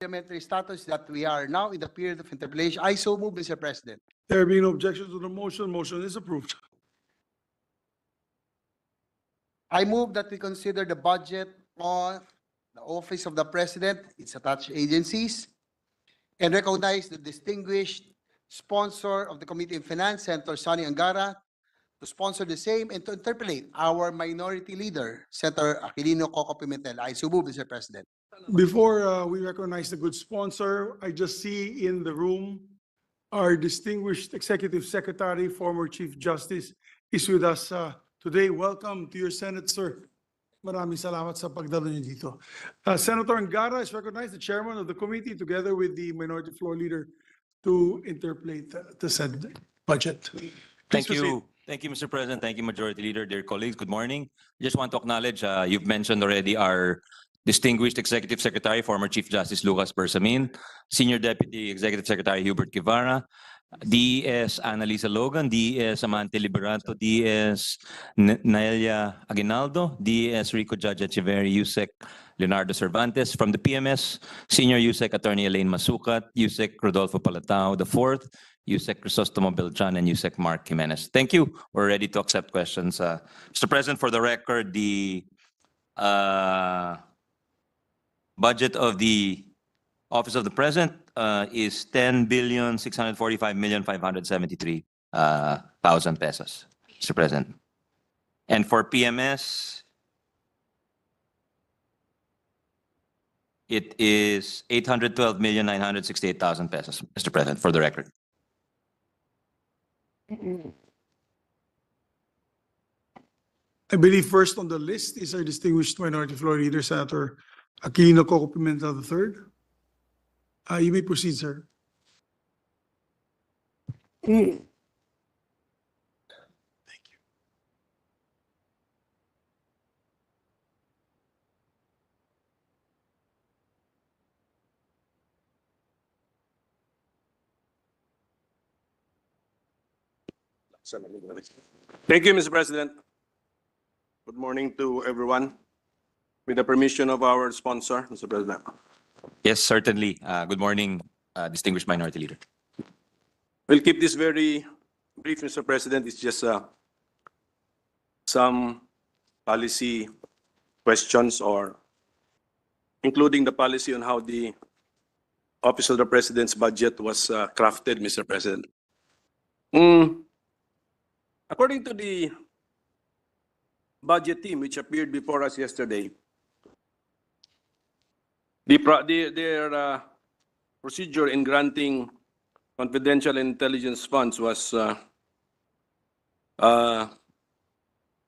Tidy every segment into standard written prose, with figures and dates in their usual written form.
parliamentary status that we are now in the period of interpellation. I so move, Mr. President. There being no objection to the motion, motion is approved. I move that we consider the budget on the Office of the President, its attached agencies, and recognize the distinguished sponsor of the Committee on Finance, Senator Sonny Angara, to sponsor the same and to interpellate our minority leader, Senator Aquilino Coco Pimentel. I so move, Mr. President. Before we recognize the good sponsor, I just see in the room our distinguished Executive Secretary, former Chief Justice, is with us today. Welcome to your Senate, sir. Maraming salamat sa pagdalo niyo dito. Senator Angara is recognized, the chairman of the committee, together with the minority floor leader, to interpolate the said budget. Thank Please proceed. you. Thank you, Mr. President. Thank you, Majority Leader, dear colleagues. Good morning. I just want to acknowledge, you've mentioned already our distinguished Executive Secretary, former Chief Justice Lucas Bersamin, Senior Deputy Executive Secretary Hubert Guevara, DES Annalisa Logan, DES Amante Liberato, DES Naelia Aguinaldo, DES Rico Judge Echeverry, USEC Leonardo Cervantes, from the PMS, Senior USEC Attorney Elaine Masukat, USEC Rodolfo Palatao the fourth, USEC Crisostomo Beltran, and USEC Mark Jimenez. Thank you. We're ready to accept questions. Mr. President, for the record, the budget of the Office of the President is 10,645,573,000 pesos, Mr. President. And for PMS, it is 812,968,000 pesos, Mr. President, for the record. I believe first on the list is our distinguished minority floor leader, Senator Aquilino Coco Pimentel III. You may proceed, sir. Thank you. Thank you, Mr. President. Good morning to everyone. With the permission of our sponsor, Mr. President. Yes, certainly. Good morning, distinguished minority leader. We'll keep this very brief, Mr. President. It's just some policy questions, or including the policy on how the Office of the President's budget was crafted, Mr. President. According to the budget team, which appeared before us yesterday, their procedure in granting confidential intelligence funds was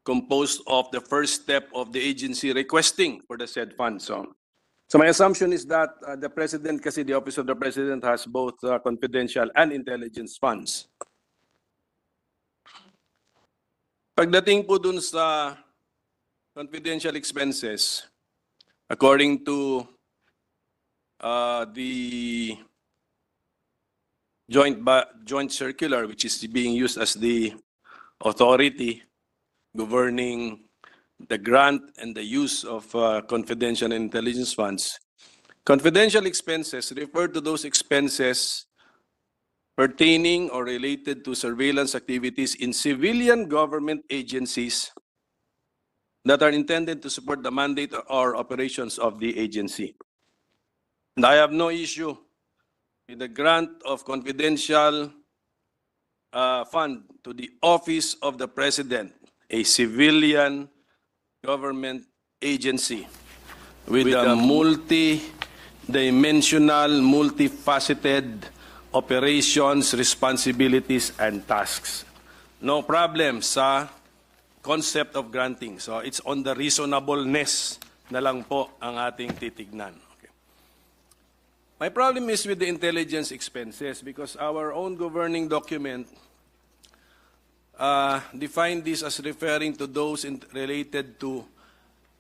composed of the first step of the agency requesting for the said funds. So my assumption is that the President, kasi the Office of the President has both confidential and intelligence funds. Pagdating po dun sa confidential expenses, according to the joint circular, which is being used as the authority governing the grant and the use of confidential intelligence funds, confidential expenses refer to those expenses pertaining or related to surveillance activities in civilian government agencies that are intended to support the mandate or operations of the agency. And I have no issue with the grant of confidential fund to the Office of the President, a civilian government agency with a multi-dimensional, multifaceted operations, responsibilities, and tasks. No problem sa concept of granting. So it's on the reasonableness na lang po ang ating titignan. Okay. My problem is with the intelligence expenses because our own governing document defined this as referring to those related to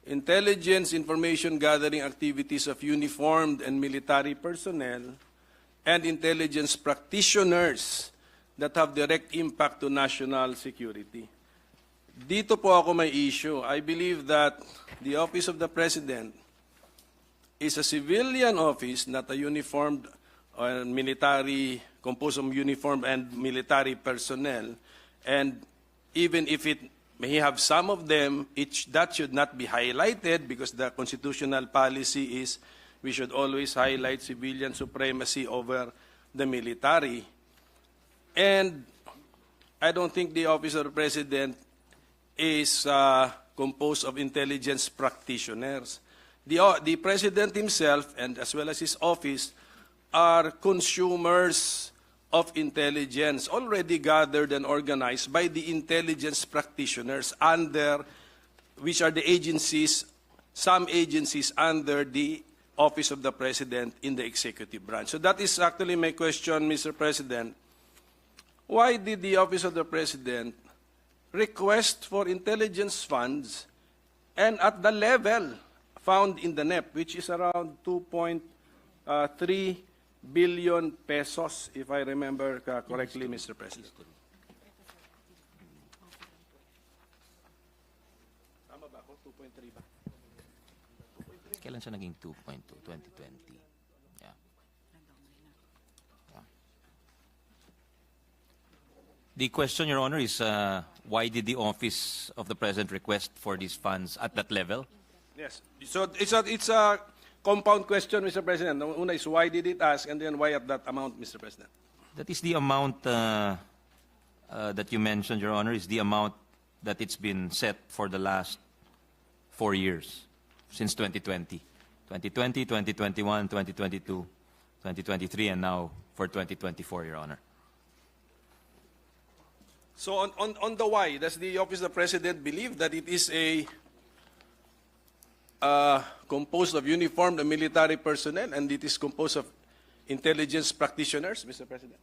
intelligence information gathering activities of uniformed and military personnel and intelligence practitioners that have direct impact to national security. Dito po ako may issue. I believe that the Office of the President is a civilian office, not a uniformed or military, composed of uniformed and military personnel. And even if it may have some of them, that should not be highlighted because the constitutional policy is we should always highlight civilian supremacy over the military. And I don't think the Office of the President is composed of intelligence practitioners. The President himself, and as well as his office, are consumers of intelligence already gathered and organized by the intelligence practitioners under, which are the agencies, some agencies under the Office of the President in the executive branch. So that is actually my question, Mr. President. Why did the Office of the President request for intelligence funds and at the level found in the NEP, which is around 2.3 billion pesos, if I remember correctly, Mr. President? Tama ba ako? 2.3 ba? Kailan siya naging 2.2? 2020. Yeah. Yeah. The question, Your Honor, is why did the Office of the President request for these funds at that level? Yes. So it's a compound question, Mr. President. The una is why did it ask, and then why at that amount, Mr. President? That is the amount that you mentioned, Your Honor, is the amount that it's been set for the last 4 years, since 2020. 2020, 2021, 2022, 2023, and now for 2024, Your Honor. So on the why, does the Office of the President believe that it is a composed of uniformed military personnel and it is composed of intelligence practitioners, Mr. President?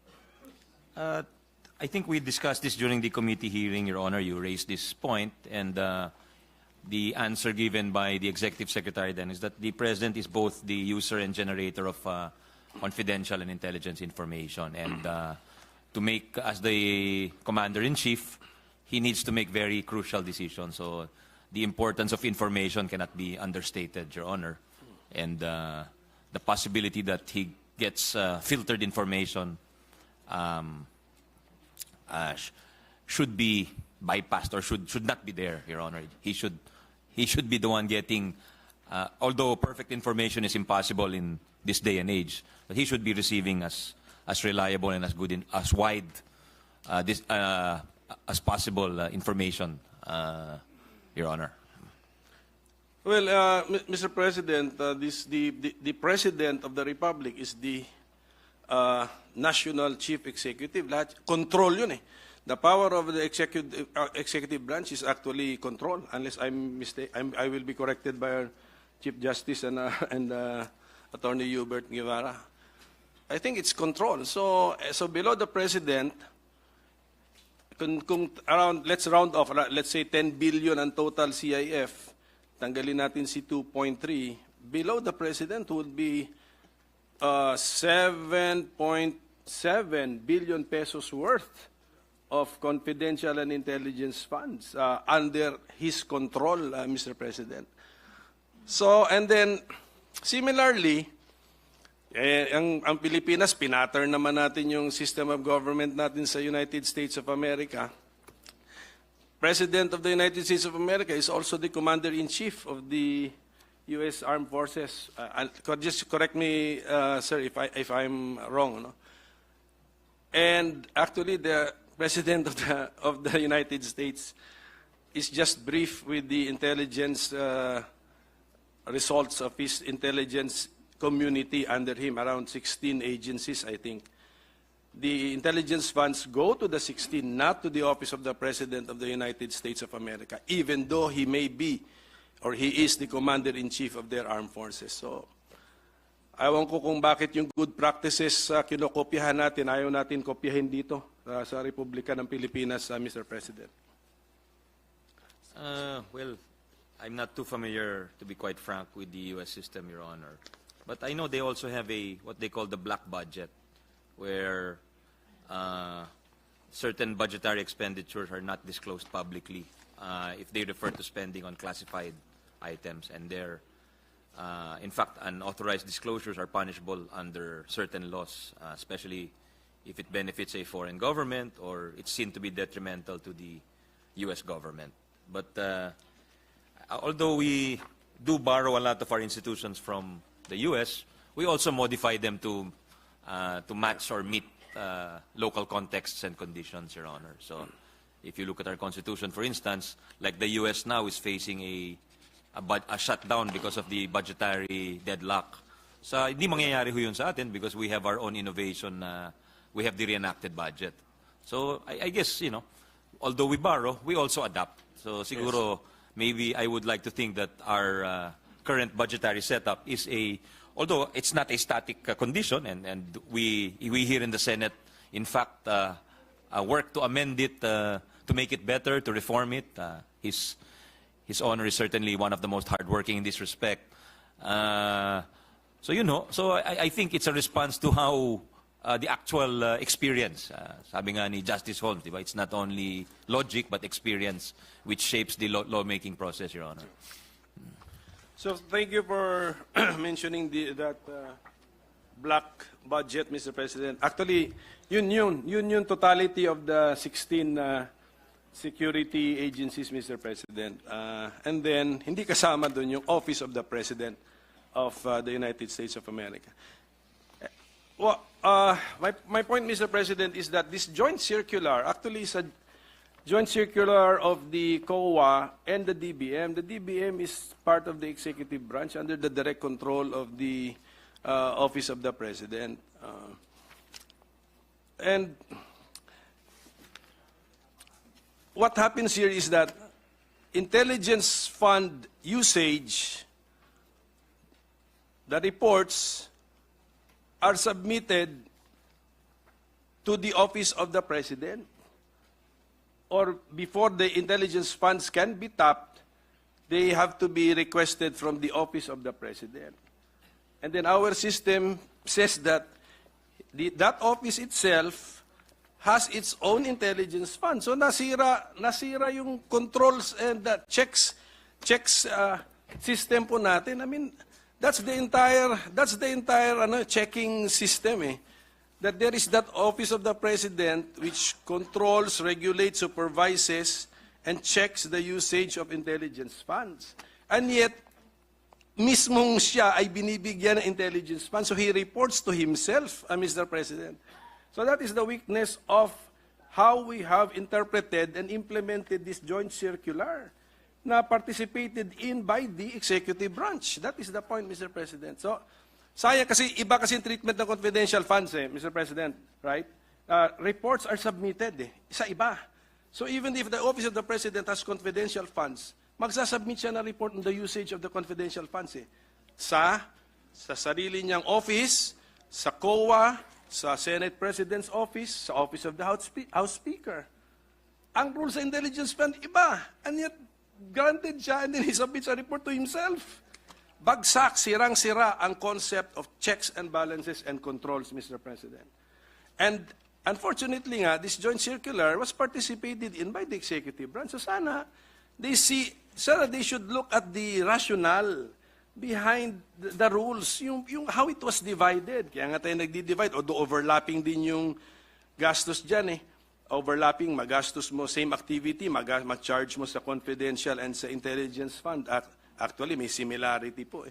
I think we discussed this during the committee hearing, Your Honor. You raised this point, and the answer given by the Executive Secretary then is that the President is both the user and generator of confidential and intelligence information. And to make, as the Commander-in-Chief, he needs to make very crucial decisions. So the importance of information cannot be understated, Your Honor. And the possibility that he gets filtered information should be bypassed or should not be there, Your Honor. He should be the one getting, although perfect information is impossible in this day and age, but he should be receiving as reliable and as good, as wide as possible information, Your Honor. Well, Mr. President, the President of the Republic is the National Chief Executive. Control yun eh. The power of the executive branch is actually control, unless I'm mistaken. I will be corrected by our Chief Justice and Attorney Hubert Guevara. I think it's control. So below the President, kung around, let's round off, let's say 10 billion ang total CIF, tanggalin natin si 2.3, below the President would be 7.7 billion pesos worth of confidential and intelligence funds under his control, Mr. President. So, and then, similarly, ang Pilipinas, pinattern naman natin yung system of government natin sa United States of America. President of the United States of America is also the Commander-in-Chief of the U.S. Armed Forces. Just correct me, sir, if I'm wrong. No? And actually, the President of the United States is just briefed with the intelligence results of his intelligence community under him, around 16 agencies, I think. The intelligence funds go to the 16, not to the Office of the President of the United States of America, even though he may be, or he is the Commander-in-Chief of their armed forces. So, ayaw ko kung bakit yung good practices kinokopyahan natin, ayaw natin kopyahin dito sa Republika ng Pilipinas, Mr. President. Well, I'm not too familiar, to be quite frank, with the U.S. system, Your Honor. But I know they also have what they call the black budget, where certain budgetary expenditures are not disclosed publicly if they refer to spending on classified items. And In fact, unauthorized disclosures are punishable under certain laws, especially if it benefits a foreign government or it's seen to be detrimental to the U.S. government. But although we do borrow a lot of our institutions from the U.S., we also modify them to match or meet local contexts and conditions, Your Honor. So if you look at our Constitution, for instance, like the U.S. now is facing a shutdown because of the budgetary deadlock. So hindi mangyayari ho yun sa atin because we have our own innovation, we have the reenacted budget. So I guess, although we borrow, we also adapt. So siguro, maybe I would like to think that our current budgetary setup is although it's not a static condition, and we here in the Senate, in fact, work to amend it, to make it better, to reform it. His Honor is certainly one of the most hardworking in this respect. So I think it's a response to how the actual experience, sabi nga ni Justice Holmes, diba? It's not only logic but experience which shapes the lawmaking process, Your Honor. So thank you for mentioning that black budget, Mr. President. Actually, yun totality of the 16 security agencies, Mr. President. And then, hindi kasama doon yung Office of the President of the United States of America. Well, my point, Mr. President, is that this joint circular actually is a joint circular of the COA and the DBM. The DBM is part of the executive branch under the direct control of the Office of the President. And what happens here is that intelligence fund usage, the reports are submitted to the Office of the President. Or before the intelligence funds can be tapped, they have to be requested from the Office of the President. And then our system says that that office itself has its own intelligence fund. So nasira yung controls and the checks system po natin. I mean, that's the entire checking system eh. That there is that Office of the President which controls, regulates, supervises, and checks the usage of intelligence funds. And yet, mismong siya ay binibigyan ng intelligence funds, so he reports to himself, Mr. President. So that is the weakness of how we have interpreted and implemented this joint circular na participated in by the executive branch. That is the point, Mr. President. So, sayang kasi, iba kasi yung treatment ng confidential funds Mr. President, right? Reports are submitted sa iba. So even if the Office of the President has confidential funds, magsasubmit siya na report on the usage of the confidential funds sa sarili niyang office, sa COA, sa Senate President's Office, sa Office of the House Speaker. Ang rules sa intelligence fund, iba. And yet, granted siya, and then he submits a report to himself. Bagsak, sirang-sira ang concept of checks and balances and controls, Mr. President. And unfortunately nga, this joint circular was participated in by the executive branch. So sana they should look at the rationale behind the rules, yung how it was divided. Kaya nga tayo nagdi-divide, although overlapping din yung gastos dyan Overlapping, magastos mo, same activity, mag-charge mo sa confidential and sa intelligence fund. Actually, may similarity po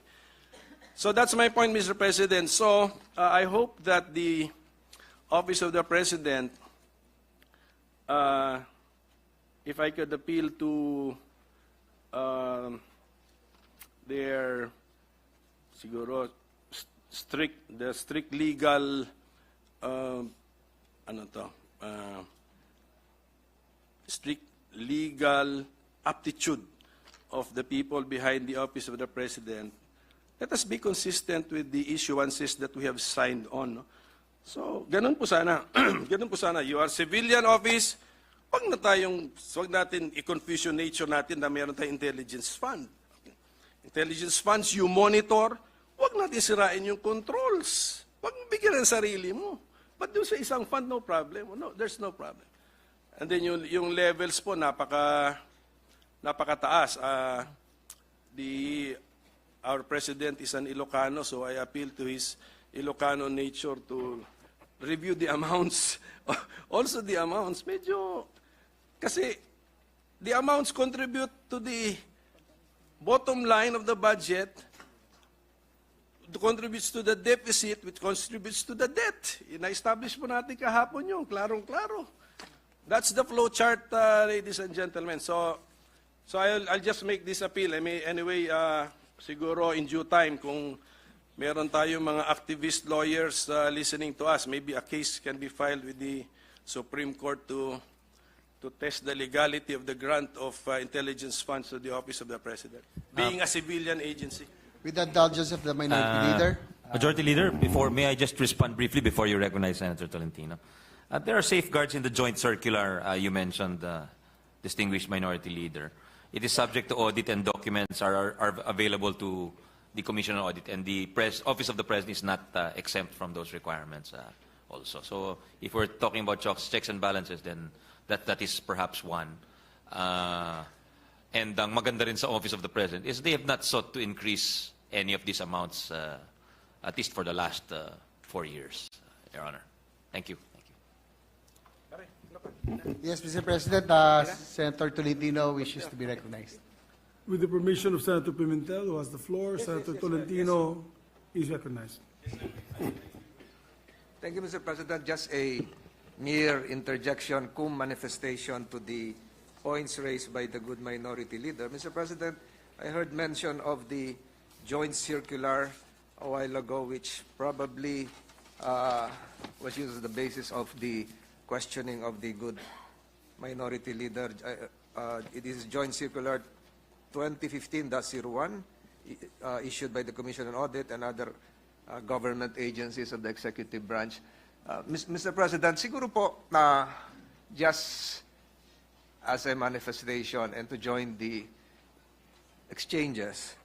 So that's my point, Mr. President. So I hope that the Office of the President, if I could appeal to their siguro strict legal strict legal aptitude of the people behind the Office of the President, let us be consistent with the issuances that we have signed on. So, ganun po sana. Ganun po sana. You are civilian office, wag natin i-confuse yung nature natin na meron tayong intelligence fund. Intelligence funds, you monitor, wag natin sirain yung controls. Wag bigyan ng sarili mo. But doon sa isang fund, no problem. No, there's no problem. And then yung levels po, napakataas. The our president is an Ilocano, so I appeal to his Ilocano nature to review the amounts. Also the amounts, medyo, kasi the amounts contribute to the bottom line of the budget, contributes to the deficit, which contributes to the debt. Na-establish po natin kahapon yung klarong-klaro. That's the flow chart, ladies and gentlemen. So I'll just make this appeal. Anyway, siguro in due time, kung meron tayong mga activist lawyers listening to us, maybe a case can be filed with the Supreme Court to test the legality of the grant of intelligence funds to the Office of the President, being a civilian agency. With the indulgence of the minority leader. Majority Leader, may I just respond briefly before you recognize Senator Tolentino? There are safeguards in the joint circular you mentioned, distinguished Minority Leader. It is subject to audit and documents are available to the Commission on Audit, and the Office of the President is not exempt from those requirements also. So if we're talking about checks and balances, then that is perhaps one. And ang maganda rin sa Office of the President is they have not sought to increase any of these amounts, at least for the last 4 years, Your Honor. Thank you. Yes, Mr. President, Senator Tolentino wishes to be recognized. With the permission of Senator Pimentel, who has the floor, Senator Tolentino is recognized. Thank you, Mr. President. Just a mere interjection, cum manifestation to the points raised by the good minority leader. Mr. President, I heard mention of the joint circular a while ago, which probably was used as the basis of the questioning of the good minority leader. It is Joint Circular 2015-01, issued by the Commission on Audit and other government agencies of the executive branch. Mr. President, siguro po just as a manifestation and to join the exchanges,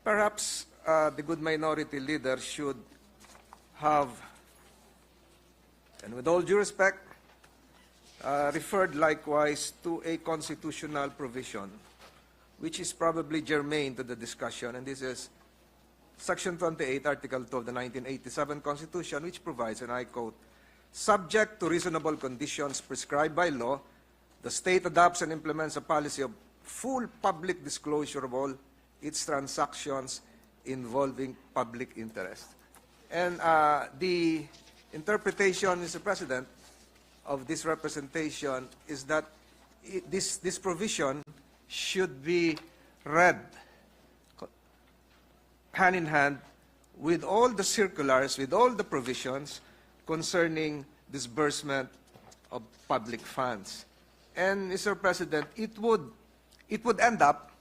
perhaps the good minority leader should have, and with all due respect, referred likewise to a constitutional provision, which is probably germane to the discussion, and this is Section 28, Article 2 of the 1987 Constitution, which provides, and I quote, "Subject to reasonable conditions prescribed by law, the state adopts and implements a policy of full public disclosure of all its transactions involving public interest." And the interpretation, Mr. President, of this representation is that this provision should be read hand in hand with all the circulars, with all the provisions concerning disbursement of public funds. And, Mr. President, it would end up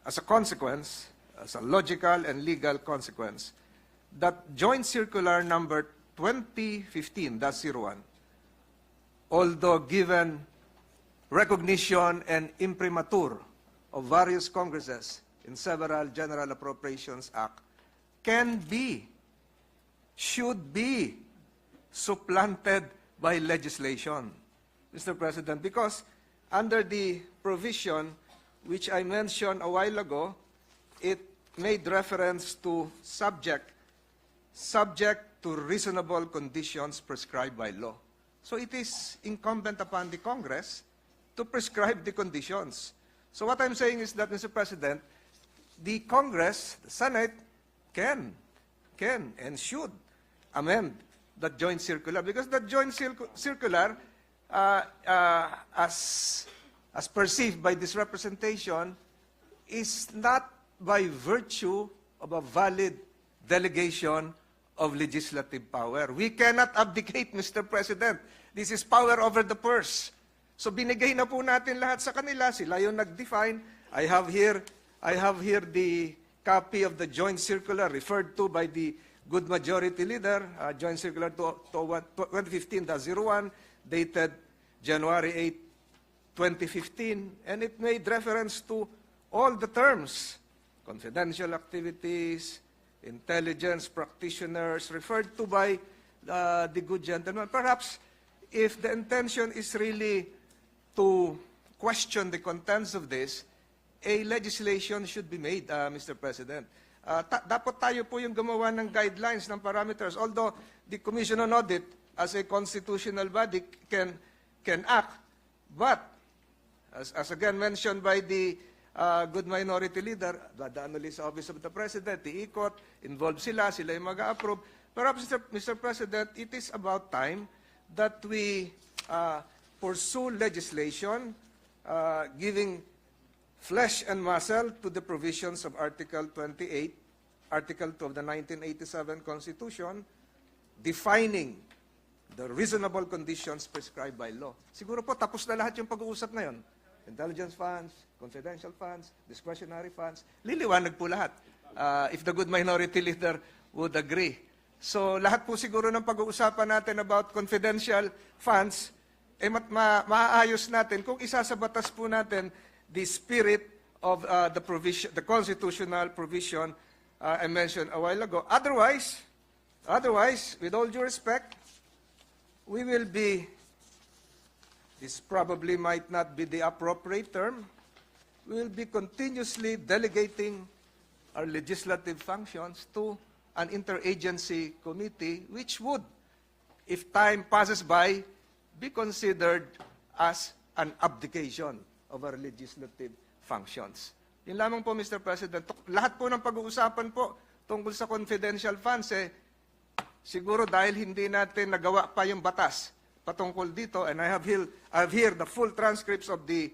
as a consequence, as a logical and legal consequence, that Joint Circular number 2015-01, although given recognition and imprimatur of various Congresses in several General Appropriations Act, should be supplanted by legislation, Mr. President, because under the provision which I mentioned a while ago, it made reference to subject to reasonable conditions prescribed by law. So it is incumbent upon the Congress to prescribe the conditions. So what I'm saying is that, Mr. President, the Congress, the Senate, can and should amend the joint circular, because the joint circular, as perceived by this representation, is not by virtue of a valid delegation of legislative power. We cannot abdicate, Mr. President. This is power over the purse. So binigay na po natin lahat sa kanila. Sila yung nag-define. I have here the copy of the joint circular referred to by the good majority leader, Joint Circular 2015-01, dated January 8, 2015, and it made reference to all the terms, confidential activities, intelligence practitioners, referred to by the good gentleman. Perhaps if the intention is really to question the contents of this, a legislation should be made, Mr. President. Dapat tayo po yung gumawa ng guidelines, ng parameters. Although the Commission on Audit, as a constitutional body, can act. But, as again mentioned by the good minority leader, dadaan ulit sa Office of the President, iikot, involved sila yung mag-approve. Perhaps, Mr. President, it is about time that we pursue legislation giving flesh and muscle to the provisions of Article 28, Article 2 of the 1987 Constitution, defining the reasonable conditions prescribed by law. Siguro po, tapos na lahat yung pag-uusap ngayon. Intelligence funds, confidential funds, discretionary funds, liliwanag po lahat. If the good minority leader would agree. So lahat po siguro ng pag-uusapan natin about confidential funds, maaayos natin kung isa sa batas po natin the spirit of the provision, the constitutional provision I mentioned a while ago. Otherwise, with all due respect, we will be, this probably might not be the appropriate term, we will be continuously delegating our legislative functions to an interagency committee, which would, if time passes by, be considered as an abdication of our legislative functions. Yun lamang po, Mr. President. Lahat po ng pag-uusapan po tungkol sa confidential funds, siguro dahil hindi natin nagawa pa yung batas patungkol dito, and I have here the full transcripts of the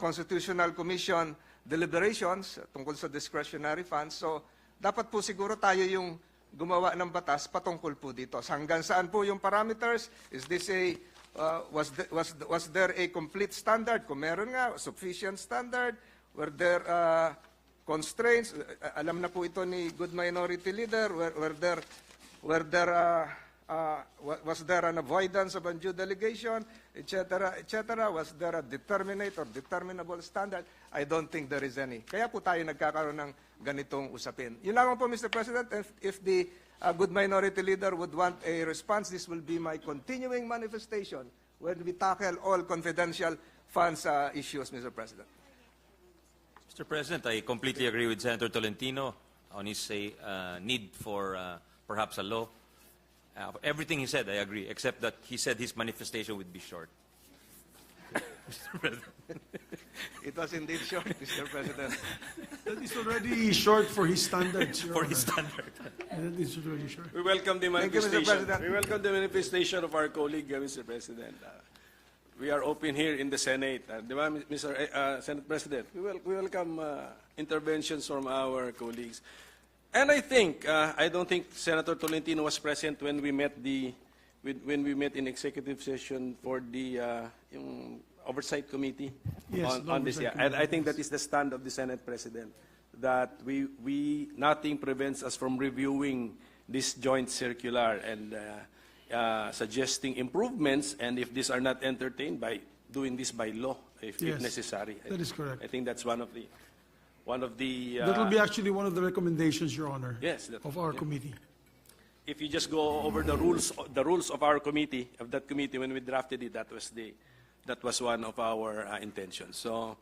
Constitutional Commission deliberations tungkol sa discretionary funds. So, dapat po siguro tayo yung gumawa ng batas patungkol po dito. Hanggang saan po yung parameters? Is this was there a complete standard? Kung meron nga, sufficient standard? Were there constraints? Alam na po ito ni good minority leader. Was there an avoidance of undue delegation, etc., etc.? Was there a determinate or determinable standard? I don't think there is any. Kaya po tayo nagkakaroon ng ganitong usapin. Yun lamang po, Mr. President. If the good minority leader would want a response, this will be my continuing manifestation when we tackle all confidential funds issues, Mr. President. Mr. President, I completely agree with Senator Tolentino on his need for perhaps a law. Everything he said, I agree, except that he said his manifestation would be short. Mr. President. It was indeed short, Mr. President. That is already short for his standards, Your For Honor. his standard. That is already short. We welcome the Thank you, Mr. manifestation. President. We welcome the manifestation of our colleague, Mr. President. We are open here in the Senate. Mr. Senate President, we welcome interventions from our colleagues. And I think, I don't think Senator Tolentino was present when we met in executive session for the yung Oversight Committee Yes, the on this. Oversight Yeah. And I Committee, think that is the stand of the Senate President, that nothing prevents us from reviewing this joint circular and suggesting improvements, and if these are not entertained, by doing this by law, if Yes, necessary. that is correct. I think that's one of the. That will be actually one of the recommendations, Your Honor, Yes, of our committee. If you just go over the rules of our committee, of that committee, when we drafted it, that was one of our intentions. So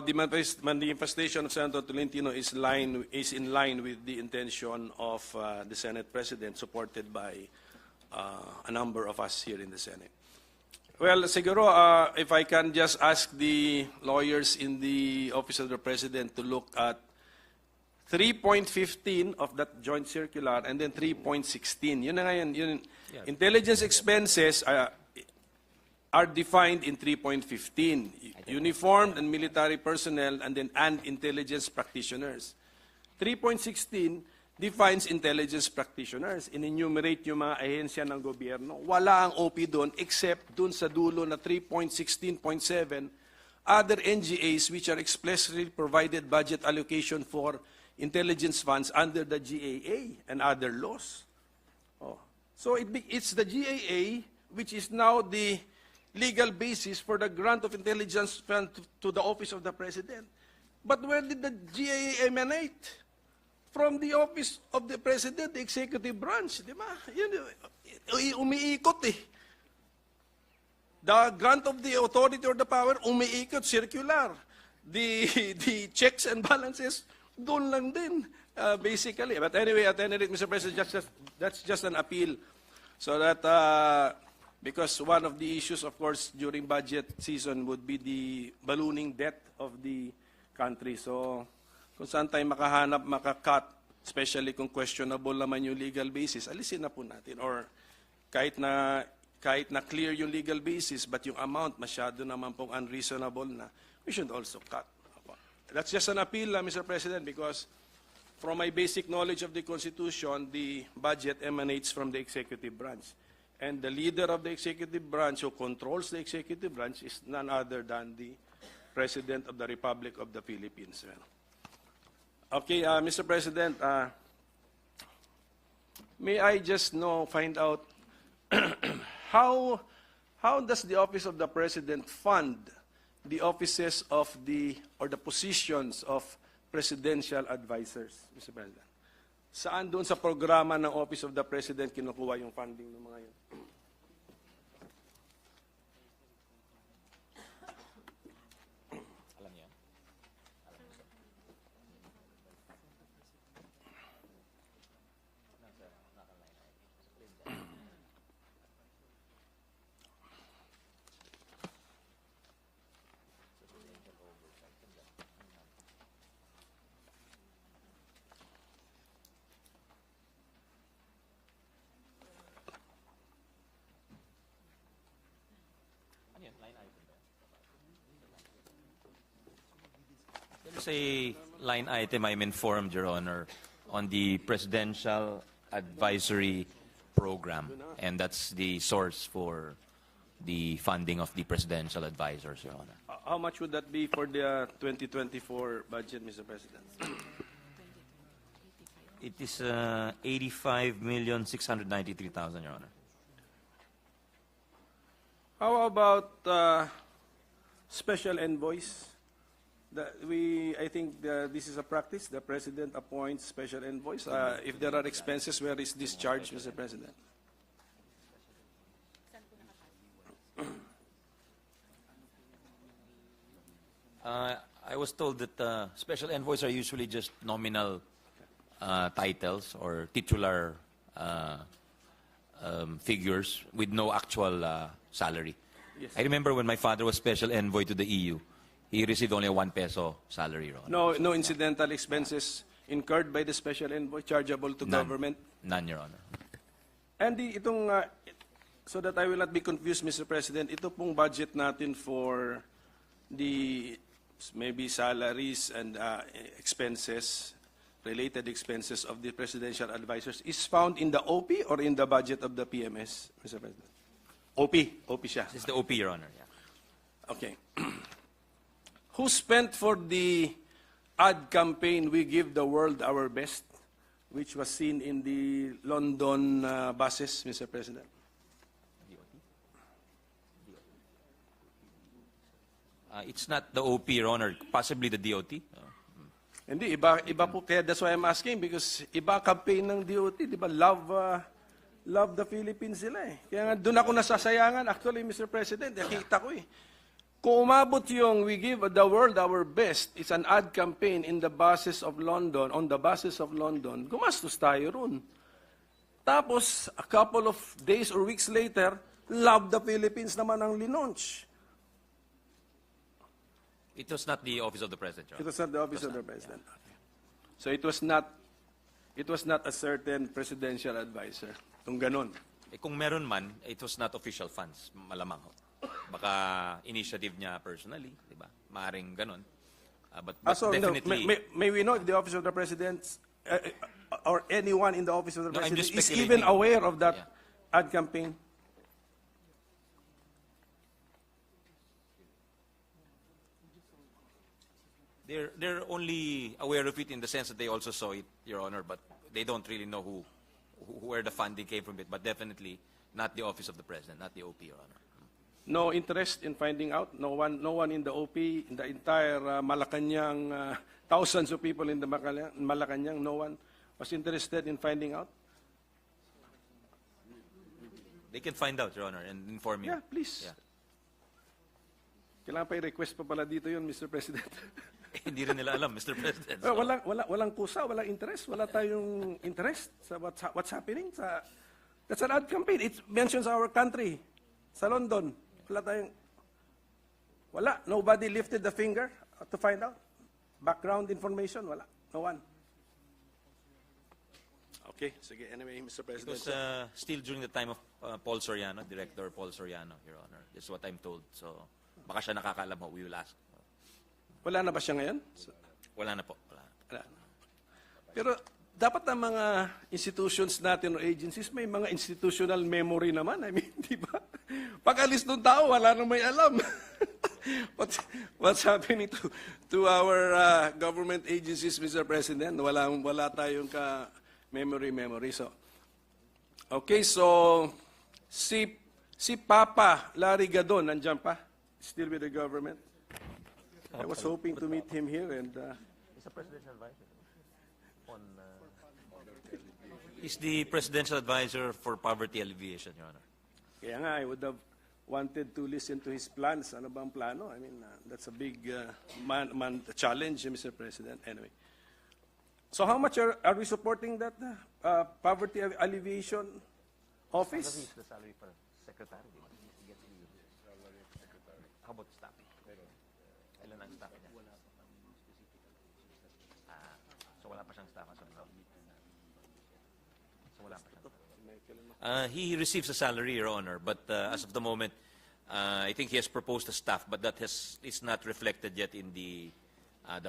the manifestation of Senator Tolentino is in line with the intention of the Senate President, supported by a number of us here in the Senate. Well, siguro, if I can just ask the lawyers in the Office of the President to look at 3.15 of that joint circular and then 3.16. Yun na nga yun. Intelligence expenses are defined in 3.15. Uniformed and military personnel and intelligence practitioners. 3.16 defines intelligence practitioners. In-enumerate yung mga ahensya ng gobyerno. Wala ang OP doon except doon sa dulo na 3.16.7, other NGAs which are expressly provided budget allocation for intelligence funds under the GAA and other laws. So it's the GAA which is now the legal basis for the grant of intelligence fund to the Office of the President. But where did the GAA emanate? From the Office of the President, the executive branch, di ba? Yun, umiikot eh. The grant of the authority or the power, umiikot, circular. the checks and balances, doon lang din, basically. But anyway, at any rate, Mr. President, that's just an appeal. So that, because one of the issues, of course, during budget season would be the ballooning debt of the country. So, kung saan tayo makahanap, makakat, especially kung questionable naman yung legal basis, alisin na po natin. Or kahit na clear yung legal basis, but yung amount masyado naman pong unreasonable na, we should also cut. That's just an appeal, Mr. President, because from my basic knowledge of the Constitution, the budget emanates from the executive branch. And the leader of the executive branch who controls the executive branch is none other than the President of the Republic of the Philippines. Okay, Mr. President, may I just find out how does the Office of the President fund the offices of the positions of presidential advisors, Mr. President? Saan doon sa programa ng Office of the President kinukuha yung funding ng mga yun? There's a line item, I'm informed, Your Honor, on the Presidential Advisory Program, and that's the source for the funding of the presidential advisors, Your Honor. How much would that be for the 2024 budget, Mr. President? It is 85,693,000, Your Honor. How about special envoys? I think this is a practice. The President appoints special envoys. If there are expenses, where is this charged, Mr. President? I was told that special envoys are usually just nominal titles or titular figures with no actual salary. Yes. I remember when my father was special envoy to the EU, he received only a 1 peso salary. Your Honor. No incidental expenses incurred by the special envoy chargeable to None. government? None, Your Honor. And so that I will not be confused, Mr. President, ito pong budget natin for the maybe salaries and expenses, related expenses of the presidential advisors is found in the OP or in the budget of the PMS, Mr. President? OP siya. This is the OP, Your Honor. Yeah. Okay. Who spent for the ad campaign, We Give the World Our Best, which was seen in the London buses, Mr. President? It's not the OP, Your Honor. Possibly the DOT. Hindi, iba po. Kaya that's why I'm asking, because iba campaign ng DOT, di ba? Love the Philippines sila eh. Kaya nga doon ako nasasayangan. Actually, Mr. President, nakita ko eh. Kung umabot yung We Give the World Our Best, it's an ad campaign in the buses of London, on the buses of London, gumastos tayo ron. Tapos, a couple of days or weeks later, Love the Philippines naman ang linunch. It was not the Office of the President, Your It Honor. was not the Office of the President. Okay. So it was not a certain presidential advisor. Kung ganun. Kung meron man, it was not official funds, malamang ho. Baka initiative niya personally, di ba? Maaring ganun. But So, definitely... may we know if the Office of the President or anyone in the Office of the No, I'm President just is even speculating. aware of that Yeah. ad campaign? They're only aware of it in the sense that they also saw it, Your Honor, but they don't really know where the funding came from it. But definitely not the Office of the President, not the OP, Your Honor. No interest in finding out? No one in the OP, in the entire Malacanang, thousands of people in the Malacanang, no one was interested in finding out? They can find out, Your Honor, and inform you. Yeah, please. Yeah. Kailangan pa i-request pa pala dito yun, Mr. President. Hindi rin nila alam, Mr. President. Well, walang kusa, walang interest, wala tayong interest sa what's happening. That's an ad campaign. It mentions our country. Sa London, wala. Nobody lifted the finger to find out. Background information, wala. No one. Okay, sige. Anyway, Mr. It President. was still during the time of Paul Soriano, Director Paul Soriano, Your Honor. That's what I'm told. So, baka siya nakakaalam ho. We will ask. Wala na ba siya ngayon? Wala na po. Wala. Wala na. Pero dapat ang mga institutions natin o agencies, may mga institutional memory naman. I mean, di ba? Pag-alis ng tao, wala nang may alam. What's happening to our government agencies, Mr. President? Wala tayong memory. So, okay, so si Papa Larry Gadon, nandiyan pa? Still with the government? I was hoping to meet him here and He's a presidential advisor. He's the presidential advisor for poverty alleviation, Your Honor. kaya nga I would have wanted to listen to his plans. Ano bang plano? I mean, that's a big challenge, Mr. President. Anyway. So how much are we supporting that poverty alleviation office? the salary for secretary. How about staffing? Ilan ang staff niya? So wala pa siyang staff. So wala pa siyang. He receives a salary, Your Honor, but as of the moment, I think he has proposed a staff, but that is not reflected yet in the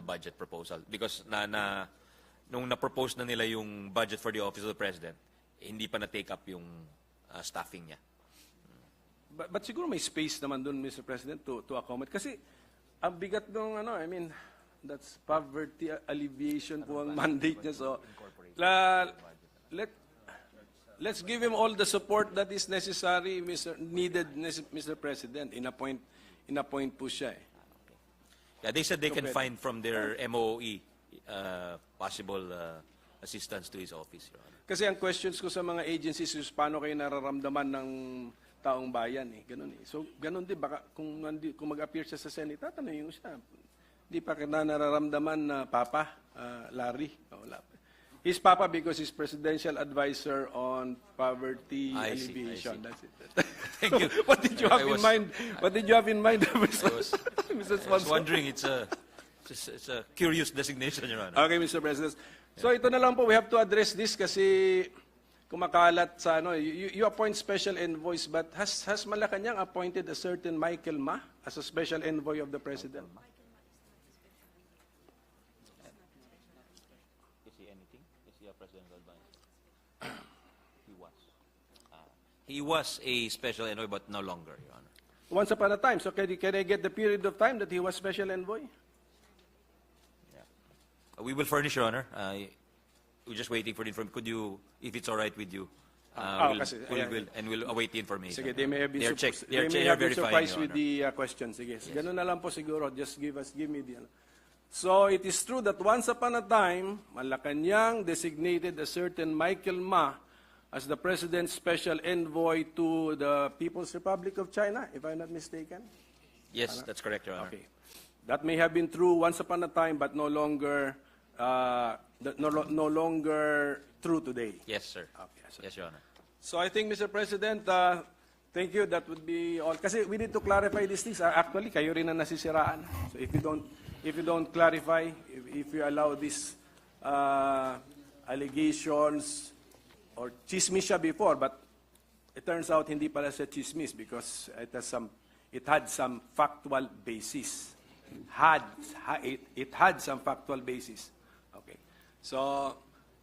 budget proposal because nung na-propose na nila yung budget for the Office of the President, hindi pa na-take up yung staffing niya. But siguro may space naman dun, Mr. President, to accommodate. Kasi ang bigat nung I mean, that's poverty alleviation po ang mandate niya. So, let's give him all the support that is necessary, Mr. President. In-appoint po siya eh. Yeah, they said they can find from their MOE possible assistance to his office, Your Honor. Kasi ang questions ko sa mga agencies is paano kayo nararamdaman ng taong bayan eh. Ganun eh. So, ganun din. Baka kung mag-appear siya sa Senate, tatanungin ko siya. Hindi pa kita nararamdaman na Papa, Larry. Wala. He's Papa because he's presidential advisor on poverty alleviation. I see. That's it. Thank you. What did you have in mind? What did you have in mind, Mr. I was wondering, it's a curious designation, Your Honor. Okay, Mr. President. So ito na lang po, we have to address this kasi kumakalat sa you appoint special envoys, but has Malacanang appointed a certain Michael Ma as a special envoy of the President? Is he anything? Is he a presidential advisor? He was a special envoy, but no longer, Your Honor. Once upon a time. So can I get the period of time that he was special envoy? We will furnish, Your Honor. We're just waiting for the information. Could you, if it's all right with you, we'll await the information. Sige, they may have been, surprised with the questions. Sige, ganun na lang po siguro. Just give me the. So it is true that once upon a time, Malacanang designated a certain Michael Ma as the President's special envoy to the People's Republic of China, if I'm not mistaken. Yes, that's correct, Your Honor. Okay. That may have been true once upon a time, but no longer true today. Yes, sir. Okay, so, Yes, Your Honor. so I think, Mr. President, thank you. That would be all. Kasi we need to clarify these things. Actually, kayo rin ang nasisiraan. So if you don't clarify, if you allow these allegations or chismis siya before, but it turns out hindi pala siya chismis because it had some factual basis. It had some factual basis. Okay. So,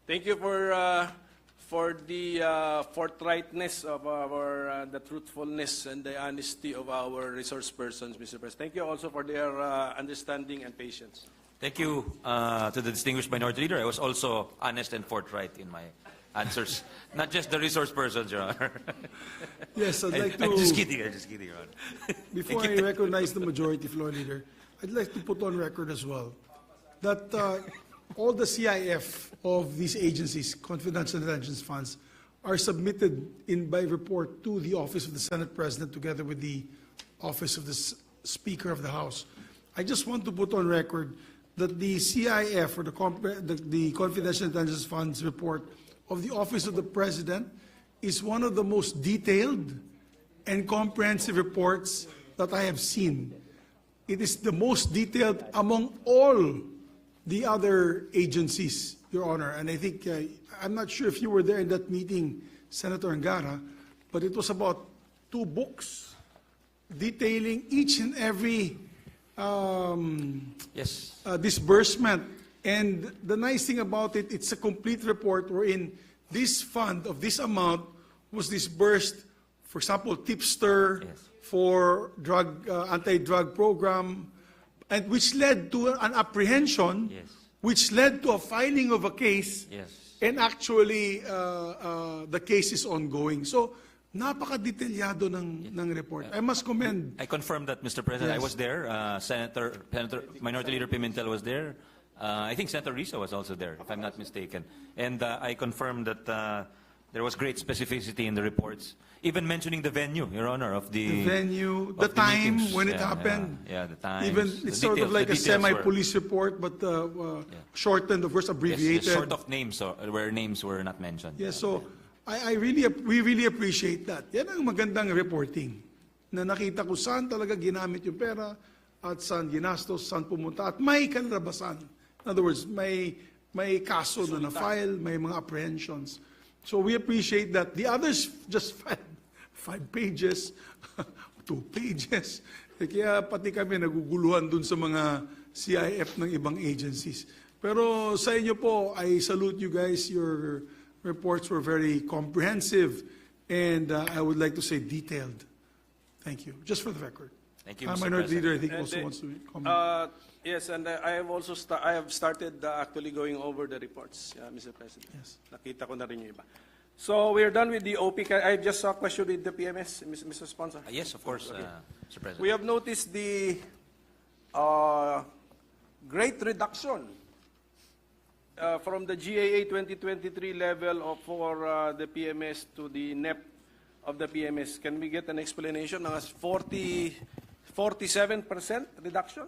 thank you for the forthrightness of the truthfulness and the honesty of our resource persons, Mr. President. Thank you also for their understanding and patience. Thank you to the distinguished minority leader. I was also honest and forthright in my answers. Not just the resource persons, Your Honor. Yes, I'd like to. I'm just kidding, Your Honor. Before I recognize the majority floor leader, I'd like to put on record as well that all the CIF of these agencies, confidential intelligence funds, are submitted by report to the Office of the Senate President together with the Office of the Speaker of the House. I just want to put on record that the CIF, or the Confidential Intelligence Funds report of the Office of the President, is one of the most detailed and comprehensive reports that I have seen. It is the most detailed among all the other agencies, Your Honor. And I think, I'm not sure if you were there in that meeting, Senator Angara, but it was about 2 books detailing each and every Yes. disbursement. And the nice thing about it, it's a complete report wherein this fund of this amount was disbursed, for example, Tipster, Yes. for anti-drug program, and which led to an apprehension, Yes. which led to a filing of a case, Yes. and actually the case is ongoing. So napaka-detalyado ng report. I must commend. I confirm that, Mr. President. I Yes. was there. Senator Minority Leader Pimentel was there. I think Senator Risa was also there, if I'm not mistaken. And I confirm that there was great specificity in the reports, even mentioning the venue, Your Honor, of The venue, of the time meetings. when it Yeah, happened. Yeah, the time. Even it's sort of like a semi-police report, but shortened, of course, abbreviated. Short of names, where names were not mentioned. Yes, so we really appreciate that. Yan ang magandang reporting. Na nakita ko saan talaga ginamit yung pera at saan ginastos, saan pumunta, at may kalarabasan. In other words, may kaso na na-file, may mga apprehensions. So we appreciate that. The others just 5 pages, 2 pages. Kaya pati kami naguguluhan dun sa mga CIF ng ibang agencies. Pero sa inyo po, I salute you guys. Your reports were very comprehensive and I would like to say detailed. Thank you. Just for the record. Thank you, Mr. Minority Leader, I President. think, also wants to comment. Yes, and I have also I have started actually going over the reports, Mr. President. Yes. Nakita ko na rin yung iba. So we're done with the OP. I just saw a question with the PMS, Mr. Sponsor. Yes, of course, Mr. President. We have noticed the great reduction from the GAA 2023 level for the PMS to the NEP of the PMS. Can we get an explanation? Mga 47% reduction?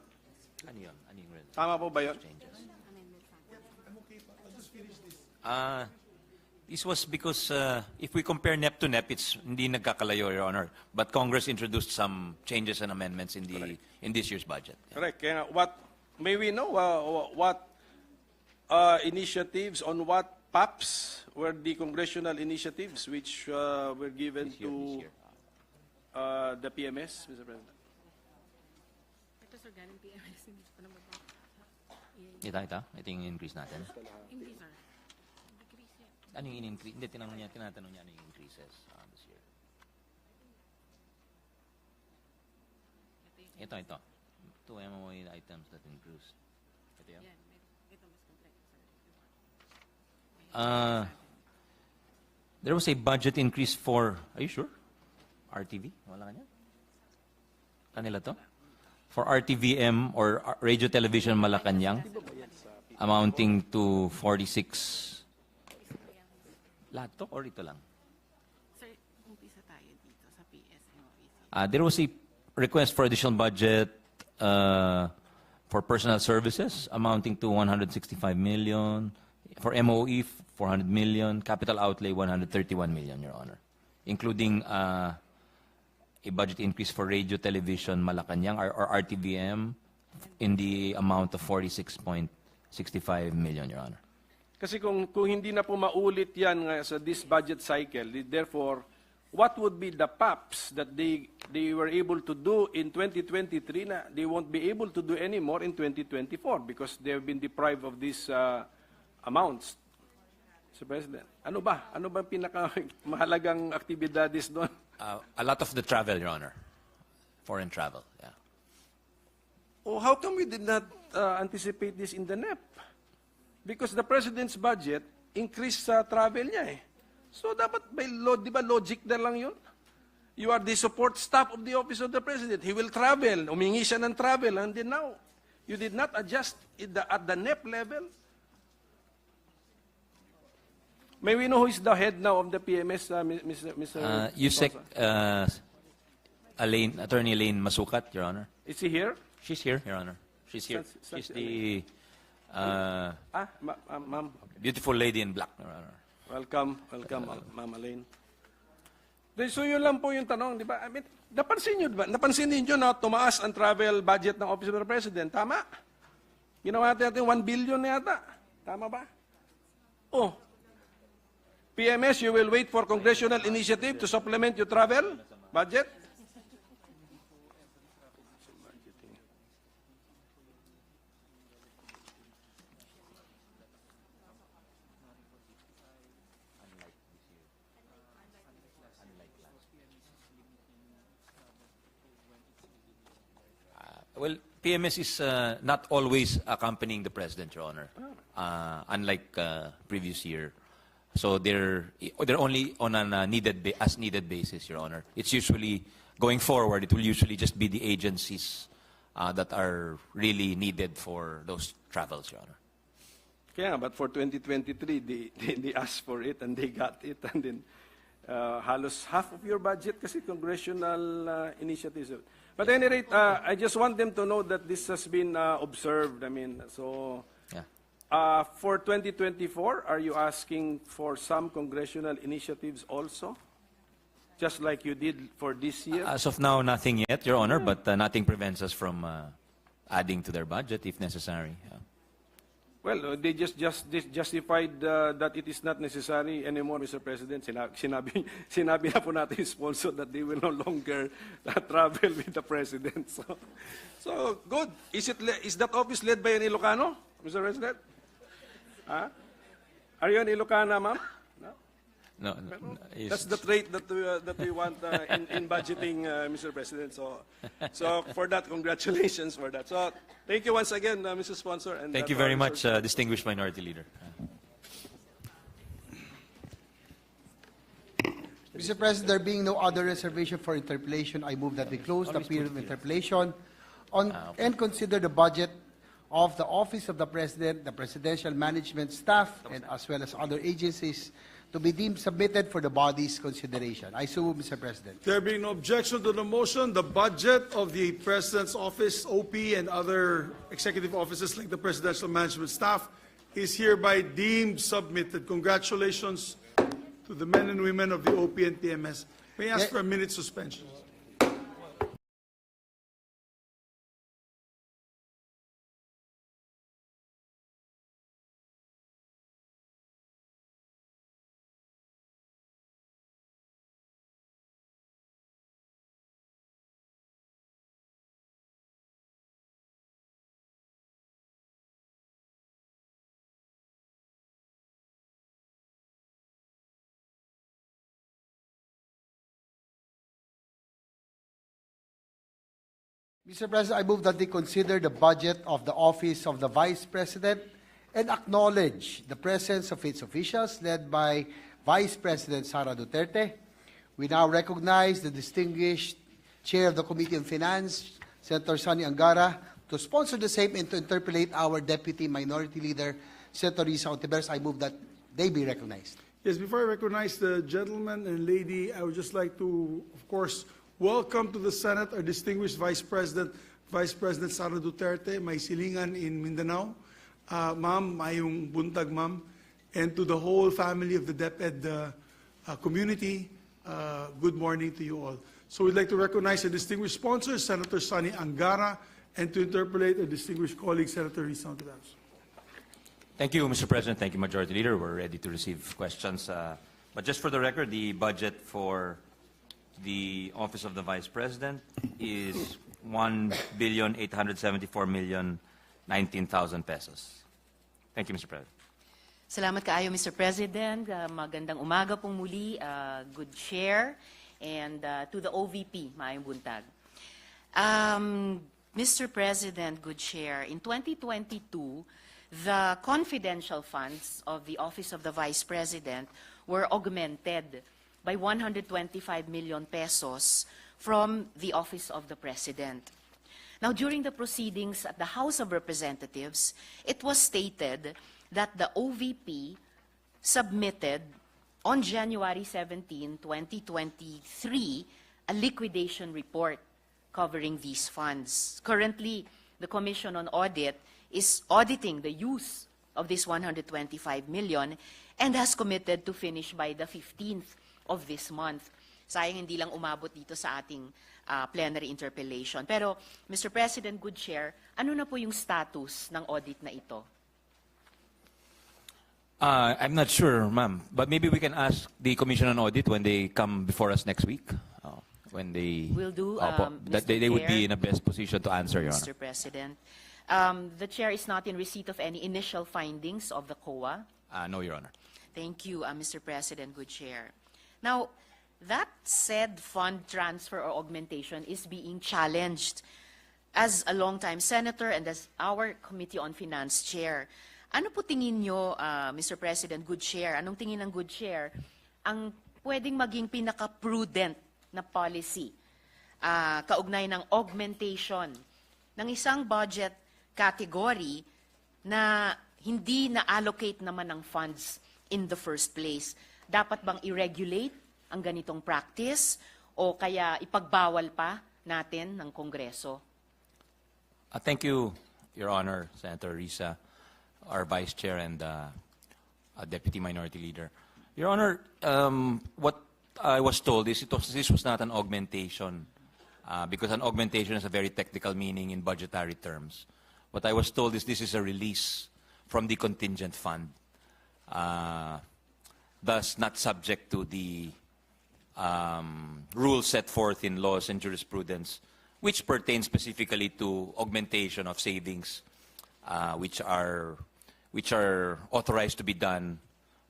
Ano yun? Ano yung red Tama po ba yun? changes? This was because if we compare NEP to NEP, it's hindi nagkakalayo, Your Honor. But Congress introduced some changes and amendments in this year's budget. Correct. Kaya may we know what initiatives on what PAPs were the congressional initiatives which were given This year, to this year. the PMS, Mr. President? Ito sir, galing PMS, hindi ko na mag- Ito yung increase natin. Hindi sir. Decrease yan. Ano yung in-increase? Hindi, tinatanong niya ano yung increases this year. Ito. Two MOA items that increased. Ito yun. Yan, ito mas complete sir. There was a budget increase for, are you sure? RTV? Wala kanya? Kanila to? For RTVM or Radio Television Malacanang, amounting to 46. Lahat to or ito lang? Sir, umpisa tayo dito sa PSMOEC. There was a request for additional budget for personal services amounting to 165 million. For MOE, 400 million. Capital outlay, 131 million, Your Honor. Including a budget increase for Radio Television Malacanang or RTVM in the amount of 46.65 million, Your Honor. Kasi kung hindi na po maulit yan sa this budget cycle, therefore, what would be the PAPs that they were able to do in 2023 na they won't be able to do anymore in 2024 because they have been deprived of these amounts? Mr. President, ano ba pinakamahalagang aktibidades doon? A lot of the travel, Your Honor. Foreign travel, yeah. Oh, how come we did not anticipate this in the NEP? Because the President's budget increased sa travel niya eh. So dapat di ba logic na lang yun? You are the support staff of the Office of the President. He will travel. Umingi siya ng travel. And then now, you did not adjust at the NEP level? May we know who is the head now of the PMS, Mr. Yusek Attorney Elaine Masukat, Your Honor. Is he here? She's here, Your Honor. She's here. Such She's the Ma'am. beautiful lady in black, Your Honor. Welcome, Ma'am Elaine. So yun lang po yung tanong, di ba? I mean, napansin niyo na tumaas ang travel budget ng Office of the President, tama? Ginawa natin 1 billion na yata. Tama ba? Oh. PMS, you will wait for congressional initiative to supplement your travel budget? Well, PMS is not always accompanying the President, Your Honor, unlike previous year. So they're only on a as needed basis, Your Honor. It's usually, going forward, it will usually just be the agencies that are really needed for those travels, Your Honor. Yeah, but for 2023, they asked for it and they got it. And then halos half of your budget kasi congressional initiatives. But at any rate, I just want them to know that this has been observed. I mean, so Yeah. for 2024, are you asking for some congressional initiatives also? Just like you did for this year? As of now, nothing yet, Your Honor, but nothing prevents us from adding to their budget if necessary. Well, they just justified that it is not necessary anymore, Mr. President. Sinabi na po natin yung sponsor that they will no longer travel with the President. So good. Is that office led by an Ilocano, Mr. President? Huh? Are you an Ilocana, ma'am? No, That's the trait that we want in budgeting, Mr. President. So for that, congratulations for that. So thank you once again, Mr. Sponsor. And Thank you very much, distinguished minority leader. Mr. President, there being no other reservation for interpellation, I move that we close the period of interpellation and consider the budget of the Office of the President, the Presidential Management Staff, and as well as other agencies to be deemed submitted for the body's consideration. I so move, Mr. President. There being no objection to the motion, the budget of the President's Office, OP, and other executive offices like the Presidential Management Staff is hereby deemed submitted. Congratulations to the men and women of the OP and PMS. May I ask for a minute suspension? Mr. President, I move that they consider the budget of the Office of the Vice President and acknowledge the presence of its officials led by Vice President Sara Duterte. We now recognize the distinguished Chair of the Committee on Finance, Senator Sonny Angara, to sponsor the same and to interpellate our Deputy Minority Leader, Senator Risa Ontiveros. I move that they be recognized. Yes, before I recognize the gentleman and lady, I would just like to, of course, welcome to the Senate our distinguished Vice President Sara Duterte, may silingan in Mindanao. Ma'am, mayong buntag, ma'am. And to the whole family of the DepEd community, good morning to you all. So we'd like to recognize a distinguished sponsor, Senator Sonny Angara, and to interpolate a distinguished colleague, Senator Risa Ontiveros. Thank you, Mr. President. Thank you, Majority Leader. We're ready to receive questions. But just for the record, the budget for the Office of the Vice President is 1,874,019,000 pesos. Thank you, Mr. President. Salamat kaayo, Mr. President. Magandang umaga pong muli, good chair, and to the OVP, maayong buntag. Mr. President, good chair, in 2022, the confidential funds of the Office of the Vice President were augmented by 125 million pesos from the Office of the President. Now, during the proceedings at the House of Representatives, it was stated that the OVP submitted on January 17, 2023, a liquidation report covering these funds. Currently, the Commission on Audit is auditing the use of this 125 million and has committed to finish by the 15th of this month. Sayang hindi lang umabot dito sa ating plenary interpellation. Pero, Mr. President, good chair, ano na po yung status ng audit na ito? I'm not sure, ma'am, but maybe we can ask the Commission on Audit when they come before us next week. When they Will do, Opo, that Mr. they would be Chair. in a best position to answer, Your Honor. Mr. President. The chair is not in receipt of any initial findings of the COA. No, Your Honor. Thank you, Mr. President, good chair. Now, that said fund transfer or augmentation is being challenged as a longtime senator and as our Committee on Finance chair. Ano po tingin nyo, Mr. President, good chair? Anong tingin ng good chair ang pwedeng maging pinaka-prudent na policy kaugnay ng augmentation ng isang budget category na hindi na-allocate naman ng funds in the first place? Dapat bang i-regulate ang ganitong practice o kaya ipagbawal pa natin ng Kongreso? Thank you, Your Honor, Senator Risa, our Vice Chair and Deputy Minority Leader. Your Honor, what I was told is this was not an augmentation because an augmentation has a very technical meaning in budgetary terms. What I was told is this is a release from the contingent fund, thus not subject to the rules set forth in laws and jurisprudence, which pertain specifically to augmentation of savings, which are authorized to be done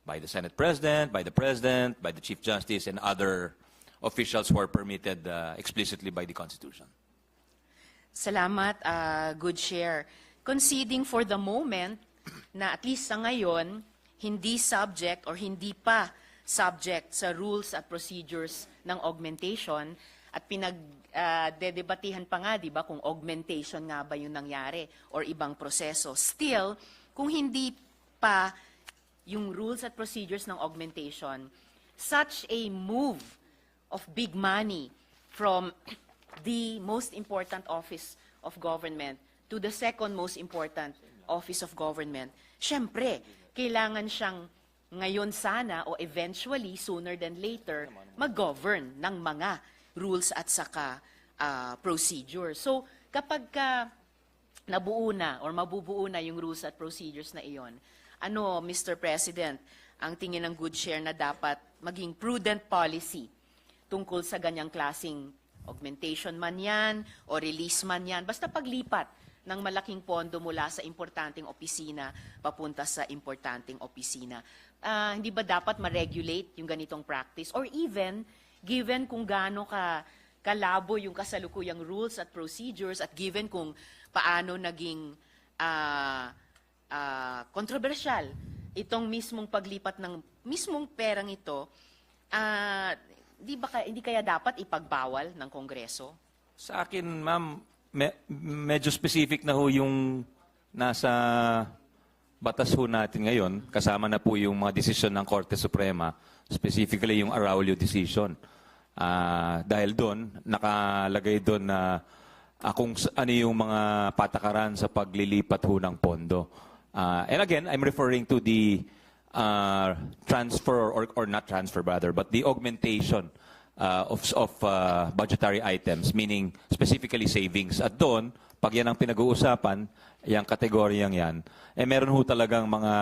by the Senate President, by the Chief Justice, and other officials who are permitted explicitly by the Constitution. Salamat, good chair. Conceding for the moment na at least sa ngayon, hindi subject or hindi pa subject sa rules at procedures ng augmentation at pinag-dedebatihan pa nga, di ba, kung augmentation nga ba yung nangyari or ibang proseso. Still, kung hindi pa yung rules at procedures ng augmentation, such a move of big money from the most important office of government to the second most important office of government, syempre, kailangan siyang ngayon sana o eventually, sooner than later, mag-govern ng mga rules at saka procedures. So, kapag nabuo na or mabubuo na yung rules at procedures na iyon, ano, Mr. President, ang tingin ng good chair na dapat maging prudent policy tungkol sa ganyang klasing augmentation man yan o release man yan, basta paglipat ng malaking pondo mula sa importanteng opisina papunta sa importanteng opisina. Hindi ba dapat ma-regulate yung ganitong practice? Or even, given kung gaano kalabo yung kasalukuyang rules at procedures at given kung paano naging kontrobersyal itong mismong paglipat ng mismong perang ito, hindi kaya dapat ipagbawal ng Kongreso? Sa akin, ma'am, medyo specific na ho yung nasa batas ho natin ngayon, kasama na po yung mga desisyon ng Korte Suprema, specifically yung Araulio decision. Dahil doon, nakalagay doon na kung ano yung mga patakaran sa paglilipat ho ng pondo. And again, I'm referring to the transfer or not transfer rather, but the augmentation of budgetary items, meaning specifically savings. At doon, pag yan ang pinag-uusapan, yung kategoryang yan, meron ho talagang mga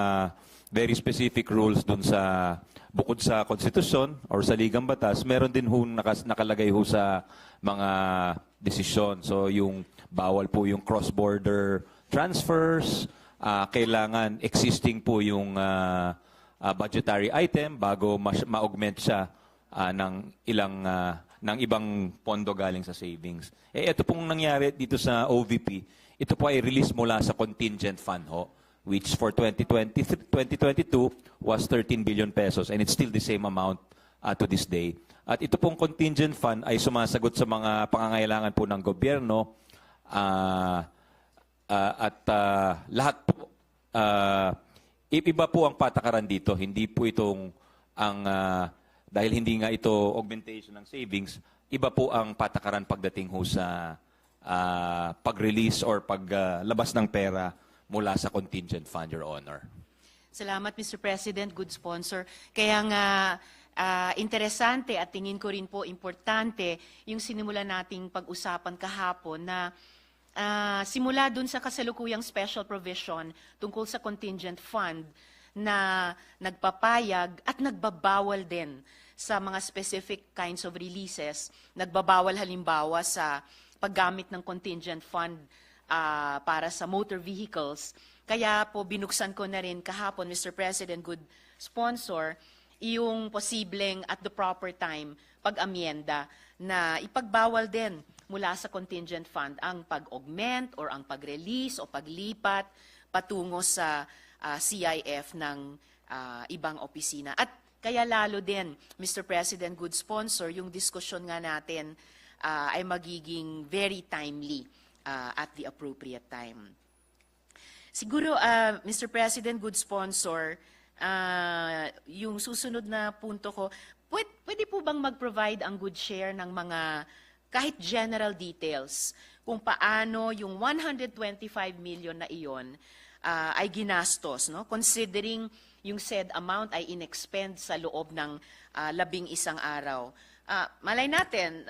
very specific rules doon sa, bukod sa konstitusyon or sa ligang batas, meron din ho nakalagay ho sa mga desisyon. So yung bawal po yung cross-border transfers, kailangan existing po yung budgetary item bago ma-augment siya ng ibang pondo galing sa savings. Ito pong nangyari dito sa OVP, ito po ay release mula sa contingent fund ho, which for 2022 was 13 billion pesos and it's still the same amount to this day. At ito pong contingent fund ay sumasagot sa mga pangangailangan po ng gobyerno at lahat po, iba po ang patakaran dito. Hindi po itong dahil hindi nga ito augmentation ng savings, iba po ang patakaran pagdating ho sa pag-release or paglabas ng pera mula sa contingent fund, Your Honor. Salamat, Mr. President. Good sponsor. Kaya nga, interesante at tingin ko rin po importante yung sinimula nating pag-usapan kahapon na simula dun sa kasalukuyang special provision tungkol sa contingent fund na nagpapayag at nagbabawal din sa mga specific kinds of releases. Nagbabawal halimbawa sa paggamit ng contingent fund para sa motor vehicles. Kaya po binuksan ko na rin kahapon, Mr. President, good sponsor, yung posibleng at the proper time pag-amyenda na ipagbawal din mula sa contingent fund ang pag-augment or ang pag-release o paglipat patungo sa CIF ng ibang opisina. At kaya lalo din, Mr. President, good sponsor, yung diskusyon nga natin ay magiging very timely at the appropriate time. Siguro, Mr. President, good sponsor, yung susunod na punto ko, pwede po bang mag-provide ang good share ng mga kahit general details kung paano yung 125 million na iyon ay ginastos, no? Considering yung said amount ay inexpend sa loob ng 11 araw. Malay natin,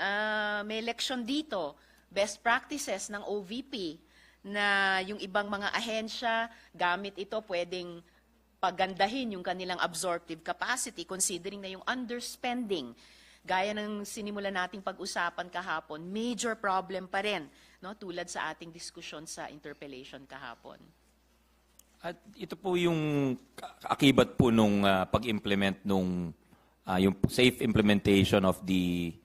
may election dito, best practices ng OVP na yung ibang mga ahensya gamit ito pwedeng pagandahin yung kanilang absorptive capacity considering na yung underspending gaya ng sinimula nating pag-usapan kahapon, major problem pa rin, no? Tulad sa ating diskusyon sa interpellation kahapon. At ito po yung akibat po nung pag-implement nung yung safe implementation of the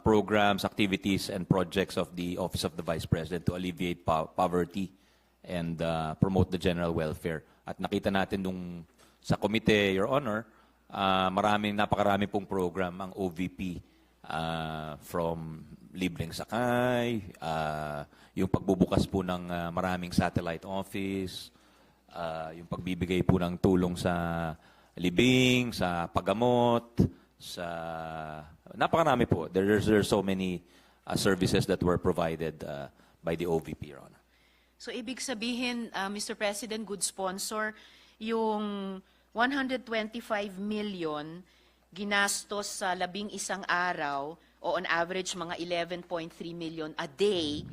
programs, activities, and projects of the Office of the Vice President to alleviate poverty and promote the general welfare. At nakita natin nung sa komite, Your Honor, napakarami pong program ang OVP from libreng sakay, yung pagbubukas po ng maraming satellite office, yung pagbibigay po ng tulong sa libing, sa paggamot, sa napakarami po. There's so many services that were provided by the OVP, Your Honor. So ibig sabihin, Mr. President, good sponsor, yung 125 million ginastos sa 11 araw o on average mga 11.3 million a day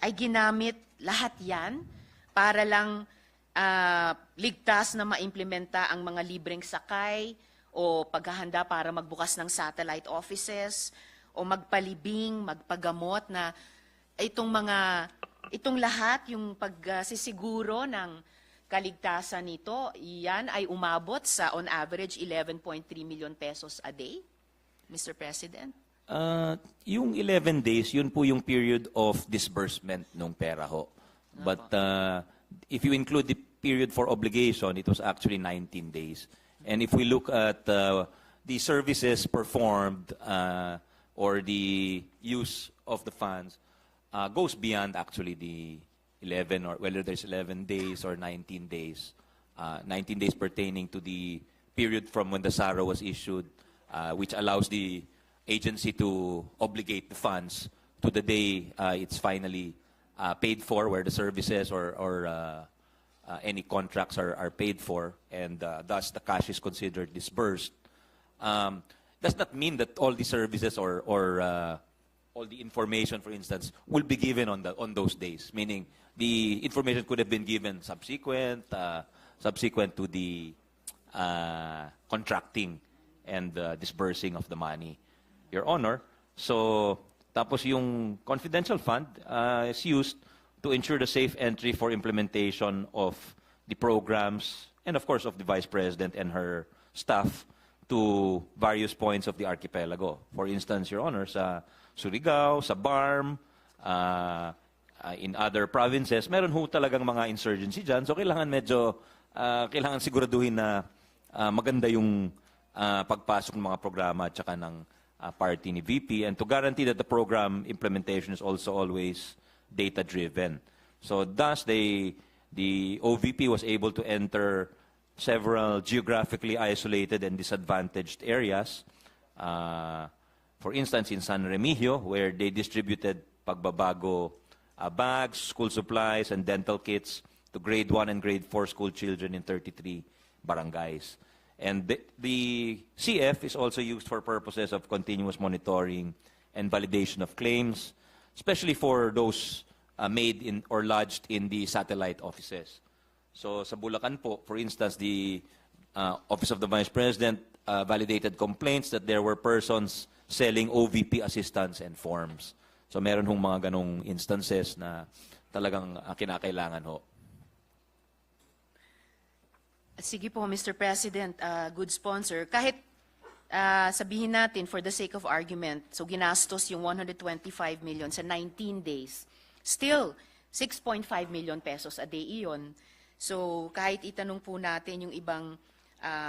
ay ginamit lahat yan para lang ligtas na maimplementa ang mga libreng sakay o paghahanda para magbukas ng satellite offices o magpalibing, magpagamot na itong lahat yung pagsisiguro ng kaligtasan nito, yan ay umabot sa on average 11.3 million pesos a day, Mr. President? Yung 11 days, yun po yung period of disbursement ng pera ho. But if you include the period for obligation, it was actually 19 days. And if we look at the services performed or the use of the funds, goes beyond actually the 11 or whether there's 11 days or 19 days. 19 days pertaining to the period from when the SARA was issued, which allows the agency to obligate the funds to the day it's finally paid for, where the services or any contracts are paid for, and thus the cash is considered disbursed. Does not mean that all the services or all the information, for instance, will be given on those days. Meaning, the information could have been given subsequent to the contracting and disbursing of the money, Your Honor. So, tapos yung confidential fund is used to ensure the safe entry for implementation of the programs and, of course, of the Vice President and her staff to various points of the archipelago. For instance, Your Honor, sa Surigao, sa BARM, in other provinces, meron ho talagang mga insurgency dyan. So kailangan siguraduhin na maganda yung pagpasok ng mga programa at saka ng party ni VP, and to guarantee that the program implementation is also always data-driven. So thus, the OVP was able to enter several geographically isolated and disadvantaged areas For instance, in San Remigio, where they distributed pagbabago bags, school supplies, and dental kits to grade 1 and grade 4 school children in 33 barangays. And the CF is also used for purposes of continuous monitoring and validation of claims, especially for those made in or lodged in the satellite offices. So sa Bulacan po, for instance, the Office of the Vice President validated complaints that there were persons selling OVP assistance and forms. So meron hong mga ganong instances na talagang kinakailangan ho. Sige po, Mr. President, good sponsor. Kahit sabihin natin, for the sake of argument, so ginastos yung 125 million sa 19 days, still, 6.5 million pesos a day iyon. So kahit itanong po natin yung ibang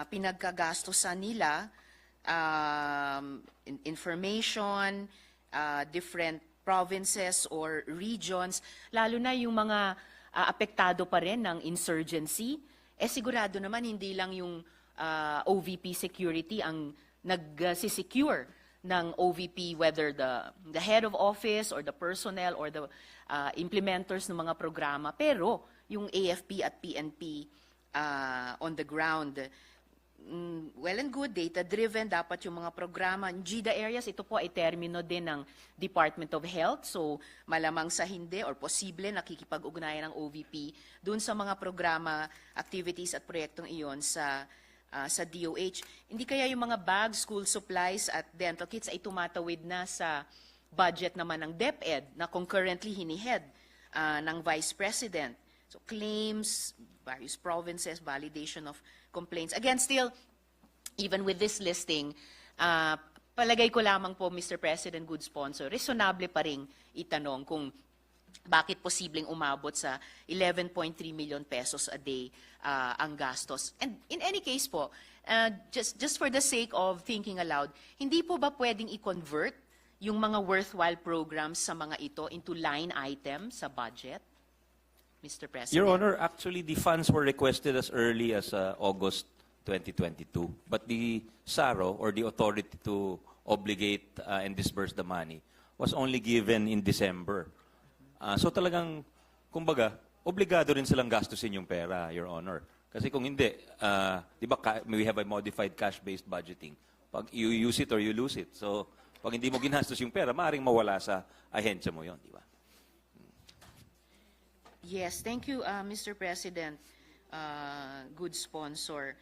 pinagkagastosan nila, information, different provinces or regions, lalo na yung mga apektado pa rin ng insurgency, sigurado naman hindi lang yung OVP security ang nag-secure ng OVP, whether the head of office or the personnel or the implementers ng mga programa, pero yung AFP at PNP on the ground. Well and good, data-driven, dapat yung mga programa. In GIDA areas, ito po ay termino din ng Department of Health. So, malamang sa hindi or posible nakikipag-ugnayan ng OVP dun sa mga programa, activities at proyektong iyon sa DOH. Hindi kaya yung mga bags, school supplies at dental kits ay tumatawid na sa budget naman ng DepEd na concurrently hinihead ng Vice President. So, claims, various provinces, validation of complaints. Again, still, even with this listing, palagay ko lamang po, Mr. President, good sponsor, reasonable pa rin itanong kung bakit posibleng umabot sa 11.3 million pesos a day ang gastos. And in any case po, just for the sake of thinking aloud, hindi po ba pwedeng i-convert yung mga worthwhile programs sa mga ito into line items sa budget? Mr. President. Your Honor, actually the funds were requested as early as August 2022, but the SARO, or the authority to obligate and disburse the money, was only given in December. So talagang, kumbaga, obligado rin silang gastusin yung pera, Your Honor. Kasi kung hindi, di ba, we have a modified cash-based budgeting. Pag you use it or you lose it. So, pag hindi mo ginastos yung pera, maaaring mawala sa ahensya mo yon, di ba? Yes, thank you, Mr. President. Good sponsor.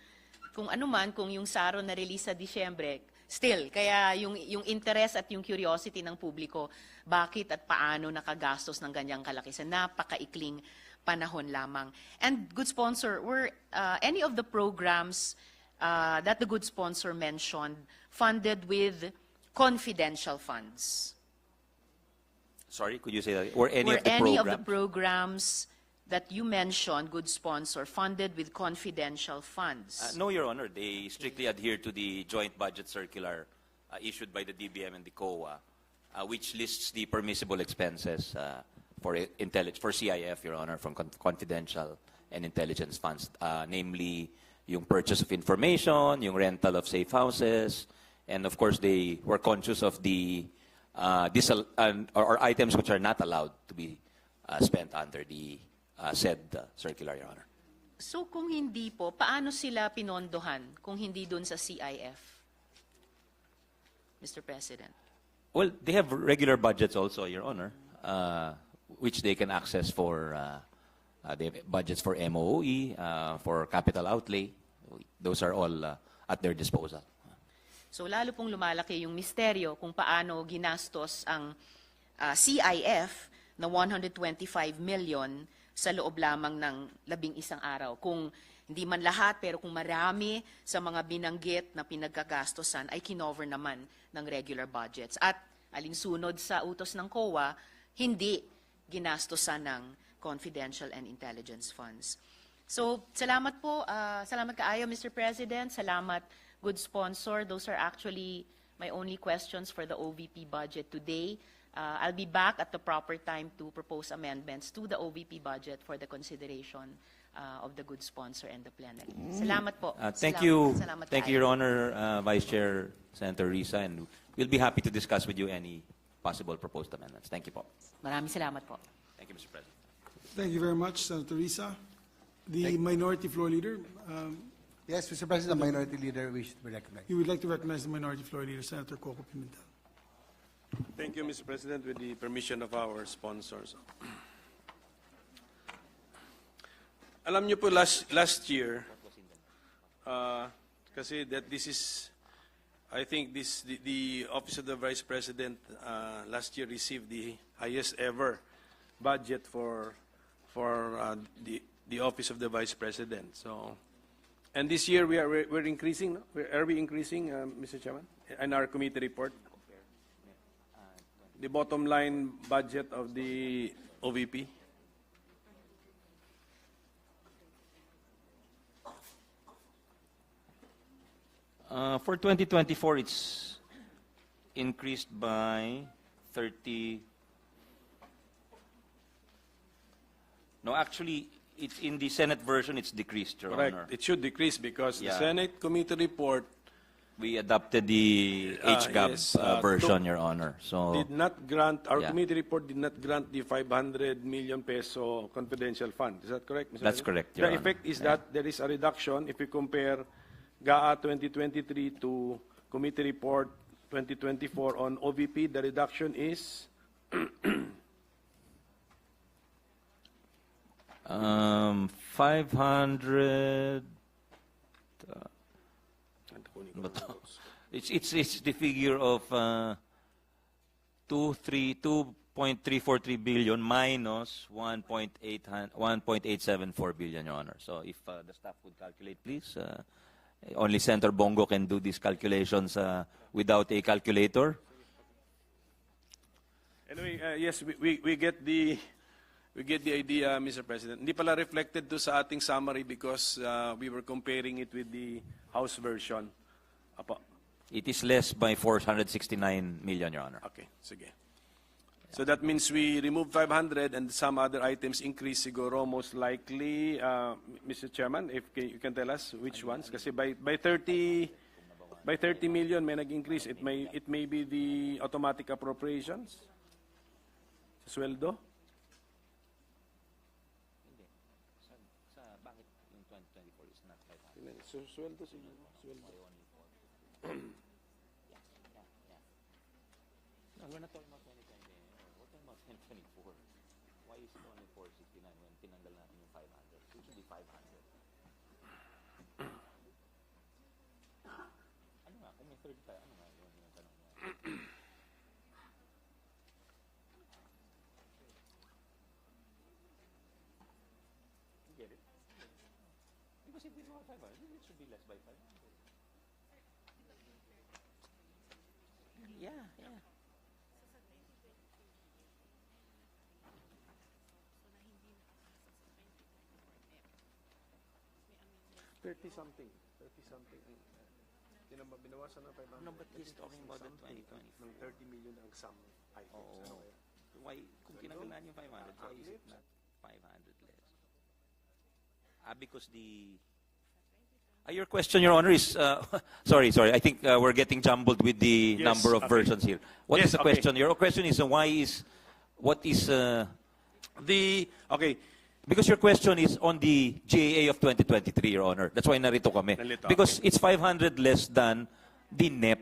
Kung ano man, kung yung SARO na-release sa Disyembre, still, kaya yung interest at yung curiosity ng publiko, bakit at paano nakagastos ng ganyang kalaki sa napakaikling panahon lamang. And good sponsor, were any of the programs that the good sponsor mentioned funded with confidential funds? Sorry, could you say that? Or any Were of the any programs? of the programs that you mentioned, good sponsor, funded with confidential funds? No, Your Honor. They strictly adhere to the joint budget circular issued by the DBM and the COA, which lists the permissible expenses for CIF, Your Honor, from confidential and intelligence funds, namely yung purchase of information, yung rental of safe houses, and of course they were conscious of the or items which are not allowed to be spent under the said circular, Your Honor. So kung hindi po, paano sila pinondohan kung hindi dun sa CIF? Mr. President. Well, they have regular budgets also, Your Honor, which they can access for, they have budgets for MOE, for capital outlay. Those are all at their disposal. So lalo pong lumalaki yung misteryo kung paano ginastos ang CIF na 125 million sa loob lamang ng 11 araw. Kung hindi man lahat, pero kung marami sa mga binanggit na pinagkagastosan ay kinover naman ng regular budgets. At alinsunod sa utos ng COA, hindi ginastosan ng confidential and intelligence funds. So salamat po, salamat kaayo Mr. President, salamat good sponsor. Those are actually my only questions for the OVP budget today. I'll be back at the proper time to propose amendments to the OVP budget for the consideration of the good sponsor and the plenary. Salamat po. Thank you. Salamat Thank you, kayo. Your Honor, Vice Chair Senator Risa, and we'll be happy to discuss with you any possible proposed amendments. Thank you po. Maraming salamat po. Thank you, Mr. President. Thank you very much, Senator Risa. The Minority Floor Leader, Yes, Mr. President, the Minority Leader wishes to be recognized. you would like to recognize the Minority Floor Leader, Senator Coco Pimentel. Thank you, Mr. President, with the permission of our sponsors. Alam niyo po last year, kasi that this is, I think the Office of the Vice President last year received the highest ever budget for the Office of the Vice President. So, and this year we're increasing. No? Are we increasing, Mr. Chairman, in our committee report? The bottom line budget of the OVP. For 2024, it's increased by 30. No, actually, it's in the Senate version, it's decreased, Your Honor. Correct. It should decrease because the Yeah. Senate committee report We adopted the HGAB yes, version, Your Honor. So, did not grant, our Yeah. committee report did not grant the 500 million peso confidential fund. Is that correct, Mr. That's President? correct, Your The Honor. effect is Yeah. that there is a reduction if we compare GAA 2023 to committee report 2024 on OVP. The reduction is 500. But it's the figure of 2.343 billion minus 1.874 billion, Your Honor. So if the staff would calculate, please. Only Senator Bongo can do these calculations without a calculator. Anyway, yes, we get the idea, Mr. President. Hindi pala reflected to sa ating summary because we were comparing it with the House version. Apo. It is less by 469 million, Your Honor. Okay, sige. So that means we remove 500 and some other items increase siguro most likely, Mr. Chairman, if you can tell us which ones. Kasi by 30 million may nag-increase. It may be the automatic appropriations. Sa sweldo. So, sweldo siguro. Sweldo. No, we're not talking about 2020. We're talking about 2024. Why is it only 469 when tinanggal natin yung 500? It should be 500. Ano nga, kung may 35, ano nga yung tanong niya? You get it? Because if we do 500, it should be less by 500. Yeah, yeah. 30-something. Binawasan na 500. No, but he's talking about the 2020. Ng 30 million ang sum items. Oo. Ano kaya? Why, kung tinanggalan yung 500, why is it not 500 less? Because your question, Your Honor, is, sorry, I think we're getting jumbled with the Yes, number of okay. versions here. What Yes, is the okay. question? Your question is, Okay. because your question is on the GAA of 2023, Your Honor. That's why narito kami. Nalito, Because it's 500 less than the NEP,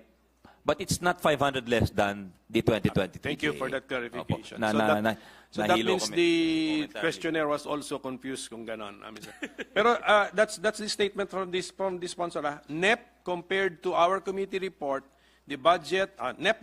but it's not 500 less than the 2023 Thank you GAA. for that clarification. Opo. So that nahilo means kami the momentarily. questionnaire was also confused kung ganon. Pero that's the statement from the sponsor. NEP compared to our committee report, the budget, NEP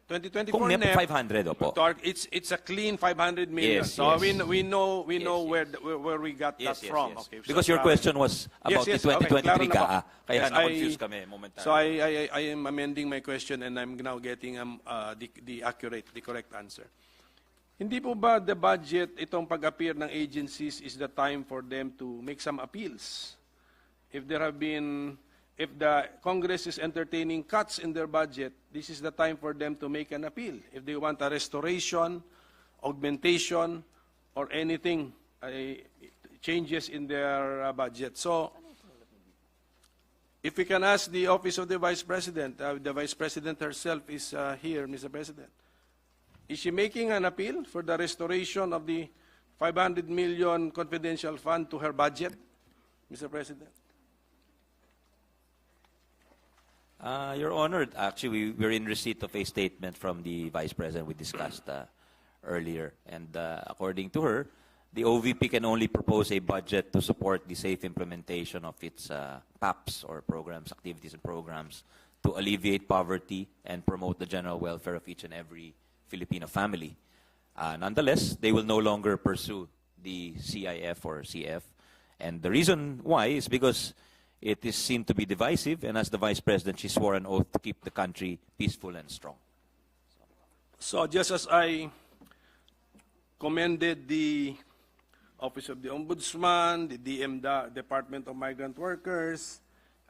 2024 Kung NEP, NEP, 500, opo. it's a clean 500 million. Yes, so yes. we know Yes, where we got that from. Okay, so Because your question was about Yes, the okay, 2023 klaro na GAA. po. Kaya Yes, na-confuse kami momentarily. So I am amending my question and I'm now getting the correct answer. Hindi po ba the budget, itong pag-appear ng agencies is the time for them to make some appeals? If the Congress is entertaining cuts in their budget, this is the time for them to make an appeal. If they want a restoration, augmentation, or anything changes in their budget. So, if we can ask the Office of the Vice President, the Vice President herself is here, Mr. President. Is she making an appeal for the restoration of the 500 million confidential fund to her budget, Mr. President? Your Honor, actually, we're in receipt of a statement from the Vice President we discussed earlier. And according to her, the OVP can only propose a budget to support the safe implementation of its PAPs, or programs, activities and programs, to alleviate poverty and promote the general welfare of each and every Filipino family. Nonetheless, they will no longer pursue the CIF or CF. And the reason why is because it is seen to be divisive, and as the Vice President, she swore an oath to keep the country peaceful and strong. So just as I commended the Office of the Ombudsman, the Department of Migrant Workers,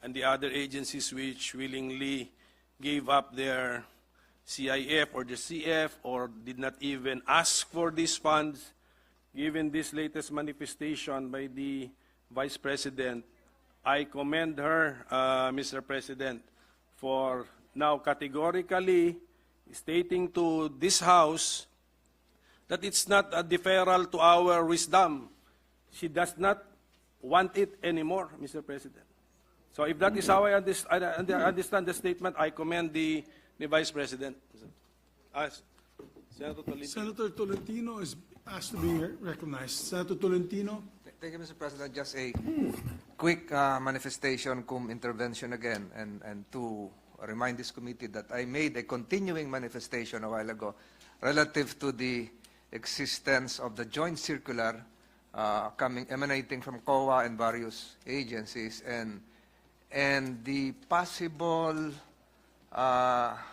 and the other agencies which willingly gave up their CIF or the CF or did not even ask for these funds, given this latest manifestation by the Vice President, I commend her, Mr. President, for now categorically stating to this House that it's not a deferral to our wisdom. She does not want it anymore, Mr. President. So if that is how I understand the statement, I commend the Vice President. Senator Tolentino. Senator Tolentino is asked to be recognized. Senator Tolentino. Thank you, Mr. President. Just a quick manifestation cum intervention again, and to remind this committee that I made a continuing manifestation a while ago relative to the existence of the joint circular emanating from COA and various agencies, and the possible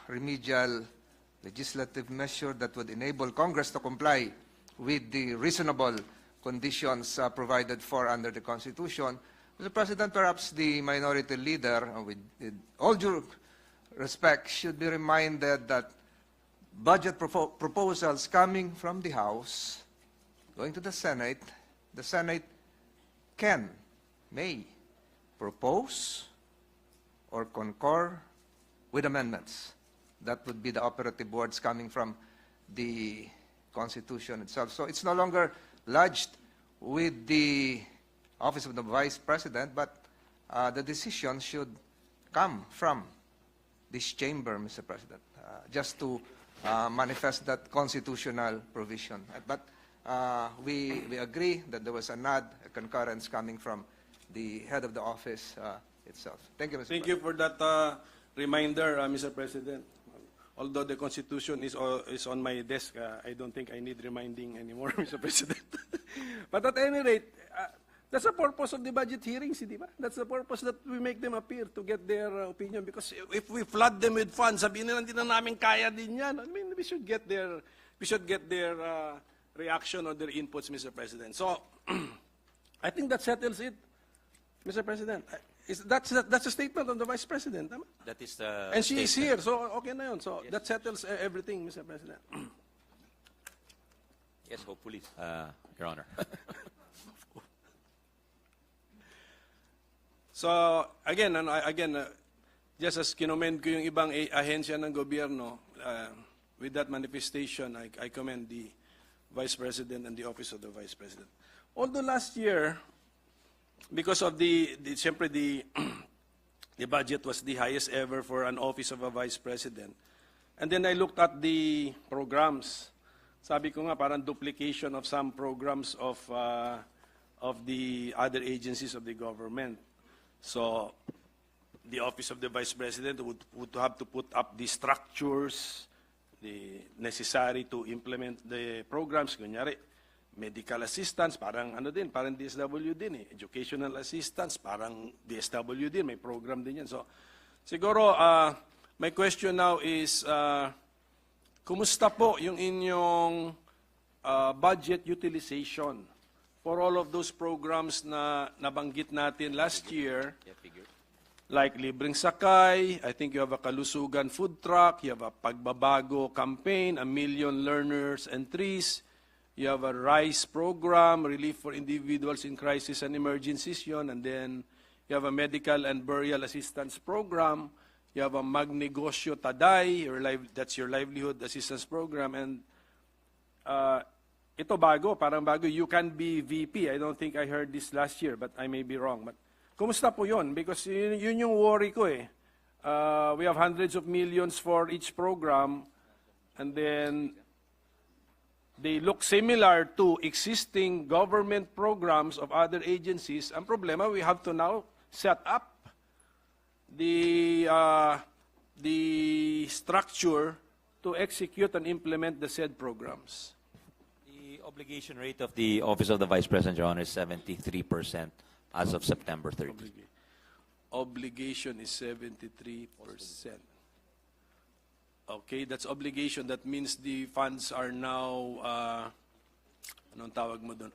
remedial legislative measure that would enable Congress to comply with the reasonable conditions provided for under the Constitution. Mr. President, perhaps the minority leader, with all due respect, should be reminded that budget proposals coming from the House, going to the Senate may propose or concur with amendments. That would be the operative words coming from the Constitution itself. So it's no longer lodged with the Office of the Vice President, but the decision should come from this chamber, Mr. President, just to manifest that constitutional provision. But we agree that there was a nod, a concurrence coming from the head of the office itself. Thank you, Mr. Thank President. you for that reminder, Mr. President. Although the Constitution is on my desk, I don't think I need reminding anymore, Mr. President. But at any rate, that's the purpose of the budget hearings, di ba? That's the purpose that we make them appear, to get their opinion. Because if we flood them with funds, sabihin nila, hindi na namin kaya din yan. I mean, we should get their reaction or their inputs, Mr. President. So, I think that settles it, Mr. President. That's a statement of the Vice President. Tama? That is the And she is statement. here, so okay na yun. So that settles everything, Mr. President. Yes, hopefully, Your Honor. So again, just as kinommend ko yung ibang ahensya ng gobyerno, with that manifestation, I commend the Vice President and the Office of the Vice President. Although last year, because of siyempre the budget was the highest ever for an Office of a Vice President. And then I looked at the programs. Sabi ko nga, parang duplication of some programs of the other agencies of the government. So, the Office of the Vice President would have to put up the structures, the necessary to implement the programs. Kunyari, medical assistance, parang parang DSW din eh. Educational assistance, parang DSW din, may program din yan. So, siguro, my question now is, kumusta po yung inyong budget utilization for all of those programs na nabanggit natin last year, like Libreng Sakay, I think you have a Kalusugan food truck, you have a Pagbabago campaign, 1 million learners and trees, You have a RISE program, Relief for Individuals in Crisis and Emergencies yun. And then you have a Medical and Burial Assistance program. You have a Magnegosyo Taday, that's your livelihood assistance program. And ito bago, parang bago, you can be VP. I don't think I heard this last year, but I may be wrong. But kumusta po yun? Because yun yung worry ko eh. We have hundreds of millions for each program, and then they look similar to existing government programs of other agencies. Ang problema, we have to now set up the structure to execute and implement the said programs. The obligation rate of the Office of the Vice President, Your Honor, is 73% as of September 30. Obligation is 73%. Okay, that's obligation. That means the funds are now, anong tawag mo doon?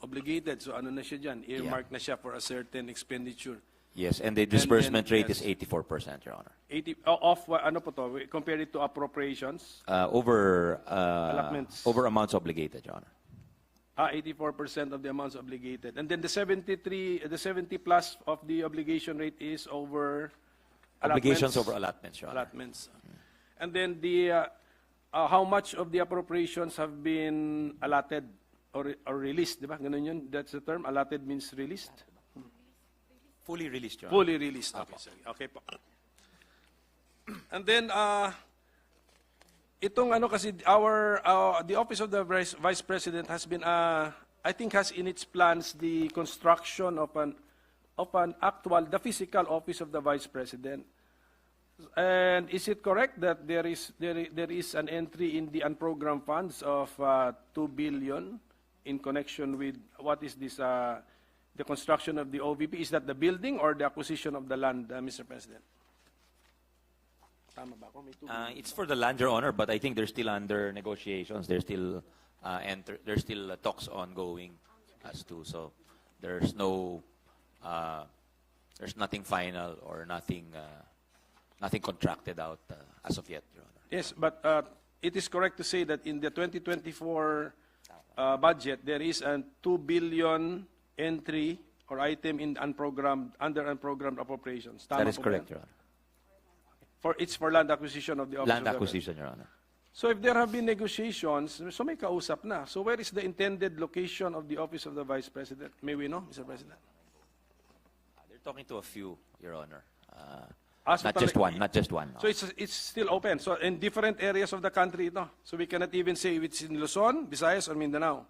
Obligated. So ano na siya dyan? Earmark na siya for a certain expenditure. Yes, and the disbursement rate yes. is 84%, Your Honor. 80, of ano po to? Compare it to appropriations? Over Allotments. over amounts obligated, Your Honor. 84% of the amounts obligated. And then the 70 plus of the obligation rate is over Obligations allotments? over allotments, Your Honor. Allotments. And then the how much of the appropriations have been allotted or released, di ba? Ganun yun? That's the term. Allotted means released. Fully released, Your Honor. Fully released. Okay, sorry. Okay po. And then itong ano kasi the Office of the Vice President has been I think has in its plans the construction of an the physical office of the Vice President. And is it correct that there is an entry in the unprogrammed funds of 2 billion in connection with what is this the construction of the OVP? Is that the building or the acquisition of the land, Mr. President? Tama ba ako? May 2 billion. It's for the land, Your Honor, but I think they're still under negotiations. There's still talks ongoing as to, so there's nothing final or nothing contracted out as of yet, Your Honor. Yes, but it is correct to say that in the 2024 budget, there is a 2 billion entry or item in under unprogrammed appropriations. Tama That is po ba correct, yan? Your Honor. It's for land acquisition of the Office Land of the- acquisition, Your Honor. So if there have been negotiations, so may kausap na. So where is the intended location of the Office of the Vice President? May we know, Mr. President? They're talking to a few, Your Honor. So Not just talaga- one, not just one. So it's still open. So in different areas of the country ito. So we cannot even say if it's in Luzon, Visayas, or Mindanao.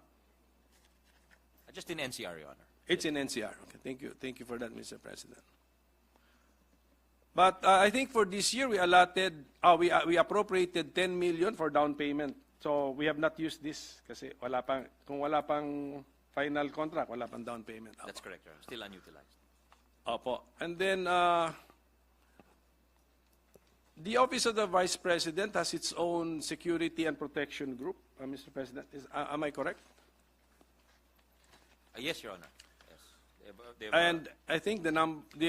Just in NCR, Your Honor. It's in NCR. Okay, thank you. Thank you for that, Mr. President. But I think for this year, we we appropriated 10 million for down payment. So we have not used this kasi kung wala pang final contract, wala pang down payment. That's correct, Your Honor. Still unutilized. Opo. And then, the Office of the Vice President has its own security and protection group, Mr. President. Am I correct? Yes, Your Honor. Yes. They have, And I think they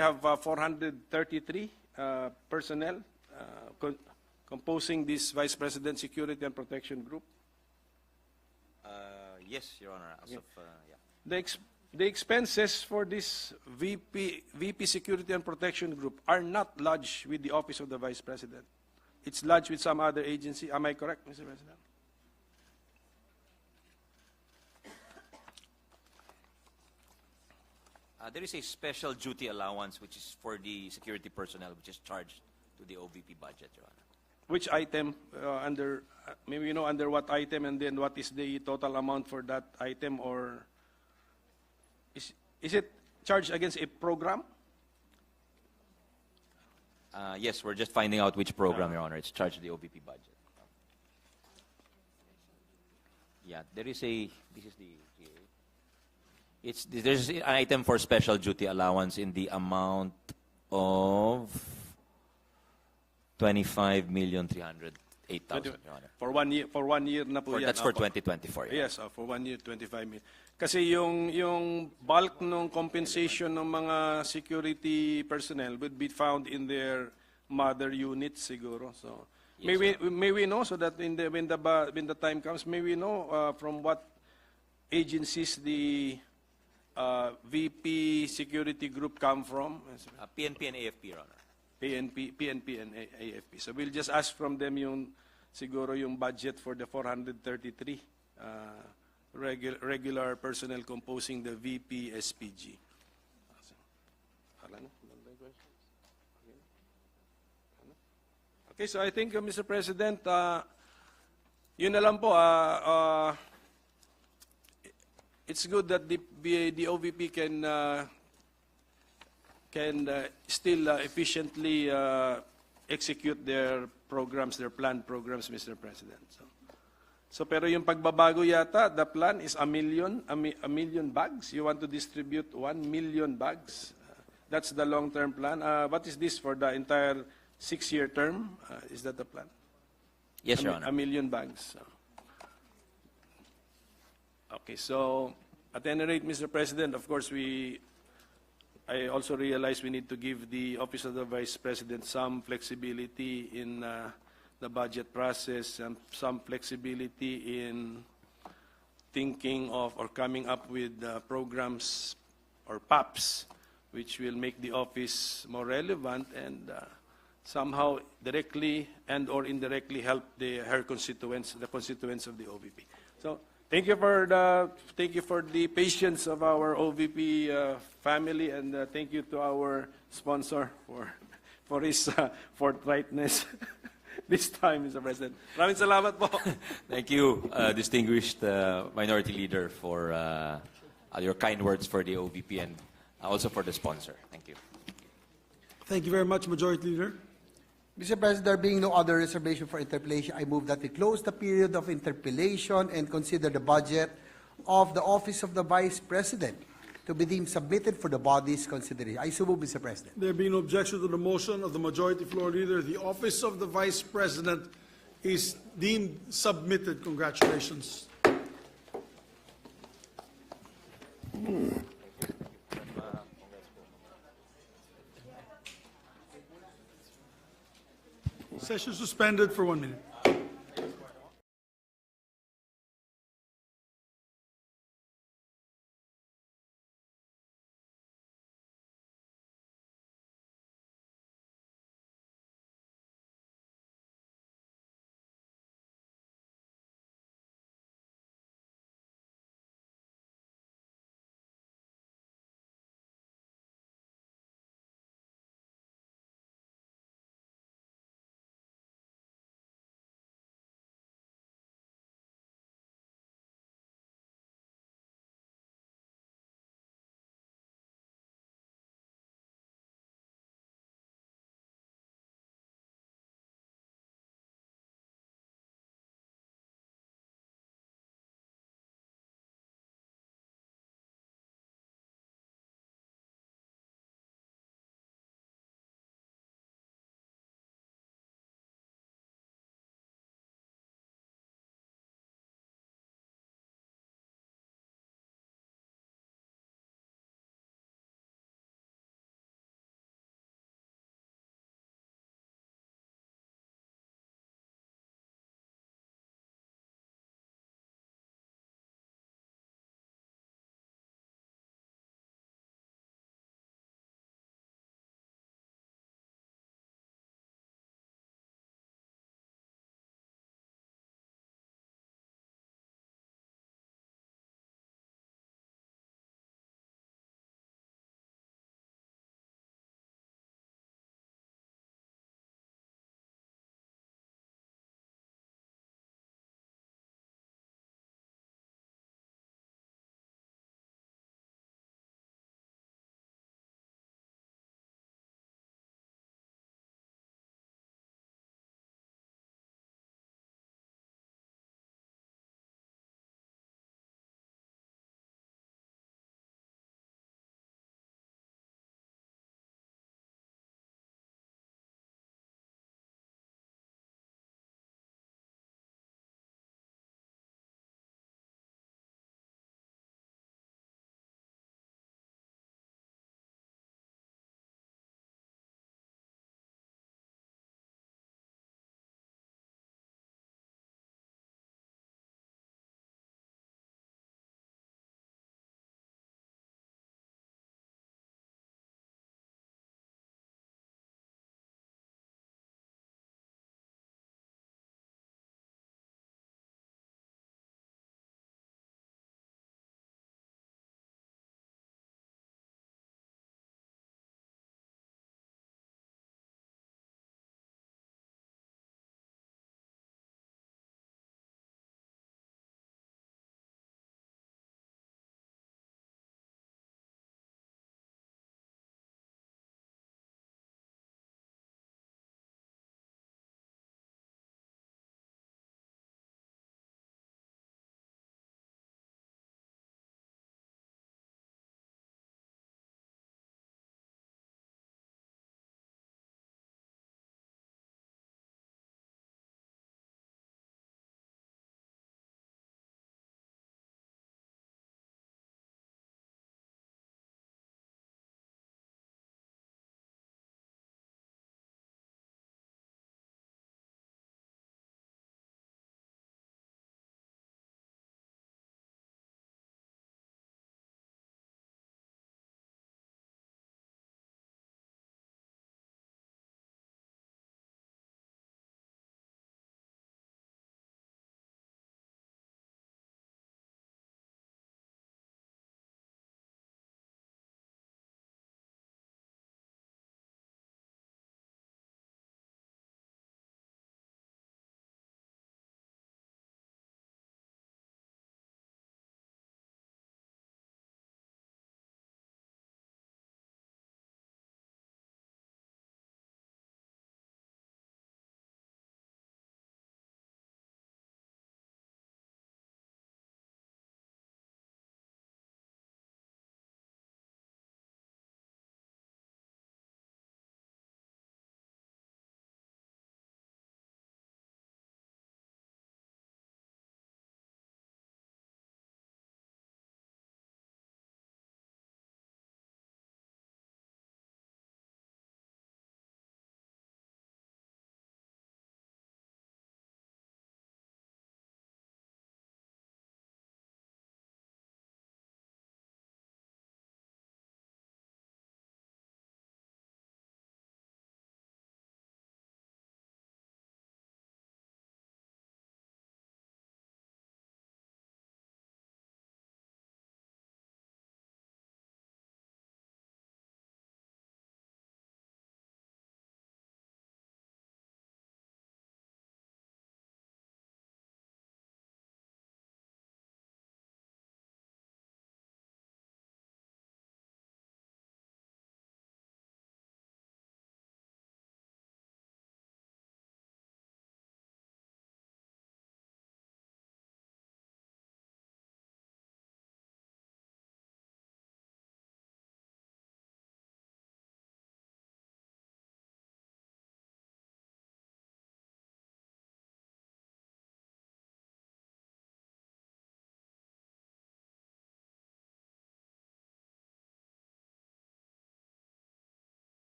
have 433 personnel composing this Vice President Security and Protection Group. yes, Your Honor. As of, yeah. The expenses for this VP Security and Protection Group are not lodged with the Office of the Vice President. It's lodged with some other agency. Am I correct, Mr. President? There is a special duty allowance which is for the security personnel, which is charged to the OVP budget, Your Honor. Which item under, maybe you know under what item, and then what is the total amount for that item, or is it charged against a program? Yes, we're just finding out which program, Your Honor. It's charged to the OVP budget. Yeah, there is a, this is the, there's an item for special duty allowance in the amount of 25,308,000, Your Honor. For 1 year na po yan. That's for Opo. 2024. Yeah. Yes, for 1 year, 25 million. Kasi yung bulk ng compensation ng mga security personnel would be found in their mother units siguro. So May we know so that when the time comes, may we know from what agencies the VP security group come from? PNP and AFP, Your Honor. PNP and AFP. So we'll just ask from them siguro yung budget for the 433 regular personnel composing the VP SPG. Okay, so I think, Mr. President, yun na lang po. It's good that the OVP can still efficiently execute their programs, their planned programs, Mr. President. So pero yung pagbabago yata, the plan is a million bags. You want to distribute 1 million bags. That's the long-term plan. What is this for the entire 6-year term? Is that the plan? Yes, Your Honor. A million bags. Okay, so at any rate, Mr. President, of course, I also realize we need to give the Office of the Vice President some flexibility in the budget process and some flexibility in thinking of or coming up with programs or PAPs which will make the office more relevant and somehow directly and or indirectly help the constituents of the OVP. So thank you for the patience of our OVP family, and thank you to our sponsor for his forthrightness this time, Mr. President. Maraming salamat po. Thank you, distinguished Minority Leader, for your kind words for the OVP and also for the sponsor. Thank you. Thank you very much, Majority Leader. Mr. President, there being no other reservation for interpellation, I move that we close the period of interpellation and consider the budget of the Office of the Vice President to be deemed submitted for the body's consideration. I so move, Mr. President. There being no objection to the motion of the Majority Floor Leader, the Office of the Vice President is deemed submitted. Congratulations. Session suspended for 1 minute.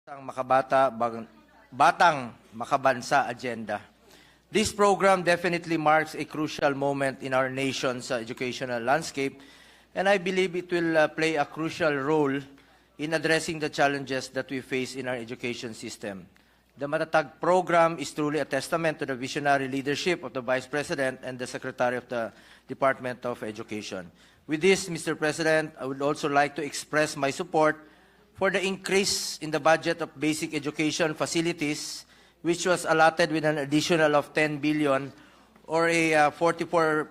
Ang Batang Makabansa agenda. This program definitely marks a crucial moment in our nation's educational landscape, and I believe it will play a crucial role in addressing the challenges that we face in our education system. The Matatag program is truly a testament to the visionary leadership of the Vice President and the Secretary of the Department of Education. With this, Mr. President, I would also like to express my support for the increase in the budget of basic education facilities, which was allotted with an additional of 10 billion or a 44%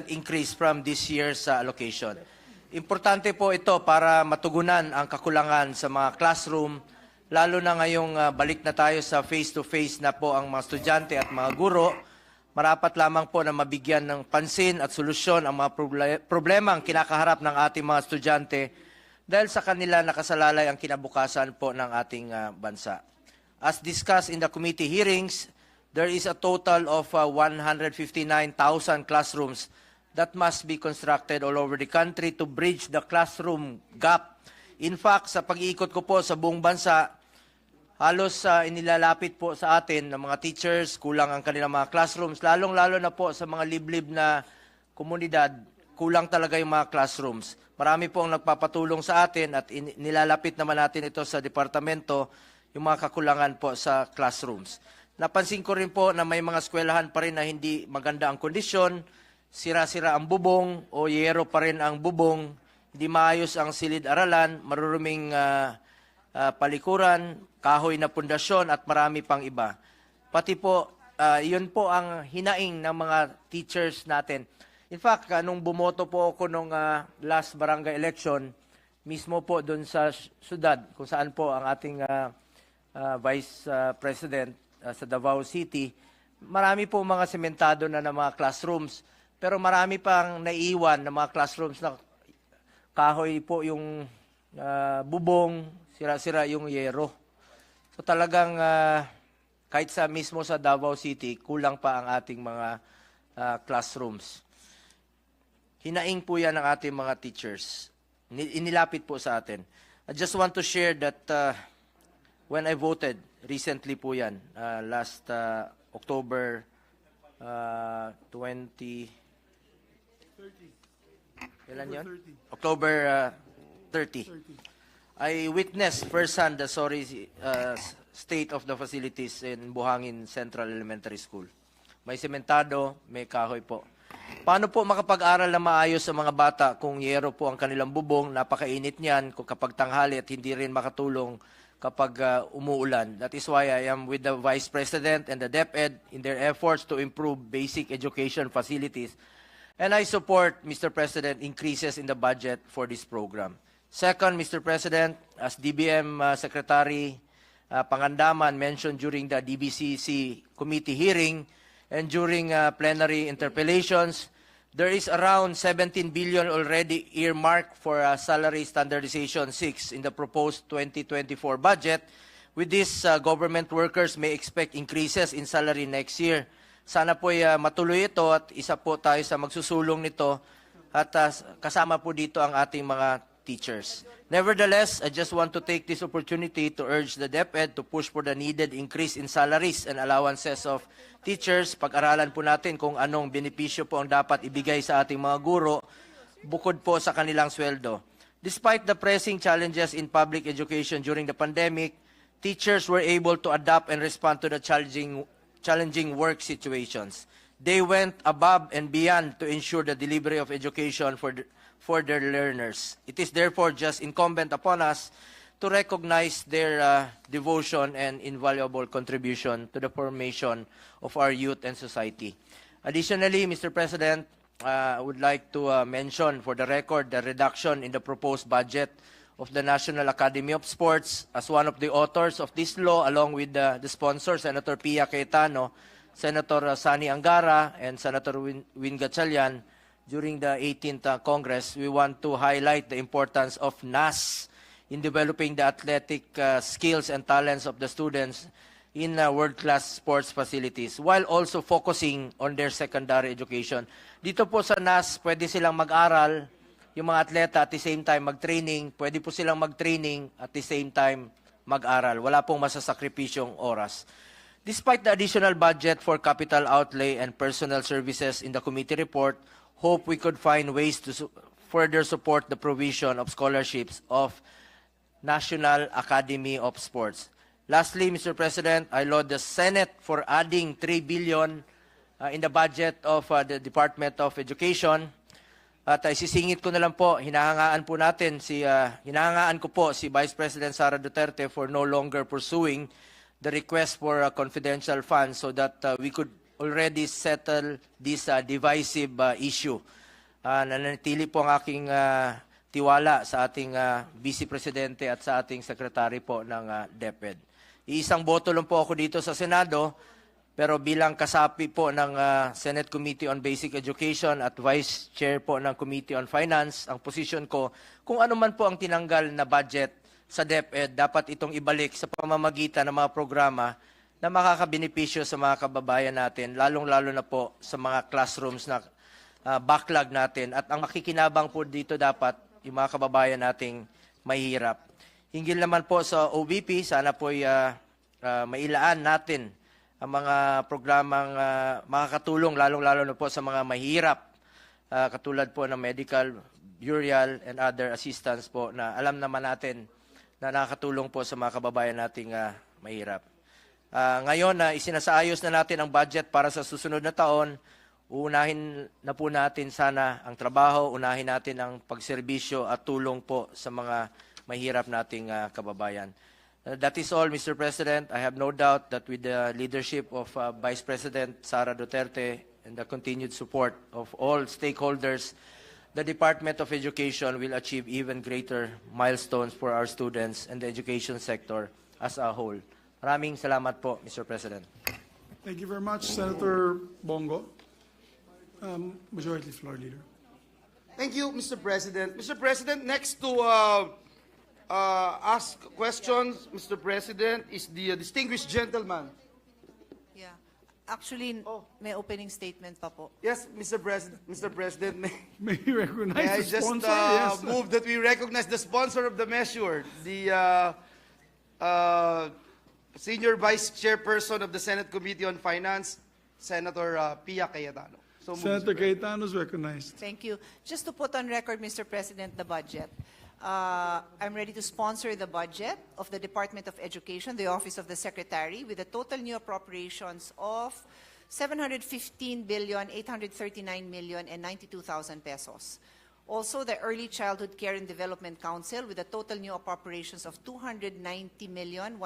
increase from this year's allocation. Importante po ito para matugunan ang kakulangan sa mga classroom, lalo na ngayong balik na tayo sa face-to-face na po ang mga estudyante at mga guro. Marapat lamang po na mabigyan ng pansin at solusyon ang mga problema ang kinakaharap ng ating mga estudyante dahil sa kanila nakasalalay ang kinabukasan po ng ating bansa. As discussed in the committee hearings, there is a total of 159,000 classrooms that must be constructed all over the country to bridge the classroom gap. In fact, sa pag-iikot ko po sa buong bansa, halos inilalapit po sa atin ng mga teachers, kulang ang kanilang mga classrooms, lalong-lalo na po sa mga liblib na komunidad, kulang talaga yung mga classrooms. Marami po ang nagpapatulong sa atin at nilalapit naman natin ito sa departamento, yung mga kakulangan po sa classrooms. Napansin ko rin po na may mga eskwelahan pa rin na hindi maganda ang kondisyon, sira-sira ang bubong o yero pa rin ang bubong, hindi maayos ang silid-aralan, maruruming palikuran, kahoy na pundasyon at marami pang iba. Pati po, yun po ang hinaing ng mga teachers natin. In fact, nung bumoto po ako nung last barangay election, mismo po doon sa syudad, kung saan po ang ating Vice President sa Davao City, marami po mga sementado na ng mga classrooms, pero marami pang naiiwan na mga classrooms na kahoy po yung bubong, sira-sira yung yero. So talagang kahit sa mismo sa Davao City, kulang pa ang ating mga classrooms. Hinaing po yan ng ating mga teachers. Inilapit po sa atin. I just want to share that when I voted, recently po yan, last October 20... Kailan yun? October 30. I witnessed firsthand the sorry state of the facilities in Buhangin Central Elementary School. May sementado, may kahoy po. Paano po makapag-aral na maayos sa mga bata kung yero po ang kanilang bubong, napakainit niyan kung kapag tanghali at hindi rin makatulong kapag umuulan. That is why I am with the Vice President and the DepEd in their efforts to improve basic education facilities. And I support, Mr. President, increases in the budget for this program. Second, Mr. President, as DBM Secretary Pangandaman mentioned during the DBCC committee hearing and during plenary interpellations, there is around 17 billion already earmarked for salary standardization 6 in the proposed 2024 budget. With this, government workers may expect increases in salary next year. Sana po matuloy ito at isa po tayo sa magsusulong nito at kasama po dito ang ating mga teachers. Nevertheless, I just want to take this opportunity to urge the DepEd to push for the needed increase in salaries and allowances of teachers. Pag-aralan po natin kung anong benepisyo po ang dapat ibigay sa ating mga guro bukod po sa kanilang sweldo. Despite the pressing challenges in public education during the pandemic, teachers were able to adapt and respond to the challenging work situations. They went above and beyond to ensure the delivery of education for their learners. It is therefore just incumbent upon us to recognize their devotion and invaluable contribution to the formation of our youth and society. Additionally, Mr. President, I would like to mention for the record the reduction in the proposed budget of the National Academy of Sports. As one of the authors of this law, along with the sponsor, Senator Pia Cayetano, Senator Sani Angara, and Senator Win Gatchalian, during the 18th Congress, we want to highlight the importance of NAS in developing the athletic skills and talents of the students in world-class sports facilities, while also focusing on their secondary education. Dito po sa NAS, pwede silang mag-aral, yung mga atleta at the same time mag-training, pwede po silang mag-training at the same time mag-aral. Wala pong masasakripisyong oras. Despite the additional budget for capital outlay and personal services in the committee report, hope we could find ways to further support the provision of scholarships of National Academy of Sports. Lastly, Mr. President, I laud the Senate for adding 3 billion in the budget of the Department of Education. At isisingit ko na lang po, hinahangaan ko po si Vice President Sara Duterte for no longer pursuing the request for confidential funds so that we could already settle this divisive issue. Nananatili po ang aking tiwala sa ating Vice Presidente at sa ating Secretary po ng DepEd. Iisang boto lang po ako dito sa Senado, pero bilang kasapi po ng Senate Committee on Basic Education at Vice Chair po ng Committee on Finance, ang posisyon ko, kung ano man po ang tinanggal na budget sa DepEd, dapat itong ibalik sa pamamagitan ng mga programa na makakabenepisyo sa mga kababayan natin, lalong-lalo na po sa mga classrooms na backlog natin. At ang makikinabang po dito dapat yung mga kababayan nating mahihirap. Hinggil naman po sa OBP, sana po mailaan natin ang mga programang makakatulong, lalong-lalo na po sa mga mahirap, katulad po ng medical, burial, and other assistance po na alam naman natin na nakakatulong po sa mga kababayan nating mahirap. Ngayon, isinasaayos na natin ang budget para sa susunod na taon. Unahin na po natin sana ang trabaho, unahin natin ang pagserbisyo at tulong po sa mga mahirap nating kababayan. That is all, Mr. President. I have no doubt that with the leadership of Vice President Sara Duterte and the continued support of all stakeholders, the Department of Education will achieve even greater milestones for our students and the education sector as a whole. Maraming salamat po, Mr. President. Thank you very much, Senator Bongo. Majority Floor Leader. Thank you, Mr. President. Mr. President, next to ask questions, Mr. President, is the distinguished gentleman. Yeah. Actually, may opening statement pa po. Yes, Mr. President, May you recognize may I the just sponsor? Yes. move that we recognize the sponsor of the measure, the Senior Vice Chairperson of the Senate Committee on Finance, Senator Pia Cayetano. So moved, Senator Mr. President. Cayetano is recognized. Thank you. Just to put on record, Mr. President, the budget. I'm ready to sponsor the budget of the Department of Education, the Office of the Secretary, with a total new appropriations of 715,839,092,000 pesos. Also, the Early Childhood Care and Development Council with a total new appropriations of 290,166,000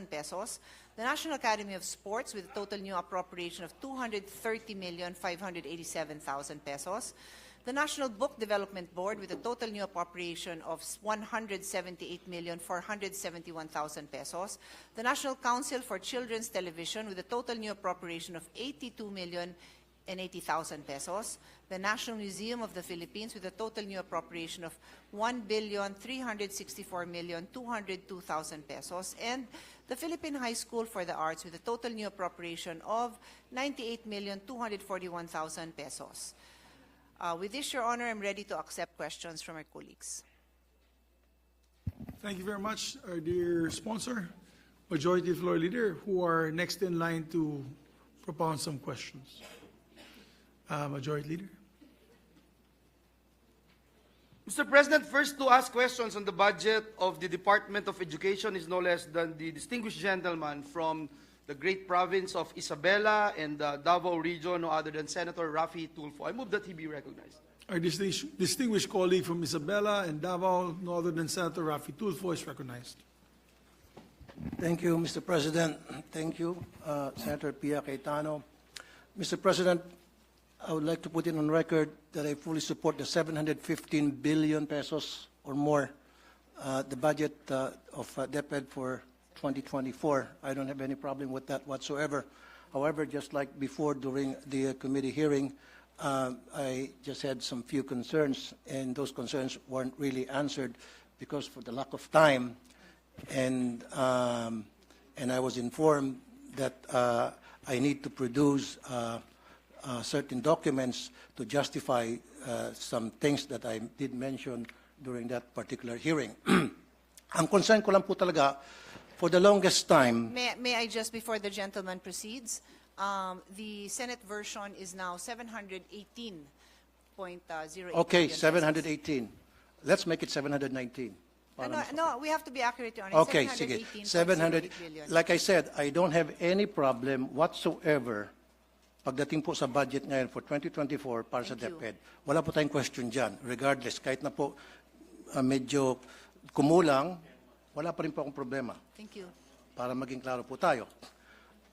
pesos. The National Academy of Sports with a total new appropriation of 230,587,000 pesos. The National Book Development Board with a total new appropriation of 178,471,000 pesos. The National Council for Children's Television with a total new appropriation of 82,080,000 pesos. The National Museum of the Philippines with a total new appropriation of 1,364,202,000 pesos. And the Philippine High School for the Arts with a total new appropriation of 98,241,000 pesos. With this, Your Honor, I'm ready to accept questions from our colleagues. Thank you very much, our dear sponsor, Majority Floor Leader, who are next in line to propound some questions. Majority Leader. Mr. President, first to ask questions on the budget of the Department of Education is no less than the distinguished gentleman from the great province of Isabela and the Davao region, no other than Senator Raffy Tulfo. I move that he be recognized. Our distinguished colleague from Isabela and Davao, no other than Senator Raffy Tulfo, is recognized. Thank you, Mr. President. Thank you, Senator Pia Cayetano. Mr. President, I would like to put it on record that I fully support the 715 billion pesos or more, the budget of DepEd for 2024. I don't have any problem with that whatsoever. However, just like before during the committee hearing, I just had some few concerns, and those concerns weren't really answered because for the lack of time, and I was informed that I need to produce certain documents to justify some things that I did mention during that particular hearing. Ang concern ko lang po talaga, for the longest time, May I just, before the gentleman proceeds, the Senate version is now 718.08 okay, billion pesos. 718. Let's make it 719. No, we have to be accurate on it. Okay, sige. 718.08 billion. Like I said, I don't have any problem whatsoever pagdating po sa budget ngayon for 2024 para sa Thank you. DepEd. Wala po tayong question dyan. Regardless, kahit na po medyo kumulang, wala pa rin po akong problema. Thank you. Para maging klaro po tayo.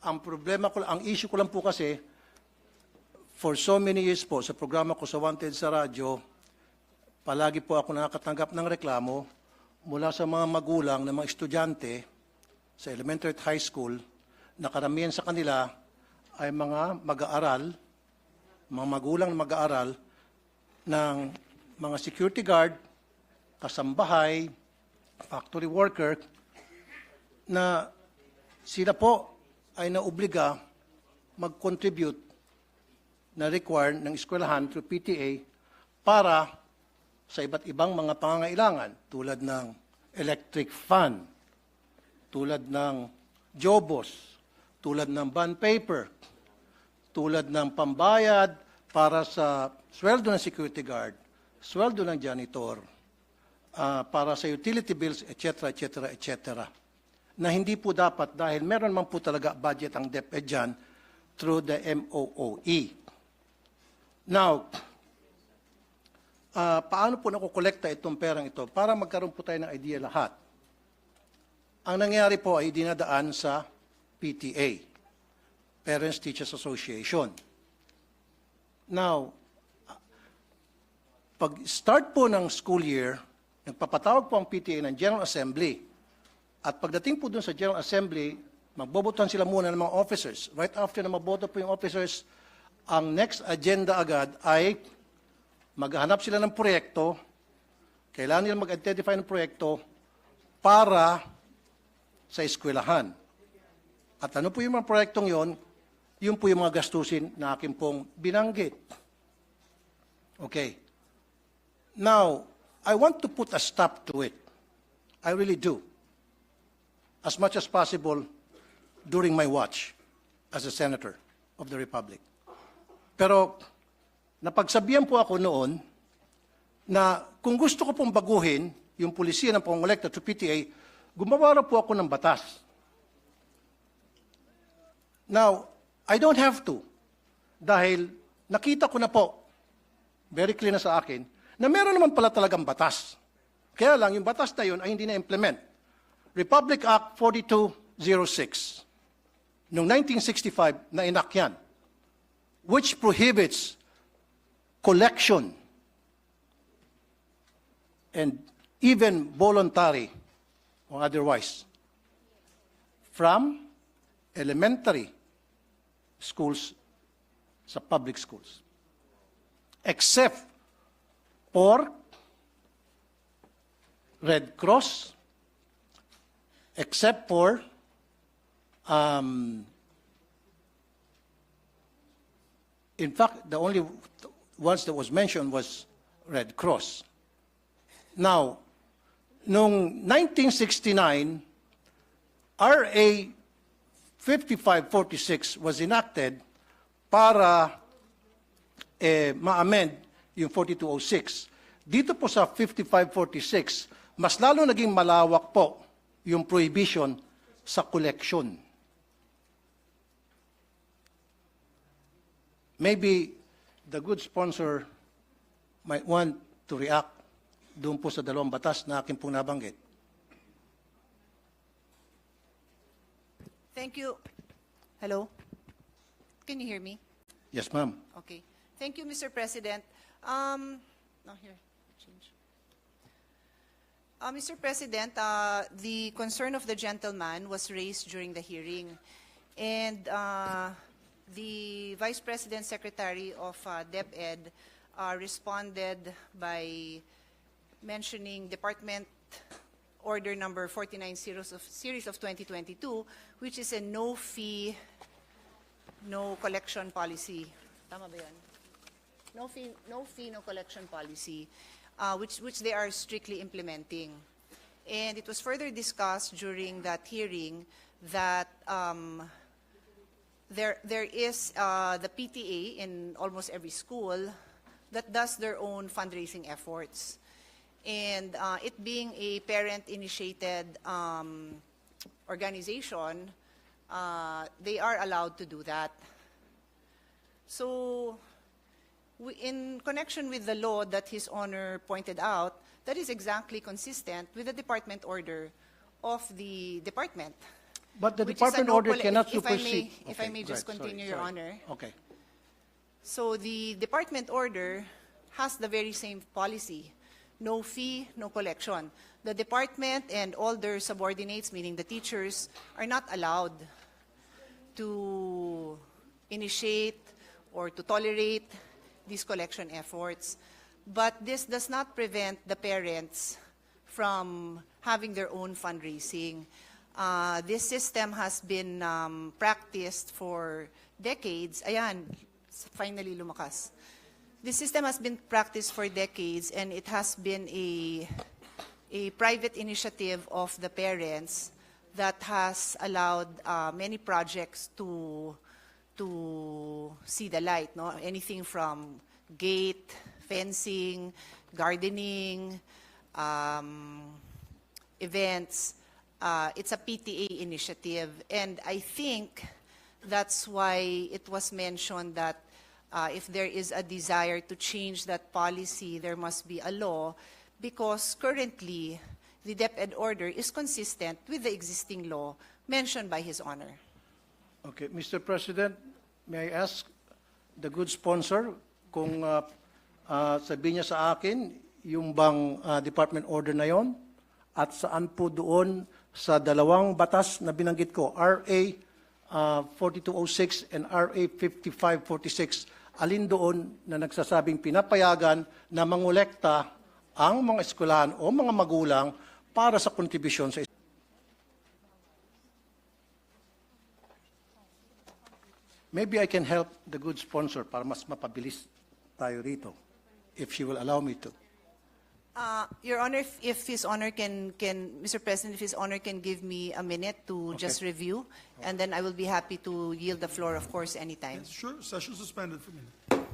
Ang problema ko, ang issue ko lang po kasi, for so many years po, sa programa ko sa Wanted sa radyo, palagi po ako nakakatanggap ng reklamo mula sa mga magulang ng mga estudyante sa elementary at high school na karamihan sa kanila ay mga mag-aaral, mga magulang na mag-aaral ng mga security guard, kasambahay, factory worker, na sila po ay naobliga mag-contribute na required ng eskwelahan through PTA para sa iba't ibang mga pangangailangan tulad ng electric fan, tulad ng jobos, tulad ng bond paper, tulad ng pambayad para sa sweldo ng security guard, sweldo ng janitor, para sa utility bills, etc., etc., etc., na hindi po dapat dahil meron man po talaga budget ang DepEd dyan through the MOOE. Now, paano po nakukolekta itong perang ito? Para magkaroon po tayo ng idea lahat. Ang nangyari po ay dinadaan sa PTA, Parents Teachers Association. Now, pag start po ng school year, nagpapatawag po ang PTA ng General Assembly. At pagdating po dun sa General Assembly, magbobotohan sila muna ng mga officers. Right after na maboto po yung officers, ang next agenda agad ay maghahanap sila ng proyekto, kailangan nila mag-identify ng proyekto para sa eskwelahan. At ano po yung mga proyektong yon? Yun po yung mga gastusin na akin pong binanggit. Okay. Now, I want to put a stop to it. I really do. As much as possible during my watch as a senator of the Republic. Pero napagsabihan po ako noon na kung gusto ko pong baguhin yung pulisiya ng pangolekta to PTA, gumawa po ako ng batas. Now, I don't have to dahil nakita ko na po, very clear na sa akin, na meron naman pala talagang batas. Kaya lang, yung batas na yun ay hindi na-implement. Republic Act 4206 noong 1965 na enact yan, which prohibits collection and even voluntary or otherwise from elementary schools sa public schools, except for Red Cross, except for in fact, the only ones that was mentioned was Red Cross. Now, noong 1969, RA 5546 was enacted para ma-amend yung 4206. Dito po sa 5546, mas lalo naging malawak po yung prohibition sa collection. Maybe the good sponsor might want to react doon po sa dalawang batas na akin pong nabanggit. Thank you. Hello? Can you hear me? Yes, ma'am. Okay. Thank you, Mr. President. No, here. Change. Mr. President, the concern of the gentleman was raised during the hearing. And the Vice President Secretary of DepEd responded by mentioning Department Order number 49 series of 2022, which is a no-fee, no collection policy. Tama ba yan? No fee, no collection policy, which they are strictly implementing. And it was further discussed during that hearing that there is the PTA in almost every school that does their own fundraising efforts. And it being a parent-initiated organization, they are allowed to do that. So, in connection with the law that His Honor pointed out, that is exactly consistent with the department order of the department. But the Which is department a no order poli- cannot if I may- supersede. if I may just right, continue, Your Honor. Okay. So the department order has the very same policy. No fee, no collection. The department and all their subordinates, meaning the teachers, are not allowed to initiate or to tolerate these collection efforts. But this does not prevent the parents from having their own fundraising. This system has been practiced for decades. Ayan, finally lumakas. This system has been practiced for decades, and it has been a private initiative of the parents that has allowed many projects to see the light. No? Anything from gate, fencing, gardening, events. It's a PTA initiative, and I think that's why it was mentioned that if there is a desire to change that policy, there must be a law, because currently the DepEd order is consistent with the existing law mentioned by His Honor. Okay, Mr. President, may I ask the good sponsor kung sabihin niya sa akin yung bang department order na yon at saan po doon sa dalawang batas na binanggit ko, RA 4206 and RA 5546, alin doon na nagsasabing pinapayagan na mangolekta ang mga eskwelahan o mga magulang para sa kontribusyon sa Maybe I can help the good sponsor para mas mapabilis tayo rito, if she will allow me to. Your Honor, if His Honor Mr. President, if His Honor can give me a minute to just review, and then I will be happy to yield the floor, of course, anytime. Sure, session suspended for a minute.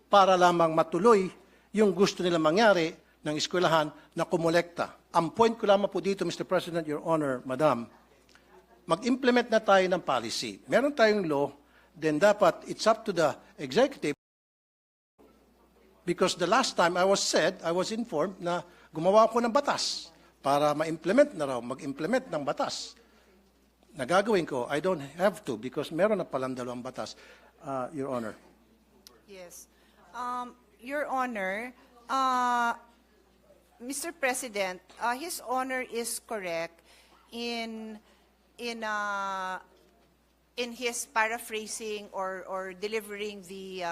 para lamang matuloy yung gusto nila mangyari ng eskwelahan na kumolekta. Ang point ko lamang po dito, Mr. President, Your Honor, Madam, mag-implement na tayo ng policy. Meron tayong law, then dapat it's up to the executive. Because the last time I was informed na gumawa ako ng batas para ma-implement na raw, mag-implement ng batas. Nagagawin ko, I don't have to because meron na palang dalawang batas, Your Honor. Yes. Your Honor, Mr. President, His Honor is correct in his paraphrasing or delivering the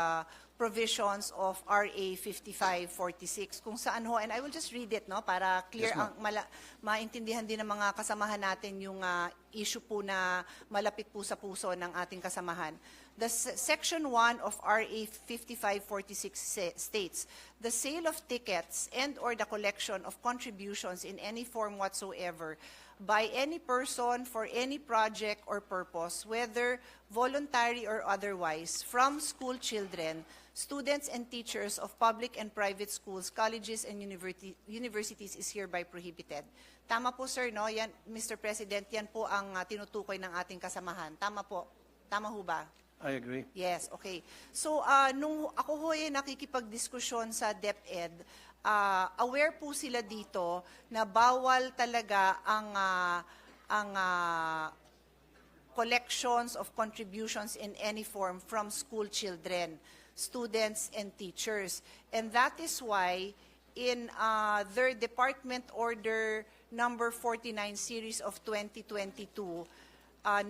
provisions of RA 5546 kung saan ho, and I will just read it no para clear Yes, ma'am. maintindihan din ng mga kasamahan natin yung issue po na malapit po sa puso ng ating kasamahan. The section 1 of RA 5546 states, the sale of tickets and or the collection of contributions in any form whatsoever by any person for any project or purpose, whether voluntary or otherwise, from school children, students and teachers of public and private schools, colleges and universities is hereby prohibited. Tama po sir, no? Yan, Mr. President, yan po ang tinutukoy ng ating kasamahan. Tama po. Tama ho ba? I agree. Yes, okay. So, nung ako ho ay nakikipagdiskusyon sa DepEd, aware po sila dito na bawal talaga ang collections of contributions in any form from school children, students, and teachers. And that is why in their Department Order number 49 series of 2022,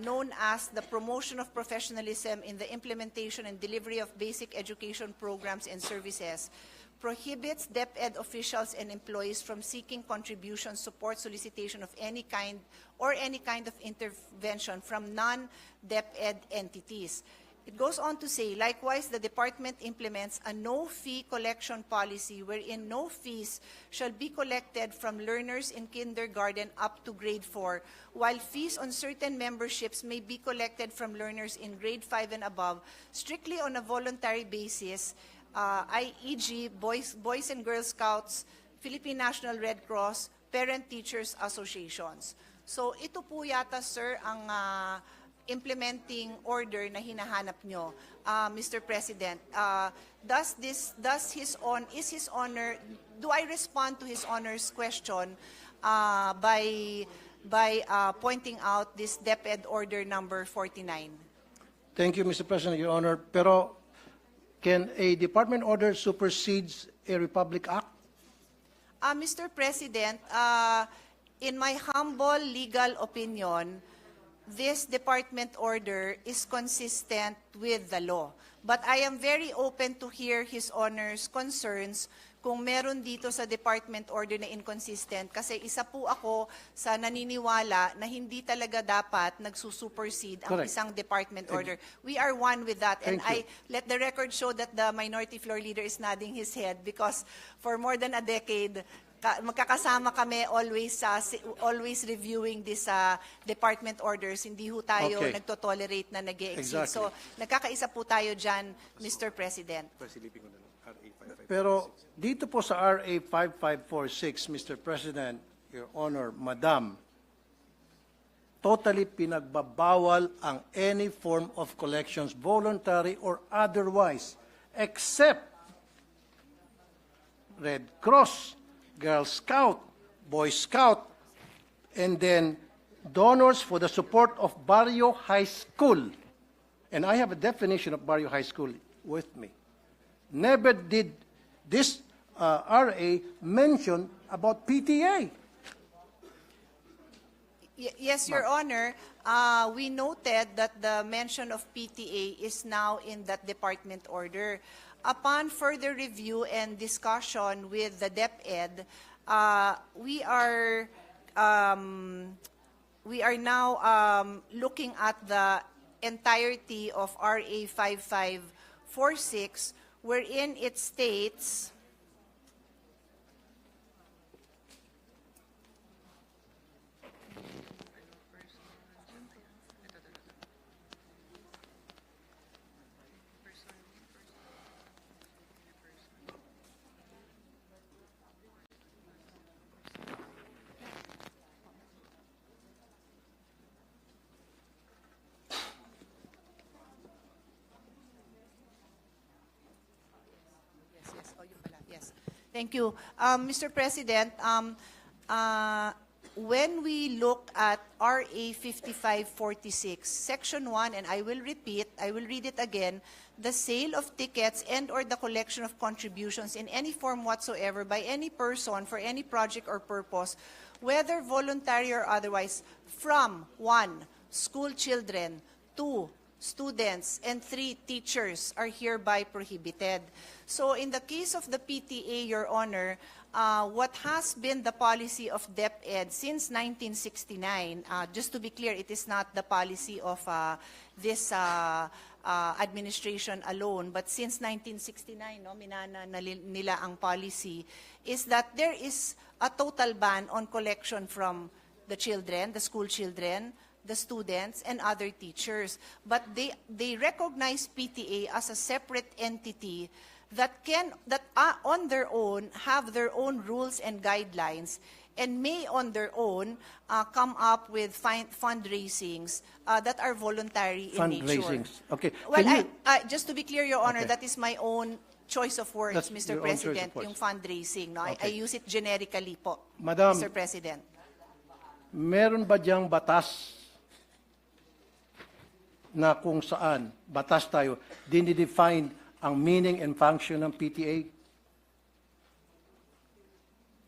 known as the Promotion of Professionalism in the Implementation and Delivery of Basic Education Programs and Services, prohibits DepEd officials and employees from seeking contribution, support, solicitation of any kind or any kind of intervention from non-DepEd entities. It goes on to say, likewise, the department implements a no-fee collection policy wherein no fees shall be collected from learners in kindergarten up to grade 4, while fees on certain memberships may be collected from learners in grade 5 and above, strictly on a voluntary basis, e.g. Boys and Girl Scouts, Philippine National Red Cross, Parent-Teachers Associations. So ito po yata, sir, ang implementing order na hinahanap nyo, Mr. President. Is His Honor, do I respond to His Honor's question by pointing out this DepEd order number 49? Thank you, Mr. President, Your Honor. Pero can a department order supersedes a Republic Act? Mr. President, in my humble legal opinion, this department order is consistent with the law. But I am very open to hear His Honor's concerns kung meron dito sa department order na inconsistent. Kasi isa po ako sa naniniwala na hindi talaga dapat nagsusupersede ang Correct. isang department order. We are one with that. And Thank you. let the record show that the minority floor leader is nodding his head because for more than a decade, magkakasama kami always reviewing this department orders. Hindi ho tayo Okay. nagtotolerate na nag-e-exceed. Exactly. So, nagkakaisa po tayo dyan, Mr. President. Pero dito po sa RA 5546, Mr. President, Your Honor, Madam, totally pinagbabawal ang any form of collections, voluntary or otherwise, except Red Cross, Girl Scout, Boy Scout, and then donors for the support of Barrio High School. And I have a definition of Barrio High School with me. Never did this RA mention about PTA. Yes, Your Honor. We noted that the mention of PTA is now in that department order. Upon further review and discussion with the DepEd, we are now looking at the entirety of RA 5546, wherein it states, Thank you. Mr. President, when we look at RA 5546, Section 1, and I will read it again, the sale of tickets and/or the collection of contributions in any form whatsoever by any person for any project or purpose, whether voluntary or otherwise, from 1, school children, 2, students, and 3, teachers are hereby prohibited. So in the case of the PTA, Your Honor, what has been the policy of DepEd since 1969, just to be clear, it is not the policy of this administration alone, but since 1969, no, minana nila ang policy, is that there is a total ban on collection from the children, the school children, the students, and other teachers. But they recognize PTA as a separate entity that on their own have their own rules and guidelines, and may on their own come up with fundraisings that are voluntary in nature. Fundraisings. Okay. Well, Can you- just to be clear, Your Honor, Okay. that is my own choice of words, That's Mr. your own choice of President, words. yung fundraising. No? I Okay. use it generically po, Madam, Mr. President. meron ba diyang batas na kung saan, batas tayo, dinidefine ang meaning and function ng PTA?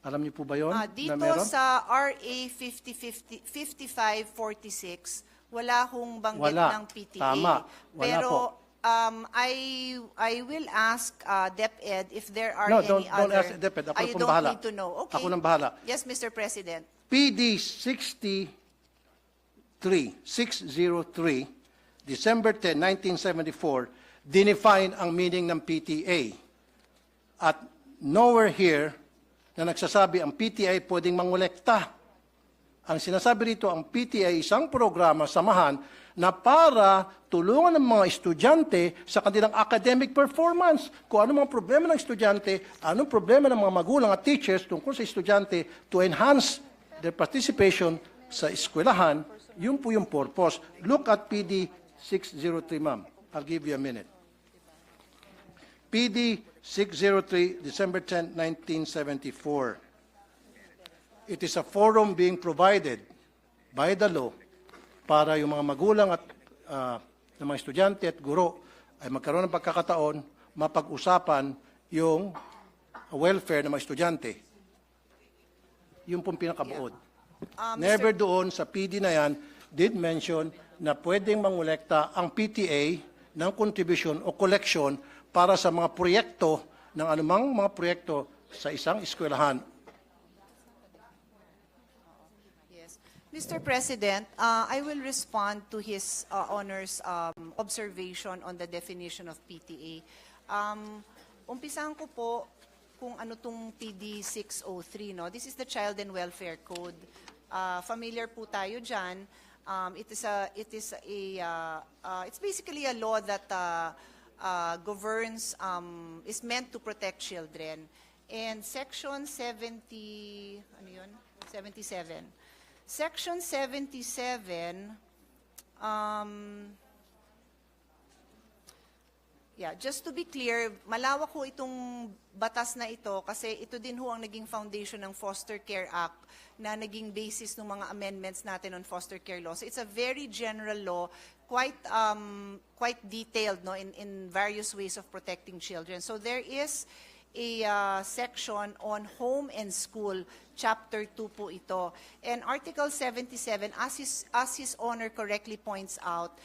Alam niyo po ba yun? Dito na meron? sa RA 5546, wala hong banggit Wala. ng PTA. Tama. Wala Pero po. I will ask DepEd if there are No, any don't other... ask DepEd. Ako na you pong don't bahala. need to know. Okay. Ako nang bahala. Yes, Mr. President. PD 603, December 10, 1974, dinefine ang meaning ng PTA. At nowhere here na nagsasabi ang PTA pwedeng mangolekta. Ang sinasabi rito, ang PTA isang programa, samahan, na para tulungan ng mga estudyante sa kanilang academic performance. Kung ano mga problema ng estudyante, anong problema ng mga magulang at teachers tungkol sa estudyante to enhance their participation sa eskwelahan, yun po yung purpose. Look at PD 603, ma'am. I'll give you a minute. PD 603, December 10, 1974. It is a forum being provided by the law para yung mga magulang at ng mga estudyante at guro ay magkaroon ng pagkakataon mapag-usapan yung welfare ng mga estudyante. Yung pong pinakabuod. Never doon sa PD na yan did mention na pwedeng mangolekta ang PTA ng contribution o collection para sa mga proyekto ng anumang mga proyekto sa isang eskwelahan. Mr. President, I will respond to his Honor's observation on the definition of PTA. Umpisahan ko po kung ano tong PD 603, no? This is the Child and Welfare Code. Familiar po tayo dyan. It's basically a law that governs, is meant to protect children. And Section 77, Section 77, just to be clear, malawak ho itong batas na ito kasi ito din ho ang naging foundation ng Foster Care Act na naging basis ng mga amendments natin on foster care law. So it's a very general law, quite detailed, no, in various ways of protecting children. So there is a section on home and school, Chapter 2 po ito. And Article 77, as His Honor correctly points out,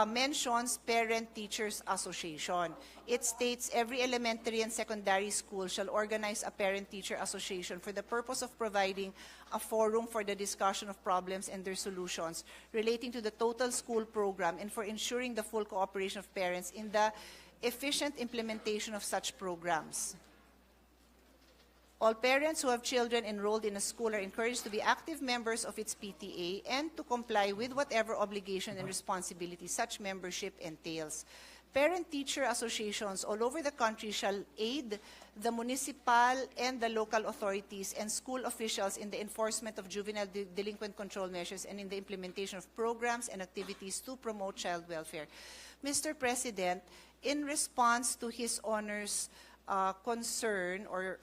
mentions Parent-Teachers Association. It states every elementary and secondary school shall organize a Parent-Teacher Association for the purpose of providing a forum for the discussion of problems and their solutions relating to the total school program and for ensuring the full cooperation of parents in the efficient implementation of such programs. All parents who have children enrolled in a school are encouraged to be active members of its PTA and to comply with whatever obligation and responsibility such membership entails. Parent-teacher associations all over the country shall aid the municipal and the local authorities and school officials in the enforcement of juvenile delinquent control measures and in the implementation of programs and activities to promote child welfare. Mr. President, in response to His Honor's concern or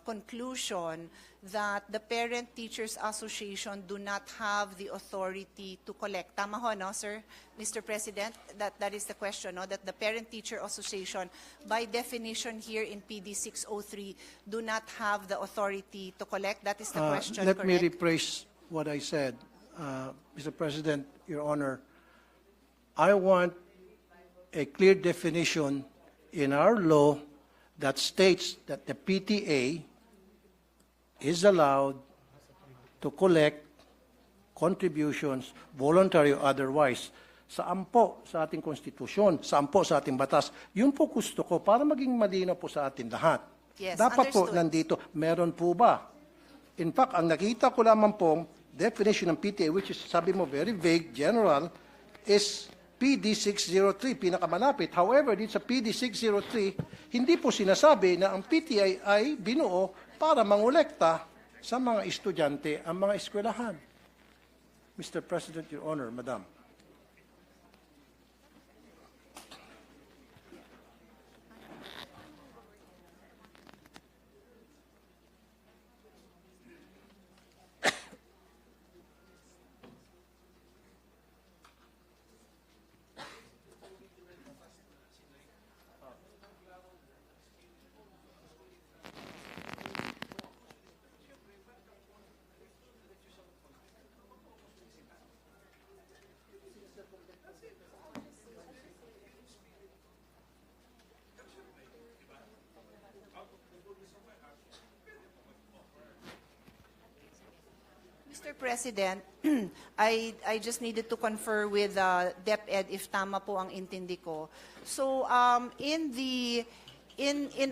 conclusion that the Parent Teachers Association do not have the authority to collect. Tama ho, no, sir? Mr. President, that is the question, no? That the Parent Teacher Association, by definition here in PD 603, do not have the authority to collect. That is the question, Let me correct? rephrase what I said. Mr. President, Your Honor, I want a clear definition in our law that states that the PTA is allowed to collect contributions, voluntary or otherwise. Saan po sa ating konstitusyon, saan po sa ating batas. Yun po gusto ko para maging malinaw po sa atin lahat. Yes, Dapat po understood. nandito, meron po ba? In fact, ang nakita ko lamang pong definition ng PTA, which is, sabi mo, very vague, general, is PD 603, pinakamalapit. However, dito sa PD 603, hindi po sinasabi na ang PTA ay binuo para mangolekta sa mga estudyante ang mga eskwelahan. Mr. President, Your Honor, Madam. Mr. President, I just needed to confer with DepEd if tama po ang intindi ko. So in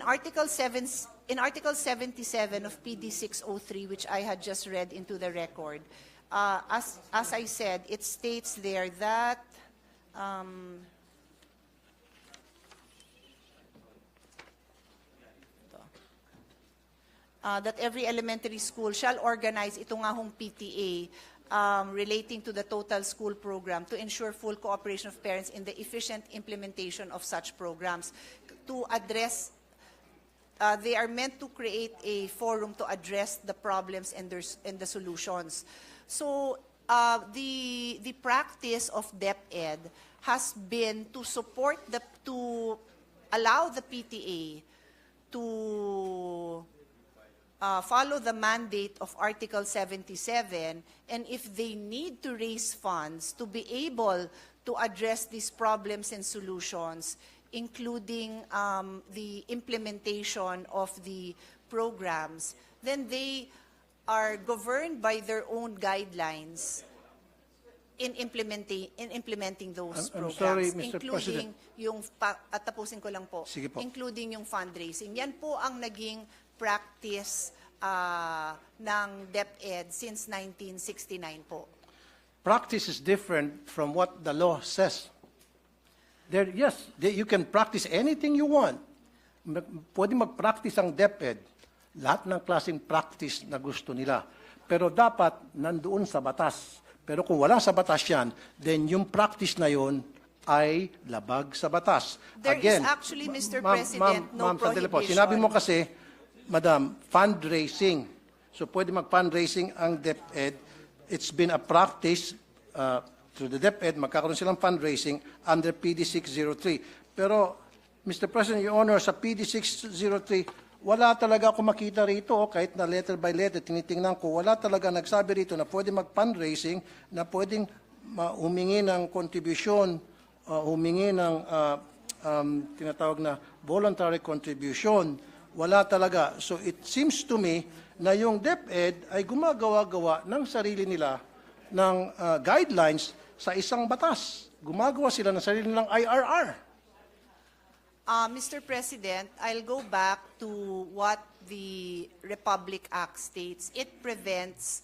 Article 77 of PD 603, which I had just read into the record, as I said, it states there that that every elementary school shall organize ito nga hong PTA relating to the total school program to ensure full cooperation of parents in the efficient implementation of such programs. To address, they are meant to create a forum to address the problems and the solutions. So the practice of DepEd has been to support to allow the PTA to follow the mandate of Article 77, and if they need to raise funds to be able to address these problems and solutions, including the implementation of the programs, then they are governed by their own guidelines in implementing those I'm programs, sorry, Mr. including President. yung at tapusin ko lang po, Sige po. including yung fundraising. Yan po ang naging practice ng DepEd since 1969 po. Practice is different from what the law says. You can practice anything you want. Pwede mag-practice ang DepEd. Lahat ng klaseng practice na gusto nila. Pero dapat nandoon sa batas. Pero kung wala sa batas yan, then yung practice na yon ay labag sa batas. There is actually, Mr. President, no sandali po. prohibition. Sinabi mo kasi, Madam, fundraising. So pwede mag-fundraising ang DepEd. It's been a practice through the DepEd, magkakaroon silang fundraising under PD 603. Pero, Mr. President, Your Honor, sa PD 603, wala talaga ako makita rito, kahit na letter by letter, tinitingnan ko, wala talaga nagsabi rito na pwede mag-fundraising, na pwedeng humingi ng contribution, humingi ng tinatawag na voluntary contribution. Wala talaga. So it seems to me na yung DepEd ay gumagawa-gawa ng sarili nila ng guidelines sa isang batas. Gumagawa sila ng sarili nilang IRR. Mr. President, I'll go back to what the Republic Act states. It prohibits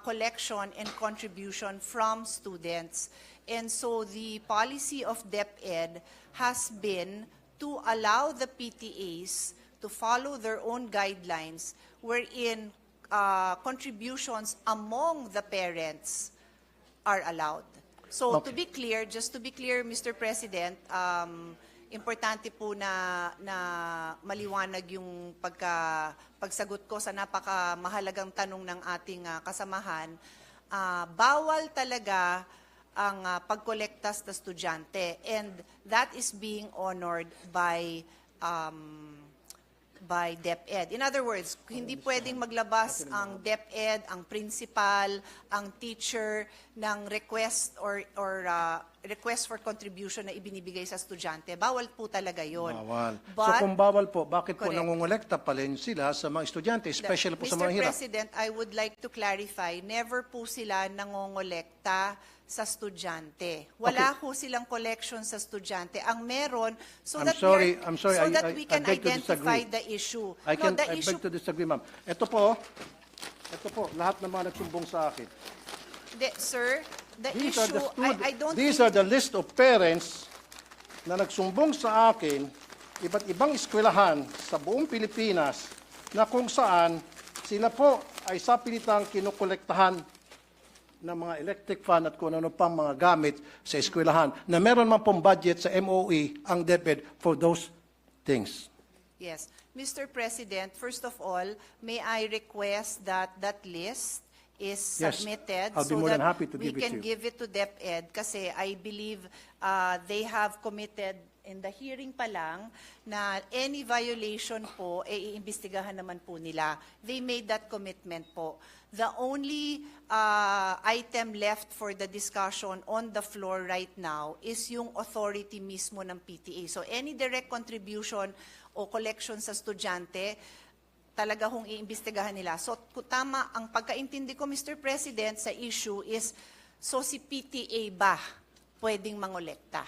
collection and contribution from students. And so the policy of DepEd has been to allow the PTAs to follow their own guidelines wherein contributions among the parents are allowed. So to be clear, just to be clear, Mr. President, importante po na maliwanag yung pagsagot ko sa napakamahalagang tanong ng ating kasamahan. Bawal talaga ang pagkolekta sa estudyante, and that is being honored by DepEd. In other words, hindi pwedeng maglabas ang DepEd, ang principal, ang teacher ng request or request for contribution na ibinibigay sa estudyante. Bawal po talaga yon. Bawal. So But, kung bawal po, bakit po Correct. nangongolekta pa rin sila sa mga estudyante, especially po sa Mr. mga hirap? President, I would like to clarify, never po sila nangongolekta sa estudyante. Wala po silang collection sa estudyante. Ang meron, so I'm that sorry, we can I beg to identify disagree. the issue. I The issue beg to disagree, ma'am. Ito po, lahat ng mga nagsumbong sa akin. Sir, the These are issue, the I don't These think, are the list of parents na nagsumbong sa akin, iba't ibang eskwelahan sa buong Pilipinas, na kung saan sila po ay sapilitang kinukolektahan ng mga electric fan at kung ano pang mga gamit sa eskwelahan, na meron man pong budget sa MOE ang DepEd for those things. yes. Mr. President, first of all, may I request that that list is Yes, submitted I'll be so more than that happy to we give it to can you. give it to DepEd, kasi I believe they have committed in the hearing pa lang na any violation po, iimbestigahan naman po nila. They made that commitment po. The only item left for the discussion on the floor right now is yung authority mismo ng PTA. So any direct contribution o collection sa estudyante, talaga hong iimbestigahan nila. So tama, ang pagkaintindi ko, Mr. President, sa issue is, so si PTA ba pwedeng mangolekta?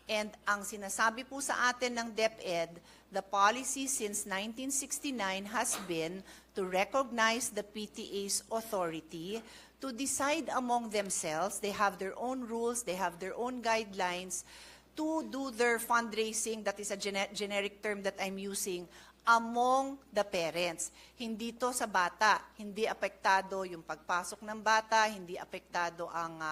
And ang sinasabi po sa atin ng DepEd, the policy since 1969 has been to recognize the PTA's authority to decide among themselves. They have their own rules, they have their own guidelines to do their fundraising, that is a generic term that I'm using, among the parents. Hindi to sa bata, hindi apektado yung pagpasok ng bata, hindi apektado ang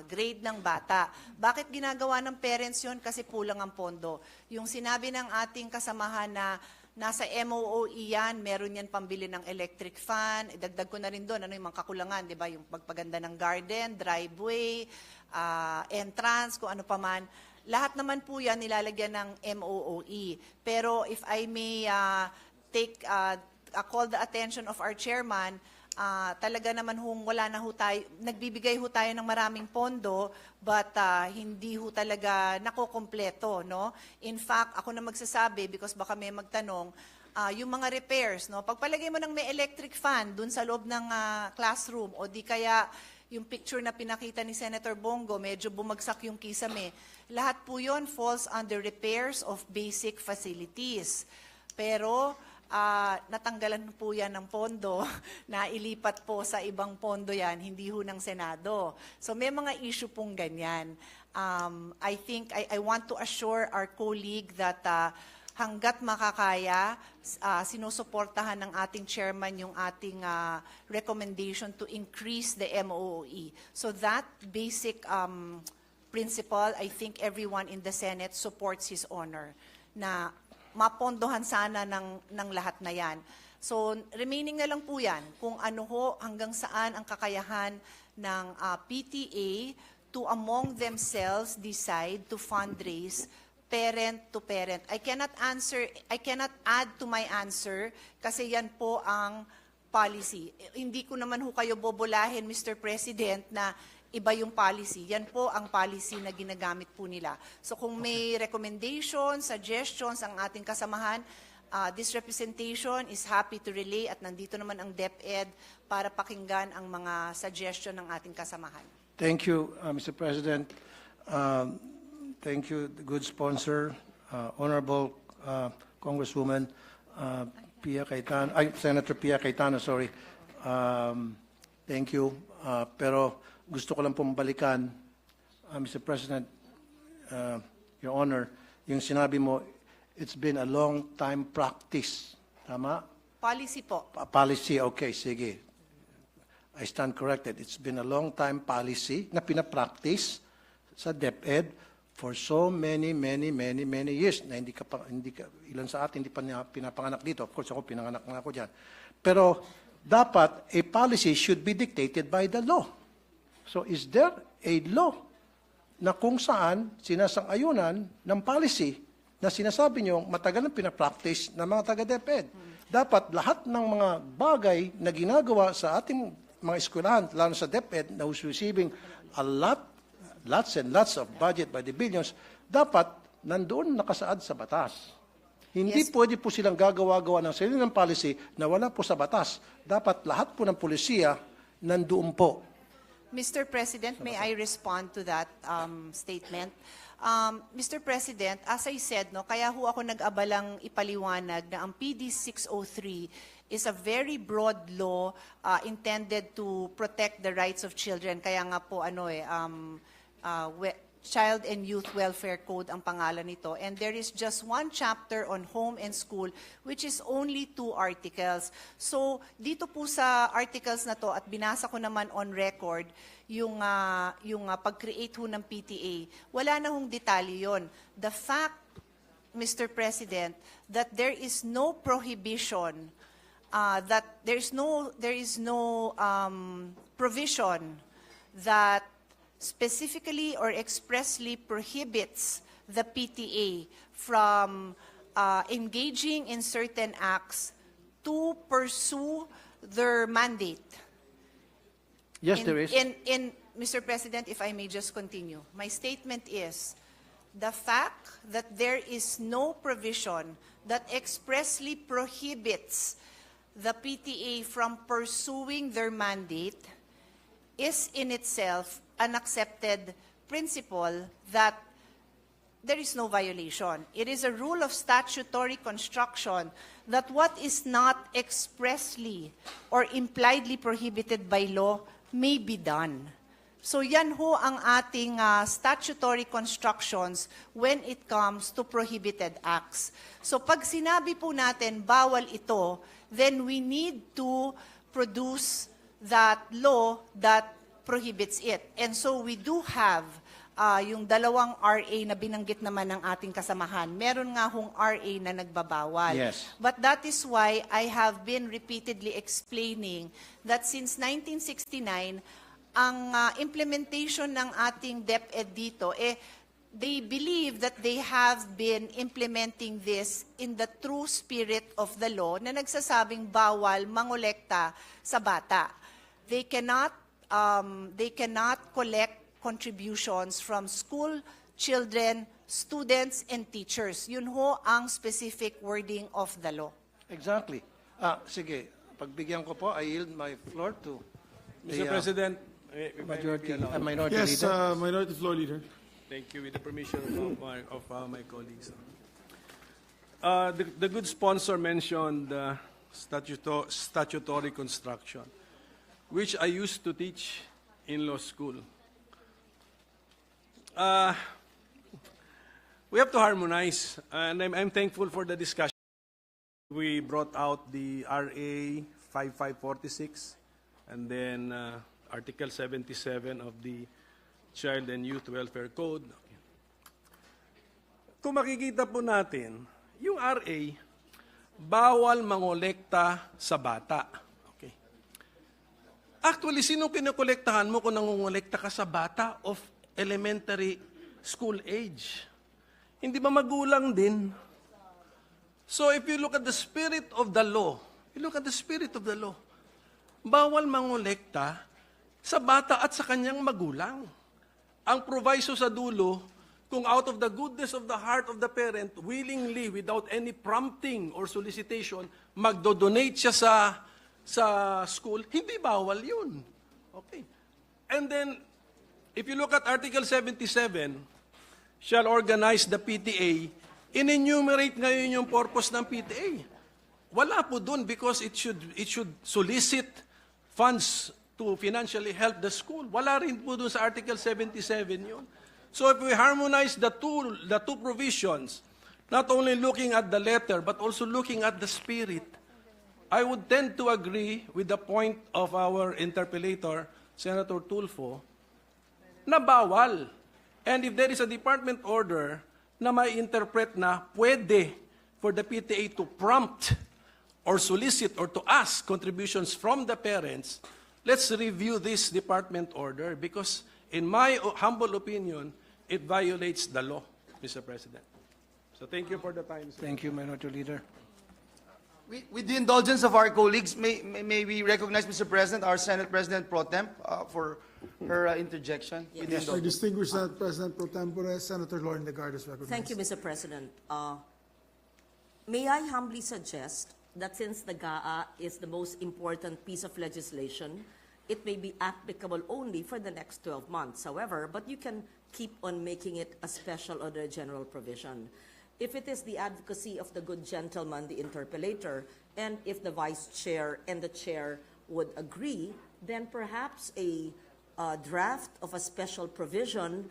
grade ng bata. Bakit ginagawa ng parents yon? Kasi kulang ang pondo. Yung sinabi ng ating kasamahan na nasa MOOE yan, meron yan pambili ng electric fan, idagdag ko na rin doon, ano yung mga kakulangan, di ba? Yung pagpaganda ng garden, driveway, entrance, kung ano pa man. Lahat naman po yan nilalagyan ng MOOE. Pero if I may call the attention of our chairman, talaga naman wala na ho tayo, nagbibigay ho tayo ng maraming pondo, but hindi ho talaga nakokompleto, no? In fact, ako na magsasabi, because baka may magtanong, yung mga repairs, no? Pagpalagay mo ng may electric fan dun sa loob ng classroom, o di kaya yung picture na pinakita ni Senator Bongo, medyo bumagsak yung kisame, lahat po yun falls under repairs of basic facilities. Pero natanggalan po yan ng pondo, na ilipat po sa ibang pondo yan, hindi ho ng Senado. So may mga issue pong ganyan. I think, I want to assure our colleague that hanggat makakaya, sinusuportahan ng ating chairman yung ating recommendation to increase the MOOE. So that basic principle, I think everyone in the Senate supports his honor, na mapondohan sana ng lahat na yan. So, remaining na lang po yan, kung ano ho, hanggang saan ang kakayahan ng PTA to among themselves decide to fundraise parent to parent. I cannot add to my answer kasi yan po ang policy. Hindi ko naman ho kayo bobolahin, Mr. President, na iba yung policy. Yan po ang policy na ginagamit po nila. So kung may recommendations, suggestions ang ating kasamahan, this representation is happy to relay at nandito naman ang DepEd para pakinggan ang mga suggestion ng ating kasamahan. Thank you, Mr. President. Thank you, the good sponsor, Honorable Congresswoman Pia Cayetano, Senator Pia Cayetano, sorry. Thank you. Pero gusto ko lang pong balikan, Mr. President, Your Honor, yung sinabi mo, it's been a long time practice. Tama? Policy po. Policy, okay, sige. I stand corrected. It's been a long time policy na pinapractice sa DepEd for so many years na ilan sa atin hindi pa niya pinapanganak dito. Of course, ako pinanganak na ako dyan. Pero dapat a policy should be dictated by the law. So is there a law na kung saan sinasang-ayunan ng policy na sinasabi nyo matagal na pinapractice ng mga taga-DepEd? Dapat lahat ng mga bagay na ginagawa sa ating mga eskwelahan, lalo sa DepEd, na who's receiving a lots and lots of budget by the billions, dapat nandoon nakasaad sa batas. Hindi Yes. pwede po silang gagawa-gawa ng sarili ng policy na wala po sa batas. Dapat lahat po ng polisiya nandoon po. Mr. President, may I respond to that statement? Mr. President, as I said, no, kaya ho ako nag-abalang ipaliwanag na ang PD 603 is a very broad law intended to protect the rights of children. Kaya nga po Child and Youth Welfare Code ang pangalan nito. And there is just one chapter on home and school, which is only 2 articles. So, dito po sa articles na to, at binasa ko naman on record, yung pag-create ho ng PTA, wala na hong detalye yon. The fact, Mr. President, that there is no prohibition, that there is no provision that specifically or expressly prohibits the PTA from engaging in certain acts to pursue their mandate. Yes, there is. Mr. President, if I may just continue. My statement is, the fact that there is no provision that expressly prohibits the PTA from pursuing their mandate is in itself an accepted principle that there is no violation. It is a rule of statutory construction that what is not expressly or impliedly prohibited by law may be done. So yan ho ang ating statutory constructions when it comes to prohibited acts. So pag sinabi po natin bawal ito, then we need to produce that law that prohibits it. And so we do have yung dalawang RA na binanggit naman ng ating kasamahan. Meron nga hong RA na nagbabawal. Yes. But that is why I have been repeatedly explaining that since 1969, ang implementation ng ating DepEd dito, they believe that they have been implementing this in the true spirit of the law na nagsasabing bawal mangolekta sa bata. They cannot collect contributions from school children, students, and teachers. Yun ho ang specific wording of the law. Exactly. Sige, pagbigyan ko po, I yield my floor to Mr. the President, minority Yes, leader. Minority Floor Leader. thank you with the permission of my colleagues. The good sponsor mentioned statutory construction, which I used to teach in law school. We have to harmonize, and I'm thankful for the discussion. We brought out the RA 5546 and then Article 77 of the Child and Youth Welfare Code. Kung makikita po natin, yung RA, bawal mangolekta sa bata. Okay. Actually, sino kinokolektahan mo kung nangongolekta ka sa bata of elementary school age? Hindi ba magulang din? So if you look at the spirit of the law, bawal mangolekta sa bata at sa kanyang magulang. Ang proviso sa dulo, kung out of the goodness of the heart of the parent, willingly, without any prompting or solicitation, magdodonate siya sa school, hindi bawal yun. Okay. And then, if you look at Article 77, shall organize the PTA, in-enumerate ngayon yung purpose ng PTA. Wala po dun because it should solicit funds to financially help the school. Wala rin po dun sa Article 77 yun. So if we harmonize the two provisions, not only looking at the letter, but also looking at the spirit, I would tend to agree with the point of our interpellator, Senator Tulfo, na bawal. And if there is a department order na may interpret na pwede for the PTA to prompt or solicit or to ask contributions from the parents, let's review this department order because in my humble opinion, it violates the law, Mr. President. So thank you for the time, sir. Thank you, Minority Leader. With the indulgence of our colleagues, may we recognize, Mr. President, our Senate President Pro Temp for her interjection? With the Our indulgence. distinguished Senate President Pro Tempore, Senator Lauren Legarda is recognized. Thank you, Mr. President. May I humbly suggest that since the GAA is the most important piece of legislation, it may be applicable only for the next 12 months, however, but you can keep on making it a special or a general provision. If it is the advocacy of the good gentleman, the interpellator, and if the vice chair and the chair would agree, then perhaps a draft of a special provision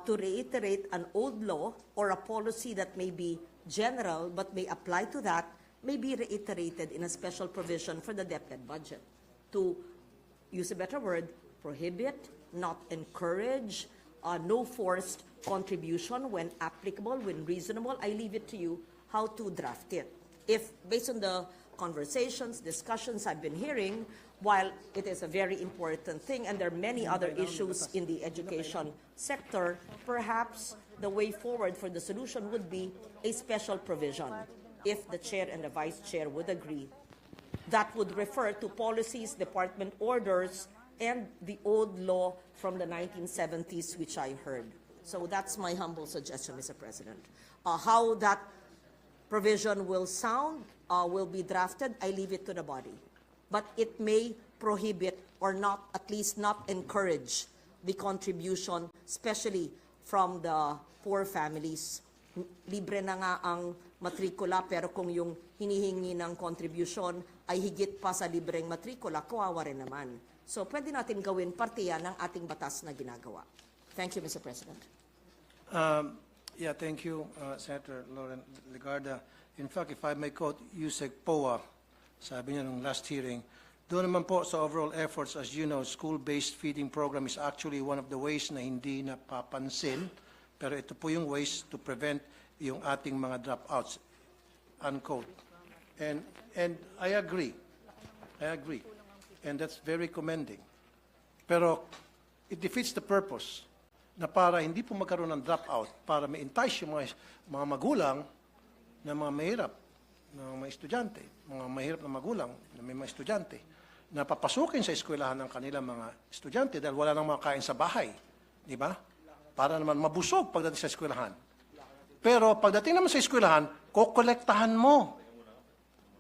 to reiterate an old law or a policy that may be general but may apply to that may be reiterated in a special provision for the DepEd budget to use a better word, prohibit, not encourage, no forced contribution when applicable, when reasonable. I leave it to you how to draft it. If, based on the conversations, discussions I've been hearing, while it is a very important thing and there are many other issues in the education sector, perhaps the way forward for the solution would be a special provision, if the chair and the vice chair would agree. That would refer to policies, department orders, and the old law from the 1970s, which I heard. So that's my humble suggestion, Mr. President. How that provision will sound, will be drafted, I leave it to the body. But it may prohibit or not, at least not encourage the contribution, especially from the poor families. Libre na nga ang matrikula, pero kung yung hinihingi ng contribution ay higit pa sa libreng matrikula, kawawa rin naman. So pwede natin gawin parte yan ng ating batas na ginagawa. Thank you, Mr. President. Yeah, thank you, Senator Lauren Legarda. In fact, if I may quote Yusek Poa, sabi niya nung last hearing, doon naman po sa overall efforts, as you know, school-based feeding program is actually one of the ways na hindi napapansin, pero ito po yung ways to prevent yung ating mga dropouts, unquote. And I agree. And that's very commending. Pero it defeats the purpose na para hindi po magkaroon ng dropout, para ma-entice yung mga magulang na mga mahirap, na mga estudyante, mga mahirap na magulang na may mga estudyante, na papasukin sa eskwelahan ng kanilang mga estudyante dahil wala nang makain sa bahay. Di ba? Para naman mabusog pagdating sa eskwelahan. Pero pagdating naman sa eskwelahan, kokolektahan mo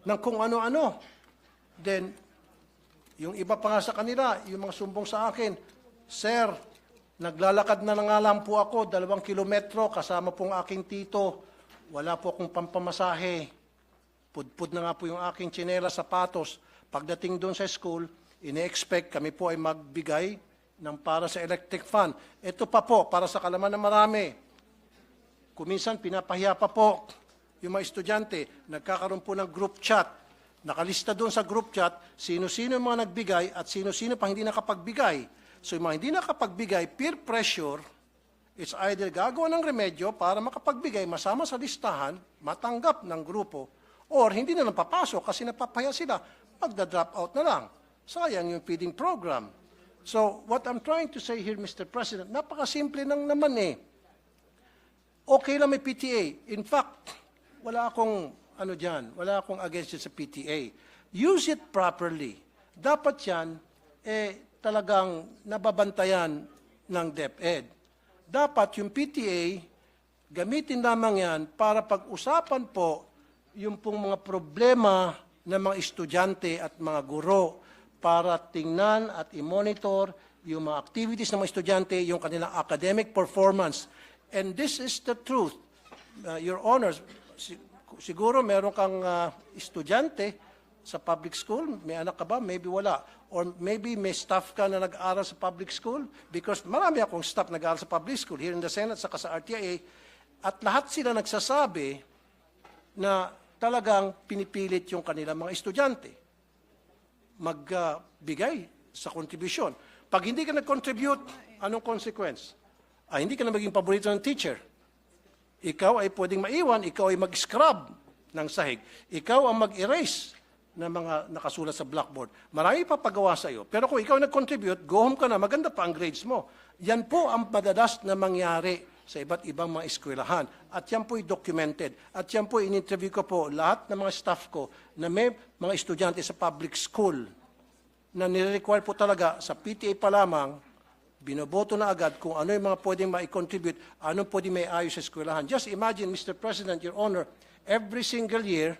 ng kung ano-ano. Then, yung iba pa nga sa kanila, yung mga sumbong sa akin, Sir, naglalakad na nga lang po ako, 2 kilometro, kasama pong aking tito. Wala po akong pampamasahe. Pudpud na nga po yung aking tsinela, sapatos. Pagdating doon sa school, ine-expect kami po ay magbigay ng para sa electric fan. Ito pa po, para sa kalaman ng marami. Kuminsan, pinapahiya pa po yung mga estudyante. Nagkakaroon po ng group chat. Nakalista doon sa group chat, sino-sino yung mga nagbigay at sino-sino pa hindi nakapagbigay. So yung mga hindi nakapagbigay, peer pressure, it's either gagawa ng remedyo para makapagbigay, masama sa listahan, matanggap ng grupo, or hindi na lang papasok kasi napapaya sila, magda-drop out na lang. Sayang yung feeding program. So what I'm trying to say here, Mr. President, napakasimple lang naman eh. Okay lang may PTA. In fact, wala akong wala akong against it sa PTA. Use it properly. Dapat yan, talagang nababantayan ng DepEd. Dapat yung PTA, gamitin lamang yan para pag-usapan po yung pong mga problema ng mga estudyante at mga guro para tingnan at i-monitor yung mga activities ng mga estudyante, yung kanilang academic performance. And this is the truth. Your Honors, siguro meron kang estudyante sa public school, may anak ka ba? Maybe wala. Or maybe may staff ka na nag-aaral sa public school because marami akong staff nag-aaral sa public school here in the Senate saka sa RTIA at lahat sila nagsasabi na talagang pinipilit yung kanilang mga estudyante magbigay sa kontribusyon. Pag hindi ka nag-contribute, anong consequence? hindi ka na maging paborito ng teacher. Ikaw ay pwedeng maiwan, ikaw ay mag-scrub ng sahig. Ikaw ang mag-erase ng mga nakasulat sa blackboard. Marami pa pagawa sa iyo. Pero kung ikaw nag-contribute, go home ka na, maganda pa ang grades mo. Yan po ang madalas na mangyari sa iba't ibang mga eskwelahan. At yan po ay documented. At yan po, in-interview ko po lahat ng mga staff ko na may mga estudyante sa public school na nire-require po talaga sa PTA pa lamang, binoboto na agad kung ano yung mga pwedeng ma-contribute, anong pwedeng may ayos sa eskwelahan. Just imagine, Mr. President, Your Honor, every single year,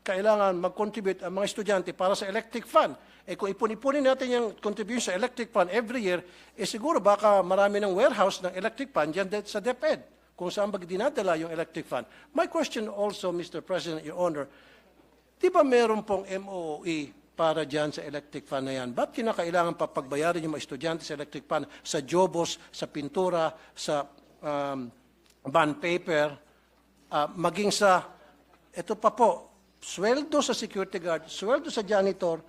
kailangan mag-contribute ang mga estudyante para sa electric fund. Kung ipon-ipunin natin yung contribution sa electric fund every year, siguro baka marami ng warehouse ng electric fund dyan sa DepEd, kung saan dinadala yung electric fund. My question also, Mr. President, Your Honor, di ba meron pong MOE para dyan sa electric fund na yan? Ba't kinakailangan pa pagbayarin yung mga estudyante sa electric fund, sa jobos, sa pintura, sa bond paper, maging sa, ito pa po, sweldo sa security guard, sweldo sa janitor,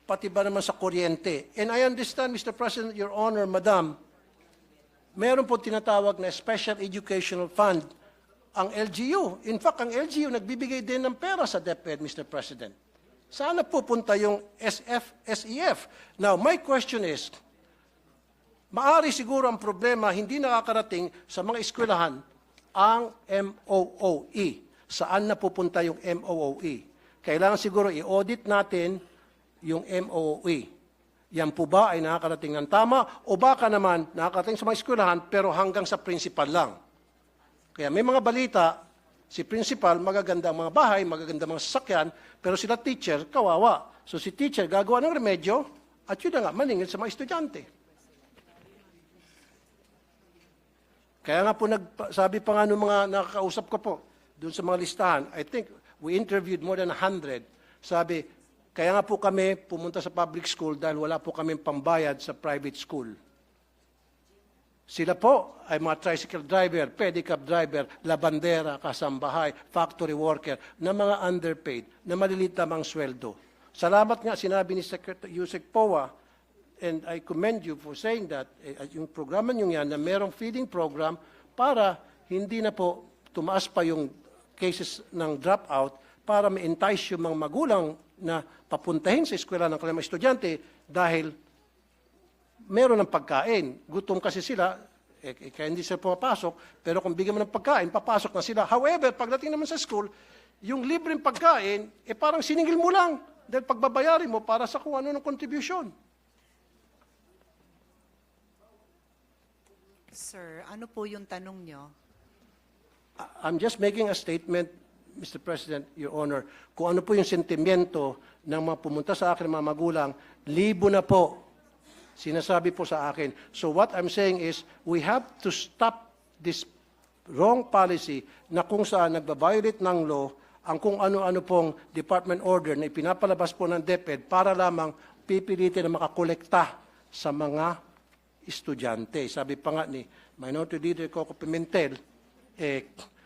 pati ba naman sa kuryente. And I understand, Mr. President, Your Honor, Madam, meron po tinatawag na Special Educational Fund ang LGU. In fact, ang LGU nagbibigay din ng pera sa DepEd, Mr. President. Sana pupunta yung SEF. Now, my question is, maari siguro ang problema hindi nakakarating sa mga eskwelahan ang MOOE. Saan na pupunta yung MOOE? Kailangan siguro i-audit natin yung MOOE. Yan po ba ay nakakarating ng tama o baka naman nakakarating sa mga eskwelahan pero hanggang sa principal lang? Kaya may mga balita, si principal, magaganda ang mga bahay, magaganda ang mga sasakyan, pero sila teacher, kawawa. So si teacher gagawa ng remedyo at yun na nga, maningil sa mga estudyante. Kaya nga po, sabi pa nga ng mga nakakausap ko po, doon sa mga listahan, I think we interviewed more than 100. Sabi, kaya nga po kami pumunta sa public school dahil wala po kami pambayad sa private school. Sila po ay mga tricycle driver, pedicab driver, labandera, kasambahay, factory worker, na mga underpaid, na maliliit lamang sweldo. Salamat nga, sinabi ni Secretary Yusek Poa, and I commend you for saying that, yung programa nyo yan, na merong feeding program para hindi na po tumaas pa yung cases ng dropout para ma-entice yung mga magulang na papuntahin sa eskwela ng kanilang estudyante dahil meron ng pagkain. Gutom kasi sila, kaya hindi sila pumapasok, pero kung bigyan mo ng pagkain, papasok na sila. However, pagdating naman sa school, yung libreng pagkain, parang siningil mo lang dahil pagbabayarin mo para sa kung ano ng contribution. Sir, ano po yung tanong nyo? I'm just making a statement, Mr. President, Your Honor, kung ano po yung sentimiento ng mga pumunta sa akin, mga magulang, libo na po, sinasabi po sa akin. So what I'm saying is, we have to stop this wrong policy na kung saan nagbabiolate ng law ang kung ano-ano pong department order na ipinapalabas po ng DepEd para lamang pipilitin na makakolekta sa mga estudyante. Sabi pa nga ni Minority Leader Coco Pimentel,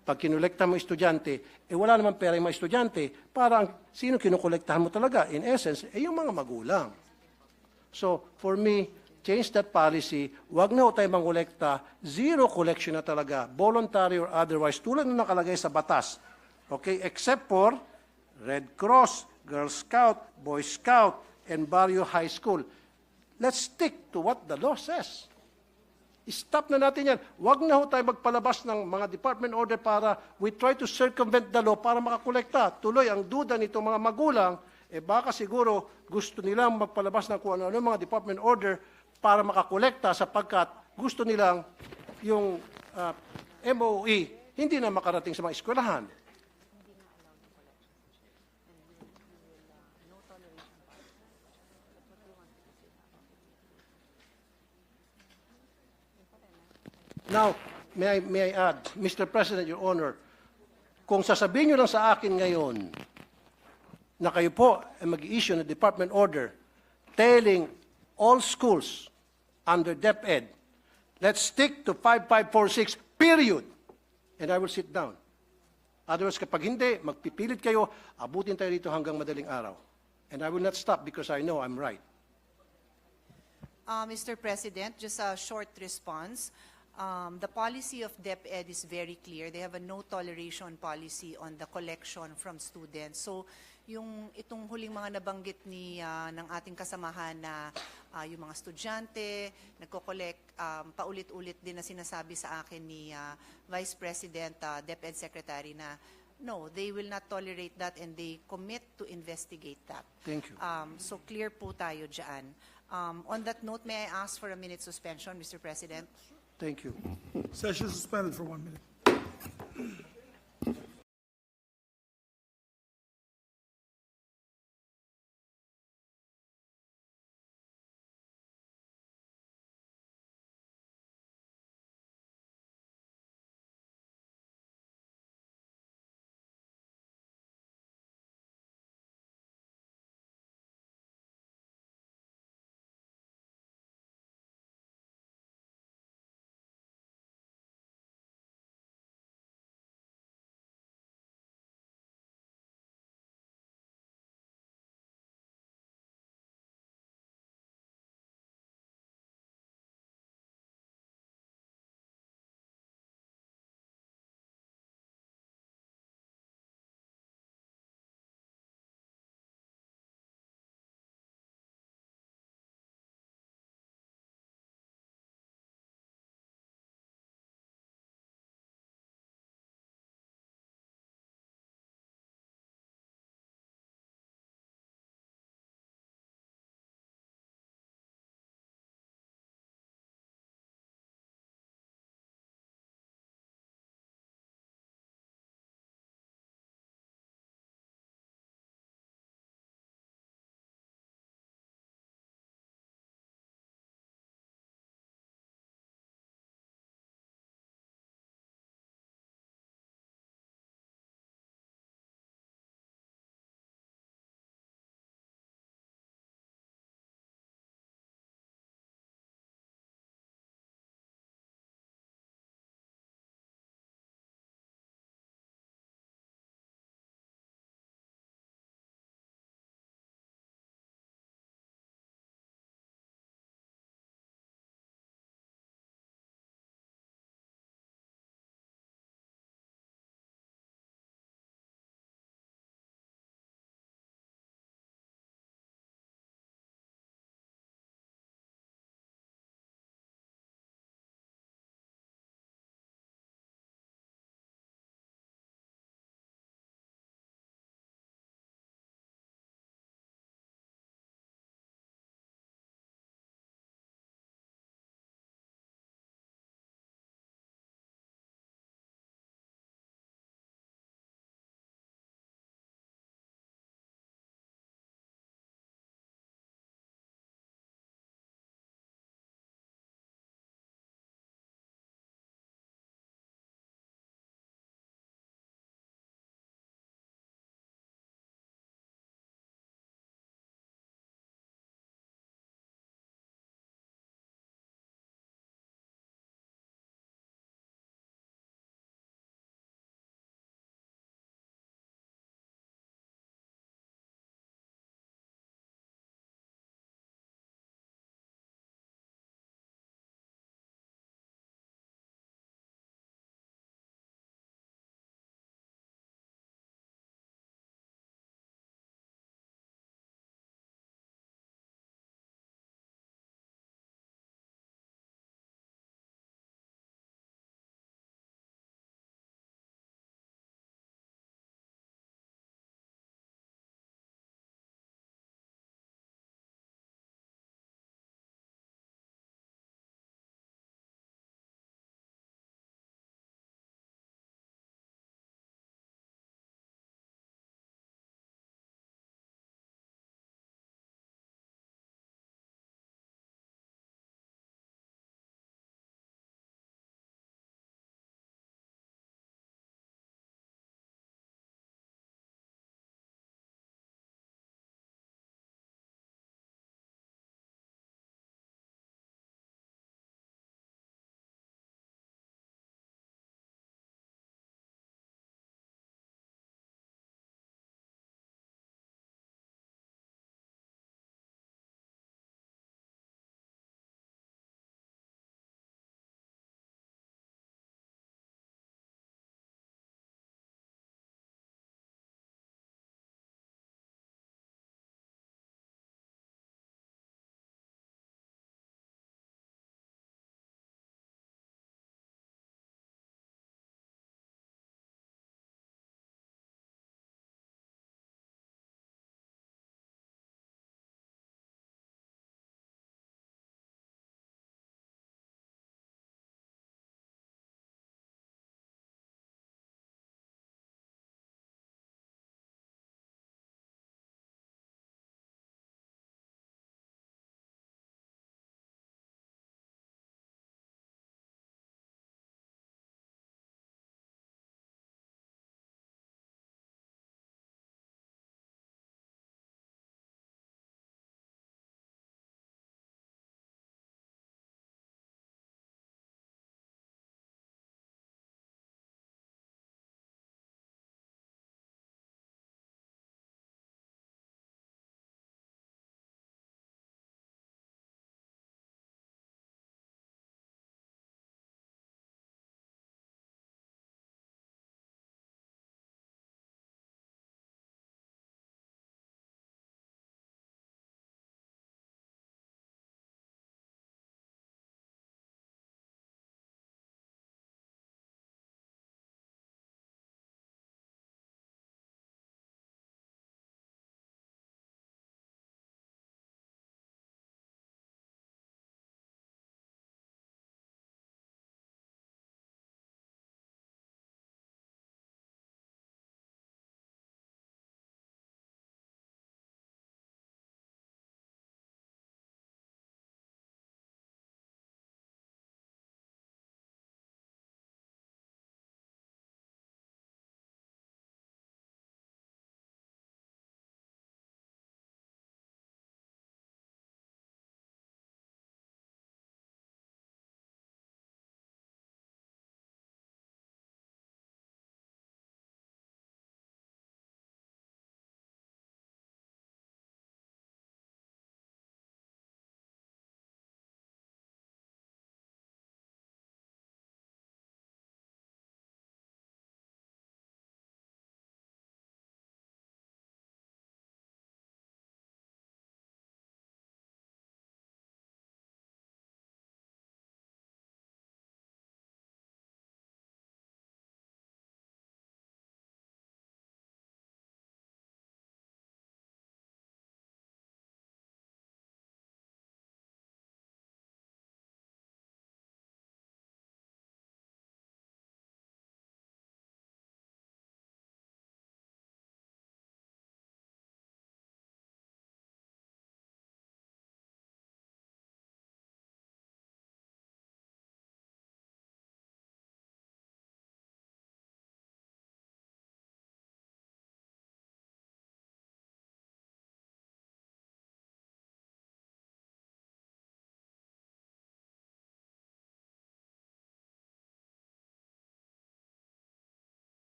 pag kinolekta mo estudyante, wala naman pera yung mga estudyante, para sino kinukolektahan mo talaga? In essence, yung mga magulang. So, for me, change that policy, wag na ho tayo mangolekta, zero collection na talaga, voluntary or otherwise, tulad na nakalagay sa batas. Okay, except for Red Cross, Girl Scout, Boy Scout, and Barrio High School. Let's stick to what the law says. Stop na natin yan. Huwag na ho tayo magpalabas ng mga department order para we try to circumvent the law para makakolekta. Tuloy, ang duda nito mga magulang, baka siguro gusto nilang magpalabas ng kung ano mga department order para makakolekta sapagkat gusto nilang yung MOE hindi na makarating sa mga eskwelahan. Now, may I add, Mr. President, Your Honor, kung sasabihin nyo lang sa akin ngayon na kayo po ay mag-issue ng department order telling all schools under DepEd, let's stick to 5546, period. And I will sit down. Otherwise, kapag hindi, magpipilit kayo, abutin tayo dito hanggang madaling araw. And I will not stop because I know I'm right. Mr. President, just a short response. The policy of DepEd is very clear. They have a no toleration policy on the collection from students. So, itong huling mga nabanggit ng ating kasamahan na yung mga estudyante, nagko-collect, paulit-ulit din na sinasabi sa akin ni Vice President, DepEd Secretary na no, they will not tolerate that and they commit to investigate that. Thank you. So clear po tayo dyan. On that note, may I ask for a minute suspension, Mr. President? Thank you. Session suspended for 1 minute.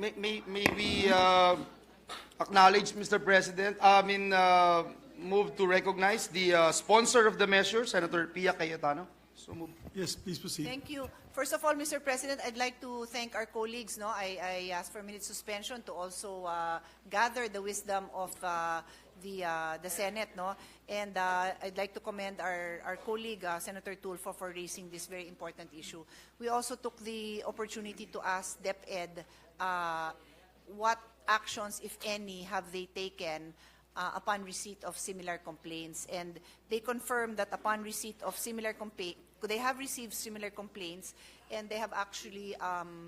may we acknowledge, Mr. President, move to recognize the sponsor of the measure, Senator Pia Cayetano. So move. Yes, please proceed. Thank you. First of all, Mr. President, I'd like to thank our colleagues. No, I asked for a minute suspension to also gather the wisdom of the Senate. No, and I'd like to commend our colleague Senator Tulfo for raising this very important issue. We also took the opportunity to ask DepEd what actions, if any, have they taken upon receipt of similar complaints, and they confirmed that upon receipt of similar complaints, they have received similar complaints, and they have actually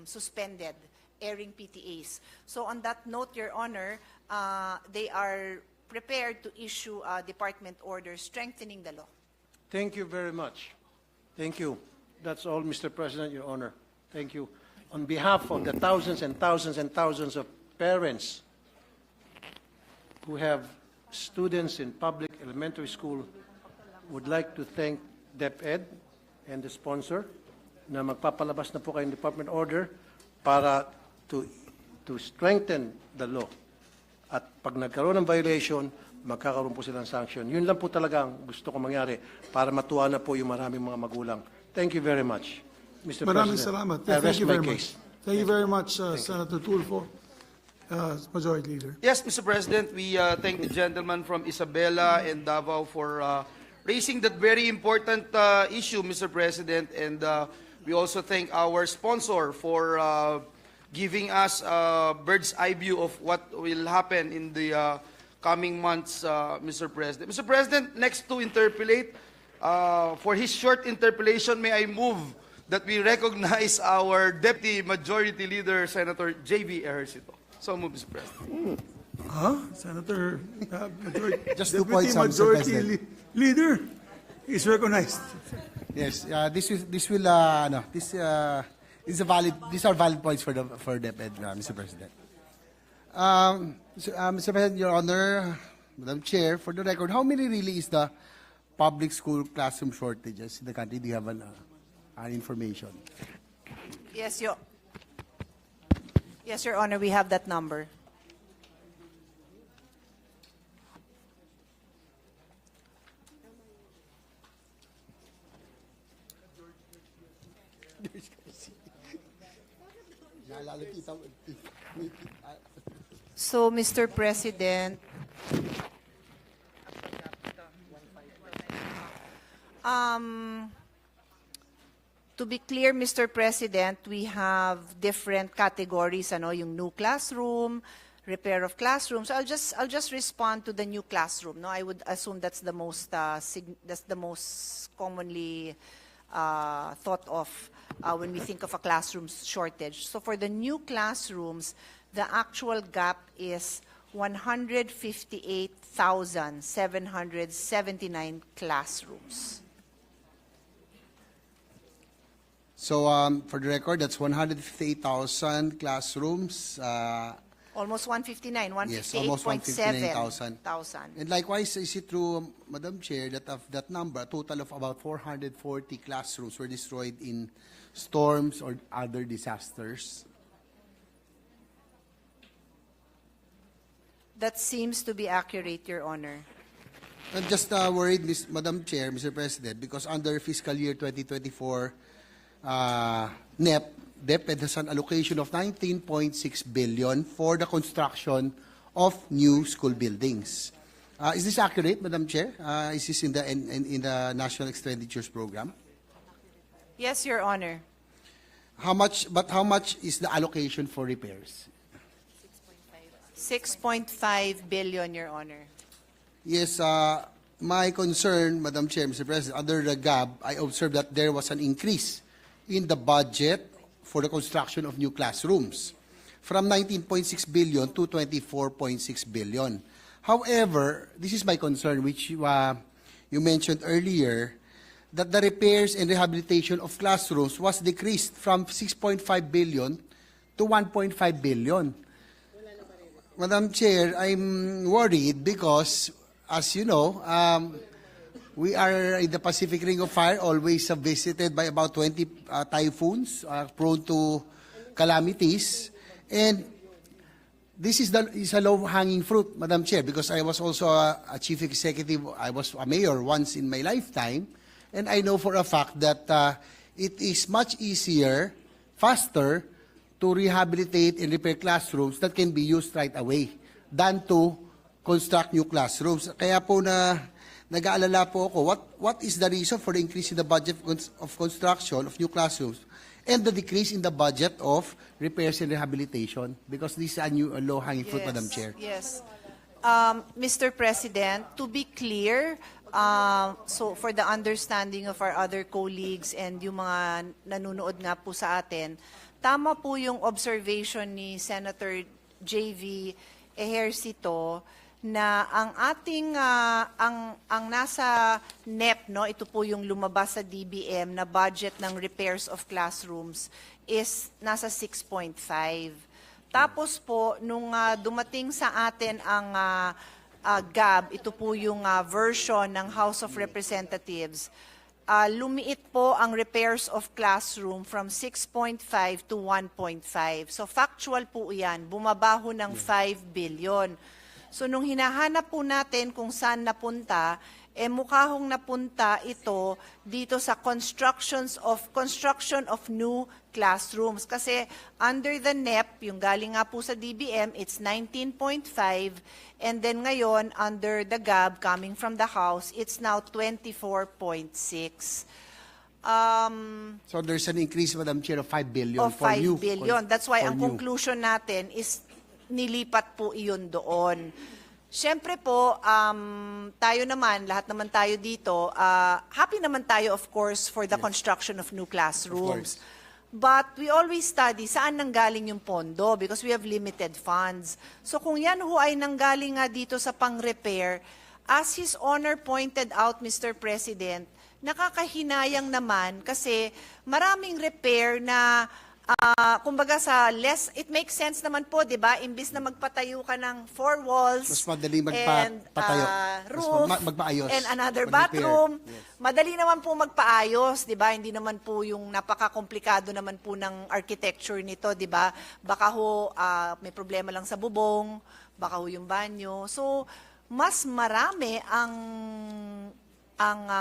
suspended airing PTAs. So on that note, Your Honor, they are prepared to issue a department order strengthening the law. Thank you very much. Thank you. That's all, Mr. President, Your Honor. Thank you. On behalf of the thousands and thousands and thousands of parents who have students in public elementary school, would like to thank DepEd and the sponsor na magpapalabas na po kayong department order para to strengthen the law. At pag nagkaroon ng violation, magkakaroon po silang sanction. Yun lang po talaga ang gusto ko mangyari para matuwa na po yung maraming mga magulang. Thank you very much, Mr. Maraming President. salamat. I Thank rest you my very case. much. Thank you very much, Senator Tulfo, Majority Leader. Yes, Mr. President, we thank the gentleman from Isabela and Davao for raising that very important issue, Mr. President, and we also thank our sponsor for giving us a bird's eye view of what will happen in the coming months, Mr. President. Mr. President, next to interpellate, for his short interpellation, may I move that we recognize our Deputy Majority Leader, Senator J.B. Ejercito. So move, Mr. President. Senator, Majority, Just 2 Deputy points, Mr. Majority President. Leader is recognized. Yes, these are valid points for DepEd, Mr. President. Mr. President, Your Honor, Madam Chair, for the record, how many really is the public school classroom shortages in the country? Do you have an information? Yes, Your Honor, we have that number. So, Mr. President, to be clear, Mr. President, we have different categories, yung new classroom, repair of classrooms. I'll just respond to the new classroom. No, I would assume that's the most commonly thought of when we think of a classroom shortage. So for the new classrooms, the actual gap is 158,779 classrooms. So for the record, that's 158,000 classrooms. Almost 159, Yes, almost 158,700. And likewise, is it true, Madam Chair, that of that number, a total of about 440 classrooms were destroyed in storms or other disasters? That seems to be accurate, Your Honor. I'm just worried, Madam Chair, Mr. President, because under fiscal year 2024, DepEd has an allocation of 19.6 billion for the construction of new school buildings. Is this accurate, Madam Chair? Is this in the National Expenditures Program? Yes, Your Honor. How much is the allocation for repairs? 6.5 billion, Your Honor. Yes, my concern, Madam Chair, Mr. President, under the GAB, I observed that there was an increase in the budget for the construction of new classrooms from 19.6 billion to 24.6 billion. However, this is my concern, which you mentioned earlier, that the repairs and rehabilitation of classrooms was decreased from 6.5 billion to 1.5 billion. Madam Chair, I'm worried because, as you know, we are in the Pacific Ring of Fire, always visited by about 20 typhoons, prone to calamities. And this is a low-hanging fruit, Madam Chair, because I was also a chief executive. I was a mayor once in my lifetime, and I know for a fact that it is much easier, faster, to rehabilitate and repair classrooms that can be used right away than to construct new classrooms. Kaya po nag-aalala po ako, what is the reason for the increase in the budget of construction of new classrooms and the decrease in the budget of repairs and rehabilitation? Because this is a new low-hanging fruit, Madam Chair. Yes. Mr. President, to be clear, so for the understanding of our other colleagues and yung mga nanonood nga po sa atin, tama po yung observation ni Senator J.V. Ejercito na ang ating ang nasa NEP, no, ito po yung lumabas sa DBM na budget ng repairs of classrooms is nasa 6.5. Tapos po nung dumating sa atin ang GAB, ito po yung version ng House of Representatives, lumiit po ang repairs of classroom from 6.5 to 1.5. So factual po yan, bumabaho ng 5 billion. So nung hinahanap po natin kung saan napunta, mukhang napunta ito dito sa construction of new classrooms. Kasi under the NEP, yung galing nga po sa DBM, it's 19.5, and then ngayon, under the GAB, coming from the House, it's now 24.6. So there's an increase, Madam Chair, of 5 billion Of for 5 new. billion. That's why for ang new. conclusion natin is nilipat po iyon doon. Siyempre po, tayo naman, lahat naman tayo dito, happy naman tayo, of course, for the construction of new classrooms. But we always study saan nanggaling yung pondo because we have limited funds. So kung yan ho ay nanggaling nga dito sa pang-repair, as His Honor pointed out, Mr. President, nakakahinayang naman kasi maraming repair na kumbaga sa less, it makes sense naman po, di ba? Imbis na magpatayo ka ng 4 walls Mas madali and magpatayo. roof Magpaayos. and another Mag-repair. bathroom, Yes. madali naman po magpaayos, di ba? Hindi naman po yung napaka-komplikado naman po ng architecture nito, di ba? Baka ho may problema lang sa bubong, baka ho yung banyo. So, mas marami ang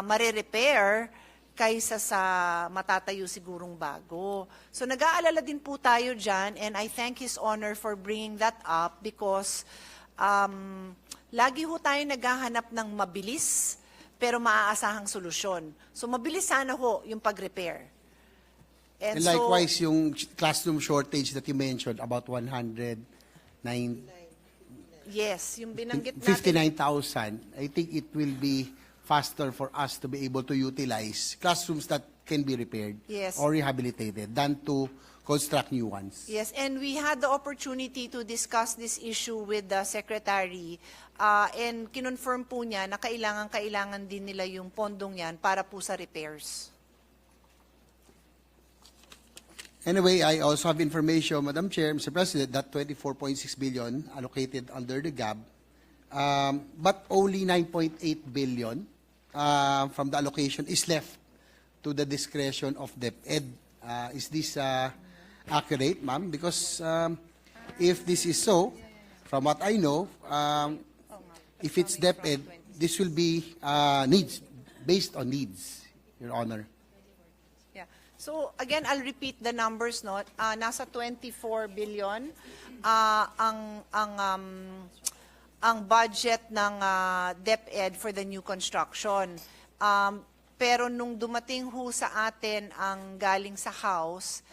mare-repair kaysa sa matatayo sigurong bago. So nag-aalala din po tayo dyan, and I thank His Honor for bringing that up because lagi ho tayo naghahanap ng mabilis pero maaasahang solusyon. So mabilis sana ho yung pag-repair. And likewise, yung classroom shortage that you mentioned, about 109, yes, yung binanggit natin. 59,000, I think it will be faster for us to be able to utilize classrooms that can be repaired Yes. or rehabilitated than to construct new ones. Yes, and we had the opportunity to discuss this issue with the Secretary and kinonfirm po niya na kailangan din nila yung pondong yan para po sa repairs. Anyway, I also have information, Madam Chair, Mr. President, that 24.6 billion allocated under the GAB, but only 9.8 billion from the allocation is left to the discretion of DepEd. Is this accurate, ma'am? Because if this is so, from what I know, if it's DepEd, this will be needs, based on needs, Your Honor. Yeah. So again, I'll repeat the numbers, no. Nasa 24 billion ang budget ng DepEd for the new construction. Pero nung dumating ho sa atin ang galing sa House,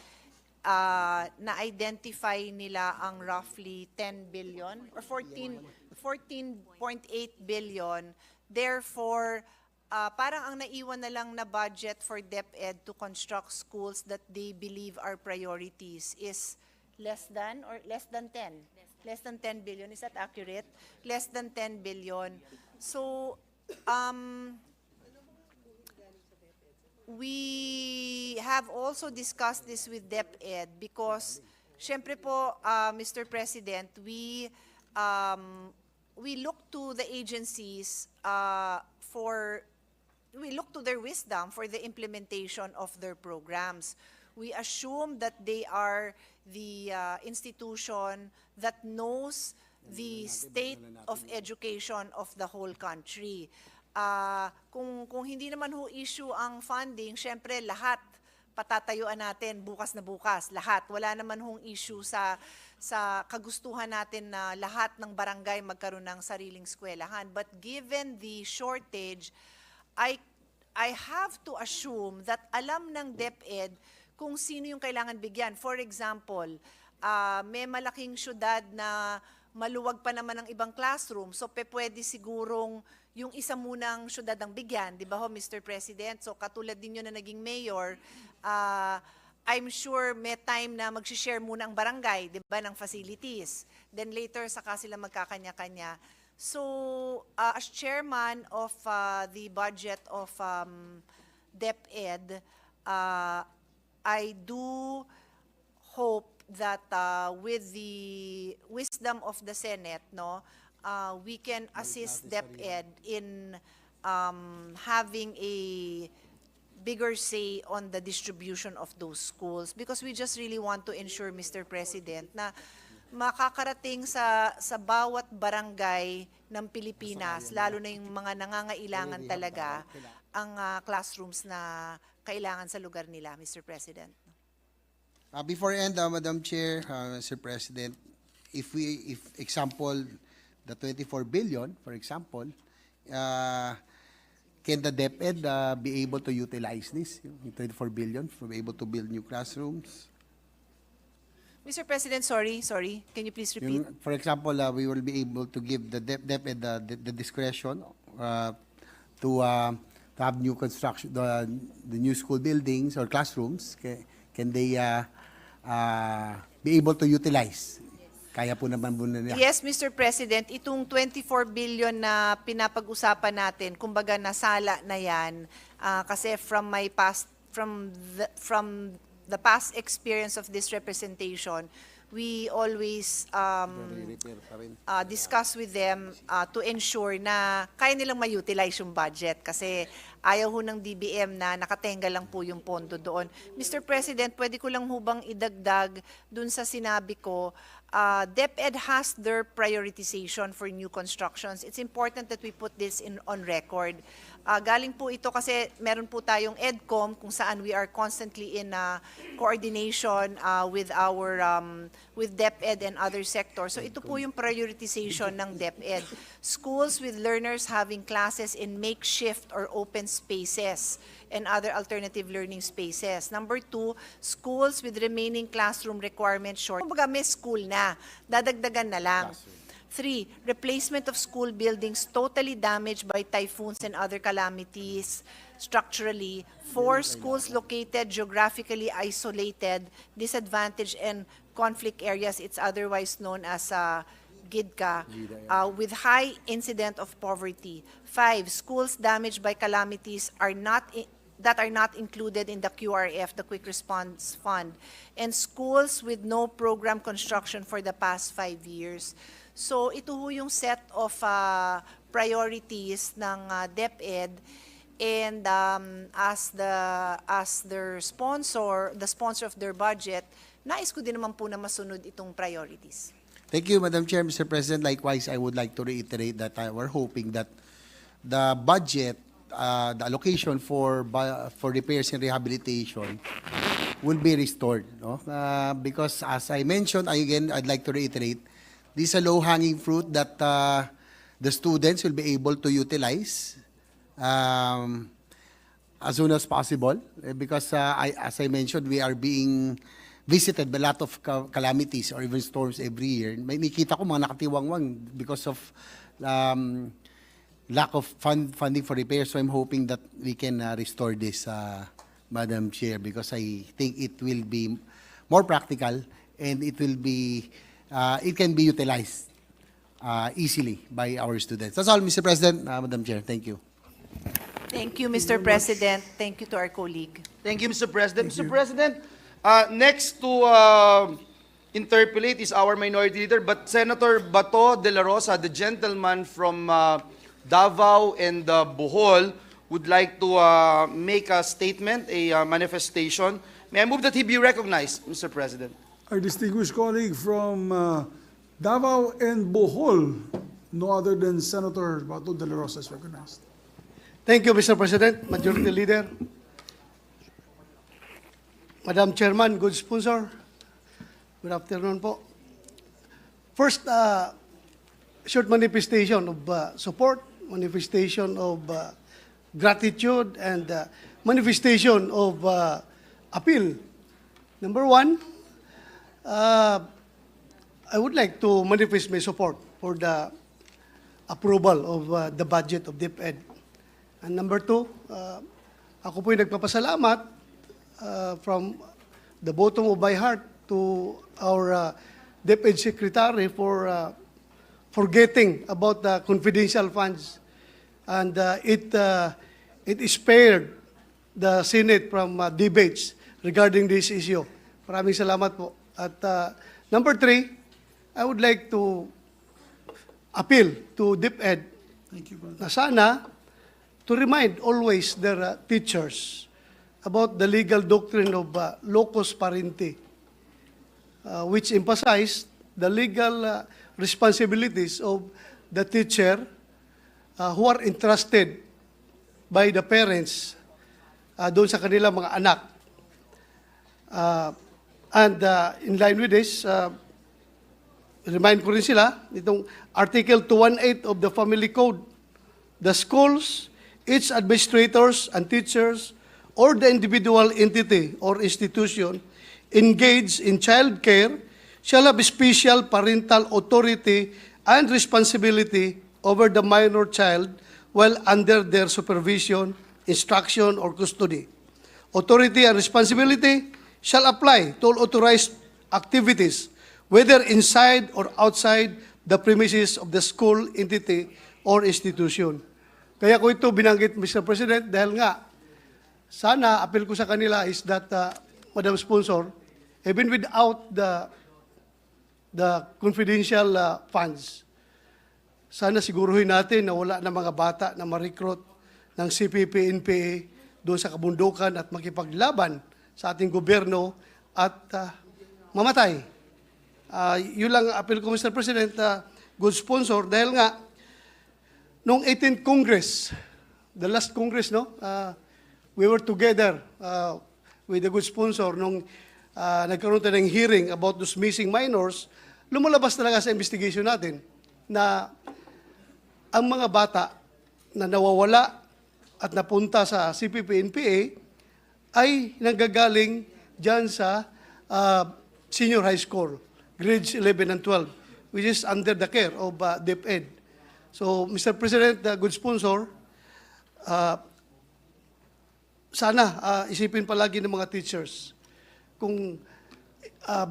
na-identify nila ang roughly 10 billion or 14.8 billion. Therefore, parang ang naiwan na lang na budget for DepEd to construct schools that they believe are priorities is less than 10? Less than 10 billion. Is that accurate? Less than 10 billion. So, we have also discussed this with DepEd because, syempre po, Mr. President, we look to the agencies we look to their wisdom for the implementation of their programs. We assume that they are the institution that knows the state of education of the whole country. Kung hindi naman ho issue ang funding, syempre lahat patatayuan natin bukas na bukas, lahat. Wala naman hong issue sa kagustuhan natin na lahat ng barangay magkaroon ng sariling eskwelahan. But given the shortage, I have to assume that alam ng DepEd kung sino yung kailangan bigyan. For example, may malaking syudad na maluwag pa naman ang ibang classroom, so pwede sigurong yung isa munang syudad ang bigyan, di ba ho, Mr. President? So katulad din yun na naging mayor, I'm sure may time na mag-share muna ang barangay, di ba, ng facilities. Then later, saka sila magkakanya-kanya. So, as chairman of the budget of DepEd, I do hope that with the wisdom of the Senate, no, we can assist DepEd in having a bigger say on the distribution of those schools, because we just really want to ensure, Mr. President, na makakarating sa bawat barangay ng Pilipinas, lalo na yung mga nangangailangan talaga, ang classrooms na kailangan sa lugar nila, Mr. President. Before I end, Madam Chair, Mr. President, if example, the 24 billion, for example, can the DepEd be able to utilize this, yung 24 billion, to be able to build new classrooms? Mr. President, sorry, can you please repeat? For example, we will be able to give the DepEd the discretion to have new construction, the new school buildings or classrooms. Can they be able to utilize? Kaya po naman muna nila. Yes, Mr. President, itong 24 billion na pinapag-usapan natin, kumbaga nasala na yan, kasi from the past experience of this representation, we always discuss with them to ensure na kaya nilang ma-utilize yung budget, kasi ayaw ho ng DBM na nakatenga lang po yung pondo doon. Mr. President, pwede ko lang hubang idagdag dun sa sinabi ko, DepEd has their prioritization for new constructions. It's important that we put this on record. Galing po ito kasi meron po tayong EDCOM kung saan we are constantly in coordination with DepEd and other sectors. So ito po yung prioritization ng DepEd. Schools with learners having classes in makeshift or open spaces and other alternative learning spaces. Number 2, schools with remaining classroom requirements short. Kumbaga may school na, dadagdagan na lang. 3, replacement of school buildings totally damaged by typhoons and other calamities structurally. 4, schools located geographically isolated, disadvantaged, and conflict areas, it's otherwise known as GIDCA, with high incident of poverty. 5, schools damaged by calamities that are not included in the QRF, the Quick Response Fund, and schools with no program construction for the past 5 years. So ito ho yung set of priorities ng DepEd, and as their sponsor, the sponsor of their budget, nais ko din naman po na masunod itong priorities. Thank you, Madam Chair, Mr. President. Likewise, I would like to reiterate that we're hoping that the budget, the allocation for repairs and rehabilitation will be restored, no? Because as I mentioned, I'd like to reiterate, this is a low-hanging fruit that the students will be able to utilize as soon as possible, because as I mentioned, we are being visited by a lot of calamities or even storms every year. May nakita ko mga nakatiwangwang because of lack of funding for repairs. So I'm hoping that we can restore this, Madam Chair, because I think it will be more practical and it can be utilized easily by our students. That's all, Mr. President, Madam Chair. Thank you. Thank you, Mr. President. Thank you to our colleague. Thank you, Mr. President. Mr. President, next to interpolate is our minority leader, but Senator Bato de la Rosa, the gentleman from Davao and Bohol, would like to make a statement, a manifestation. May I move that he be recognized, Mr. President? Our distinguished colleague from Davao and Bohol, no other than Senator Bato de la Rosa is recognized. Thank you, Mr. President, Majority Leader. Madam Chairman, good sponsor. Good afternoon po. First, short manifestation of support, manifestation of gratitude, and manifestation of appeal. Number one, I would like to manifest my support for the approval of the budget of DepEd. And number two, ako po'y nagpapasalamat from the bottom of my heart to our DepEd Secretary for forgetting about the confidential funds. And it spared the Senate from debates regarding this issue. Maraming salamat po. At number three, I would like to appeal to DepEd na sana to remind always their teachers about the legal doctrine of locus parentis, which emphasized the legal responsibilities of the teacher who are entrusted by the parents doon sa kanilang mga anak. And in line with this, remind ko rin sila, itong Article 218 of the Family Code, the schools, its administrators and teachers, or the individual entity or institution engaged in child care shall have special parental authority and responsibility over the minor child while under their supervision, instruction, or custody. Authority and responsibility shall apply to all authorized activities, whether inside or outside the premises of the school, entity, or institution. Kaya ko ito binanggit, Mr. President, dahil nga, sana, appeal ko sa kanila is that, Madam Sponsor, even without the confidential funds, sana siguruhin natin na wala na mga bata na ma-recruit ng CPP-NPA doon sa kabundukan at makipaglaban sa ating gobyerno at mamatay. Yun lang ang appeal ko, Mr. President, good sponsor, dahil nga, noong 18th Congress, the last Congress, no, we were together with a good sponsor nung nagkaroon tayo ng hearing about those missing minors. Lumalabas talaga sa investigation natin na ang mga bata na nawawala at napunta sa CPP-NPA ay nanggagaling dyan sa senior high school, grades 11 and 12, which is under the care of DepEd. So, Mr. President, good sponsor, sana isipin palagi ng mga teachers kung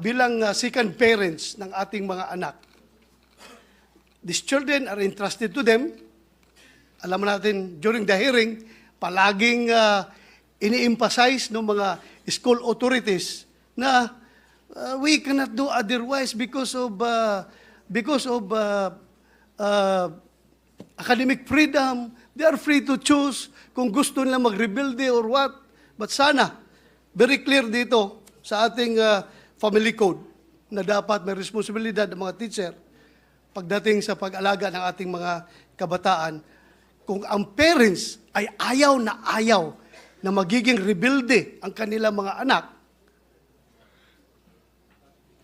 bilang second parents ng ating mga anak, these children are entrusted to them. Alam natin, during the hearing, palaging ini-emphasize ng mga school authorities na we cannot do otherwise because of academic freedom. They are free to choose kung gusto nila mag-rebuild or what. But sana, very clear dito sa ating family code na dapat may responsibilidad ng mga teacher pagdating sa pag-alaga ng ating mga kabataan. Kung ang parents ay ayaw na magiging rebuilde ang kanilang mga anak,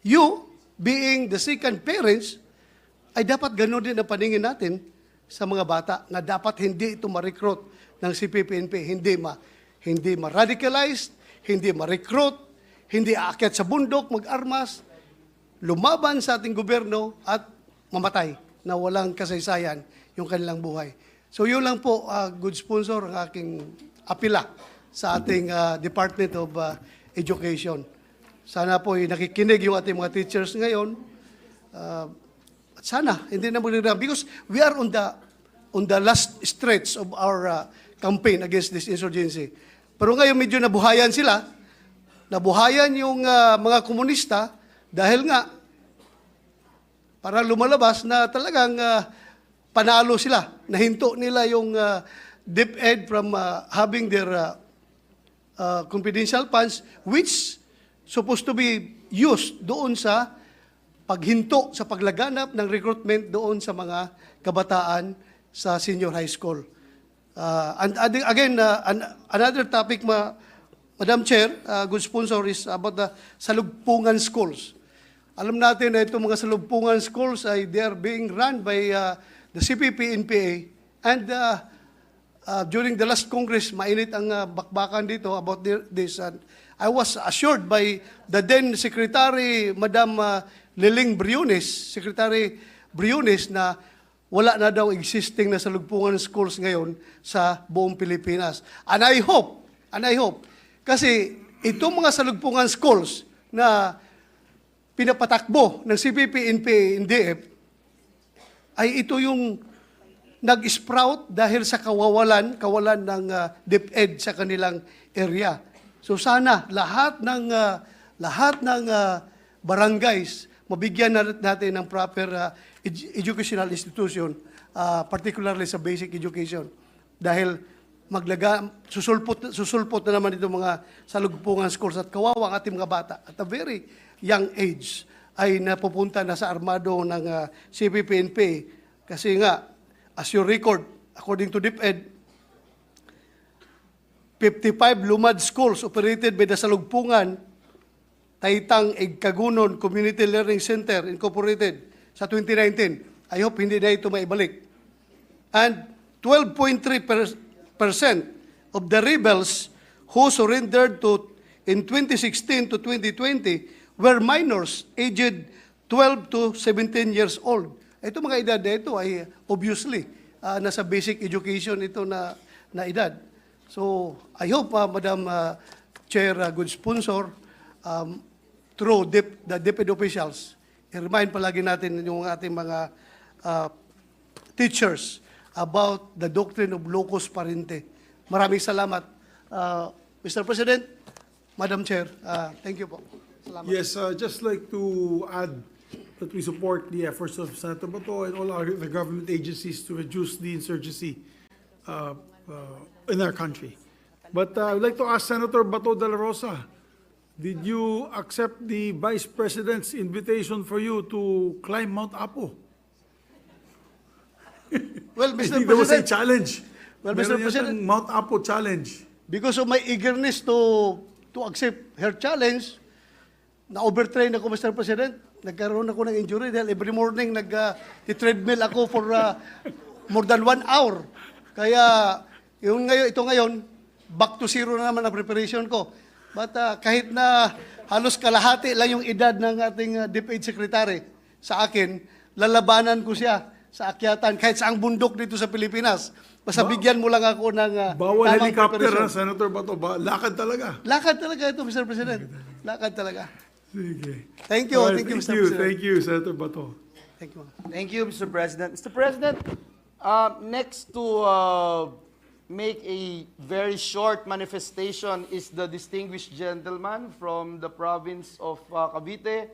you, being the second parents, ay dapat gano'n din ang paningin natin sa mga bata na dapat hindi ito ma-recruit ng CPP-NP, hindi ma-radicalized, hindi ma-recruit, hindi aakyat sa bundok, mag-armas, lumaban sa ating gobyerno at mamatay na walang kasaysayan yung kanilang buhay. So yun lang po, good sponsor, ang aking apila sa ating Department of Education. Sana po nakikinig yung ating mga teachers ngayon. At sana, hindi na magdagdag. Because we are on the last stretch of our campaign against this insurgency. Pero ngayon medyo nabuhayan sila. Nabuhayan yung mga komunista dahil nga para lumalabas na talagang panalo sila. Nahinto nila yung DepEd from having their confidential funds which supposed to be used doon sa paghinto sa paglaganap ng recruitment doon sa mga kabataan sa senior high school. Another topic, Madam Chair, good sponsor, is about the salugpungan schools. Alam natin na itong mga salugpungan schools ay they are being run by the CPP-NPA, and during the last Congress, mainit ang bakbakan dito about this. And I was assured by the then Secretary, Madam Liling Briones, Secretary Briones, na wala na daw existing na salugpungan schools ngayon sa buong Pilipinas. And I hope, kasi itong mga salugpungan schools na pinapatakbo ng CPP, NPA, NDF, ay ito yung nag-sprout dahil sa kawalan ng DepEd sa kanilang area. So sana lahat ng barangays mabigyan natin ng proper educational institution, particularly sa basic education. Dahil susulpot na naman itong mga salugpungan schools at kawawa ang ating mga bata at a very young age ay napupunta na sa armado ng CPP-NPA. Kasi nga, as you record, according to DepEd, 55 lumad schools operated by the Salugpungan Taitang Igkagunon Community Learning Center Incorporated sa 2019. I hope hindi na ito maibalik. And 12.3% of the rebels who surrendered in 2016 to 2020 were minors aged 12 to 17 years old. Ito mga edad na ito ay obviously nasa basic education ito na edad. So I hope, Madam Chair, good sponsor, through the DepEd officials, i-remind palagi natin yung ating mga teachers about the doctrine of locus parente. Maraming salamat. Mr. President, Madam Chair, thank you po. Salamat. Yes, just like to add that we support the efforts of Senator Bato and all the government agencies to reduce the insurgency in our country. But I would like to ask Senator Bato de la Rosa, did you accept the Vice President's invitation for you to climb Mount Apo? Well, Mr. I think there was a President, challenge. Well, Mr. Meron President, yatang Mount Apo challenge. because of my eagerness to accept her challenge, na-overtrain ako, Mr. President. Nagkaroon ako ng injury dahil every morning nag-treadmill ako for more than 1 hour. Kaya ito ngayon, back to zero na naman ang preparation ko. But kahit na halos kalahati lang yung edad ng ating DepEd Secretary sa akin, lalabanan ko siya sa akyatan kahit saang bundok dito sa Pilipinas. Basta bigyan mo lang ako ng Bawal tamang helicopter, preparation. Senator Bato. Lakad talaga. Lakad talaga ito, Mr. President. Lakad talaga. Sige. Thank you. All right, Thank you, Mr. President. Thank you, Senator Bato. Thank you. Thank you, Mr. President. Mr. President, next to make a very short manifestation is the distinguished gentleman from the province of Cavite,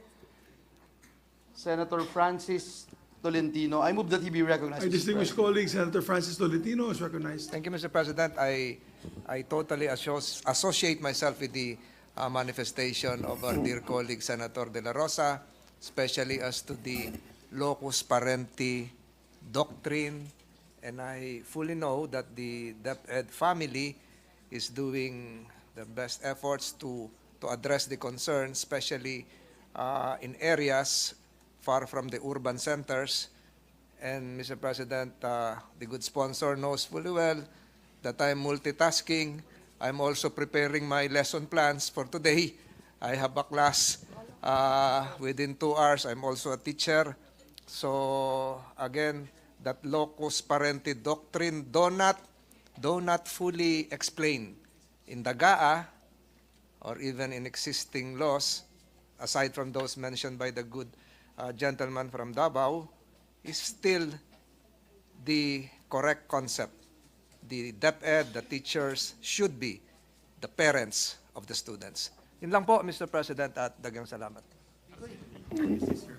Senator Francis Tolentino. I move that he be recognized. My Mr. distinguished colleague, Senator Francis Tolentino, is recognized. Thank you, Mr. President. I totally associate myself with the manifestation of our dear colleague, Senator De La Rosa, especially as to the locus parenti doctrine. And I fully know that the DepEd family is doing the best efforts to address the concerns, especially in areas far from the urban centers. And Mr. President, the good sponsor knows fully well that I'm multitasking. I'm also preparing my lesson plans for today. I have a class within 2 hours. I'm also a teacher. So again, that locus parenti doctrine do not fully explain in the GAA or even in existing laws, aside from those mentioned by the good gentleman from Davao, is still the correct concept. The DepEd, the teachers, should be the parents of the students. Yun lang po, Mr. President, at dagang salamat.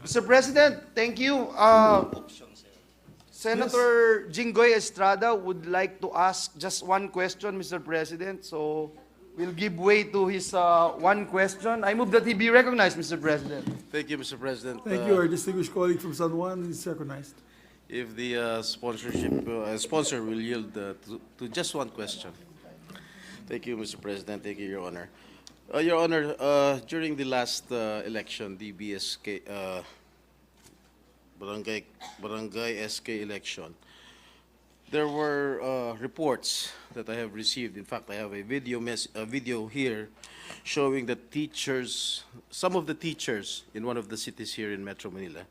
Mr. President, thank you. Senator Jinggoy Estrada would like to ask just one question, Mr. President. So will give way to his one question. I move that he be recognized, Mr. President. Thank you, Mr. President. Thank you. Our distinguished colleague from San Juan is recognized. If the sponsor will yield to just one question. Thank you, Mr. President. Thank you, Your Honor. Your Honor, during the last election, the BSK, Barangay SK election, there were reports that I have received. In fact, I have a video here showing that teachers, some of the teachers in one of the cities here in Metro Manila,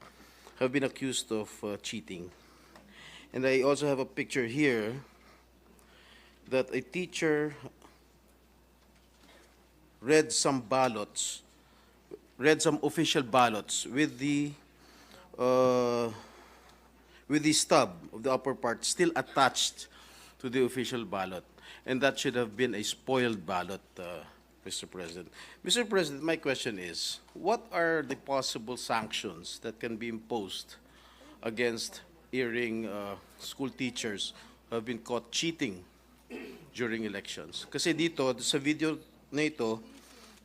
have been accused of cheating. And I also have a picture here that a teacher read some ballots, read some official ballots with the stub of the upper part still attached to the official ballot. And that should have been a spoiled ballot, Mr. President. Mr. President, my question is, what are the possible sanctions that can be imposed against erring school teachers who have been caught cheating during elections? Kasi dito, sa video na ito,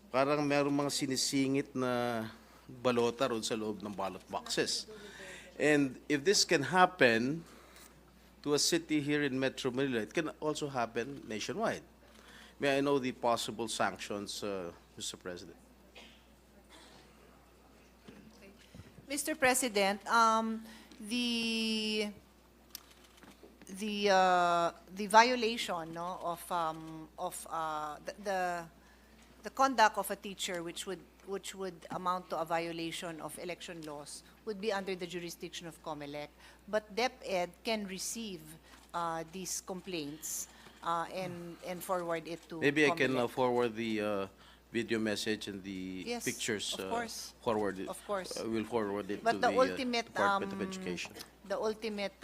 parang merong mga sinisingit na balota ron sa loob ng ballot boxes. And if this can happen to a city here in Metro Manila, it can also happen nationwide. May I know the possible sanctions, Mr. President? Mr. President, the violation, no, of the conduct of a teacher, which would amount to a violation of election laws, would be under the jurisdiction of COMELEC. But DepEd can receive these complaints and forward it to Maybe I COMELEC. can forward the video message and the Yes, pictures. of course. Forward it. Of course. We'll forward it But to the the ultimate, Department of Education. The ultimate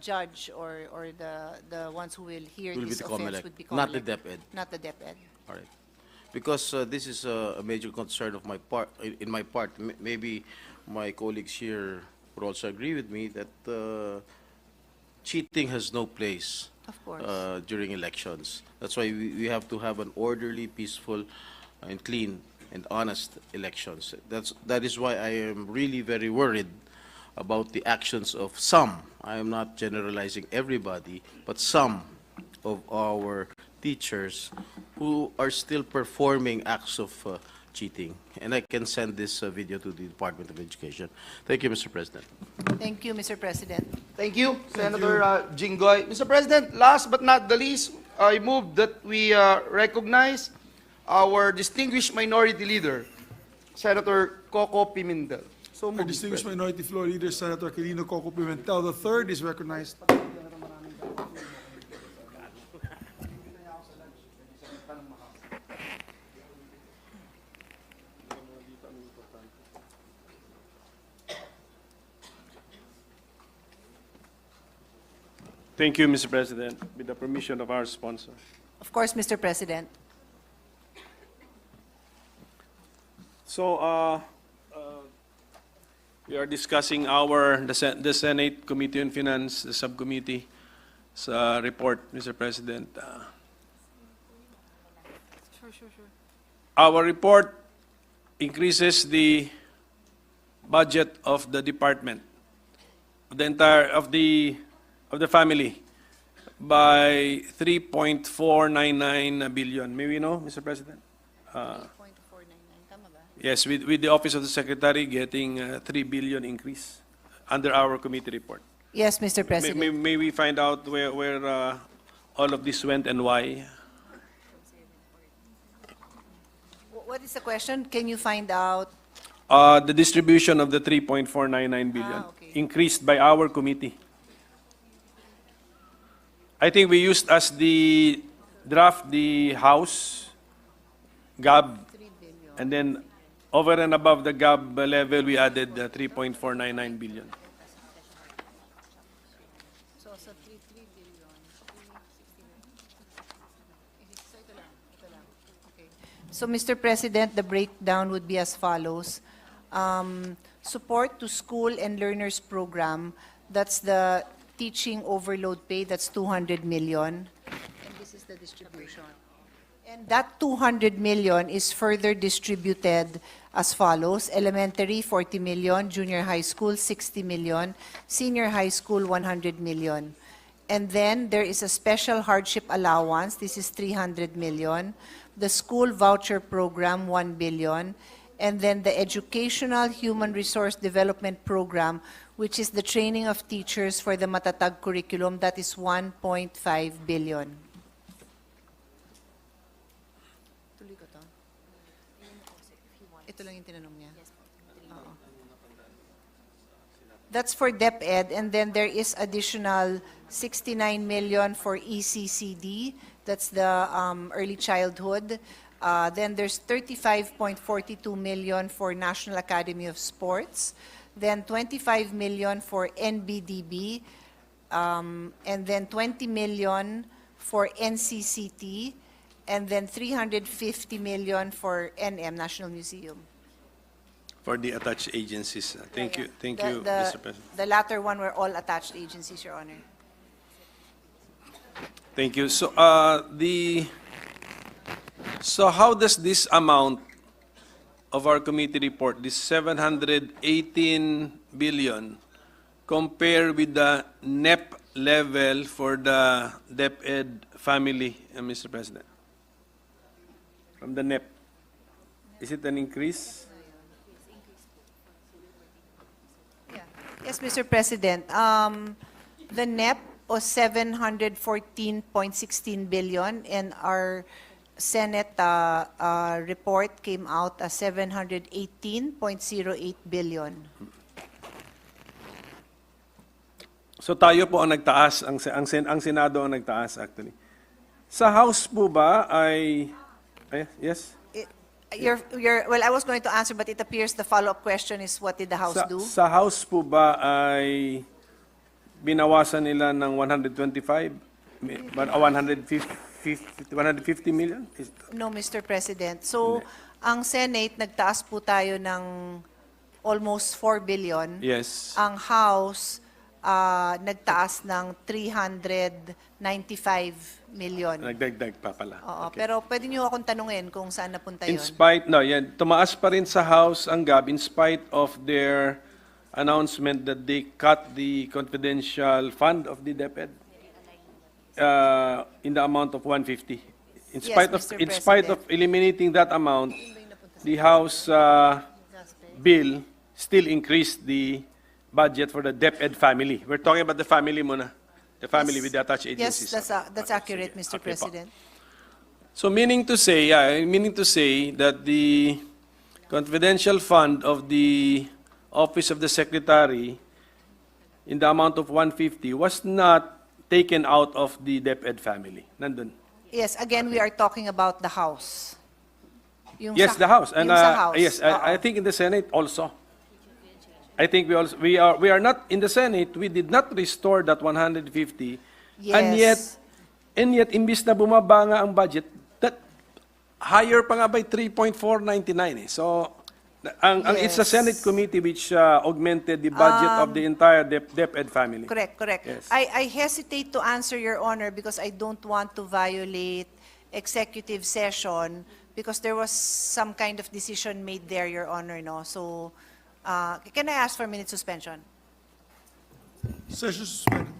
judge or the ones who will hear Will be this the offense COMELEC, would be not the COMELEC, DepEd. not the DepEd. All right. Because this is a major concern of my part, in my part. Maybe my colleagues here would also agree with me that cheating has no place Of course. during elections. That's why we have to have an orderly, peaceful, and clean and honest elections. That is why I am really very worried about the actions of some. I am not generalizing everybody, but some of our teachers who are still performing acts of cheating. And I can send this video to the Department of Education. Thank you, Mr. President. Thank you, Mr. President. Thank you, Senator Jinggoy. Mr. President, last but not the least, I move that we recognize our distinguished minority leader, Senator Coco Pimentel. So Our moved, Mr. distinguished President. minority floor leader, Senator Quirino Coco Pimentel III is recognized. Thank you, Mr. President. With the permission of our sponsor. Of course, Mr. President. So, we are discussing the Senate Committee on Finance, the subcommittee, report, Mr. President. Our report increases the budget of the department, of the family, by 3.499 billion. May we know, Mr. President? 3.499, tama ba? Yes, with the Office of the Secretary getting 3 billion increase under our committee report. Yes, Mr. President. May we find out where all of this went and why? What is the question? Can you find out? The distribution of the 3.499 billion okay. increased by our committee. I think we used as the draft the House GAB, 3 billion. and then over and above the GAB level, we added 3.499 billion. So, sa 3 billion, 369. So, ito lang. Okay. So, Mr. President, the breakdown would be as follows. Support to school and learners program, that's the teaching overload pay, that's 200 million. And this is the distribution. And that 200 million is further distributed as follows: elementary, 40 million; junior high school, 60 million; senior high school, 100 million. And then there is a special hardship allowance. This is 300 million. The school voucher program, 1 billion. And then the educational human resource development program, which is the training of teachers for the Matatag curriculum, that is 1.5 billion. Tuloy ko to. Ito lang yung tinanong niya. Oo. That's for DepEd, and then there is additional 69 million for ECCD, that's the early childhood. Then there's 35.42 million for National Academy of Sports, then 25 million for NBDB, and then 20 million for NCCT, and then 350 million for NM, National Museum. For the attached agencies. Thank you, The- Mr. President. The latter one were all attached agencies, Your Honor. Thank you. So, so how does this amount of our committee report, this 718 billion, compare with the NEP level for the DepEd family, Mr. President? From the NEP, is it an increase? Yes, Mr. President. The NEP was 714.16 billion, and our Senate report came out as 718.08 billion. So tayo po ang nagtaas, ang Senado ang nagtaas actually. Sa House po ba yes? Well, I was going to answer, but it appears the follow-up question is, what did the House do? Sa House po ba ay binawasan nila ng 125, 150 million? No, Mr. President. So, ang Senate, nagtaas po tayo ng almost 4 billion. Yes. Ang House, nagtaas ng 395 million. Nagdagdag pa pala. Oo, Okay. pero pwede niyo akong tanungin kung saan napunta yun. Tumaas pa rin sa House ang GAB in spite of their announcement that they cut the confidential fund of the DepEd in the amount of 150. In Yes, spite Mr. of eliminating that amount, the House bill still increased the budget for the DepEd family. We're talking about the family muna. The family with the attached agencies. Yes, that's accurate, Mr. Okay po. President. So meaning to say that the confidential fund of the Office of the Secretary in the amount of 150 was not taken out of the DepEd family. Nandun. Yes, again, we are talking about the House. Yung Yes, sa- the House. And yung sa House. yes, I think in the Senate also. I think we are not in the Senate. We did not restore that 150, and Yes. yet imbis na bumaba nga ang budget, that higher pa nga by 3.499 eh. So it's a Yes. Senate committee which augmented the budget of the entire DepEd family. Correct. Yes. I hesitate to answer, Your Honor, because I don't want to violate executive session, because there was some kind of decision made there, Your Honor, no? So, can I ask for a minute suspension? Session suspended.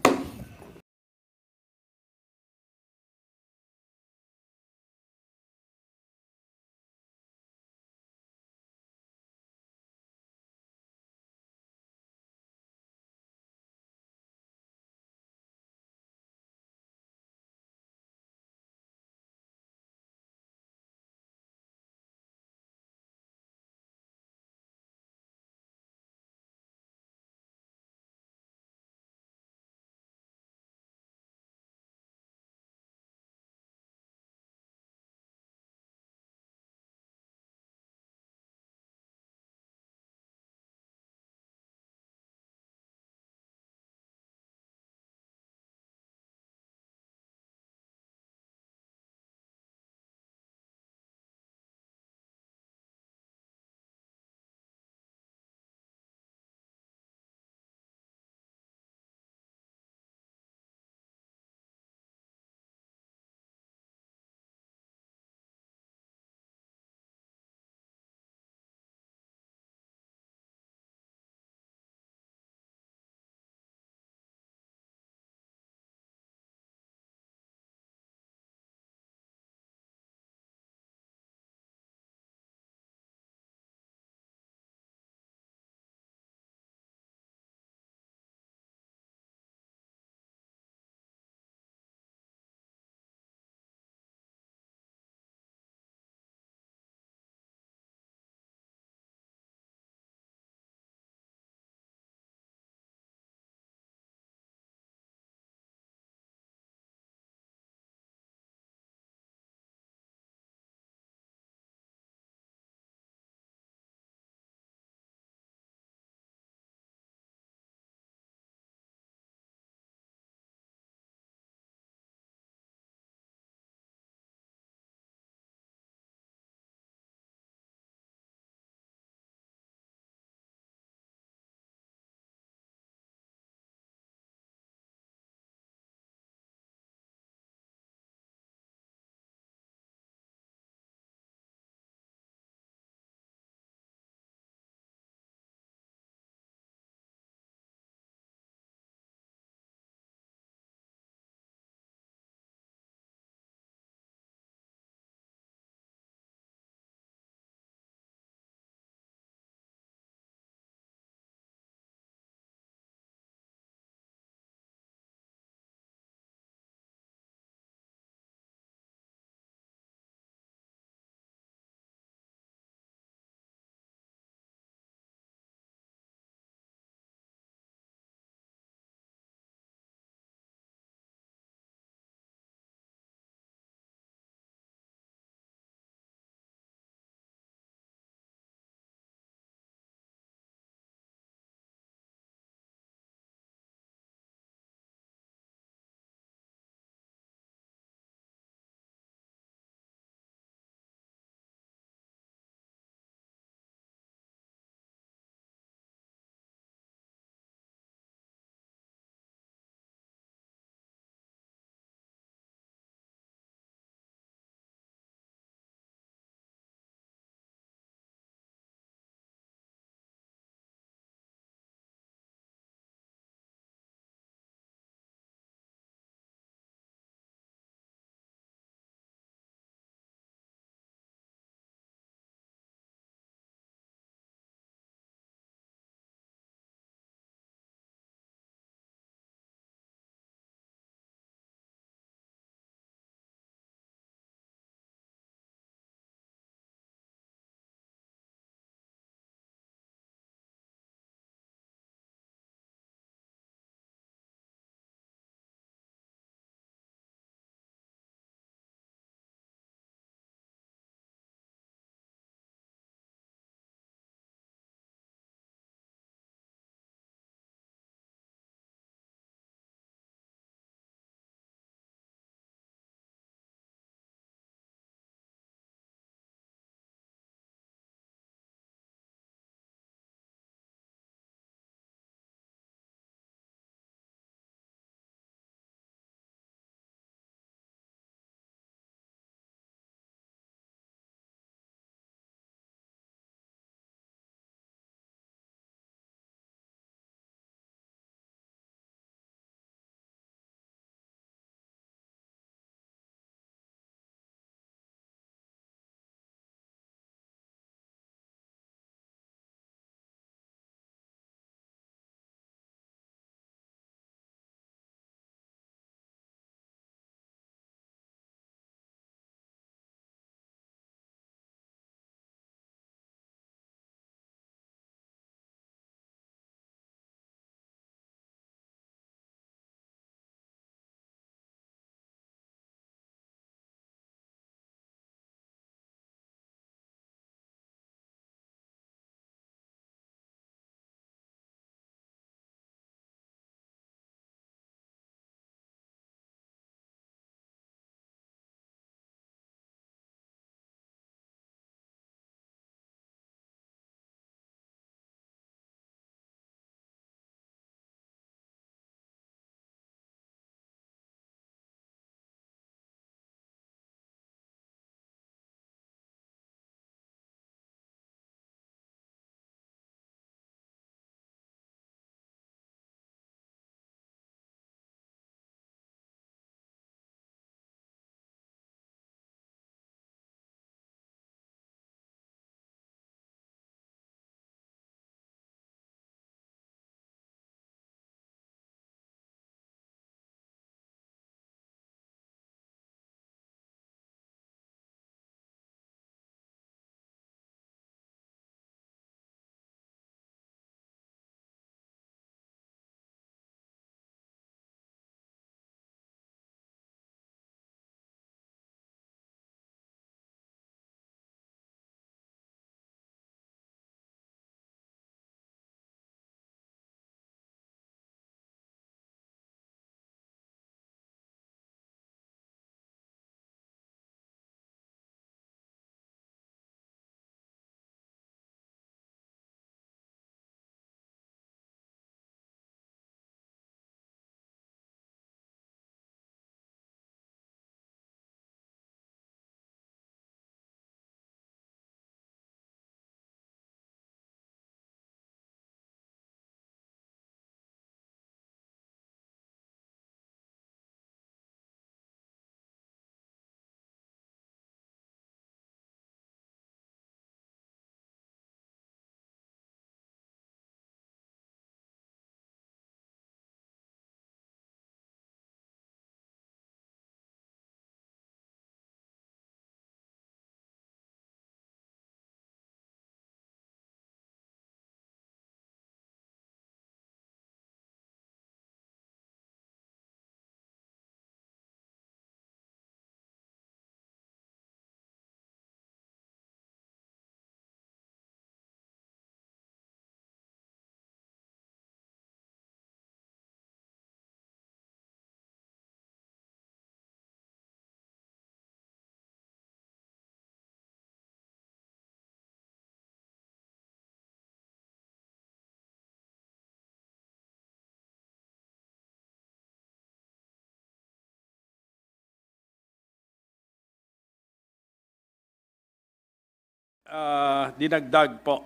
dinagdag po.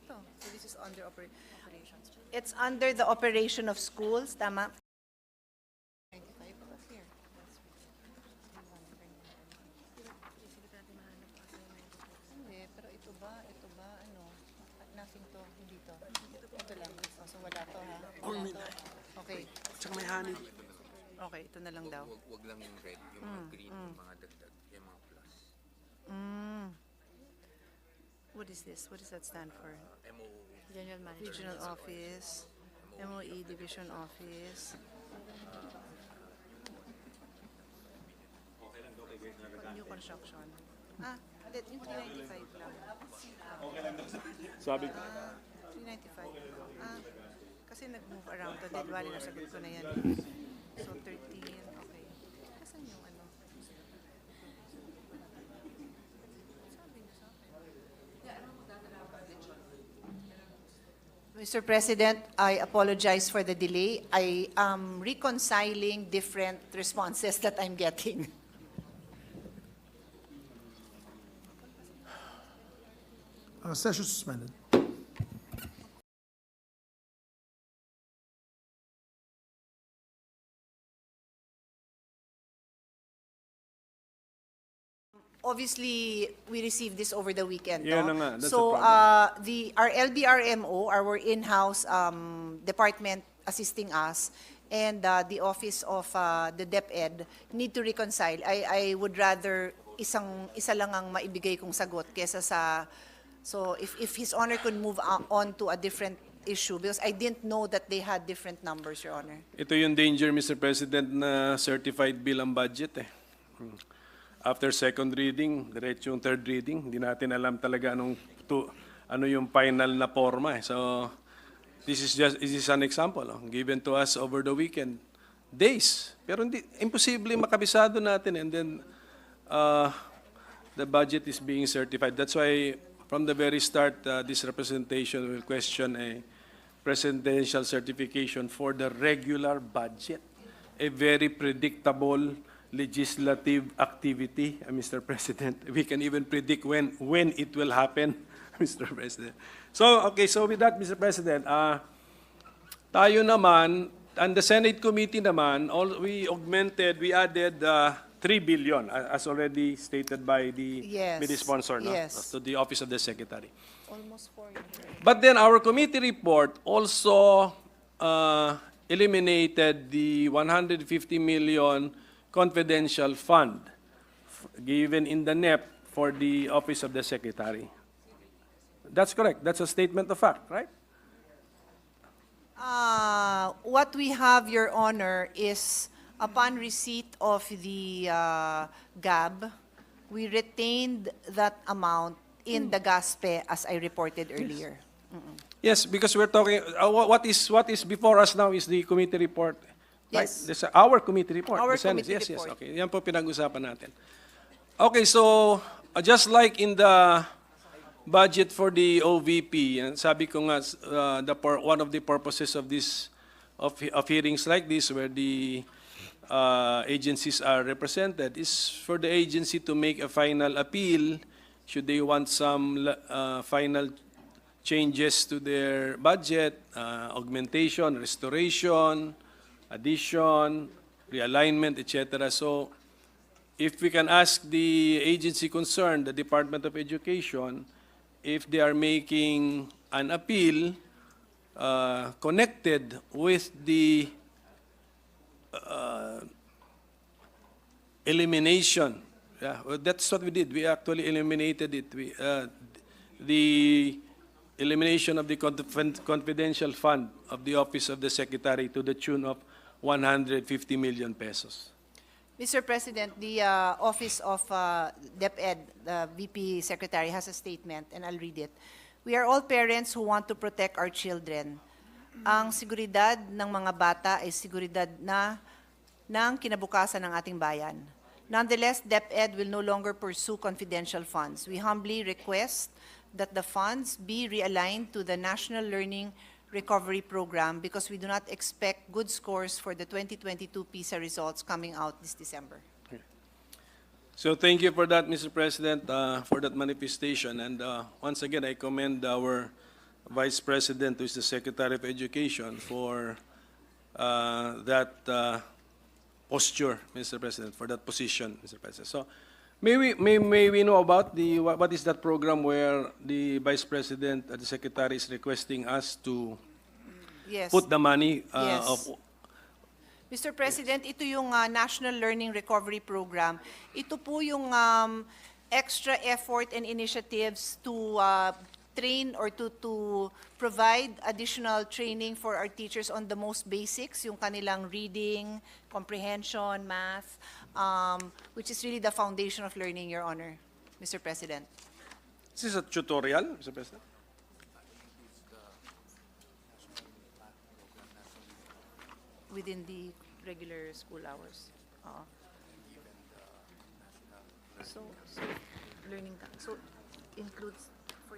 So this is under operations. It's under the operation of schools, tama? Hindi, pero ito ba, ano? Nothing to, hindi to. Ito lang. Oh, so wala to, ha? Wala to. Okay. Tsaka may honey. Okay, ito na lang daw. Wag lang yung red, yung mga green, yung mga dagdag, yung mga plus. What is this? What does that stand for? MO. General Manager. Regional Office, MOE Division Office. New construction. That yung 395 lang. Sabi 395. Kasi nag-move around to. Dead Valley, nasagot ko na yan. So 13, okay. Kasan yung ano? Mr. President, I apologize for the delay. I am reconciling different responses that I'm getting. Session suspended. Obviously, we received this over the weekend. Yeah, no? na nga, that's So, the problem. our LBRMO, our in-house department assisting us, and the office of the DepEd need to reconcile. I would rather isa lang ang maibigay kong sagot kesa sa, so if His Honor could move on to a different issue, because I didn't know that they had different numbers, Your Honor. Ito yung danger, Mr. President, na certified bill ang budget eh. After second reading, diretso yung third reading, hindi natin alam talaga ano yung final na forma eh. So, this is an example, given to us over the weekend. Days. Pero imposible makabisado natin, and then the budget is being certified. That's why from the very start, this representation will question a presidential certification for the regular budget. A very predictable legislative activity, Mr. President. We can even predict when it will happen, Mr. President. So, okay, so with that, Mr. President, tayo naman, and the Senate Committee naman, we added 3 billion, as already stated by the sponsor, no? Yes. To the Office of the Secretary. Almost 4 years. But then our committee report also eliminated the 150 million confidential fund given in the NEP for the Office of the Secretary. That's correct. That's a statement of fact, right? What we have, Your Honor, is upon receipt of the GAB, we retained that amount in the GASPE as I reported earlier. Yes, because we're talking, what is before us now is the committee report. Right? Yes. This, our committee report. Our the Senate. committee Yes, report. yes. Okay. Yan po pinag-usapan natin. Okay, so just like in the budget for the OVP, and sabi ko nga, one of the purposes of this of hearings like this, where the agencies are represented, is for the agency to make a final appeal should they want some final changes to their budget, augmentation, restoration, addition, realignment, etc. So, if we can ask the agency concerned, the Department of Education, if they are making an appeal connected with the elimination. Yeah, well, that's what we did. We actually eliminated it. The elimination of the confidential fund of the Office of the Secretary to the tune of 150 million pesos. Mr. President, the Office of DepEd, the VP Secretary, has a statement, and I'll read it. We are all parents who want to protect our children. Ang seguridad ng mga bata ay seguridad ng kinabukasan ng ating bayan. Nonetheless, DepEd will no longer pursue confidential funds. We humbly request that the funds be realigned to the National Learning recovery program because we do not expect good scores for the 2022 PISA results coming out this December. So thank you for that, Mr. President, for that manifestation. And once again, I commend our Vice President, who is the Secretary of Education, for that posture, Mr. President, for that position, Mr. President. So may we know about what is that program where the Vice President and the Secretary is requesting us to Yes. put the money Yes. of Mr. President, ito yung National Learning Recovery Program. Ito po yung extra effort and initiatives to train or to provide additional training for our teachers on the most basics, yung kanilang reading, comprehension, math, which is really the foundation of learning, Your Honor, Mr. President. This is a tutorial, Mr. President. Within the regular school hours. So learning, so includes for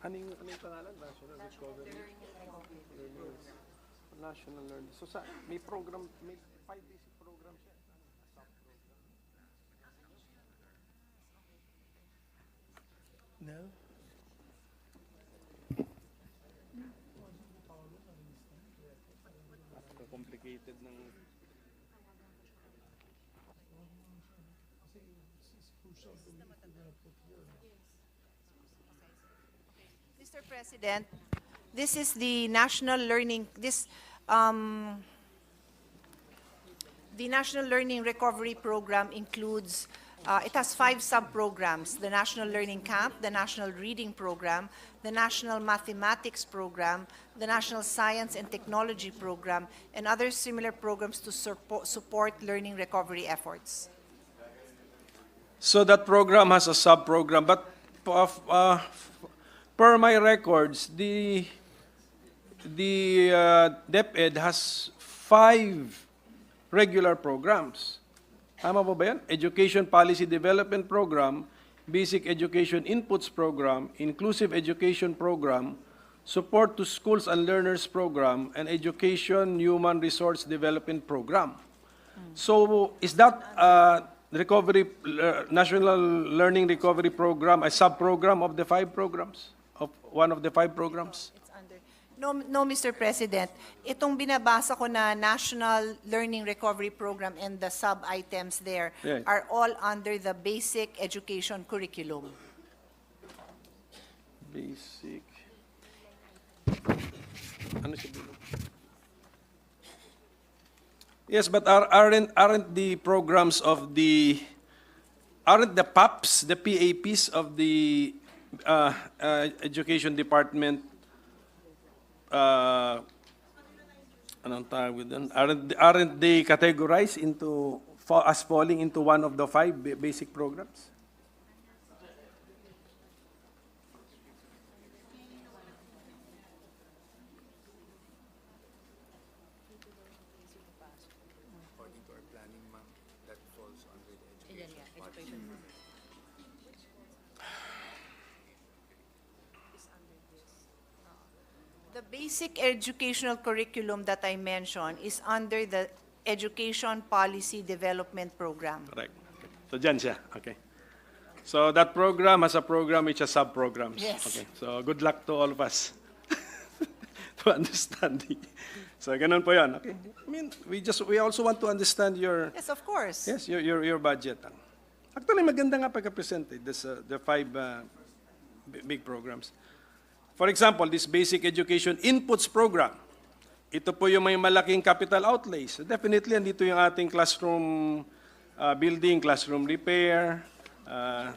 Anong pangalan? National Recovery? National Learning. So may program, may 5 basic programs siya. No? Complicated ng Mr. President, this is the National Learning, the National Learning Recovery Program includes, it has 5 sub-programs: the National Learning Camp, the National Reading Program, the National Mathematics Program, the National Science and Technology Program, and other similar programs to support learning recovery efforts. So that program has a sub-program, but per my records, the DepEd has 5 regular programs. Tama po ba yan? Education Policy Development Program, Basic Education Inputs Program, Inclusive Education Program, Support to Schools and Learners Program, and Education Human Resource Development Program. So is that National Learning Recovery Program a sub-program of the 5 programs? Of one of the 5 programs? No, Mr. President. Itong binabasa ko na National Learning Recovery Program and the sub-items there Yeah. are all under the basic education curriculum. Basic. Ano siya bilog? Yes, but aren't the programs of aren't the PAPs, the PAPs of the Education Department, anong tawag doon? Aren't they categorized into as falling into one of the 5 basic programs? According to our planning, ma'am, that falls under the education. The basic educational curriculum that I mentioned is under the Education Policy Development Program. Correct. Okay. So dyan siya. Okay. So that program has a program which has sub-programs. Yes. Okay. So good luck to all of us to understanding. So ganun po yan. Okay. I mean, we also want to understand your Yes, of course. yes, your budget. Actually, maganda nga pagka-presented the 5 big programs. For example, this Basic Education Inputs Program. Ito po yung may malaking capital outlays. So definitely, andito yung ating classroom building, classroom repair.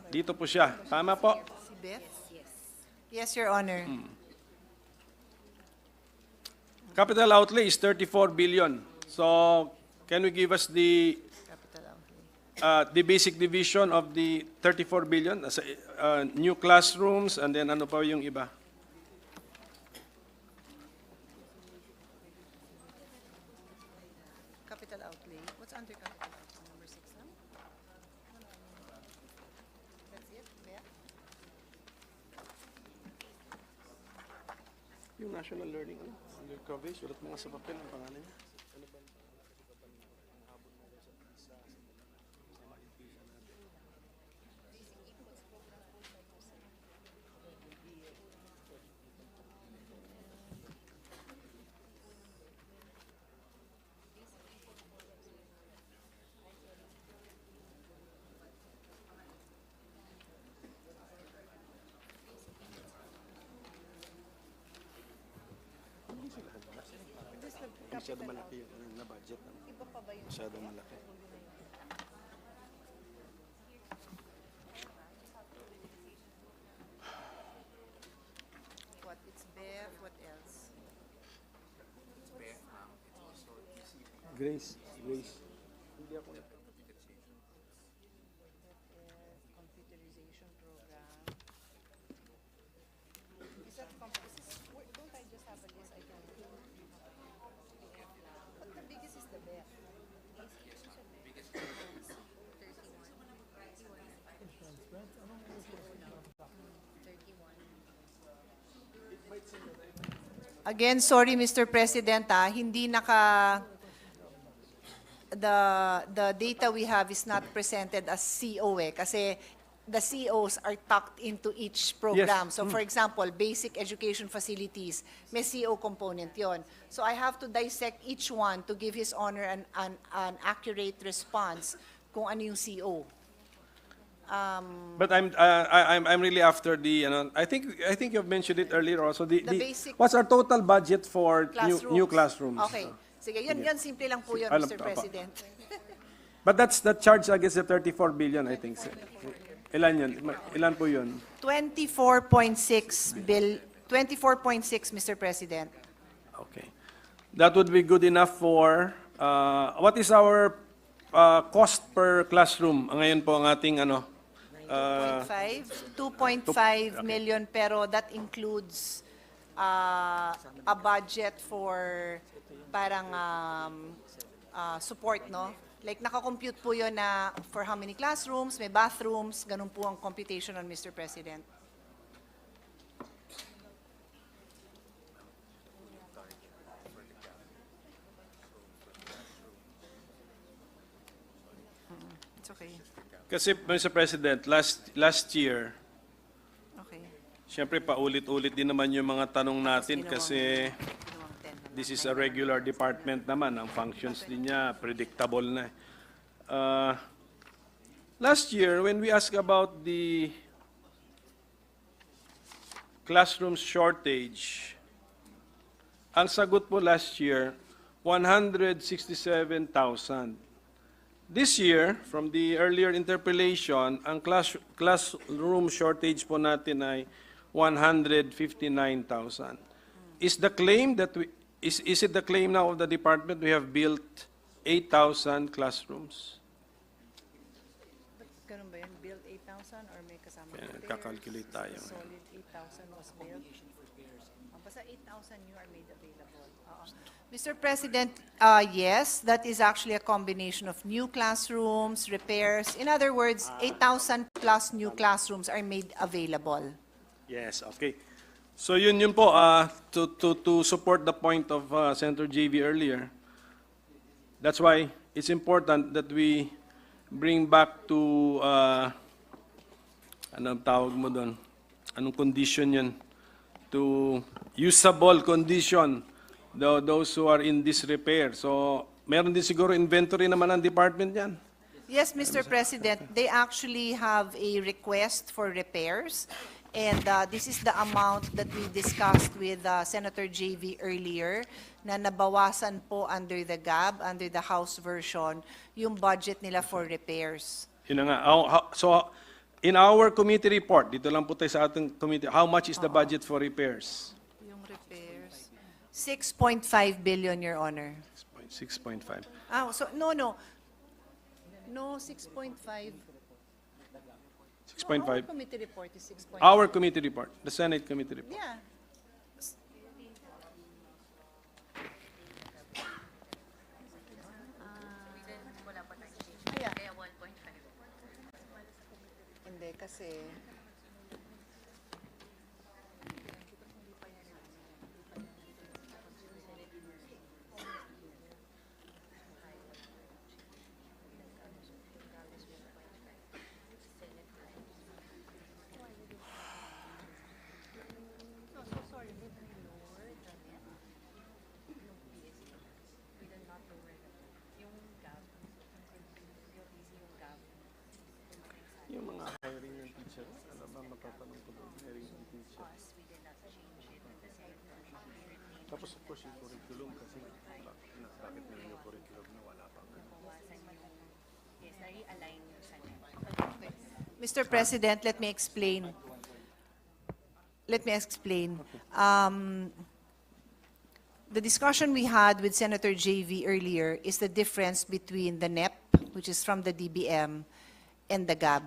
Dito po siya. Tama po? Si Beth? Yes, Your Honor. Capital outlay is 34 billion. So, can we give us the basic division of the 34 billion? New classrooms, and then ano pa yung iba? capital outlay? What's under capital outlay? Number 6 lang? That's it? Yeah? Yung national learning, under coverage, ulat mo nga sa papel ang pangalan niya. Masyado malaki yung na-budget. Masyado malaki. What? It's BEF. What else? Grace. Hindi ako Computerization program. Is that don't I just have a list? I don't know. But the biggest is the BEF. Again, sorry Mr. President, hindi the data we have is not presented as CO kasi the COs are tucked into each program. So for example, basic education facilities, may CO component yon. So I have to dissect each one to give His Honor an accurate response kung ano yung CO. But I'm really after the I think you've mentioned it earlier also the basic what's our total budget for new classrooms? Okay. Sige, yun simple lang po yun, Alam Mr. ko, apa. President. But that's the charge against the 34 billion, I think. Ilan yun? Ilan po yun? 24.6, Mr. President. Okay. That would be good enough for, what is our cost per classroom? Ngayon po ang ating 2.5 million, pero that includes a budget for parang support, no? Like nakakompute po yun na for how many classrooms, may bathrooms, ganun po ang computation on Mr. President. It's okay. Kasi, Mr. President, last year, Okay. siyempre paulit-ulit din naman yung mga tanong natin Ginawang- kasi ginawang 10 naman. this is a regular department naman. Ang functions din niya, predictable na. Last year, when we asked about the classroom shortage, ang sagot po last year, 167,000. This year, from the earlier interpellation, ang classroom shortage po natin ay 159,000. Is the claim that is it the claim now of the department we have built 8,000 classrooms? Ganun ba yun? Build 8,000 or may kasama Kaya repairs? kakalculate tayo. Solid 8,000 was built. Basta 8,000 new are made available. Mr. President, yes, that is actually a combination of new classrooms, repairs. In other words, 8,000 plus new classrooms are made available. Yes, okay. So yun po, to support the point of Senator JV earlier, that's why it's important that we bring back to, anong tawag mo doon? Anong condition yun? To usable condition, those who are in disrepair. So meron din siguro inventory naman ang department yan. Yes, Mr. President, they actually have a request for repairs. And this is the amount that we discussed with Senator JV earlier na nabawasan po under the GAB, under the House version, yung budget nila for repairs. Yun na nga. So in our committee report, dito lang po tayo sa ating committee, how much is the budget for repairs? Yung repairs, 6.5 billion, Your Honor. 6.5. So, no, 6.5. 6.5. Our committee report is 6.5. Our committee report, the Senate committee report. Yeah. Yung mga hiring ng teacher, ano ba matatanong ko doon? Hiring ng teacher. Tapos of course yung curriculum kasi bakit meron yung curriculum na wala pa. Mr. President, let me explain. The discussion we had with Senator JV earlier is the difference between the NEP, which is from the DBM, and the GAB.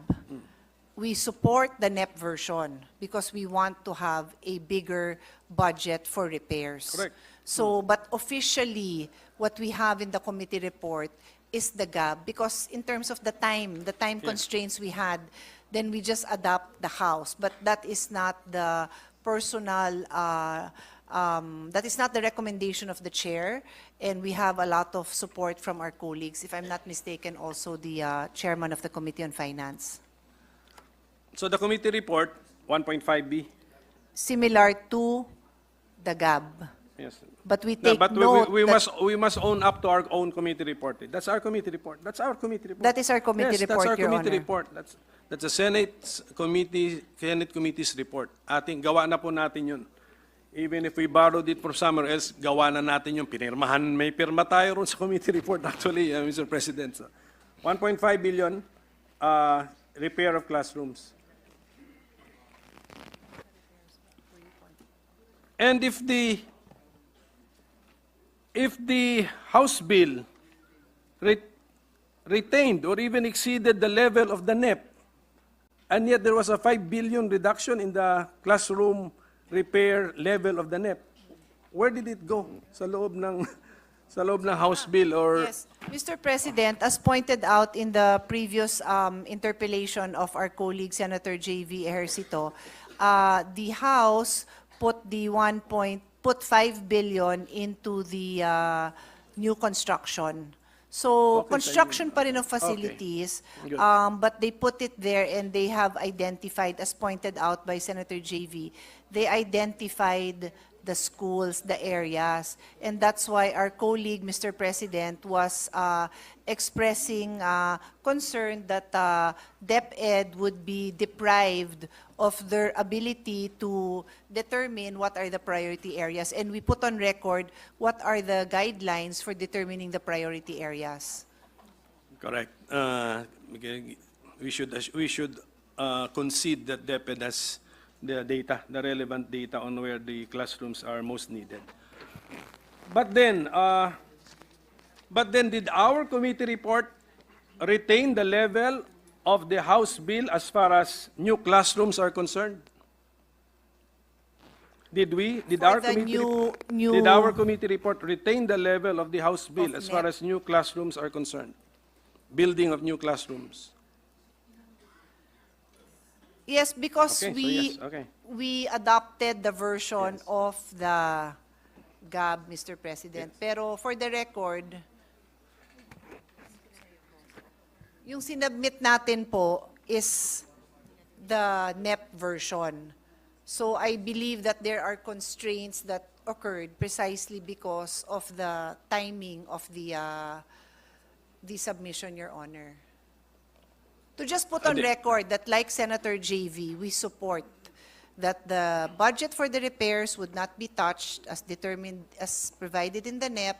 We support the NEP version because we want to have a bigger budget for repairs. Correct. So, but officially, what we have in the committee report is the GAB, because in terms of the time constraints we had, then we just adopt the House. But that is not the personal, that is not the recommendation of the chair, and we have a lot of support from our colleagues. If I'm not mistaken, also the chairman of the Committee on Finance. So the committee report, 1.5B. Similar to the GAB. Yes. But we No, take but note we that- must own up to our own committee report. That's our committee report. That's our committee report. That is our committee Yes, report, that's our Your committee Honor. report. That's the Senate Committee's report. Ating gawa na po natin yun. Even if we borrowed it from somewhere else, gawa na natin yung pinirmahan. May pirma tayo ron sa committee report actually, Mr. President. So, 1.5 billion repair of classrooms. And if the House bill retained or even exceeded the level of the NEP, and yet there was a 5 billion reduction in the classroom repair level of the NEP, where did it go? Sa loob ng House bill or... Yes, Mr. President, as pointed out in the previous interpellation of our colleague Senator J.V. Ejercito, the House put 5 billion into the new construction. So Okay, construction pa rin of facilities, Good. but they put it there and they have identified, as pointed out by Senator JV, they identified the schools, the areas, and that's why our colleague, Mr. President, was expressing concern that DepEd would be deprived of their ability to determine what are the priority areas, and we put on record what are the guidelines for determining the priority areas. Correct. We should concede that DepEd has the data, the relevant data on where the classrooms are most needed. But then did our committee report retain the level of the House bill as far as new classrooms are concerned? Did we? Did For our the committee new- did our committee report retain the level of the House bill Of as far NEP. as new classrooms are concerned? Building of new classrooms. Yes, because Okay, so we yes, okay. we adopted the version of the GAB, Mr. President. Pero for the record, yung sinubmit natin po is the NEP version. So I believe that there are constraints that occurred precisely because of the timing of the submission, Your Honor. To just put on record that, like Senator JV, we support that the budget for the repairs would not be touched as determined, as provided in the NEP,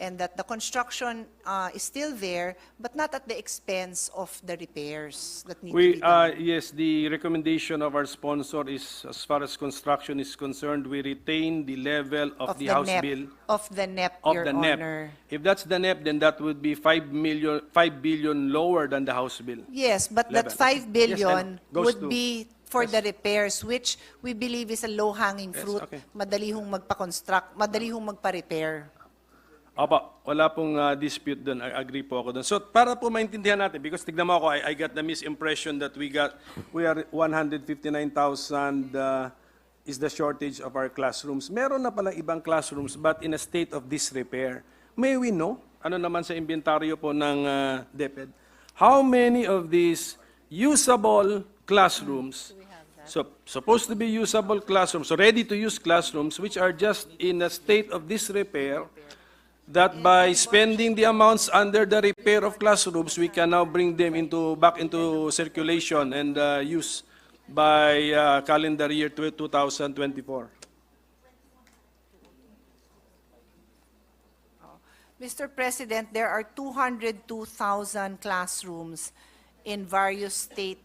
and that the construction is still there, but not at the expense of the repairs that need to be done. Yes, the recommendation of our sponsor is, as far as construction is concerned, we retain the level of the House NEP, bill. Of the NEP, Of Your the Honor. NEP. If that's the NEP, then that would be 5 billion lower than the House bill. Yes, but that Level. 5 billion Goes would to- be for the repairs, which we believe is a low-hanging Yes, fruit. okay. Madali hong magpa-construct, madali hong magpa-repair. Opo, wala pong dispute doon. Agree po ako doon. So para po maintindihan natin, because tignan mo ako, I got the misimpression that we are 159,000 is the shortage of our classrooms. Meron na palang ibang classrooms but in a state of disrepair. May we know, ano naman sa inventaryo po ng DepEd, how many of these usable classrooms, so supposed to be usable classrooms, so ready to use classrooms, which are just in a state of disrepair, that by spending the amounts under the repair of classrooms, we can now bring them back into circulation and use by calendar year 2024. Mr. President, there are 202,000 classrooms in various states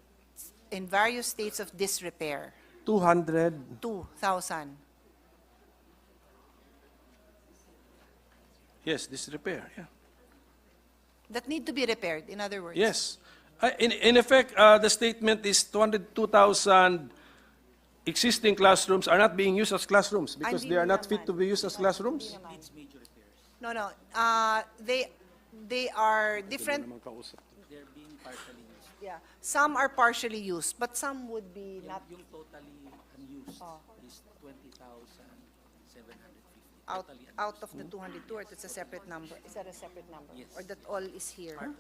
of disrepair. 200. 2,000. Yes, disrepair, yeah. That need to be repaired, in other words. Yes. In effect, the statement is 202,000 existing classrooms are not being used as classrooms because they are not fit to be used as classrooms. No, no. They are different. They're being partially used. Yeah. Some are partially used, but some would be not Yung totally unused is 20,750. out of the 202, or it's a separate number. Is that a separate number? Or that all is here?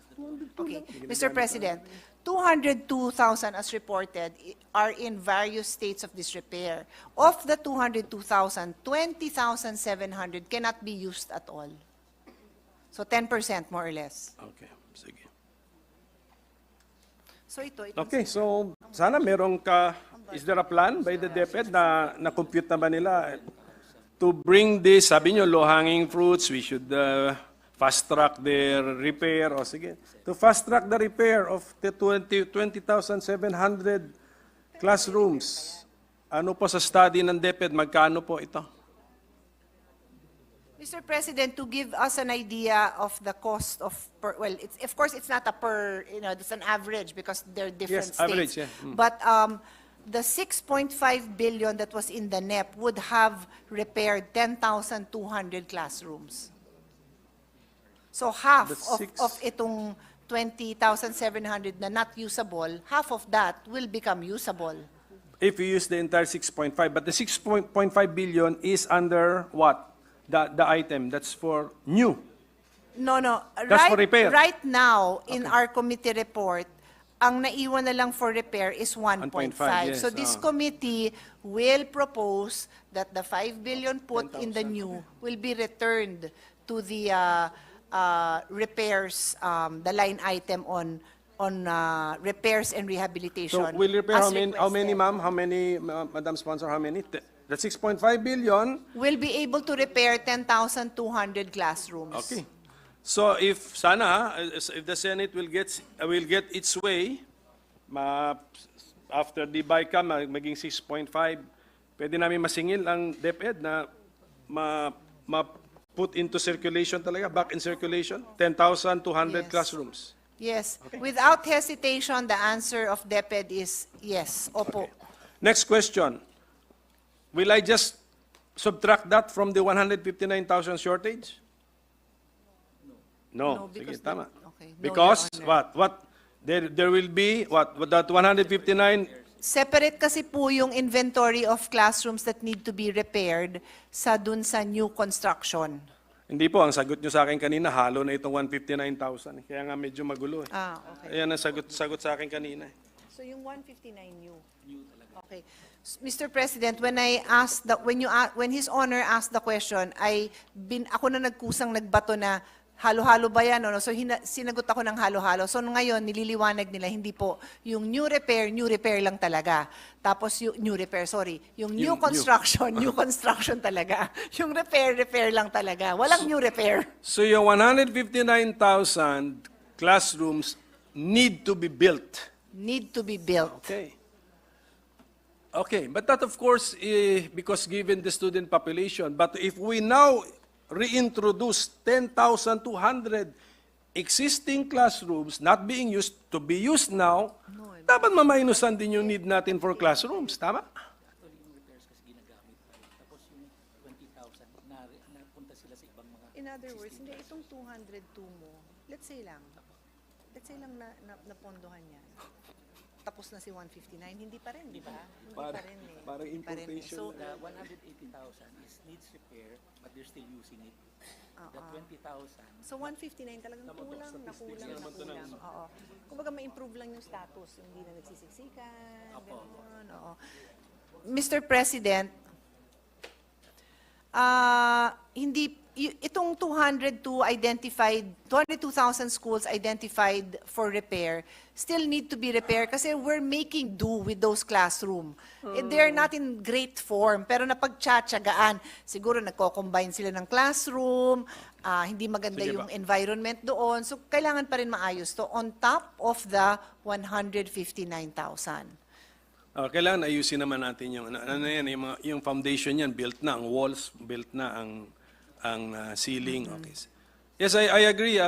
Okay. Mr. President, 202,000 as reported are in various states of disrepair. Of the 202,000, 20,700 cannot be used at all. So 10% more or less. Okay, sige. So ito. Okay, so sana merong is there a plan by the DepEd na compute na ba nila to bring this, sabi nyo, low-hanging fruits, we should fast-track their repair, o sige, to fast-track the repair of the 20,700 classrooms. Ano po sa study ng DepEd, magkano po ito? Mr. President, to give us an idea of the cost of of course, it's not a it's an average because they're different Yes, average, states. yeah. But the 6.5 billion that was in the NEP would have repaired 10,200 classrooms. So half of itong 20,700 na not usable, half of that will become usable. If you use the entire 6.5, but the 6.5 billion is under what? The item, that's for new. No, no. That's for repair. Right now, in our committee report, ang naiwan na lang for repair is 1.5. 1.5, yes, So this committee will propose that the 5 billion put in the new will be returned to the repairs, the line item on repairs and rehabilitation. So we'll repair as how many, requested. ma'am? How many, Madam Sponsor, how many? The 6.5 billion. Will be able to repair 10,200 classrooms. Okay. So if sana, if the Senate will get its way, after the BICAM maging 6.5, pwede namin masingil ang DepEd na put into circulation talaga, back in circulation, 10,200 Yes. classrooms. Yes. Without hesitation, the answer of DepEd is yes. Opo. Next question. Will I just subtract that from the 159,000 shortage? No. Sige, because tama. okay. No, Because Your Honor. what? There will be what? That 159. Separate kasi po yung inventory of classrooms that need to be repaired sa new construction. Hindi po, ang sagot nyo sa akin kanina, halo na itong 159,000. Kaya nga medyo magulo eh. Okay. Ayan ang sagot sa akin kanina. So yung 159 new. Okay. Mr. President, when I asked when His Honor asked the question, ako na nagkusang nagbato na halo-halo ba yan? No? So sinagot ako ng halo-halo. So ngayon, nililiwanag nila, hindi po. Yung new repair lang talaga. Tapos yung new construction, new construction talaga. Yung repair lang talaga. Walang new repair. So yung 159,000 classrooms need to be built. Need to be built. Okay, but that of course, because given the student population, but if we now reintroduce 10,200 existing classrooms not being used to be used now, dapat mamainusan din yung need natin for classrooms, tama? In other words, hindi itong 202 mo, let's say lang napondohan yan. Tapos na si 159, hindi pa rin, di ba? Hindi pa rin eh. Parang Hindi pa rin eh. importation So, na. 180,000 is needs repair, but they're still using it. The 20,000. So 159 talagang kulang. Oo. Kumbaga ma-improve lang yung status, hindi na nagsisiksikan, gano'n. Oo. Mr. President, itong 202,000 schools identified for repair still need to be repaired kasi we're making do with those classroom. They're not in great form, pero napagtsatsagaan. Siguro nagko-combine sila ng classroom, hindi maganda Sige yung ba? environment doon. So, kailangan pa rin maayos to on top of the 159,000. Kailangan ayusin naman natin yung yung foundation yan built na, ang walls built na, ang ceiling. Okay. Yes, I agree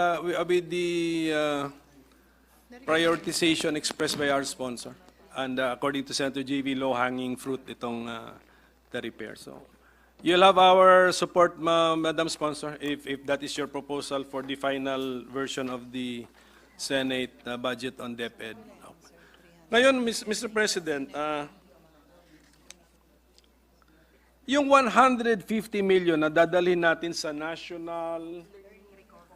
with the prioritization expressed by our sponsor. And according to Senator JV, low-hanging fruit itong the repair. So you'll have our support, Madam Sponsor, if that is your proposal for the final version of the Senate budget on DepEd. Ngayon, Mr. President, yung 150 million na dadalhin natin sa National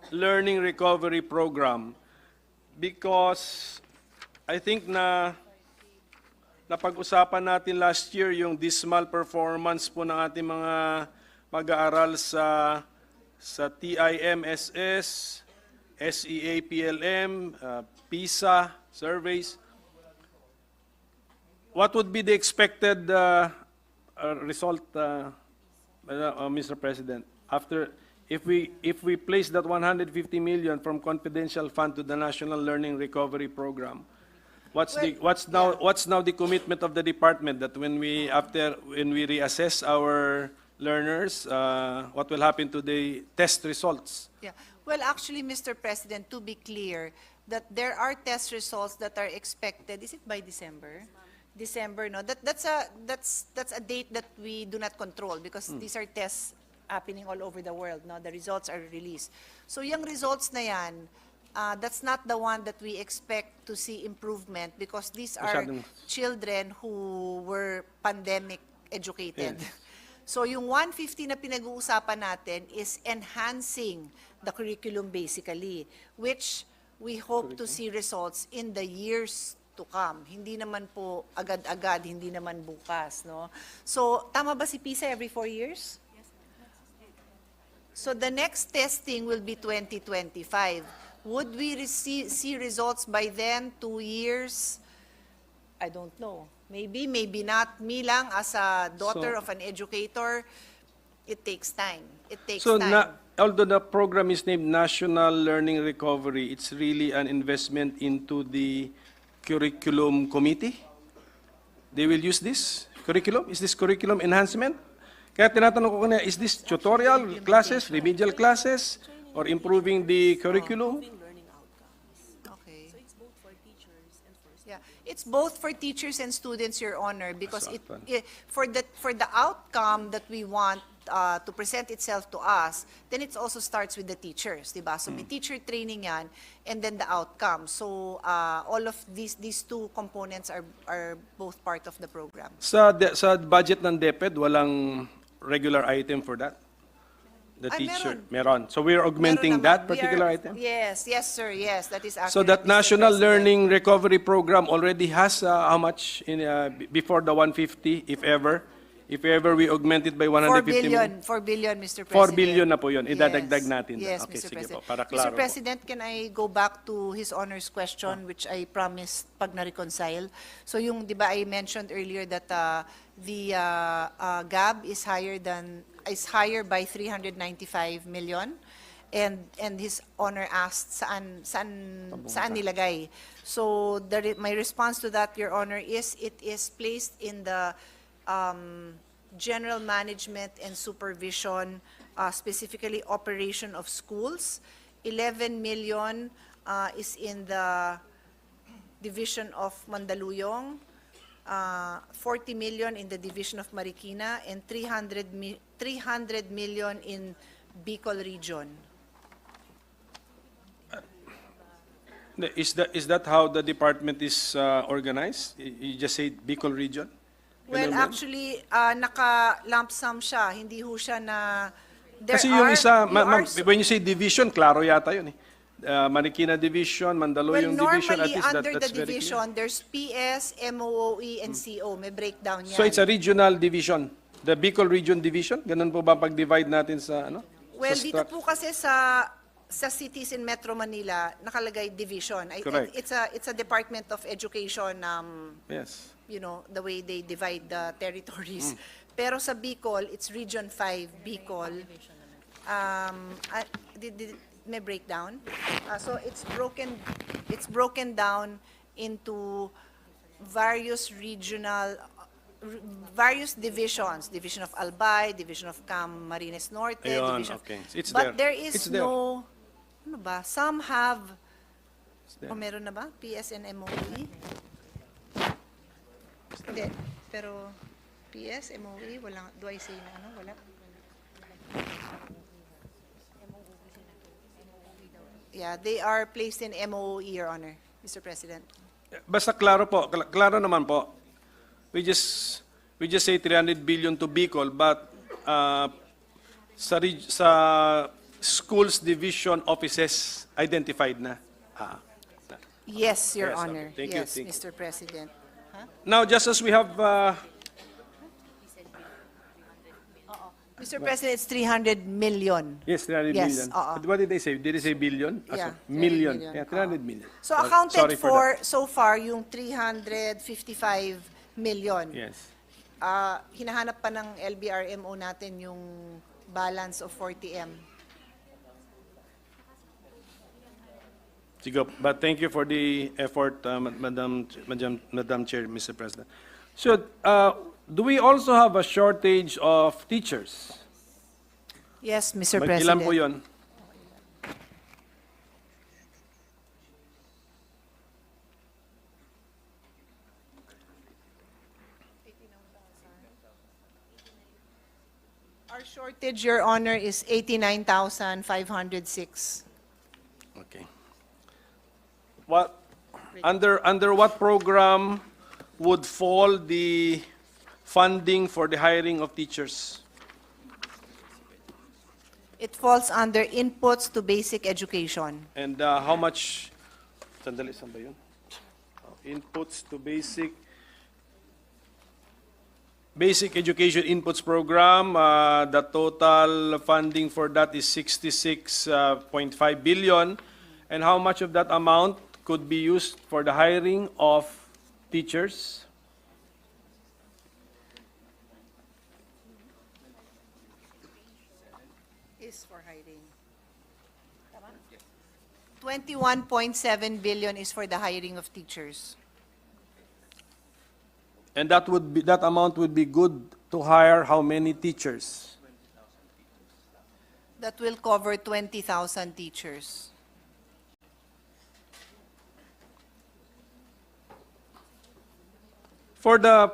Learning Recovery Program, because I think na napag-usapan natin last year yung dismal performance po ng ating mga mag-aaral sa TIMSS, SEA, PLM, PISA surveys. What would be the expected result, Mr. President, after if we place that 150 million from confidential fund to the National Learning Recovery Program? What's now the commitment of the department that when we reassess our learners, what will happen to the test results? Yeah. Well, actually, Mr. President, to be clear, that there are test results that are expected. Is it by December? December, no? That's a date that we do not control because these are tests happening all over the world, no? The results are released. So yung results na yan, that's not the one that we expect to see improvement because these are children who were pandemic educated. Yes. So yung 150 na pinag-uusapan natin is enhancing the curriculum basically, which we hope to see results in the years to come. Hindi naman po agad-agad, hindi naman bukas, no? So, tama ba si PISA every 4 years? So, the next testing will be 2025. Would we see results by then, 2 years? I don't know. Maybe, maybe not. Me lang, as a daughter of an educator, it takes time. It takes time. Although the program is named National Learning Recovery, it's really an investment into the curriculum committee. They will use this curriculum? Is this curriculum enhancement? Kaya tinatanong ko kanina, is this tutorial classes, remedial classes, or improving the curriculum? Okay. So it's both for teachers and it's both for teachers and students, Your Honor, because for the outcome that we want to present itself to us, then it also starts with the teachers, diba? So may teacher training yan, and then the outcome. So all of these two components are both part of the program. Sa budget ng DepEd, walang regular item for that? The teacher, meron. So we're augmenting that particular item? Yes, sir, yes, that is accurate. So that Mr. National President. Learning Recovery Program already has how much in before the 150, if ever we augment it by 150 million? 4 billion, Mr. President. 4 billion na po yun. Idadagdag natin. Yes, Okay, Mr. sige President. po, para klaro Mr. President, can I go back to His Honor's question, which I promised pag na-reconcile? So yung, di ba, I mentioned earlier that the GAB is higher by 395 million. And His Honor asked saan nilagay. So my response to that, Your Honor, is it is placed in the general management and supervision, specifically operation of schools. 11 million is in the division of Mandaluyong. 40 million in the division of Marikina, and 300 million in Bicol region. Is that how the department is organized? You just say Bicol region? Well, Ganun ba? actually, naka-lump sum siya. Hindi ho siya na... Kasi yung isa, when you say division, klaro yata yun eh. Marikina Division, Mandaluyong Division, at normally, least under the that's very clear. division, there's PS, MOOE, and CO. May breakdown yan. So it's a regional division. The Bicol Region Division? Ganun po ba pag-divide natin sa ano? Well, Sa dito struct- po kasi sa cities in Metro Manila, nakalagay division. Correct. It's a Department of Education, Yes. you know, the way they divide the territories. Pero sa Bicol, it's Region 5, Bicol. May breakdown. So it's broken down into various various divisions. Division of Albay, Division of Camarines Norte, Ayun, Division okay. It's But there. there is It's there. no, ano ba? Some have, there. o meron na ba? PS and MOE? Hindi. Pero PS, MOE, wala. Do I say na ano? Wala. Yeah, they are placed in MOE, Your Honor, Mr. President. Basta klaro po, klaro naman po. We just say 300 billion to Bicol, but sa schools division offices identified na. Yes, Your Yes, okay. Honor. Thank you, Yes, thank you. Mr. President. Now, just as we have, Mr. President, it's 300 million. yes, 300 Yes, million. oo. What did they say? Did they say billion? Ah, Yeah, so 300 million. million. Yeah, 300 million. So Sorry accounted for, that. so far, yung 355 million. Yes. Hinahanap pa ng LBRMO natin yung balance of 40M. Sige, but thank you for the effort, Madam Chair, Mr. President. So, do we also have a shortage of teachers? Yes, Mr. Ilan President. po yun? Our shortage, Your Honor, is 89,506. Okay. Under what program would fall the funding for the hiring of teachers? It falls under inputs to basic education. And how much, sandali, saan ba yun? Inputs to basic education inputs program, the total funding for that is 66.5 billion. And how much of that amount could be used for the hiring of teachers? Is for hiring. 21.7 billion is for the hiring of teachers. And that amount would be good to hire how many teachers? That will cover 20,000 teachers. For the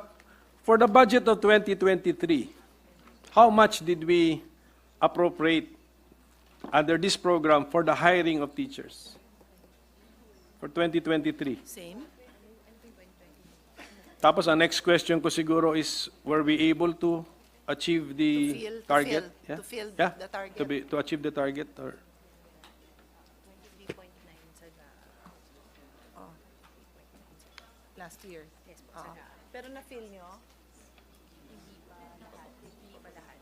budget of 2023, how much did we appropriate under this program for the hiring of teachers? For 2023. Same. Tapos ang next question ko siguro is, were we able to achieve the target? To fill Yeah? the target. To achieve the target or? Last year. Yes, pero na-fill nyo? Hindi pa lahat.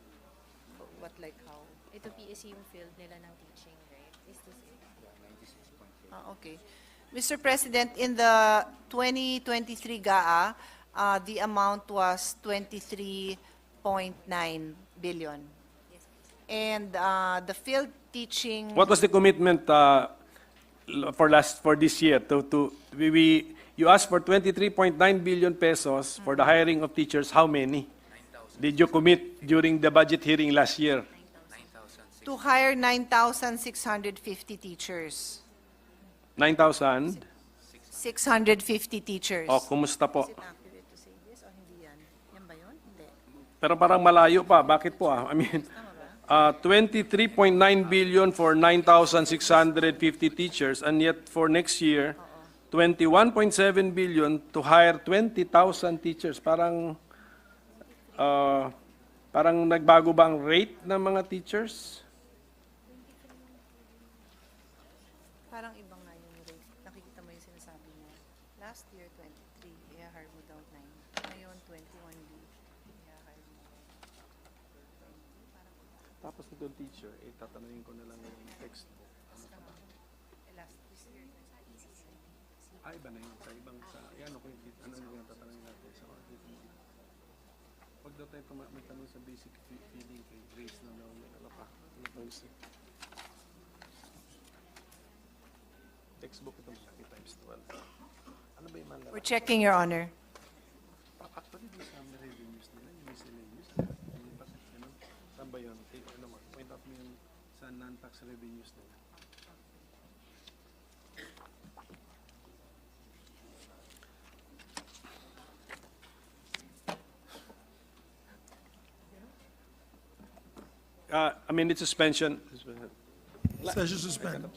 What, like how? Ito PSC yung field nila ng teaching, right? Is this it? Okay. Mr. President, in the 2023 GAA, the amount was 23.9 billion. And the field teaching... What was the commitment for this year? You asked for 23.9 billion pesos for the hiring of teachers. How many did you commit during the budget hearing last year? To hire 9,650 teachers. 9,000? 650 teachers. Oh, kumusta po? Pero parang malayo pa. Bakit po I mean, 23.9 billion for 9,650 teachers, and yet for next year, 21.7 billion to hire 20,000 teachers. Parang nagbago ba ang rate ng mga teachers? Parang ibang nga yung rate. Nakikita mo yung sinasabi niya. Last year, 23, i-hire mo daw 9. Ngayon, 21B, i-hire mo 20. Parang Tapos nito teacher, tatanungin ko na lang yung textbook. last this year, Iba na yun. Sa ibang, ano ko yung tatanungin natin. Sa dito muna. Pag daw tayo may tanong sa basic feeding kay Grace na daw yun. Ano pa? Ano pa yung textbook ito 30 times 12. Ano ba yung mandala? We're checking, Your Honor. Actually, di sa mga revenues nila, yung miscellaneous. Saan ba yun? Point out mo yung sa non-tax revenues nila. I mean, it's suspension. Session suspended.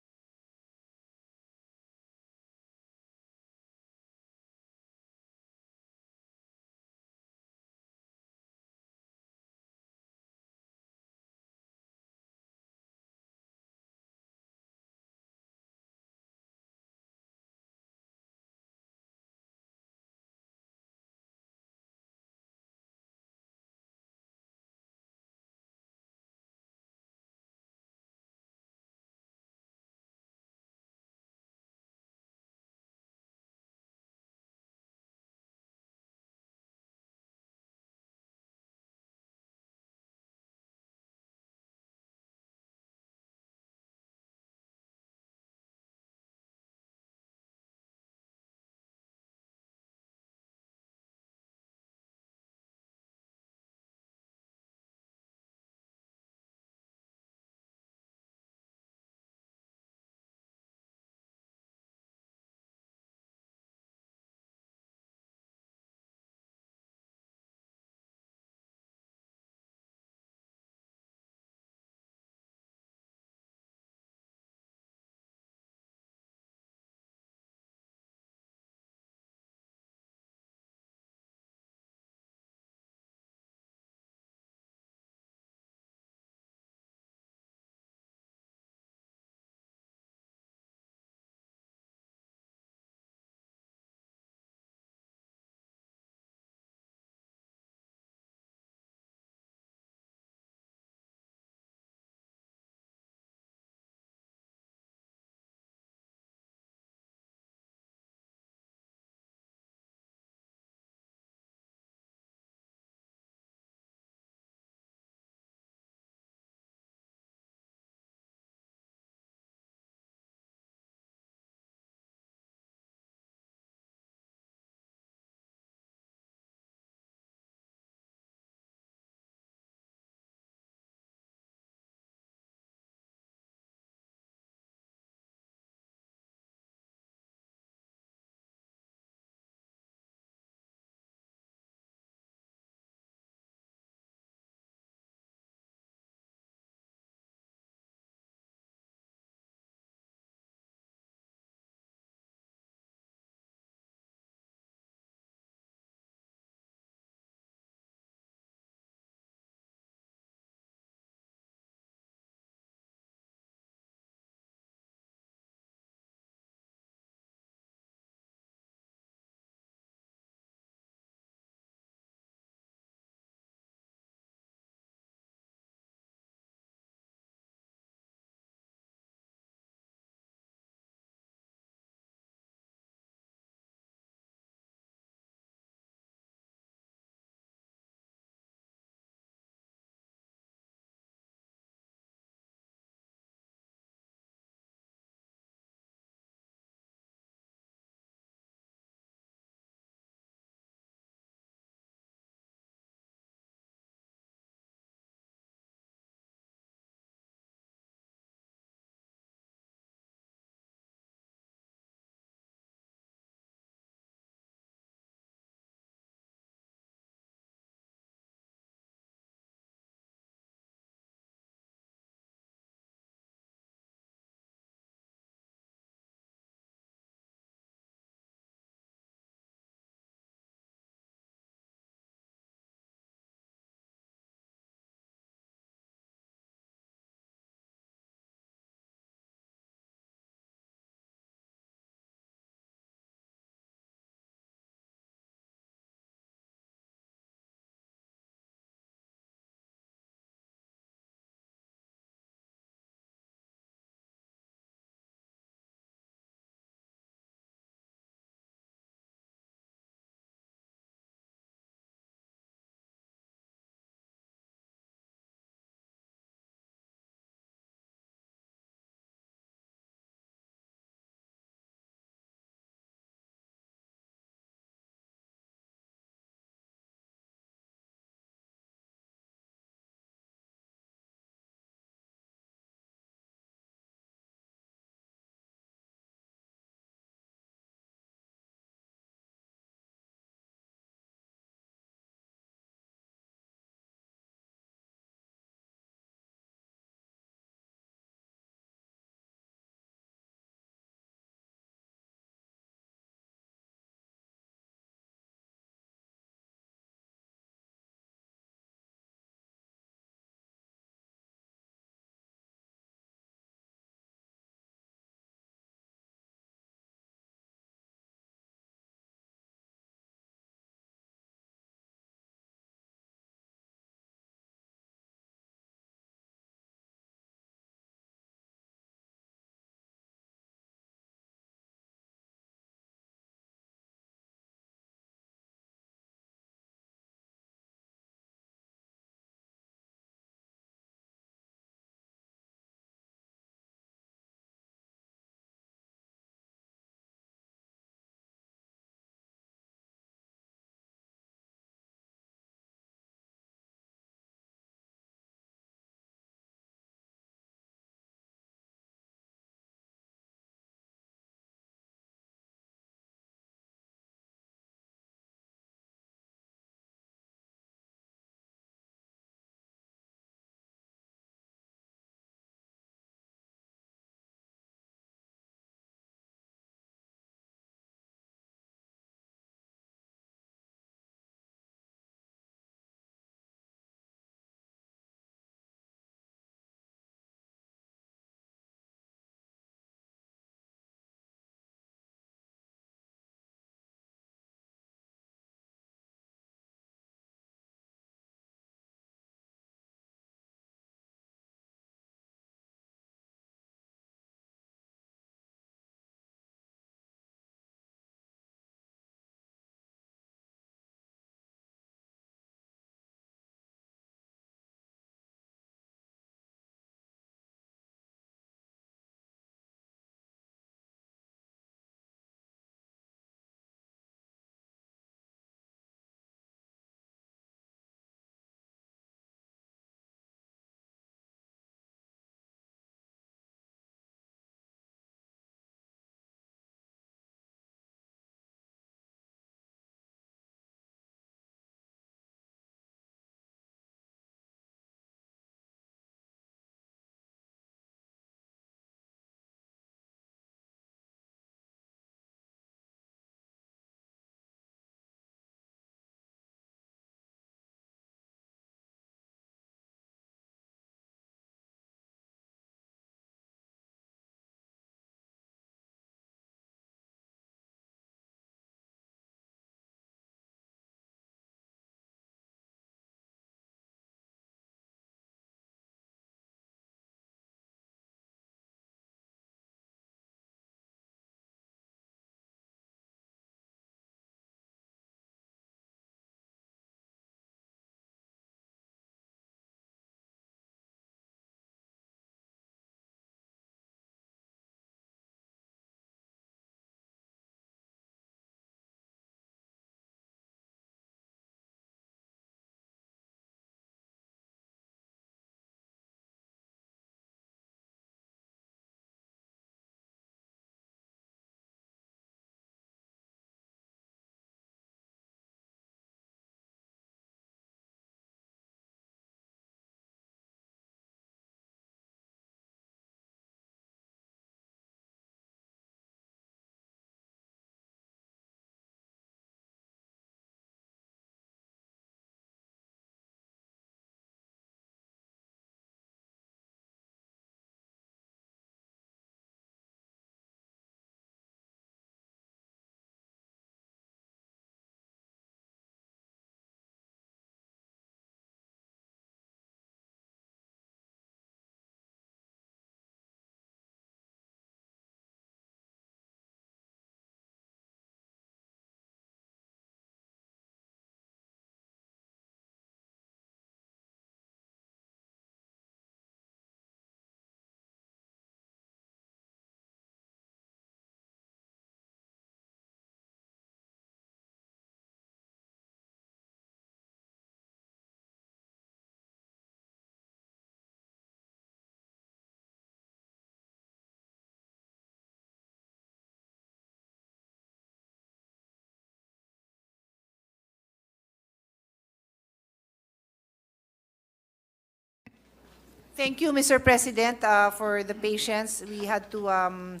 Thank you, Mr. President, for the patience. We had to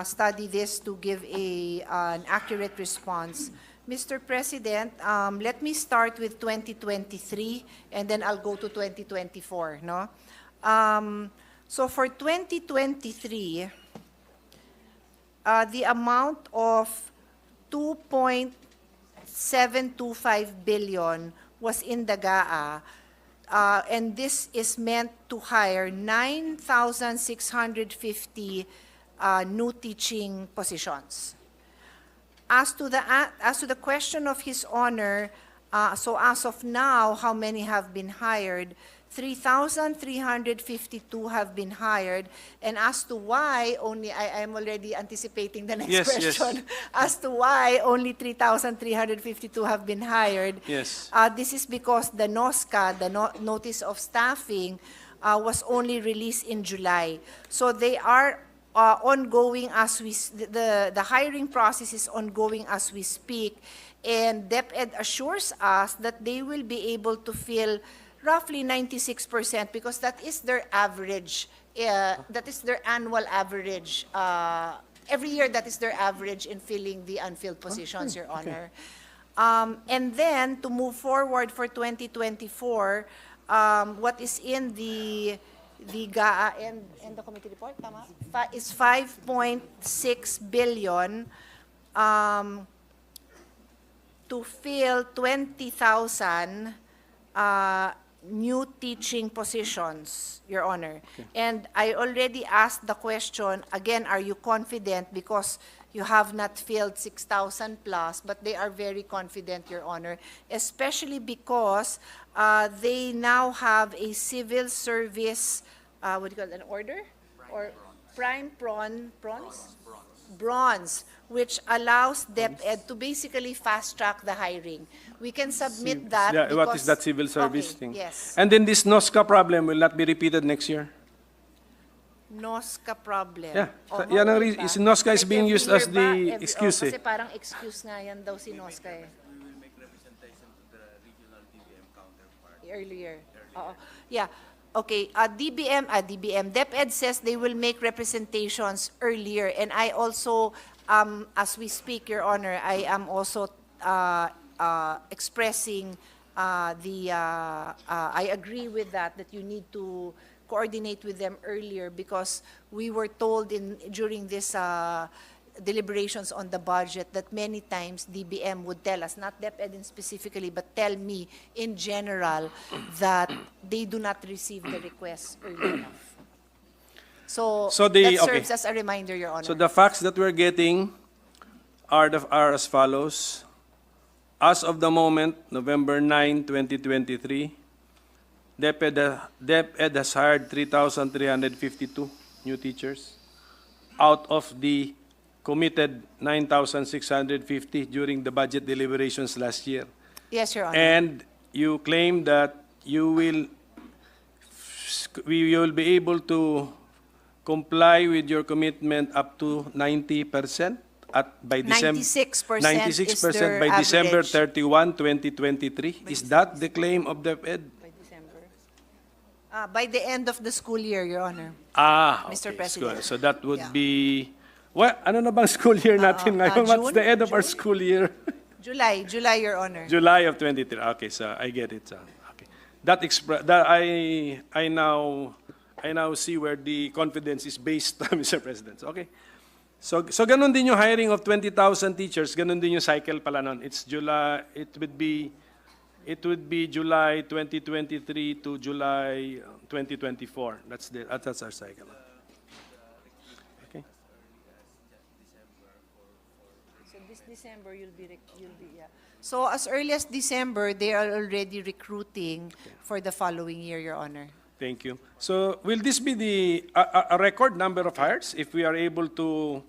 study this to give an accurate response. Mr. President, let me start with 2023, and then I'll go to 2024, no? So for 2023, the amount of 2.725 billion was in the GAA, and this is meant to hire 9,650 new teaching positions. As to the question of His Honor, so as of now, how many have been hired? 3,352 have been hired. And as to why only, I am already anticipating the next question. As to why only 3,352 have been hired, Yes. this is because the NOSCA, the Notice of Staffing, was only released in July. So they are ongoing as the hiring process is ongoing as we speak. And DepEd assures us that they will be able to fill roughly 96% because that is their average, that is their annual average. Every year, that is their average in filling the unfilled positions, Your Honor. And then, to move forward for 2024, what is in the GAA and the committee report, tama? Is 5.6 billion to fill 20,000 new teaching positions, Your Honor. And I already asked the question, again, are you confident? Because you have not filled 6,000 plus, but they are very confident, Your Honor, especially because they now have a civil service, what do you call it, an order? Or prime bronze, which allows DepEd to basically fast-track the hiring. We can submit that Yeah, what because- is that civil service Okay, thing? Yes. And then this NOSCA problem will not be repeated next year? NOSCA problem. Yeah. Oh, Yan ang maulit re- ba? is NOSCA is Like being every used as year the ba? excuse, eh. Kasi parang excuse nga yan daw si NOSCA eh. Earlier. Oo. Yeah. Okay. DepEd says they will make representations earlier. And I also, as we speak, Your Honor, I am also expressing I agree with that you need to coordinate with them earlier because we were told during this deliberations on the budget that many times DBM would tell us, not DepEd specifically, but tell me in general that they do not receive the requests early enough. So that serves as a reminder, Your Honor. So the facts that we're getting are as follows. As of the moment, November 9, 2023, DepEd has hired 3,352 new teachers out of the committed 9,650 during the budget deliberations last year. Yes, Your Honor. And you claim that we will be able to comply with your commitment up to 90% by December 96% by December 31, 2023. Is that the claim of DepEd? By December. By the end of the school year, Your Honor. Okay, Mr. President. So that would be, ano na bang school year natin ngayon? What's the end of our school year? July, Your Honor. July of 23. Okay, so I get it. Okay. That I now see where the confidence is based, Mr. President. Okay. So ganun din yung hiring of 20,000 teachers, ganun din yung cycle pala nun. It's July, it would be July 2023 to July 2024. That's our cycle. Okay. So this December you'll be yeah. So as early as December they are already recruiting for the following year, Your Honor. Thank you. So will this be a record number of hires if we are able to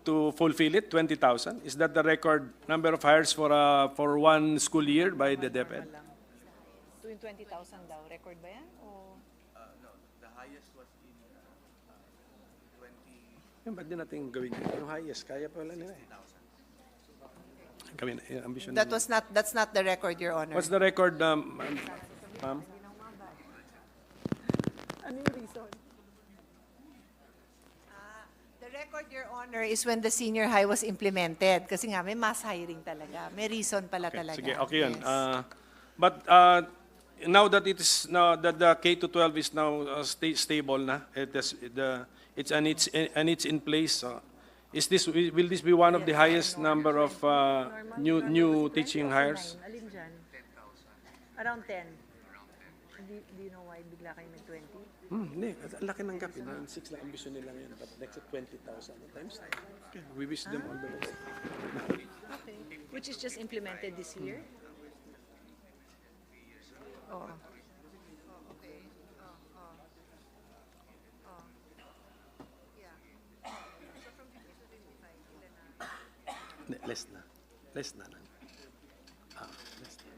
fulfill it, 20,000? Is that the record number of hires for one school year by the DepEd? Tuwing 20,000 daw, record ba yan? O? No, the highest was in 20... Ba't din natin gawin yun? Yung highest, kaya pala nila eh. Gawin, ambition. That's not the record, Your Honor. What's the record, ma'am? record, Your Honor, is when the senior high was implemented. Kasi nga, may mass hiring talaga. May reason pala talaga. Sige, okay yun. Yes. But now that it is now that the K to 12 is now stable na, it's in place. Will this be one of the highest number of new teaching hires? Alin dyan? Around 10. Do you know why bigla kayo nag-20? Hindi, ang laki ng gap. 6 lang ambisyon nila ngayon, but next at 20,000 times. Okay, we wish them all the best. Okay. Which is just implemented this year? Oh. Hindi, less na. Less na. Less na.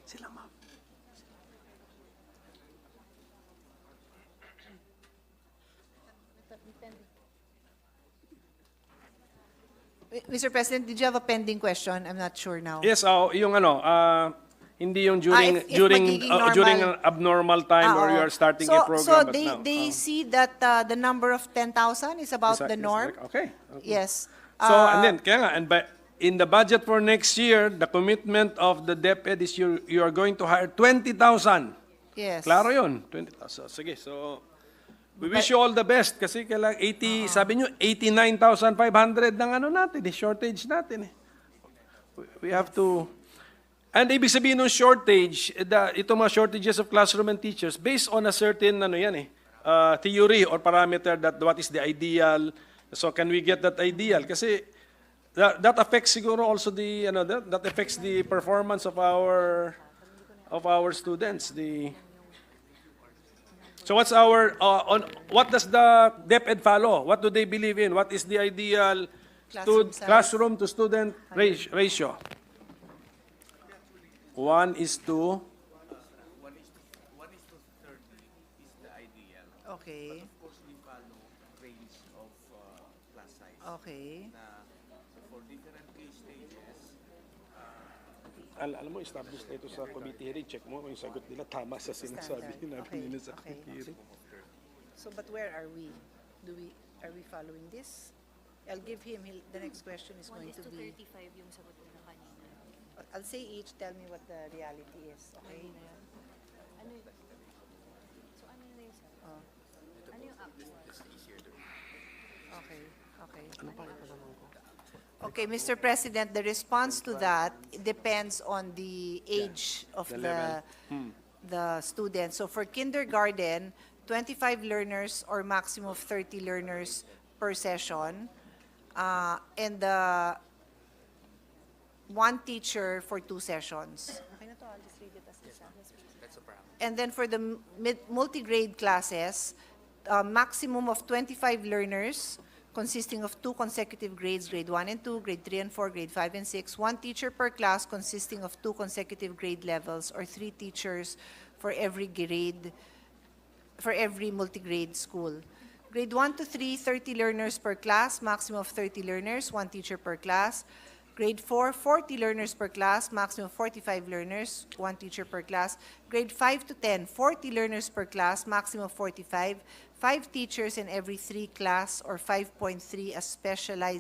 Sila, ma'am. Mr. President, did you have a pending question? I'm not sure now. Yes, yung hindi yung if magiging normal. during an abnormal time or Oo. you are starting so, a program. So but they, now, they see that the number of 10,000 is about the norm? Okay. Yes. So, and then, kaya nga, in the budget for next year, the commitment of the DepEd is you are going to hire 20,000. Yes. Klaro yun, 20,000. Sige, so, we wish you all the best kasi kailangan 80, sabi nyo, 89,500 ng natin, shortage natin. We have to, and ibig sabihin ng shortage, ito mga shortages of classroom and teachers, based on a certain, theory or parameter that what is the ideal. So can we get that ideal? Kasi that affects siguro also the, that affects the performance of our students. So what's our, what does the DepEd follow? What do they believe in? What is the ideal classroom to student ratio? 1:1:30 is the ideal. Okay. But of course, we follow range of class size. Okay. For different case stages, alam mo, established na ito sa committee hearing. Check mo kung yung sagot nila tama sa sinasabi nila sa committee hearing. So, but where are we? Are we following this? I'll give him, the next question is going to be... 1:35 yung sagot nila kanina. I'll say each, tell me what the reality is, okay? Ano yun? So, ano yun yung sagot? Ano yung actual? Okay, okay. Okay, Mr. President, the response to that depends on the age of the student. So for kindergarten, 25 learners or maximum of 30 learners per session, and one teacher for 2 sessions. Okay na to, I'll just read it as isa. That's a problem. And then for the multi-grade classes, maximum of 25 learners consisting of 2 consecutive grades, grade 1 and 2, grade 3 and 4, grade 5 and 6, 1 teacher per class consisting of 2 consecutive grade levels, or 3 teachers for every grade, for every multi-grade school. Grade 1 to 3, 30 learners per class, maximum of 30 learners, 1 teacher per class. Grade 4, 40 learners per class, maximum of 45 learners, 1 teacher per class. Grade 5 to 10, 40 learners per class, maximum of 45, 5 teachers in every 3 class, or 5.3 as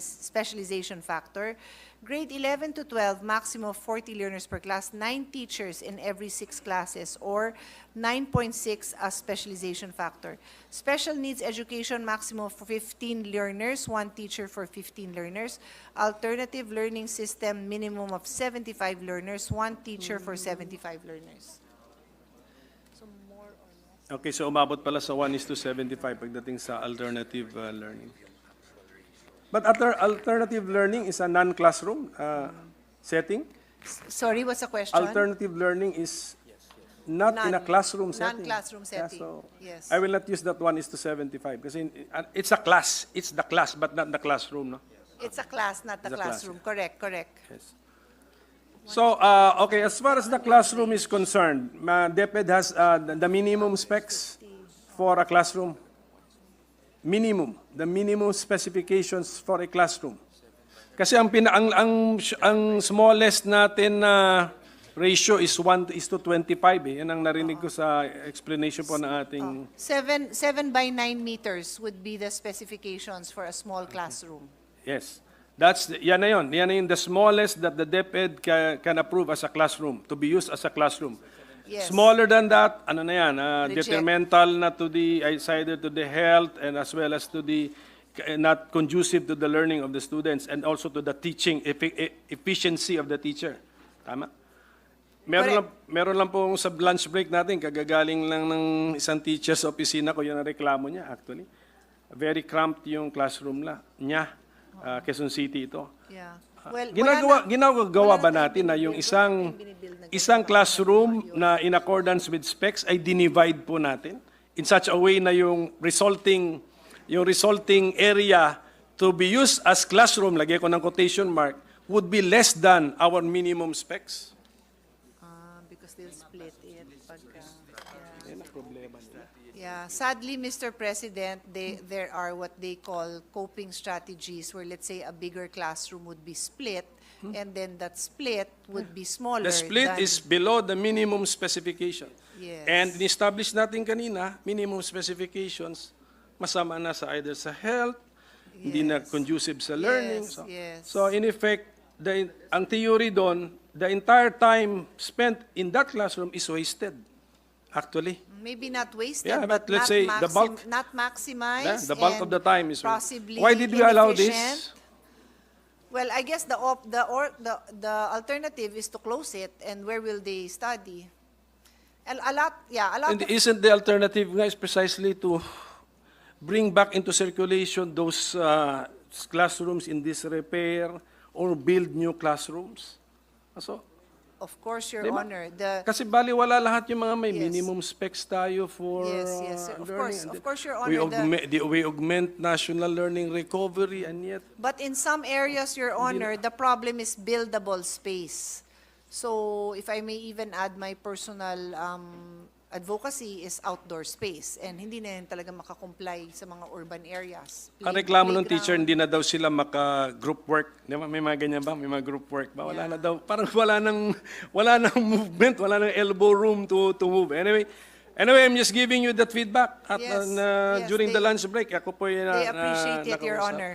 specialization factor. Grade 11 to 12, maximum of 40 learners per class, 9 teachers in every 6 classes, or 9.6 as specialization factor. Special needs education, maximum of 15 learners, 1 teacher for 15 learners. Alternative learning system, minimum of 75 learners, 1 teacher for 75 learners. Okay, so umabot pala sa 1:75 pagdating sa alternative learning. But alternative learning is a non-classroom setting. Sorry, what's the question? Alternative learning is not in a classroom setting. Non-classroom setting, So yes. I will not use that 1:75 kasi it's a class. It's the class, but not the classroom, no? It's a class, not the It's a class, classroom. Correct, correct. Yes. So, okay, as far as the classroom is concerned, DepEd has the minimum specs for a classroom. Minimum, the minimum specifications for a classroom. Kasi ang smallest natin na ratio is 1:25 eh. Yan ang narinig ko sa explanation po ng ating... 7 by 9 meters would be the specifications for a small classroom. Yes. Yan na yun. Yan na yun, the smallest that the DepEd can approve as a classroom, to be used as a classroom. Yes. Smaller than that, ano na yan, Reject. detrimental na to the, either to the health and as well as to the, not conducive to the learning of the students and also to the teaching efficiency of the teacher. Tama? Meron lang po sa lunch break natin, kagagaling lang ng isang teacher sa opisina ko, yun ang reklamo niya actually. Very cramped yung classroom niya. Quezon City ito. Yeah. Well, Ginagawa ba natin na yung isang classroom na in accordance with specs ay dinivide po natin in such a way na yung resulting area to be used as classroom, lagay ko ng quotation mark, would be less than our minimum specs? Because they'll split it. Yan ang problema nila. Yeah, sadly, Mr. President, there are what they call coping strategies where, let's say, a bigger classroom would be split, and then that split would be smaller. The split than- is below the minimum specification. Yes. And in-establish natin kanina, minimum specifications, masama na sa either sa health, hindi na conducive sa learning. Yes, yes. So in effect, ang theory doon, the entire time spent in that classroom is wasted, actually. Maybe not wasted, Yeah, but let's not say the bulk- not maximized. The bulk of and the time is possibly why did we allow inefficient. this? Well, I guess the alternative is to close it, and where will they study? A lot. And isn't the alternative guys precisely to bring back into circulation those classrooms in disrepair or build new classrooms? So, Of course, Your Diba? Honor. kasi baliwala lahat yung mga may Yes. minimum specs tayo for Yes, sir. Of learning. course, And of course, Your we Honor. we augment national learning recovery and yet But in some areas, Your Honor, the problem is buildable space. So if I may even add my personal advocacy is outdoor space. And hindi na yan talaga makakomply sa mga urban areas. ang reklamo ng teacher, hindi na daw sila maka-group work. Di ba? May mga ganyan ba? May mga group work ba? Wala na daw. Parang wala nang movement, wala nang elbow room to move. Anyway, I'm just giving you that feedback. At Yes, yes, during the they- lunch break, ako po yung They appreciate it, Your nakausap. Honor.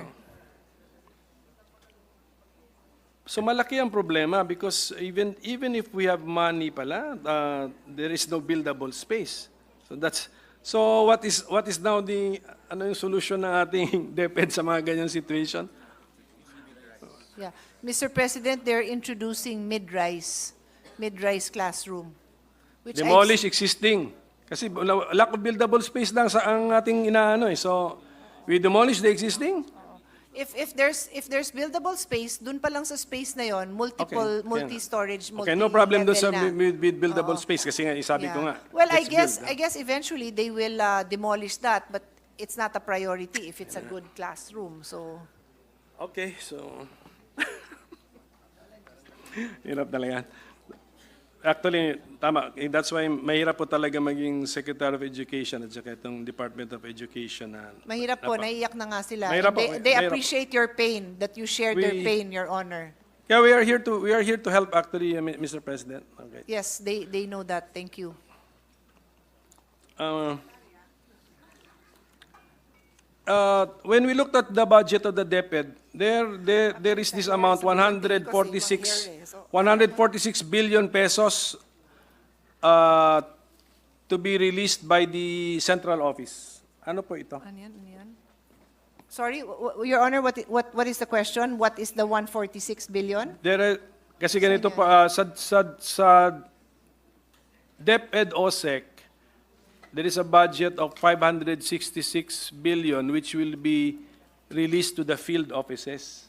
So malaki ang problema because even if we have money pala, there is no buildable space. So what is now yung solution ng ating DepEd sa mga ganyang situation? Yeah. Mr. President, they're introducing mid-rise classroom. Which Demolish existing. Kasi lack of buildable space lang sa ang ating inaano eh. So we demolish the existing. If there's buildable space, dun pa lang sa space na yon, multi-storage, Okay, no problem doon sa multi-level na. with buildable space kasi nga isabi ko nga. Well, I let's build. guess eventually they will demolish that, but it's not a priority if it's a good classroom. So Okay, so hirap talaga. Actually, tama. That's why mahirap po talaga maging Secretary of Education at saka itong Department of Education. mahirap po, naiiyak na nga sila. Mahirap po, They mahirap. appreciate your pain, that you share their We- pain, Your Honor. Yeah, we are here to help actually, Mr. President. Okay. Yes, they know that. Thank you. When we looked at the budget of the DepEd, there is this amount, 146 billion pesos to be released by the central office. Ano po ito? Ano yan? Sorry, Your Honor, what is the question? What is the 146 billion? Kasi ganito pa, sa DepEd OSEC, there is a budget of 566 billion which will be released to the field offices.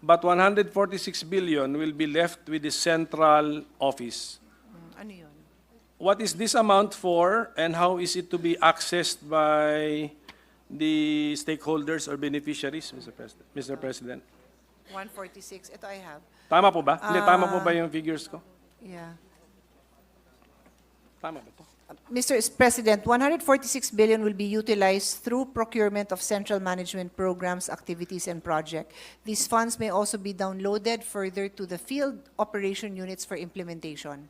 But 146 billion will be left with the central office. Ano yun? What is this amount for and how is it to be accessed by the stakeholders or beneficiaries, Mr. President? 146, ito I have. Tama po ba? Hindi, tama po ba yung figures ko? Yeah. Tama ba ito? Mr. President, 146 billion will be utilized through procurement of central management programs, activities, and project. These funds may also be downloaded further to the field operation units for implementation.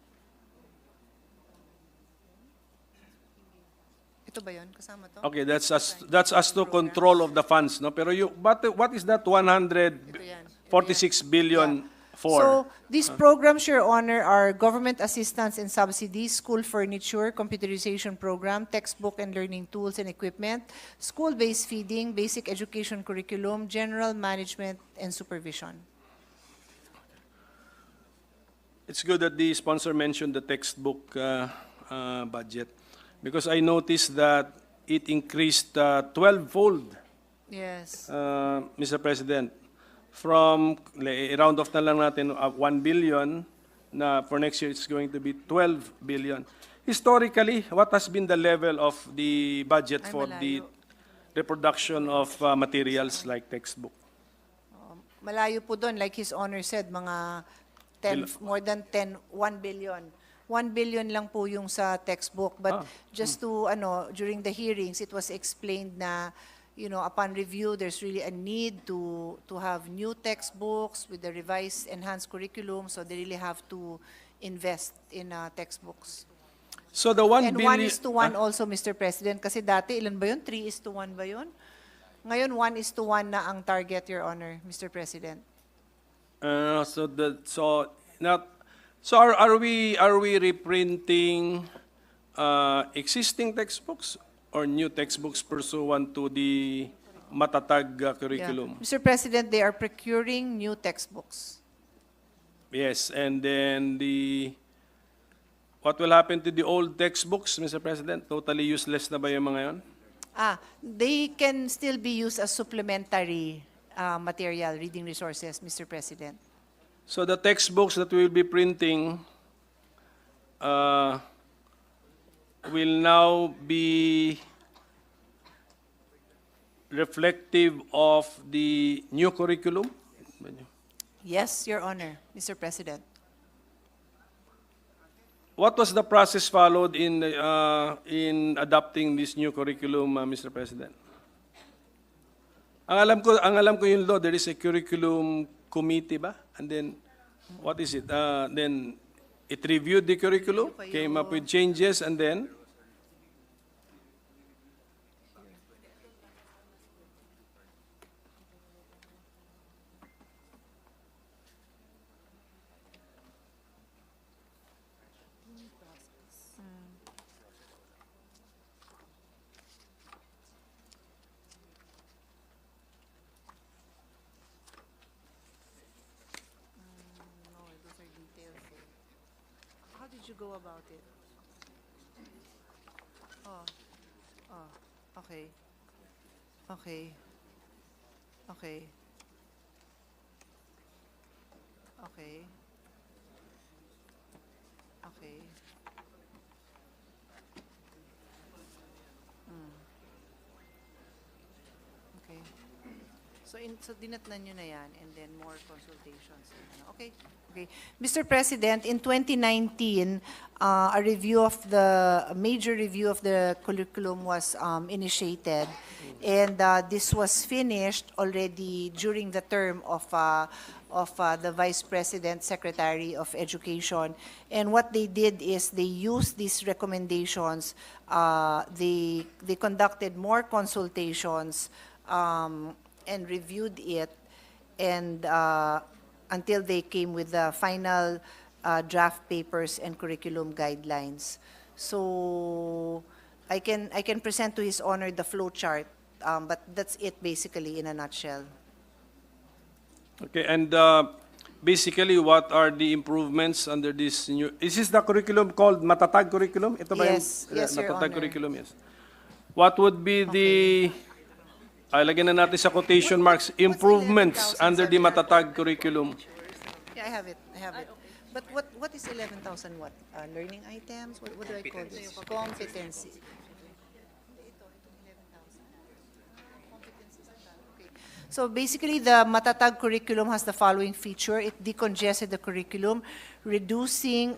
Ito ba yun? Kasama to? Okay, that's as to control of the funds, no? Pero what is that 146 billion for? So, these programs, Your Honor, are government assistance and subsidies, school furniture, computerization program, textbook and learning tools and equipment, school-based feeding, basic education curriculum, general management, and supervision. It's good that the sponsor mentioned the textbook budget, because I noticed that it increased 12-fold, Yes. Mr. President. From, round off na lang natin, 1 billion, na for next year it's going to be 12 billion. Historically, what has been the level of the budget Ay, for malayo. the reproduction of materials like textbook? Malayo po doon, like His Honor said, mga 10, more than 1 billion. 1 billion lang po yung sa textbook. But just to, during the hearings, it was explained na, upon review, there's really a need to have new textbooks with the revised, enhanced curriculum, so they really have to invest in textbooks. So the 1 And billion... 1:1 also, Mr. President, kasi dati, ilan ba yun? 3:1 ba yun? Ngayon, 1:1 na ang target, Your Honor, Mr. President. So are we reprinting existing textbooks or new textbooks pursuant to the Matatag curriculum? Mr. President, they are procuring new textbooks. Yes, and then what will happen to the old textbooks, Mr. President? Totally useless na ba yung mga yon? They can still be used as supplementary material, reading resources, Mr. President. So the textbooks that we will be printing will now be reflective of the new curriculum? Yes, Your Honor, Mr. President. What was the process followed in adopting this new curriculum, Mr. President? Ang alam ko yung law, there is a curriculum committee ba? And then, what is it? Then, it reviewed the curriculum, came up with changes, and then? How did you go about it? Okay. Okay. Okay. Okay. Okay. Okay. So dinatnan nyo na yan and then more consultations. Okay. Okay. Mr. President, in 2019, a major review of the curriculum was initiated, and this was finished already during the term of the Vice President, Secretary of Education. And what they did is they used these recommendations. They conducted more consultations and reviewed it, and until they came with the final draft papers and curriculum guidelines. So I can present to His Honor the flow chart, but that's it basically in a nutshell. Okay, and basically, what are the improvements under this new? Is this the curriculum called Matatag curriculum? Ito ba Yes, yung yes, Your Matatag Honor. curriculum? Yes. What would be the? Lagyan na natin sa quotation marks, improvements under the Matatag curriculum. Yeah, I have it. But what is 11,000 what? Learning items? What do I call this? Competency. So basically, the Matatag curriculum has the following feature. It decongested the curriculum, reducing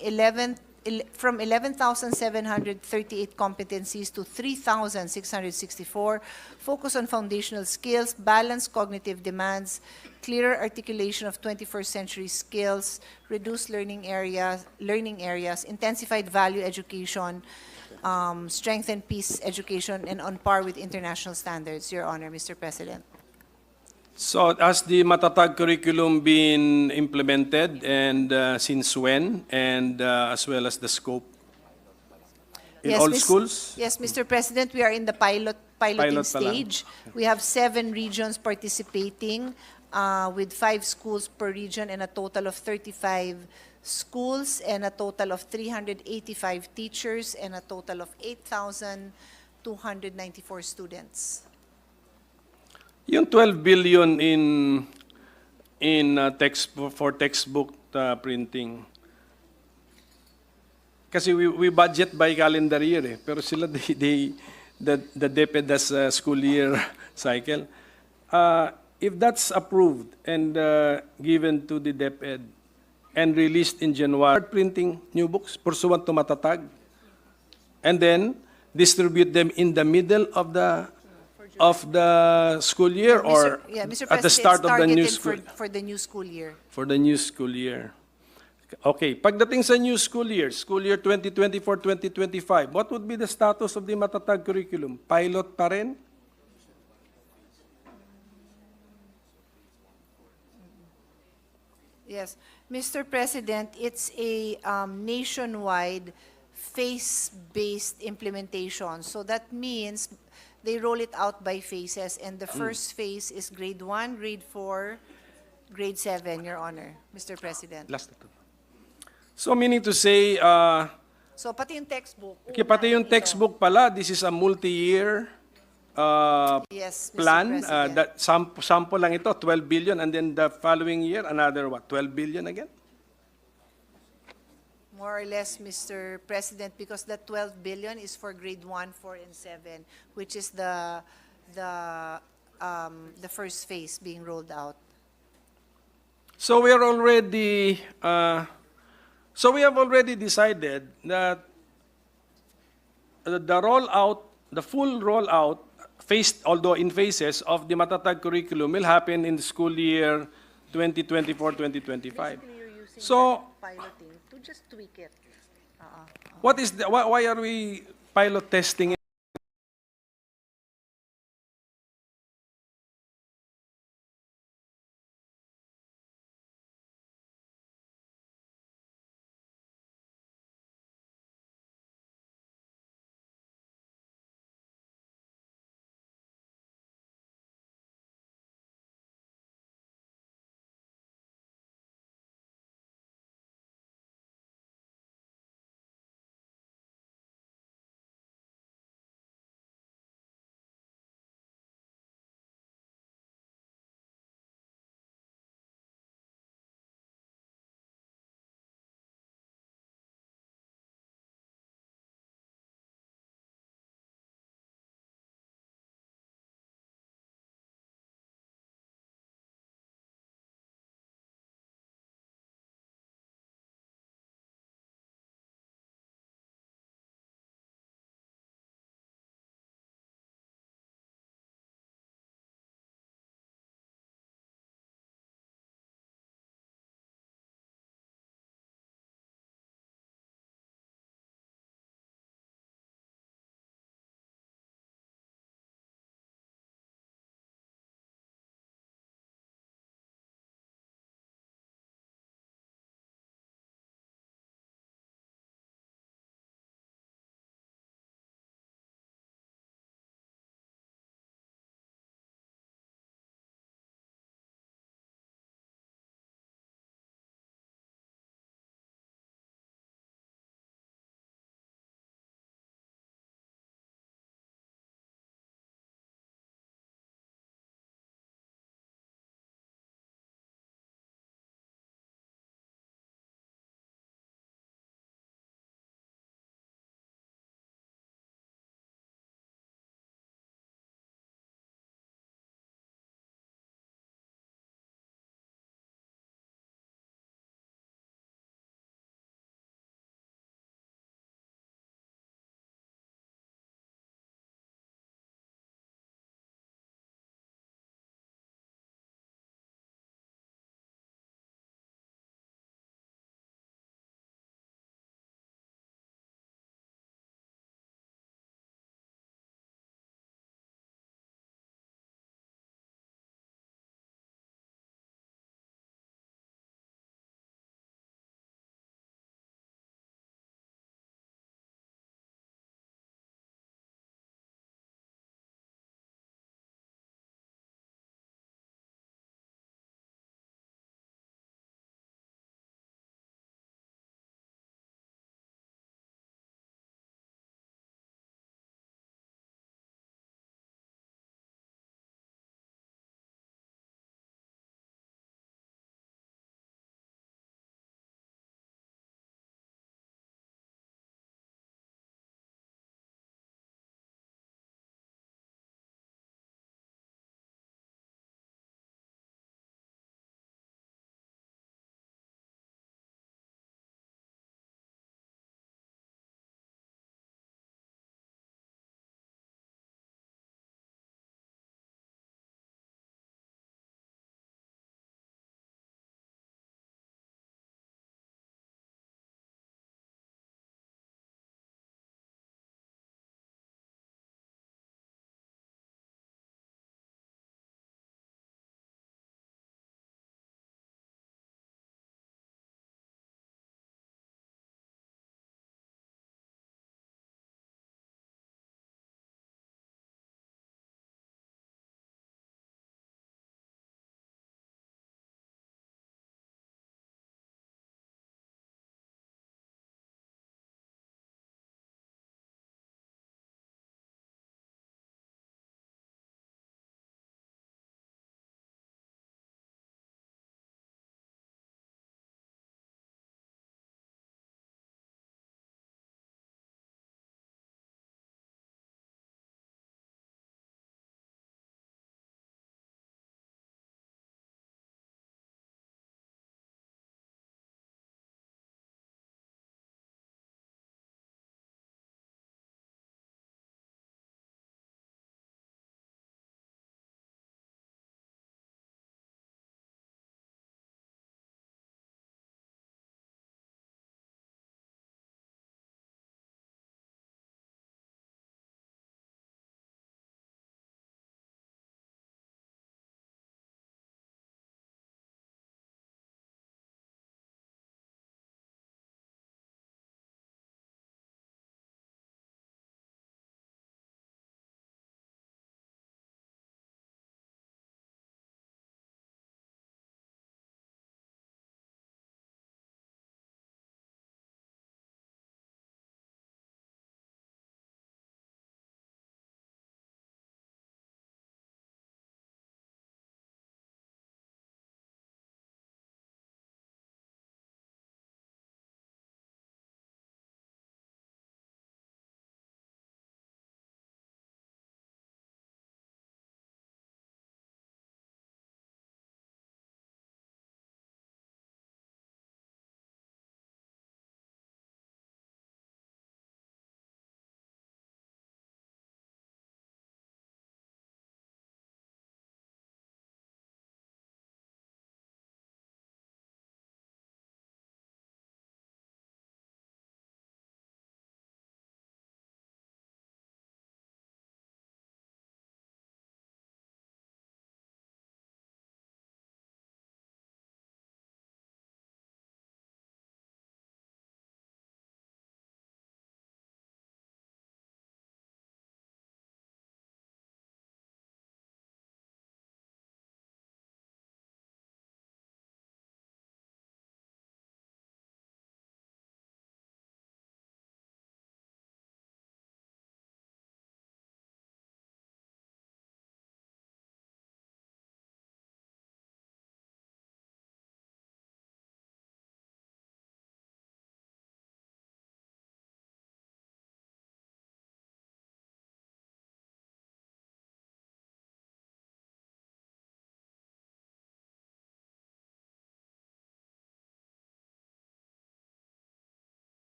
from 11,738 competencies to 3,664, focus on foundational skills, balanced cognitive demands, clearer articulation of 21st century skills, reduced learning areas, intensified value education, strengthened peace education, and on par with international standards, Your Honor, Mr. President. So has the Matatag curriculum been implemented, and since when, and as well as the scope? In all schools? Yes, Mr. President, we are in the piloting Pilot pa lang. stage. We have 7 regions participating with 5 schools per region and a total of 35 schools and a total of 385 teachers and a total of 8,294 students. Yung 12 billion in textbook printing. Kasi we budget by calendar year, pero sila the DepEd has a school year cycle. If that's approved and given to the DepEd and released in January, start printing new books pursuant to Matatag, and then distribute them in the middle of the school year, or Mr. at the President, start it's of the new targeted school? for the new school year. For the new school year. Okay, pagdating sa new school year 2024-2025, what would be the status of the Matatag curriculum? Pilot pa rin? Yes, Mr. President, it's a nationwide phase-based implementation. So that means they roll it out by phases, and the first phase is grade 1, grade 4, grade 7, Your Honor, Mr. President. Last na to. So meaning to say, So pati yung textbook. pati yung textbook pala, this is a multi-year Yes, Mr. plan. President. That sample lang ito, 12 billion, and then the following year, another what, 12 billion again? More or less, Mr. President, because that 12 billion is for grade 1, 4, and 7, which is the first phase being rolled out. So we are already, so we have already decided that the rollout, the full rollout, phased, although in phases, of the Matatag curriculum will happen in the school year 2024-2025. So, Piloting to just tweak it. what is the, why are we pilot testing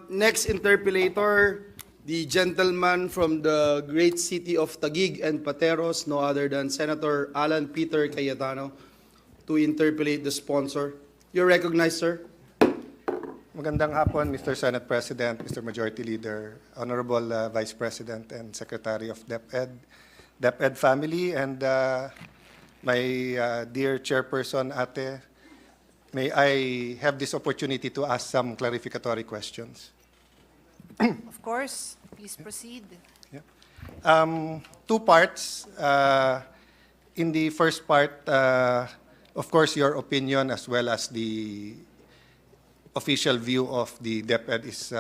Next interpellator, the gentleman from the great city of Taguig and Pateros, no other than Senator Alan Peter Cayetano, to interpellate the sponsor. You're recognized, sir. Magandang hapon, Mr. Senate President, Mr. Majority Leader, Honorable Vice President and Secretary of DepEd family, and my dear Chairperson, Ate, may I have this opportunity to ask some clarificatory questions? Of course, please proceed. Two parts. In the first part, of course, your opinion as well as the official view of the DepEd is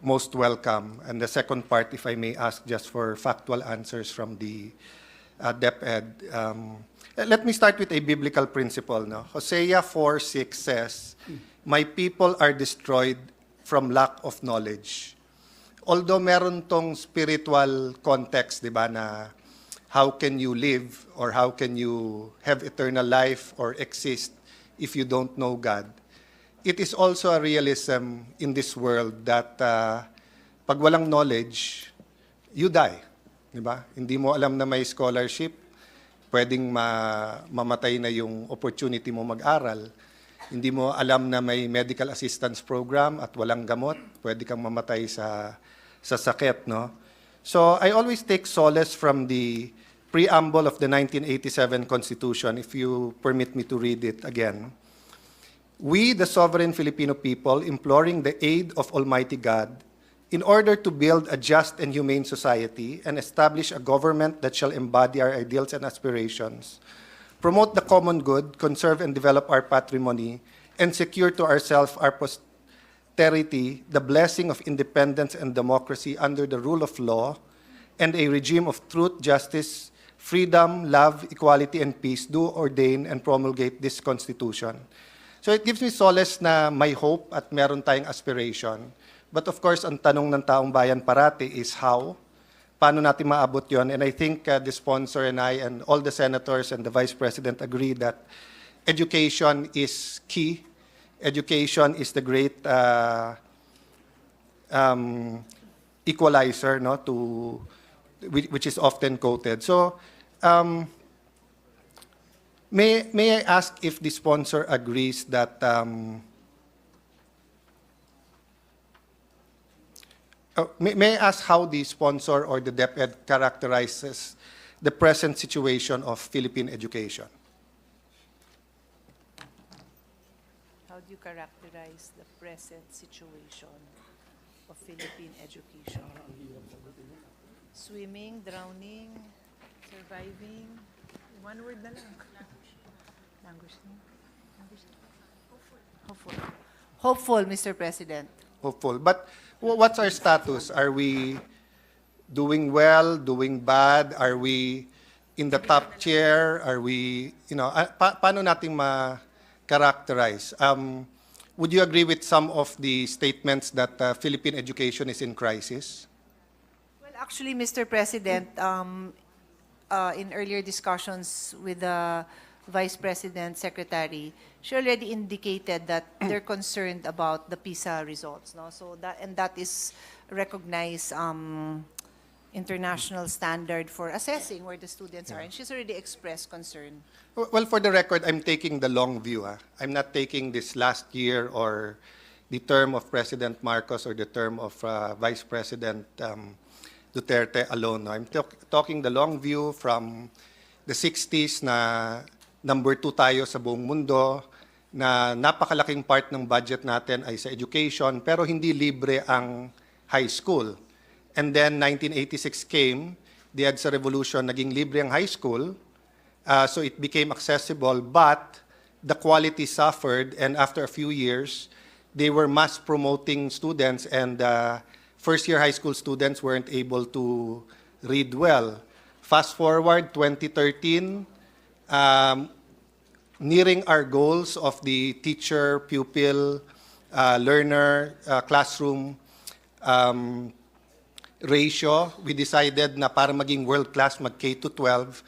most welcome. And the second part, if I may ask just for factual answers from the DepEd. Let me start with a biblical principle. No? Hosea 4:6 says, "My people are destroyed from lack of knowledge." Although meron tong spiritual context, di ba, na how can you live or how can you have eternal life or exist if you don't know God? It is also a realism in this world that pag walang knowledge, you die. Di ba? Hindi mo alam na may scholarship, pwedeng mamatay na yung opportunity mo mag-aral. Hindi mo alam na may medical assistance program at walang gamot, pwede kang mamatay sa sakit, no? So I always take solace from the preamble of the 1987 Constitution, if you permit me to read it again. "We, the sovereign Filipino people, imploring the aid of Almighty God, in order to build a just and humane society and establish a government that shall embody our ideals and aspirations, promote the common good, conserve and develop our patrimony, and secure to ourselves, our posterity, the blessing of independence and democracy under the rule of law, and a regime of truth, justice, freedom, love, equality, and peace, do ordain and promulgate this Constitution." So it gives me solace na may hope at meron tayong aspiration. But of course, ang tanong ng taong bayan parati is how? Paano natin maabot yon? And I think the sponsor and I and all the senators and the Vice President agree that education is key. Education is the great equalizer, no, which is often quoted. So, may I ask if the sponsor agrees that may I ask how the sponsor or the DepEd characterizes the present situation of Philippine education? How do you characterize the present situation of Philippine education? Swimming, drowning, surviving? One word na lang. Languishing. Hopeful. Hopeful, Mr. President. Hopeful. But what's our status? Are we doing well, doing bad? Are we in the top tier? Are we, paano nating ma-characterize? Would you agree with some of the statements that Philippine education is in crisis? Well, actually, Mr. President, in earlier discussions with the Vice President, Secretary, she already indicated that they're concerned about the PISA results. No? So that is recognized international standard for assessing where the students are. And she's already expressed concern. Well, for the record, I'm taking the long view. I'm not taking this last year or the term of President Marcos or the term of Vice President Duterte alone. No? I'm talking the long view from the 60s na number 2 tayo sa buong mundo, na napakalaking part ng budget natin ay sa education, pero hindi libre ang high school. And then 1986 came, the EDSA revolution, naging libre ang high school, so it became accessible, but the quality suffered, and after a few years, they were mass promoting students, and first-year high school students weren't able to read well. Fast forward, 2013, nearing our goals of the teacher, pupil, learner, classroom ratio, we decided na para maging world-class, mag-K to 12,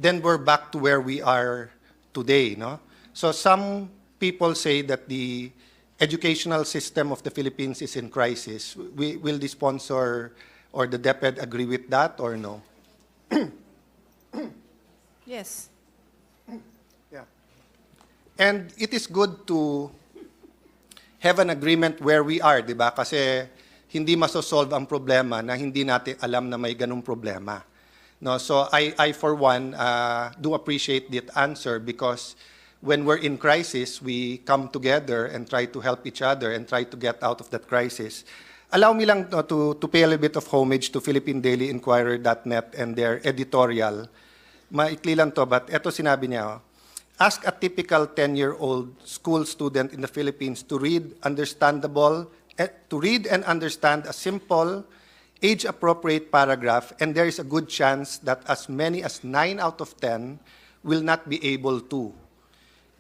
then we're back to where we are today. No? So some people say that the educational system of the Philippines is in crisis. Will the sponsor or the DepEd agree with that or no? Yes. Yeah. And it is good to have an agreement where we are, di ba? Kasi hindi masosolve ang problema na hindi natin alam na may ganung problema. No, so I for one do appreciate that answer, because when we're in crisis, we come together and try to help each other and try to get out of that crisis. Allow me lang to pay a little bit of homage to PhilippinDailyInquirer.net and their editorial. Maikli lang to, but eto sinabi niya, ask a typical 10-year-old school student in the Philippines to read and understand a simple, age-appropriate paragraph, and there is a good chance that as many as 9 out of 10 will not be able to.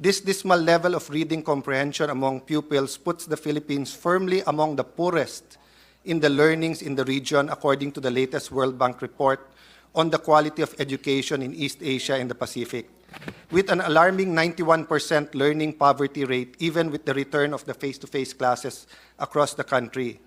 This dismal level of reading comprehension among pupils puts the Philippines firmly among the poorest in the learnings in the region, according to the latest World Bank report on the quality of education in East Asia and the Pacific, with an alarming 91% learning poverty rate, even with the return of the face-to-face classes across the country.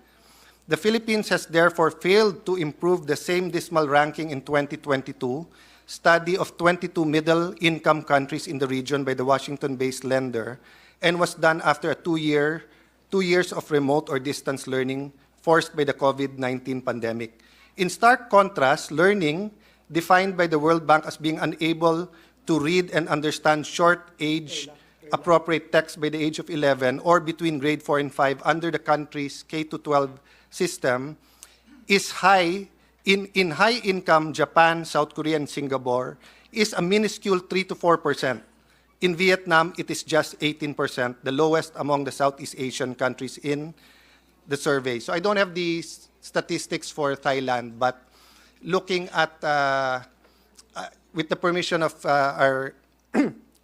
The Philippines has therefore failed to improve the same dismal ranking in 2022 study of 22 middle-income countries in the region by the Washington-based lender, and was done after a 2 years of remote or distance learning forced by the COVID-19 pandemic. In stark contrast, learning, defined by the World Bank as being unable to read and understand short age-appropriate text by the age of 11 or between grade 4 and 5 under the country's K-12 system, is high. In high-income Japan, South Korea, and Singapore, is a minuscule 3 to 4%. In Vietnam, it is just 18%, the lowest among the Southeast Asian countries in the survey. So I don't have the statistics for Thailand, but looking at, with the permission of our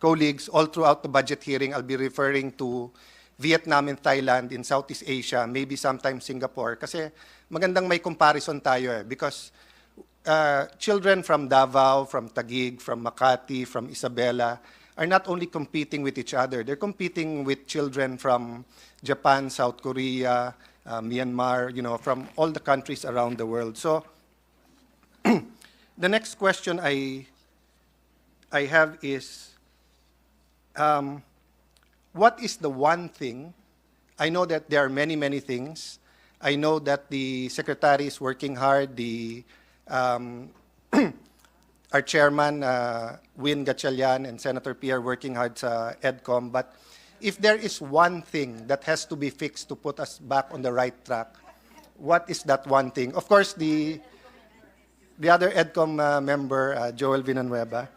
colleagues, all throughout the budget hearing, I'll be referring to Vietnam and Thailand in Southeast Asia, maybe sometimes Singapore. Kasi magandang may comparison tayo because children from Davao, from Taguig, from Makati, from Isabela are not only competing with each other, they're competing with children from Japan, South Korea, Myanmar, from all the countries around the world. So the next question I have is, what is the one thing? I know that there are many, many things. I know that the Secretary is working hard. Our Chairman, Win Gatchalian, and Senator P are working hard sa EDCOM. But if there is one thing that has to be fixed to put us back on the right track, what is that one thing? Of course, the other EDCOM member, Joel Villanueva.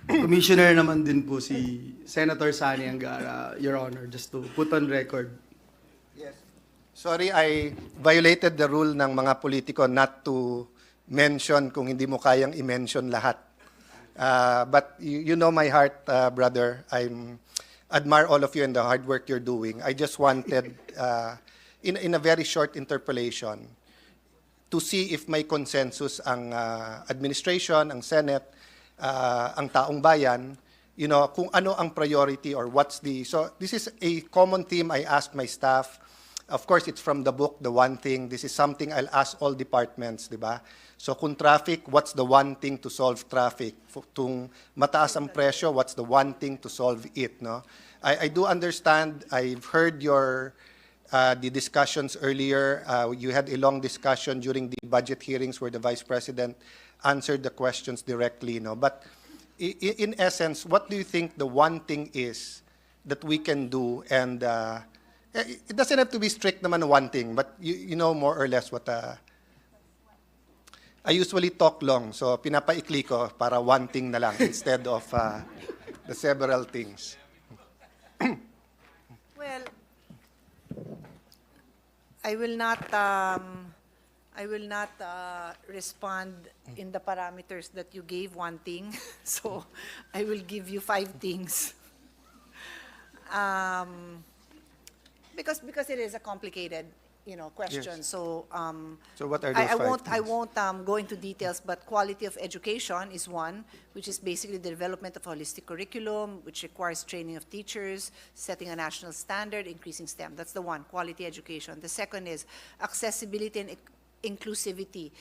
Commissioner naman din po si Senator Sani Angara, Your Honor, just to put on record. Yes. Sorry, I violated the rule ng mga politiko not to mention kung hindi mo kayang i-mention lahat. But you know my heart, brother. I admire all of you and the hard work you're doing. I just wanted, in a very short interpolation, to see if may consensus ang administration, ang Senate, ang taong bayan, kung ano ang priority or what's the... So this is a common theme I asked my staff. Of course, it's from the book, The One Thing. This is something I'll ask all departments, di ba? So kung traffic, what's the one thing to solve traffic? Kung mataas ang presyo, what's the one thing to solve it, no? I do understand, I've heard the discussions earlier. You had a long discussion during the budget hearings where the Vice President answered the questions directly, no? But in essence, what do you think the one thing is that we can do? And it doesn't have to be strict naman one thing, but you know more or less what... I usually talk long, so pinapaikli ko para one thing na lang instead of the several things. Well, I will not respond in the parameters that you gave one thing. So I will give you 5 things. Because it is a complicated questions. So, So what are those I five won't go into details, but quality of education is one, which is basically the development of holistic curriculum, which requires training of teachers, setting a national standard, increasing STEM. That's the one, quality education. The second is accessibility and inclusivity,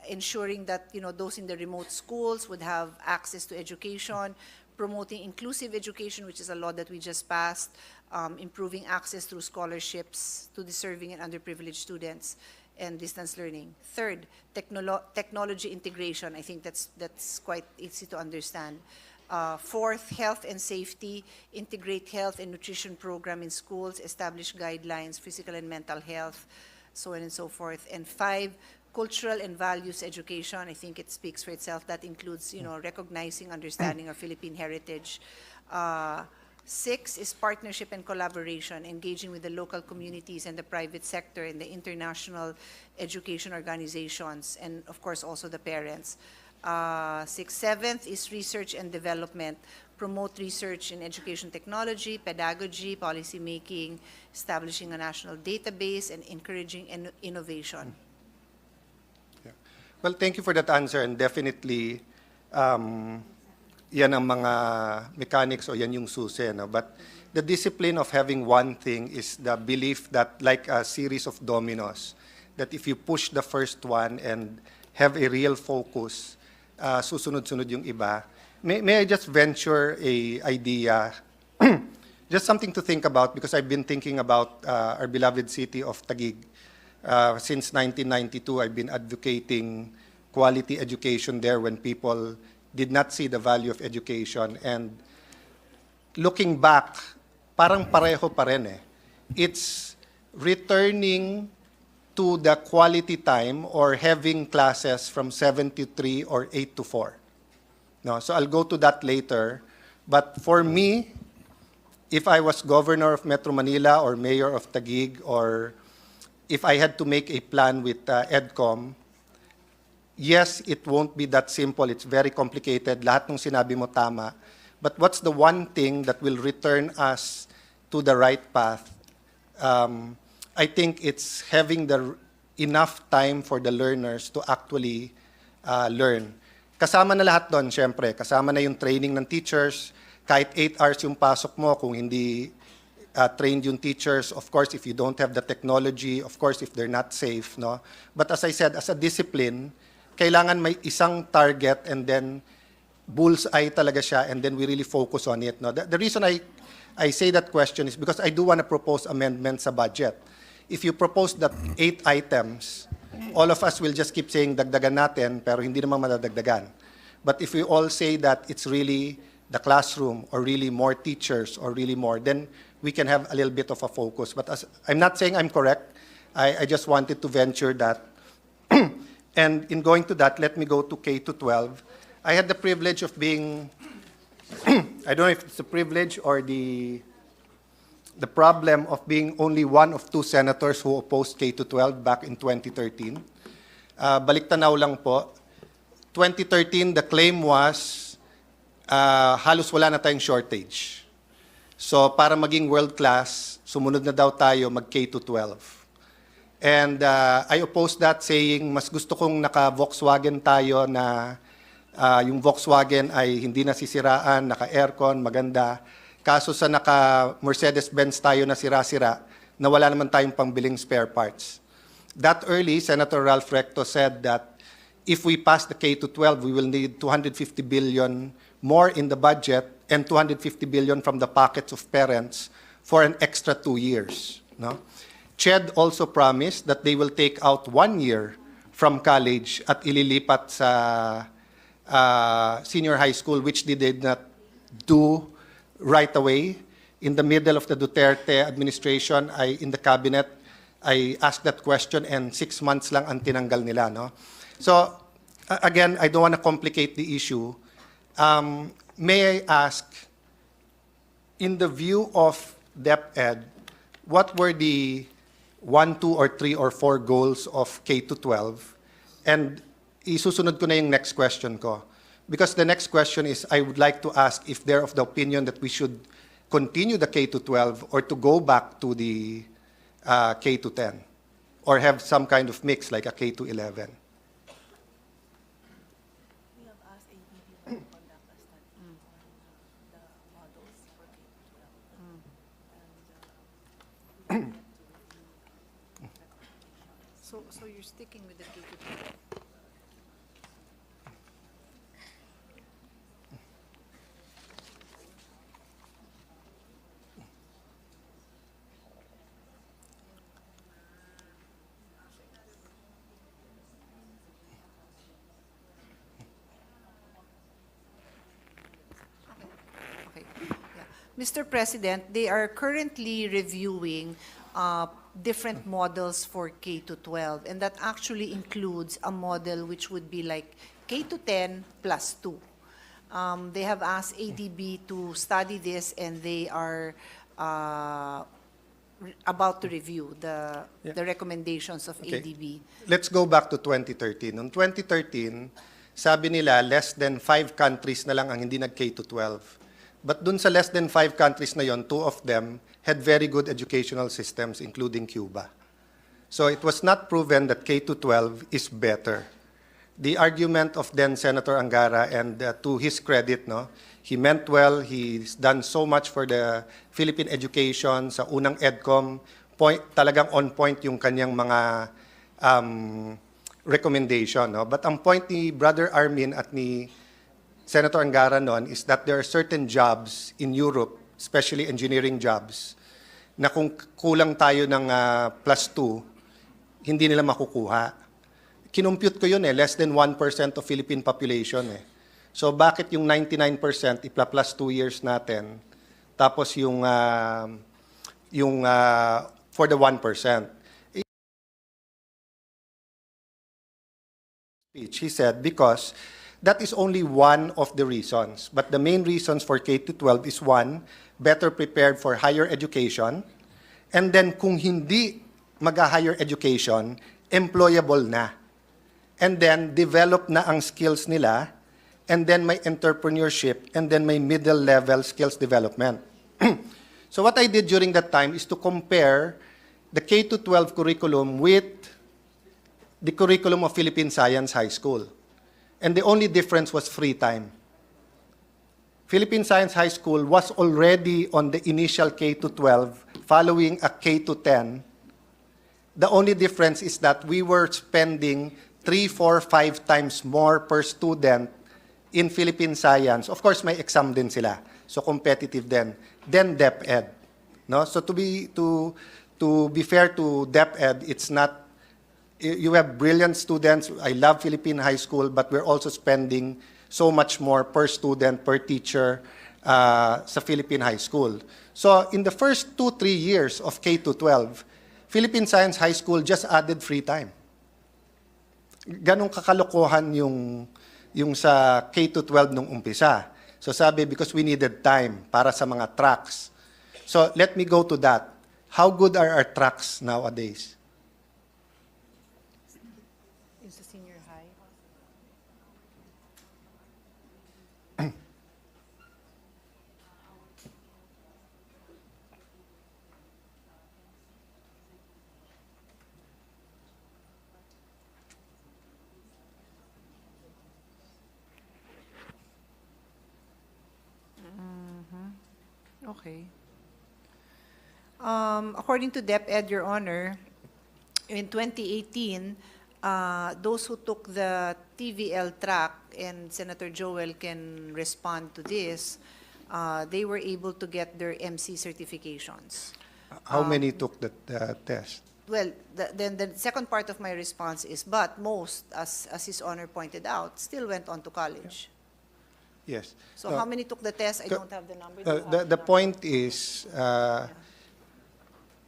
ensuring that those in the remote schools would have access to education, promoting inclusive education, which is a law that we just passed, improving access through scholarships to deserving and underprivileged students, and distance learning. Third, technology integration. I think that's quite easy to understand. Fourth, health and safety. Integrate health and nutrition program in schools, establish guidelines, physical and mental health, so on and so forth. And five, cultural and values education. I think it speaks for itself. That includes, recognizing, understanding our Philippine heritage. Six is partnership and collaboration, engaging with the local communities and the private sector and the international education organizations, and of course also the parents. Seventh is research and development, promote research in education technology, pedagogy, policy making, establishing a national database, and encouraging innovation. Well, thank you for that answer, and definitely, yan ang mga mechanics o yan yung susi. No? But the discipline of having one thing is the belief that, like a series of dominoes, that if you push the first one and have a real focus, susunod-sunod yung iba. May I just venture a idea, just something to think about, because I've been thinking about our beloved city of Taguig. Since 1992, I've been advocating quality education there when people did not see the value of education. And looking back, parang pareho pa rin eh. It's returning to the quality time or having classes from 7 to 3 or 8 to 4. No, so I'll go to that later. But for me, if I was governor of Metro Manila or mayor of Taguig, or if I had to make a plan with EDCOM, yes, it won't be that simple. It's very complicated. Lahat ng sinabi mo tama. But what's the one thing that will return us to the right path? I think it's having enough time for the learners to actually learn. Kasama na lahat doon, syempre. Kasama na yung training ng teachers. Kahit 8 hours yung pasok mo, kung hindi trained yung teachers, of course, if you don't have the technology, of course, if they're not safe, no? But as I said, as a discipline, kailangan may isang target and then bullseye talaga siya, and then we really focus on it, no? The reason I say that question is because I do want to propose amendments sa budget. If you propose that 8 items, all of us will just keep saying dagdagan natin, pero hindi naman madadagdagan. But if we all say that it's really the classroom, or really more teachers, or really more, then we can have a little bit of a focus. But I'm not saying I'm correct. I just wanted to venture that. And in going to that, let me go to K-12. I had the privilege of being, I don't know if it's a privilege or the problem of being only one of 2 senators who opposed K-12 back in 2013. Baliktanaw lang po. 2013, the claim was halos wala na tayong shortage. So para maging world-class, sumunod na daw tayo mag K-12. And I opposed that, saying mas gusto kong naka-Volkswagen tayo na yung Volkswagen ay hindi nasisiraan, naka-aircon, maganda. Kaso sa naka-Mercedes-Benz tayo na sira-sira, na wala naman tayong pangbiling spare parts. That early, Senator Ralph Recto said that if we pass the K-12, we will need 250 billion more in the budget and 250 billion from the pockets of parents for an extra 2 years. No? CHED also promised that they will take out 1 year from college at ililipat sa senior high school, which they did not do right away. In the middle of the Duterte administration, in the cabinet, I asked that question, and 6 months lang ang tinanggal nila. No? So, again, I don't want to complicate the issue. May I ask, in the view of DepEd, what were the 1, 2, or 3, or 4 goals of K-12? And isusunod ko na yung next question ko. Because the next question is, I would like to ask if they're of the opinion that we should continue the K-12 or to go back to the K-10. or have some kind of mix like a K-11. So you're sticking with the K-12. Okay. Yeah. Mr. President, they are currently reviewing different models for K to 12, and that actually includes a model which would be like K to 10 plus 2. They have asked ADB to study this, and they are about to review the recommendations of Okay. ADB. Let's go back to 2013. Noong 2013, sabi nila less than 5 countries na lang ang hindi nag-K-12. But dun sa less than 5 countries na yon, 2 of them had very good educational systems, including Cuba. So it was not proven that K-12 is better. The argument of then Senator Angara, and to his credit, no, he meant well. He's done so much for the Philippine education. Sa unang EDCOM, talagang on point yung kanyang mga recommendation. No? But ang point ni Brother Armin at ni Senator Angara noon is that there are certain jobs in Europe, especially engineering jobs, na kung kulang tayo ng plus 2, hindi nila makukuha. Kinumpute ko yun less than 1% of Philippine population So bakit yung 99% ipla-plus 2 years natin, tapos yung for the 1%. He said, because that is only one of the reasons. But the main reasons for K-12 is one, better prepared for higher education. And then kung hindi mag-higher education, employable na. And then develop na ang skills nila. And then may entrepreneurship. And then may middle level skills development. So what I did during that time is to compare the K-12 curriculum with the curriculum of Philippine Science High School. And the only difference was free time. Philippine Science High School was already on the initial K-12, following a K-10. The only difference is that we were spending 3, 4, 5 times more per student in Philippine Science. Of course, may exam din sila. So competitive din. Then DepEd. No? So to be fair to DepEd, it's not. You have brilliant students. I love Philippine high school, but we're also spending so much more per student, per teacher sa Philippine high school. So in the first 2-3 years of K-12, Philippine Science High School just added free time. Ganong kakalokohan yung sa K-12 nung umpisa. So sabi, because we needed time para sa mga tracks. So let me go to that. How good are our tracks nowadays? Sa senior high. Okay. According to DepEd, Your Honor, in 2018, those who took the TVL track, and Senator Joel can respond to this, they were able to get their MC certifications. How many took the test? Well, then the second part of my response is, but most, as His Honor pointed out, still went on to college. Yes. So how many took the test? I don't have the number. Do you have The point is,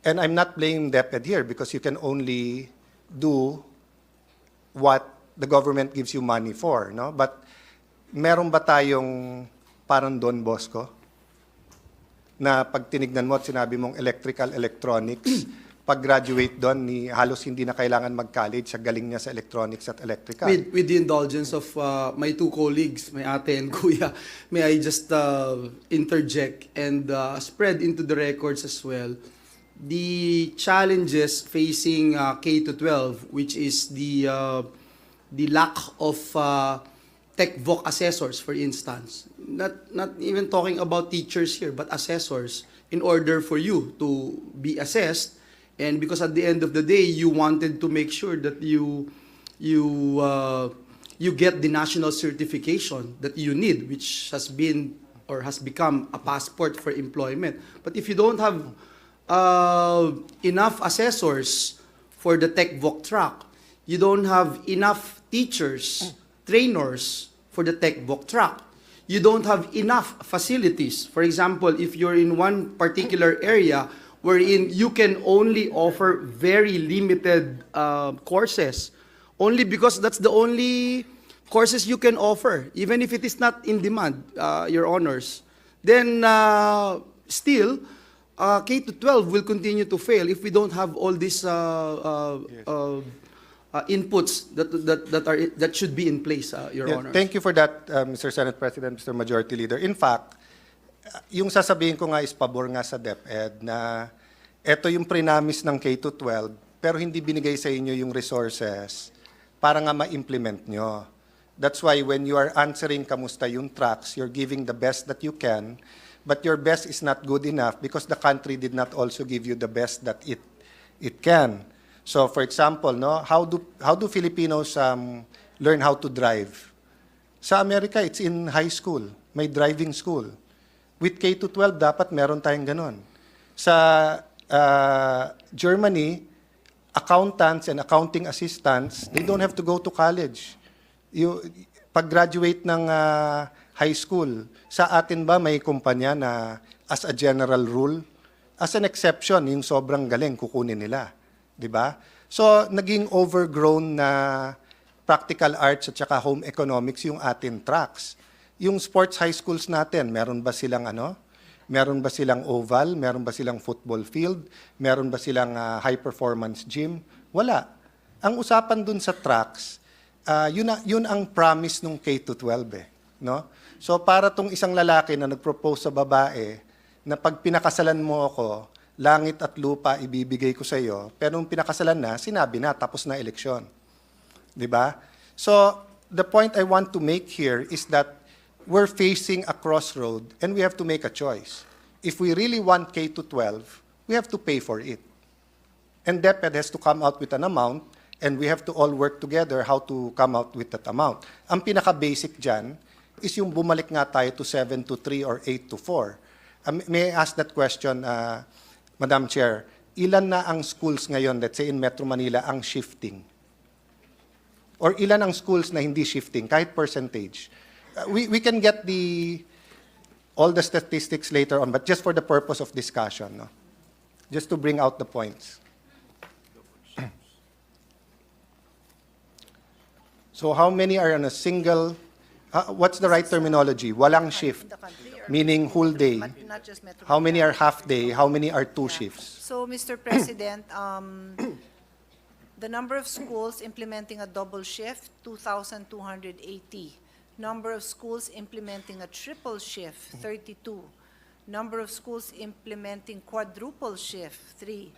and I'm not blaming DepEd here because you can only do what the government gives you money for, no? But meron ba tayong parang Don Bosco na pag tinignan mo at sinabi mong electrical electronics, pag-graduate doon, halos hindi na kailangan mag-college, sa galing niya sa electronics at electrical. With the indulgence of my two colleagues, my ate and kuya, may I just interject and spread into the records as well the challenges facing K to 12, which is the lack of tech voc assessors, for instance. Not even talking about teachers here, but assessors, in order for you to be assessed. And because at the end of the day, you wanted to make sure that you get the national certification that you need, which has been or has become a passport for employment. But if you don't have enough assessors for the tech voc track, you don't have enough teachers, trainers for the tech voc track. You don't have enough facilities. For example, if you're in one particular area wherein you can only offer very limited courses, only because that's the only courses you can offer, even if it is not in demand, Your Honors, then still, K to 12 will continue to fail if we don't have all these inputs that should be in place, Your Honors. Thank you for that, Mr. Senate President, Mr. Majority Leader. In fact, yung sasabihin ko nga is pabor nga sa DepEd na eto yung pre-namis ng K to 12 pero hindi binigay sa inyo yung resources para nga ma-implement nyo. That's why when you are answering kamusta yung tracks, you're giving the best that you can, but your best is not good enough because the country did not also give you the best that it can. So for example, no, how do Filipinos learn how to drive? Sa Amerika, it's in high school. May driving school. With K to 12, dapat meron tayong ganon. Sa Germany, accountants and accounting assistants, they don't have to go to college. Pag-graduate ng high school, sa atin ba may kumpanya na as a general rule, as an exception, yung sobrang galing kukunin nila, di ba? So naging overgrown na practical arts at saka home economics yung atin tracks. Yung sports high schools natin, meron ba silang Meron ba silang oval? Meron ba silang football field? Meron ba silang high performance gym? Wala. Ang usapan dun sa tracks, yun ang promise nung K to 12 no? So para tong isang lalaki na nagpropose sa babae na pag pinakasalan mo ako, langit at lupa ibibigay ko sa iyo, pero nung pinakasalan na, sinabi na tapos na eleksyon. 'Di ba? So the point I want to make here is that we're facing a crossroad and we have to make a choice. If we really want K to 12, we have to pay for it. And DepEd has to come out with an amount and we have to all work together how to come out with that amount. Ang pinaka-basic dyan is yung bumalik nga tayo to 7 to 3 or 8 to 4. May I ask that question, Madam Chair? Ilan na ang schools ngayon, let's say in Metro Manila, ang shifting? Or ilan ang schools na hindi shifting, kahit percentage? We can get all the statistics later on, but just for the purpose of discussion, no? Just to bring out the points. So how many are on a single, what's the right terminology? Walang shift, meaning whole day. Not just Metro How many are half day? How many are two shifts? So, Mr. President, the number of schools implementing a double shift, 2,280. Number of schools implementing a triple shift, 32. Number of schools implementing quadruple shift, 3.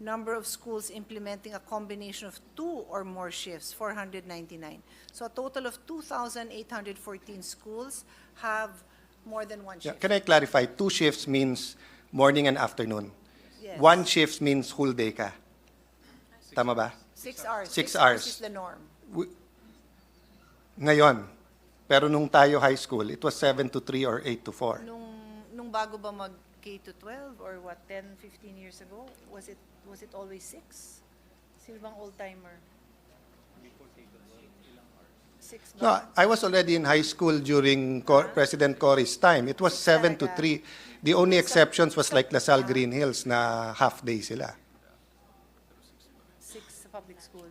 Number of schools implementing a combination of 2 or more shifts, 499. So a total of 2,814 schools have more than one Yeah, shift. can I clarify? Two shifts means morning and afternoon. Yes. One shift means whole day ka. Tama ba? 6 hours. 6 6 hours hours. is the norm. Ngayon. Pero nung tayo high school, it was 7 to 3 or 8 to 4. Nung bago ba mag K to 12 or what, 10, 15 years ago, was it always 6? Sino bang old-timer? 6 No, ba? I was already in high school during President Cory's time. It was 7 to 3. The only exceptions was like LaSalle Green Hills na half day sila. 6 sa public school.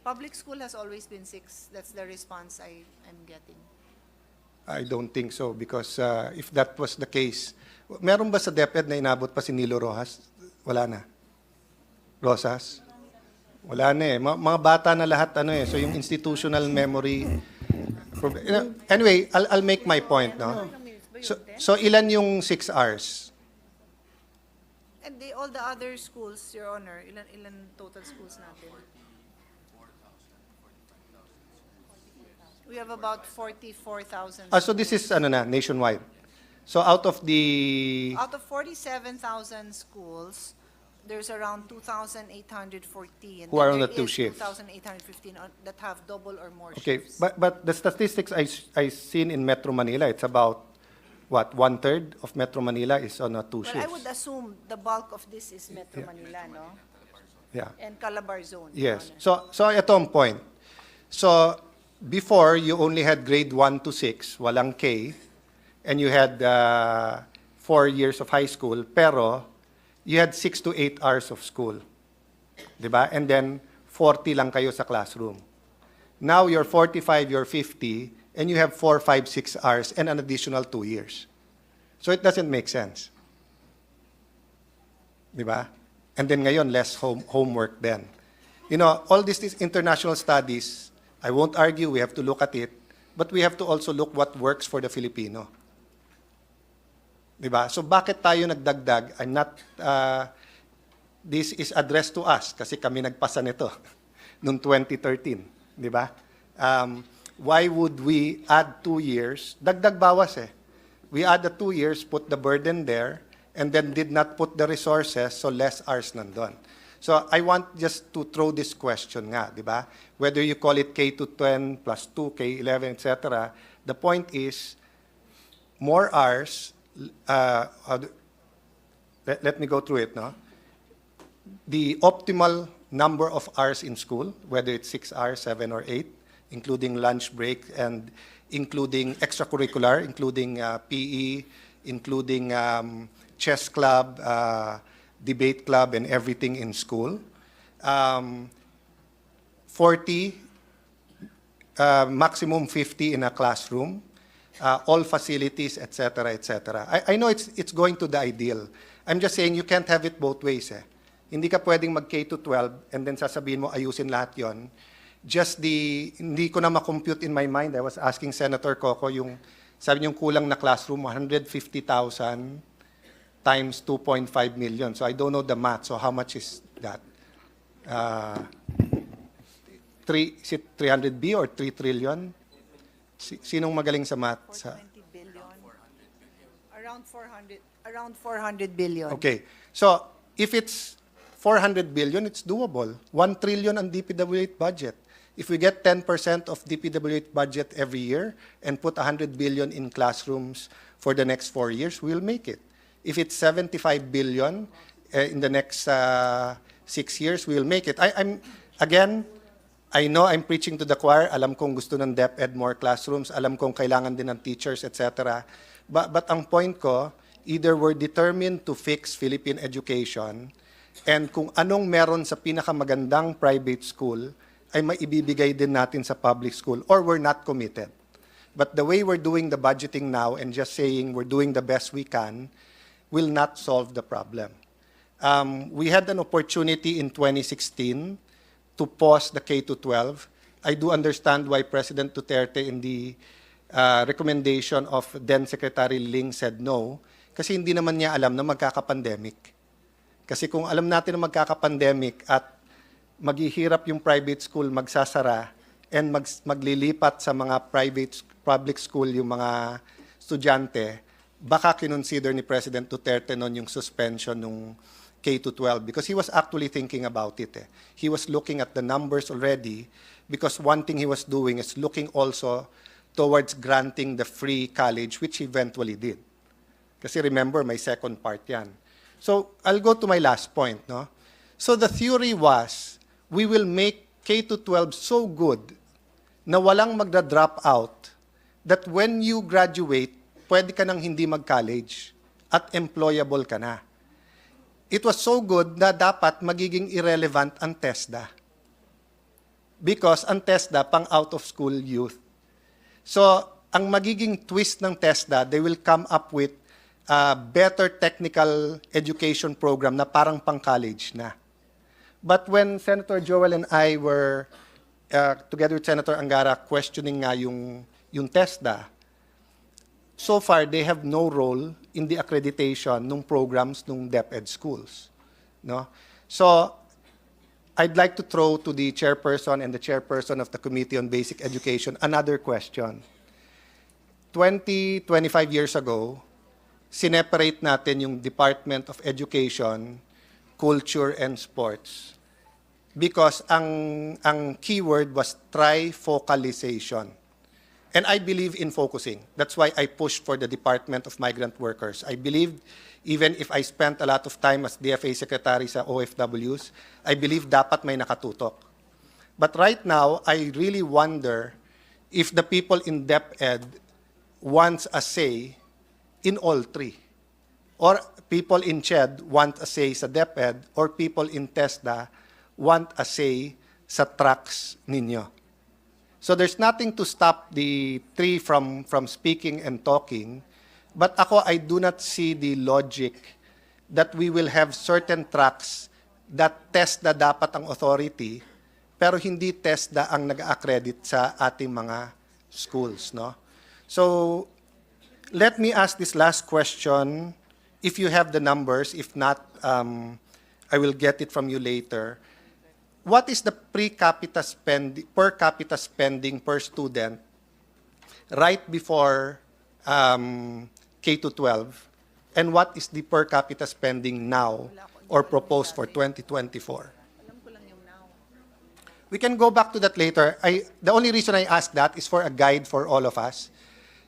Public school has always been 6. That's the response I'm getting. I don't think so because if that was the case, meron ba sa DepEd na inabot pa si Nilo Rojas? Wala na. Rosas? Wala na eh. Mga bata na lahat so yung institutional memory. Anyway, I'll make my point, no? So ilan yung 6 hours? And all the other schools, Your Honor, ilan total schools natin? We have about 44,000. So this is ano na, nationwide. So out of 47,000 schools, there's around 2,814. Who are on There the two is shifts. 2,815 that have double or more Okay, shifts. but the statistics I seen in Metro Manila, it's about what, 1/3 of Metro Manila is on a two Well, I shifts. would assume the bulk of this is Metro Manila, no? Yeah. And Calabar Zone. Your Yes. Honor. So ito ang point. So before you only had grade 1 to 6, walang K, and you had 4 years of high school, pero you had 6 to 8 hours of school. 'Di ba? And then 40 lang kayo sa classroom. Now you're 45, you're 50, and you have 4, 5, 6 hours and an additional 2 years. So it doesn't make sense. 'Di ba? And then ngayon, less homework then. You know, all these international studies, I won't argue, we have to look at it, but we have to also look what works for the Filipino. Diba? So bakit tayo nagdagdag? I'm not, this is addressed to us kasi kami nagpasa nito noong 2013. Diba? Why would we add 2 years? Dagdag bawas eh. We add the 2 years, put the burden there, and then did not put the resources, so less hours nandun. So I want just to throw this question nga, di ba? Whether you call it K to 10 plus 2, K11, etc. The point is, more hours, let me go through it, no? The optimal number of hours in school, whether it's 6 hours, 7 or 8, including lunch break and including extracurricular, including PE, including chess club, debate club, and everything in school. 40, maximum 50 in a classroom, all facilities, etc., etc. I know it's going to the ideal. I'm just saying you can't have it both ways. Eh. Hindi ka pwedeng mag K to 12 and then sasabihin mo ayusin lahat yon. Hindi ko na ma-compute in my mind. I was asking Senator Coco yung, sabi niyong kulang na classroom, 150,000 times 2.5 million. So I don't know the math. So how much is that? Is it 300B or 3 trillion? Sinong magaling sa math? 420 billion. Around 400 billion. Okay. So if it's 400 billion, it's doable. 1 trillion ang DPWH budget. If we get 10% of DPWH budget every year and put 100 billion in classrooms for the next 4 years, we'll make it. If it's 75 billion in the next 6 years, we'll make it. I know I'm preaching to the choir. Alam kong gusto ng DepEd more classrooms. Alam kong kailangan din ng teachers, etc. But ang point ko, either we're determined to fix Philippine education and kung anong meron sa pinakamagandang private school ay maibibigay din natin sa public school or we're not committed. But the way we're doing the budgeting now and just saying we're doing the best we can will not solve the problem. We had an opportunity in 2016 to pause the K to 12. I do understand why President Duterte in the recommendation of then Secretary Ling said no, kasi hindi naman niya alam na magkaka-pandemic. Kasi kung alam natin na magkaka-pandemic at maghihirap yung private school, magsasara, and maglilipat sa mga public school yung mga estudyante, baka kinonsider ni President Duterte noon yung suspension ng K to 12 because he was actually thinking about it. Eh. He was looking at the numbers already because one thing he was doing is looking also towards granting the free college, which he eventually did. Kasi remember, may second part yan. So I'll go to my last point. No? So the theory was, we will make K to 12 so good na walang magda-drop out that when you graduate, pwede ka nang hindi mag-college at employable ka na. It was so good na dapat magiging irrelevant ang TESDA. Because ang TESDA pang out-of-school youth. So, ang magiging twist ng TESDA, they will come up with a better technical education program na parang pang-college na. But when Senator Joel and I were, together with Senator Angara, questioning nga yung TESDA, so far they have no role in the accreditation ng programs ng DepEd schools, no? So I'd like to throw to the chairperson and the chairperson of the Committee on Basic Education another question. 25 years ago, sineparate natin yung Department of Education, Culture, and Sports because ang keyword was trifocalization. And I believe in focusing. That's why I pushed for the Department of Migrant Workers. I believed, even if I spent a lot of time as DFA Secretary sa OFWs, I believe dapat may nakatutok. But right now, I really wonder if the people in DepEd wants a say in all three. Or people in CHED want a say sa DepEd, or people in TESDA want a say sa tracks ninyo. So there's nothing to stop the three from speaking and talking, but ako, I do not see the logic that we will have certain tracks that TESDA dapat ang authority, pero hindi TESDA ang nag-accredit sa ating mga schools, no? So let me ask this last question. If you have the numbers, if not, I will get it from you later. What is the per capita spending per student right before K-12, and what is the per capita spending now or proposed for 2024? We can go back to that later. The only reason I ask that is for a guide for all of us.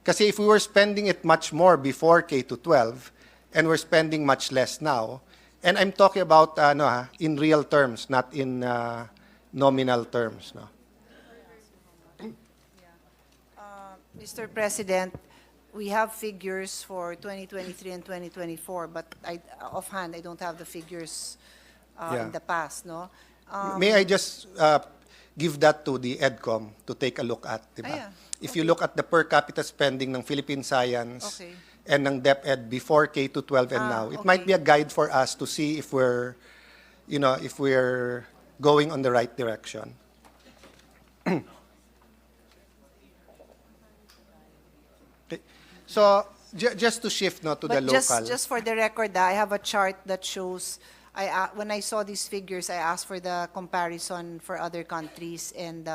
Kasi if we were spending it much more before K-12 and we're spending much less now, and I'm talking about in real terms, not in nominal terms. No? Mr. President, we have figures for 2023 and 2024, but offhand, I don't have the figures in the past. No? May I just give that to the EDCOM to take a look at? Diba? If you look at the per capita spending ng Philippine Science, and ng DepEd before K-12 and now, it might be a guide for us to see if we're, if we're going on the right direction. Okay. So just to shift to the local. Just for the record, I have a chart that shows. When I saw these figures, I asked for the comparison for other countries, and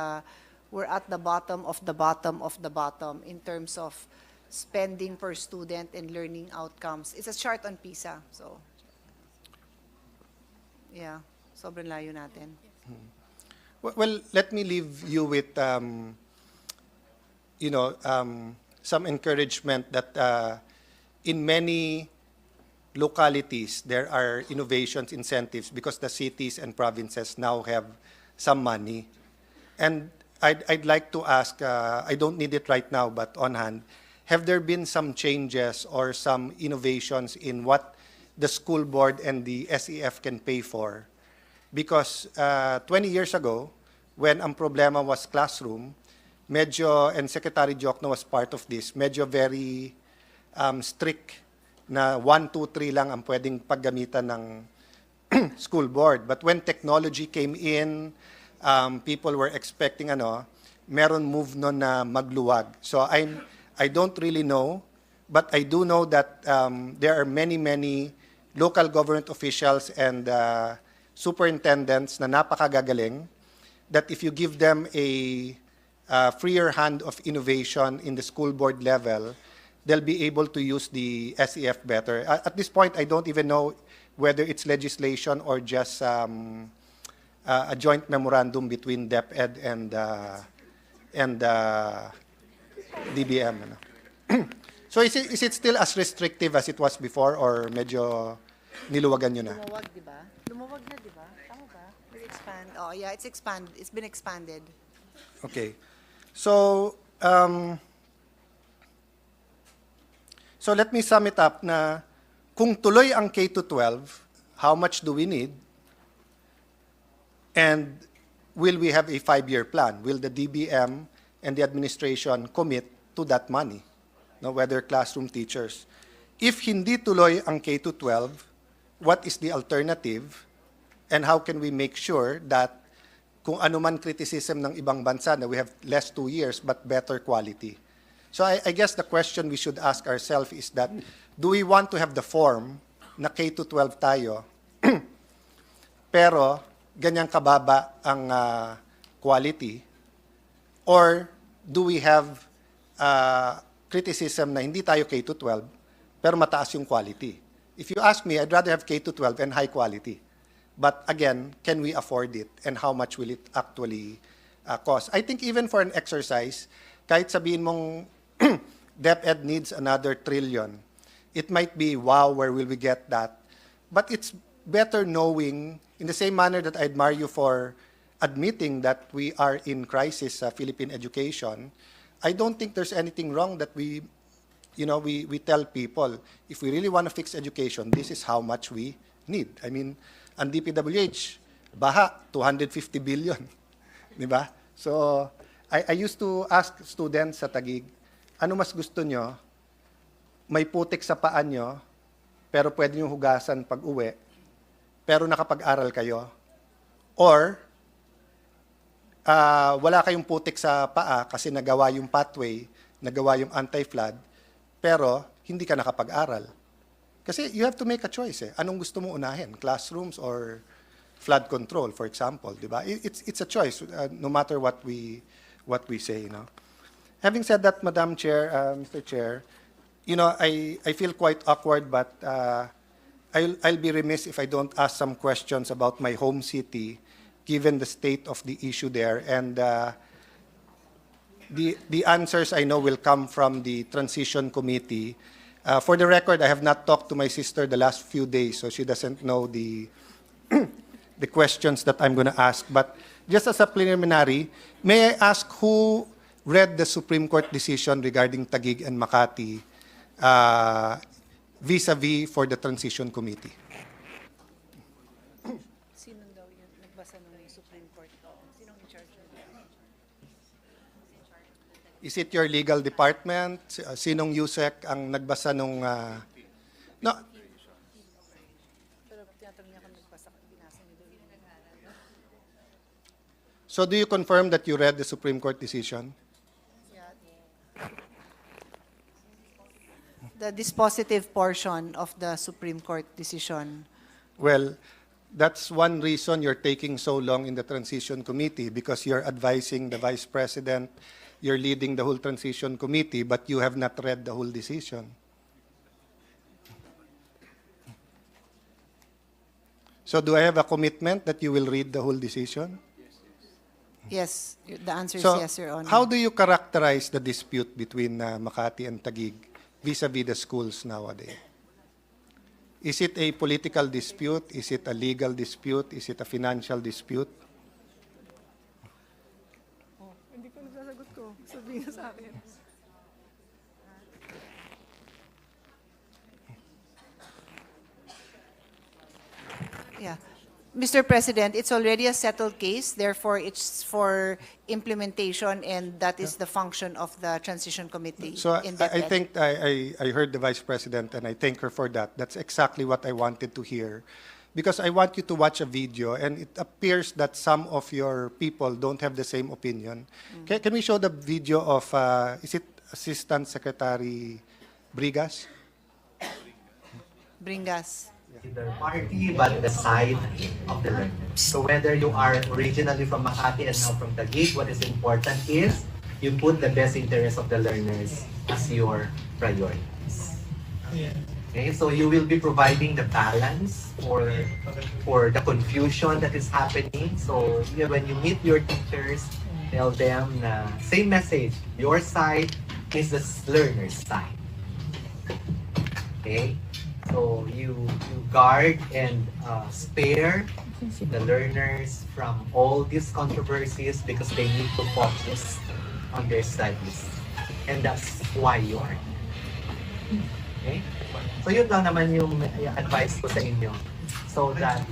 we're at the bottom of the bottom of the bottom in terms of spending per student and learning outcomes. It's a chart on PISA. So, yeah, sobrang layo natin. Well, let me leave you with, some encouragement that in many localities, there are innovations, incentives, because the cities and provinces now have some money. And I'd like to ask, I don't need it right now, but on hand, have there been some changes or some innovations in what the school board and the SEF can pay for? Because 20 years ago, when ang problema was classroom, medyo, and Secretary Jokno was part of this, medyo very strict na 1, 2, 3 lang ang pwedeng paggamitan ng school board. But when technology came in, people were expecting meron move nun na magluwag. So I don't really know, but I do know that there are many local government officials and superintendents na napakagagaling, that if you give them a freer hand of innovation in the school board level, they'll be able to use the SEF better. At this point, I don't even know whether it's legislation or just a joint memorandum between DepEd and DBM. So is it still as restrictive as it was before, or medyo niluwagan nyo na? Lumuwag, di ba? Lumuwag na, di ba? Tama ba? Oh, yeah, it's expanded. It's been expanded. Okay. So, so let me sum it up na kung tuloy ang K-12, how much do we need? And will we have a 5-year plan? Will the DBM and the administration commit to that money? No, whether classroom teachers. If hindi tuloy ang K-12, what is the alternative? And how can we make sure that kung ano man criticism ng ibang bansa na we have less 2 years but better quality? So I guess the question we should ask ourselves is that, do we want to have the form na K-12 tayo, pero ganyang kababa ang quality, or do we have criticism na hindi tayo K-12, pero mataas yung quality? If you ask me, I'd rather have K-12 and high quality. But again, can we afford it, and how much will it actually cost? I think even for an exercise, kahit sabihin mong DepEd needs another trillion, it might be, wow, where will we get that? But it's better knowing, in the same manner that I admire you for admitting that we are in crisis sa Philippine education, I don't think there's anything wrong that we tell people, if we really want to fix education, this is how much we need. I mean, ang DPWH, baha, 250 billion. Di ba? So, I used to ask students sa Taguig, ano mas gusto nyo? May putik sa paan nyo, pero pwede nyo hugasan pag uwi, pero nakapag-aral kayo? Or, wala kayong putik sa paa kasi nagawa yung pathway, nagawa yung anti-flood, pero hindi ka nakapag-aral. Kasi you have to make a choice. Anong gusto mo unahin? Classrooms or flood control, for example, di ba? It's a choice, no matter what we say. No? Having said that, Madam Chair, Mr. Chair, I feel quite awkward, but I'll be remiss if I don't ask some questions about my home city, given the state of the issue there. And the answers I know will come from the Transition Committee. For the record, I have not talked to my sister the last few days, so she doesn't know the the questions that I'm going to ask. But just as a preliminary, may I ask who read the Supreme Court decision regarding Taguig and Makati vis-a-vis for the Transition Committee? Sino daw yun? Nagbasa ng Supreme Court. Sinong in charge? Is it your legal department? Sinong USEC ang nagbasa nung... no. So do you confirm that you read the Supreme Court decision? The dispositive portion of the Supreme Court decision. Well, that's one reason you're taking so long in the Transition Committee, because you're advising the Vice President, you're leading the whole Transition Committee, but you have not read the whole decision. So do I have a commitment that you will read the whole decision? Yes, the answer is So yes, Your Honor. how do you characterize the dispute between Makati and Taguig vis-a-vis the schools nowadays? Is it a political dispute? Is it a legal dispute? Is it a financial dispute? Hindi ko nasasagot ko. Sabihin sa akin. Yeah. Mr. President, it's already a settled case, therefore it's for implementation, and that is the function of the Transition Committee. So in I DepEd. think I heard the Vice President, and I thank her for that. That's exactly what I wanted to hear. Because I want you to watch a video, and it appears that some of your people don't have the same opinion. Can we show the video of, is it Assistant Secretary Brigas? Bringas. Either party, but the side of the learner. So whether you are originally from Makati and now from Taguig, what is important is you put the best interest of the learners as your priorities. Okay, so you will be providing the balance for the confusion that is happening. So when you meet your teachers, tell them na same message. Your side is the learner's side. Okay. So you guard and spare the learners from all these controversies because they need to focus on their studies. And that's why you are here. Okay? So yun lang naman yung advice ko sa inyo. So that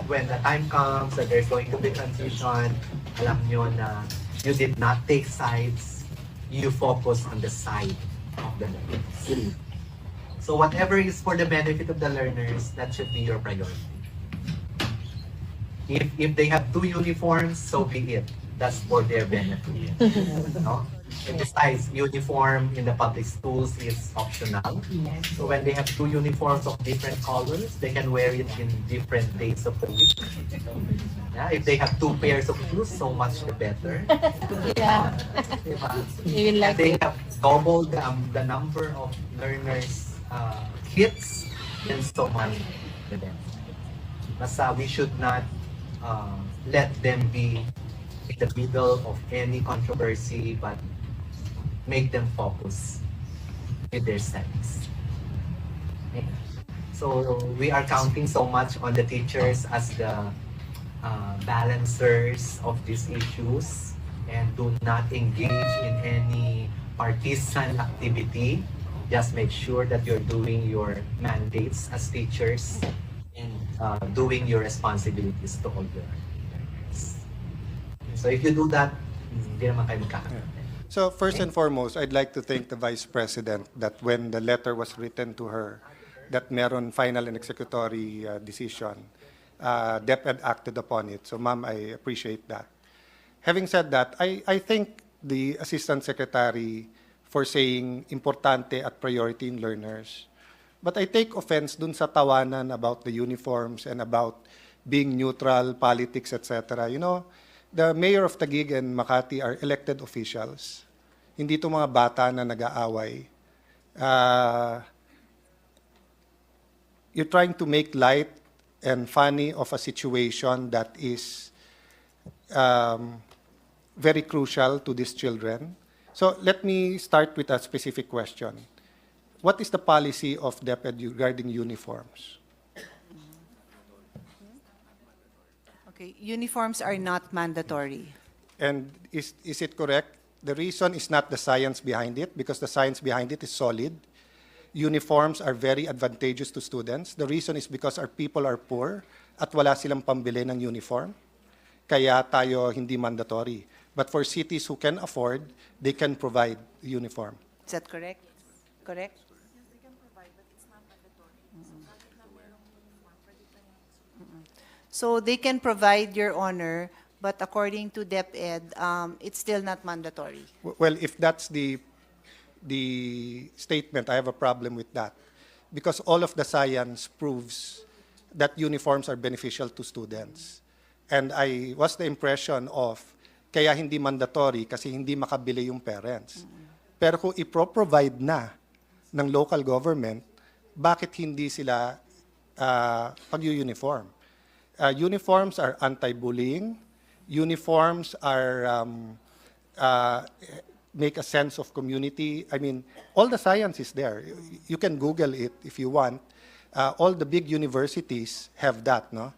when the time comes that there's going to be transition, alam nyo na you did not take sides, you focus on the side of the learners. So whatever is for the benefit of the learners, that should be your priority. If they have 2 uniforms, so be it. That's for their benefit. No? And besides, uniform in the public schools is optional. So when they have two uniforms of different colors, they can wear it in different days of the week. Yeah, if they have two pairs of shoes, so much the better. Yeah. Diba? You will And like they it. have doubled the number of learners kits, and so much the better. Basta we should not let them be in the middle of any controversy, but make them focus with their studies. Okay. So we are counting so much on the teachers as the balancers of these issues, and do not engage in any partisan activity. Just make sure that you're doing your mandates as teachers and doing your responsibilities to all your learners. So if you do that, hindi naman kayo magkakaroon. So first and foremost, I'd like to thank the Vice President that when the letter was written to her, that meron final and executory decision, DepEd acted upon it. So ma'am, I appreciate that. Having said that, I thank the Assistant Secretary for saying importante at priority in learners. But I take offense dun sa tawanan about the uniforms and about being neutral, politics, etc. You know, the mayor of Taguig and Makati are elected officials. Hindi ito mga bata na nag-aaway. You're trying to make light and funny of a situation that is very crucial to these children. So let me start with a specific question. What is the policy of DepEd regarding uniforms? Okay, uniforms are not mandatory. And is it correct? The reason is not the science behind it, because the science behind it is solid. Uniforms are very advantageous to students. The reason is because our people are poor at wala silang pambili ng uniform. Kaya tayo hindi mandatory. But for cities who can afford, they can provide uniform. Is that correct? Correct? So they can provide, Your Honor, but according to DepEd, it's still not mandatory. Well, if that's the statement, I have a problem with that. Because all of the science proves that uniforms are beneficial to students. And I was the impression of, kaya hindi mandatory kasi hindi makabili yung parents. Pero kung ipro-provide na ng local government, bakit hindi sila pag-uniform? Uniforms are anti-bullying. Uniforms are make a sense of community. I mean, all the science is there. You can Google it if you want. All the big universities have that, no?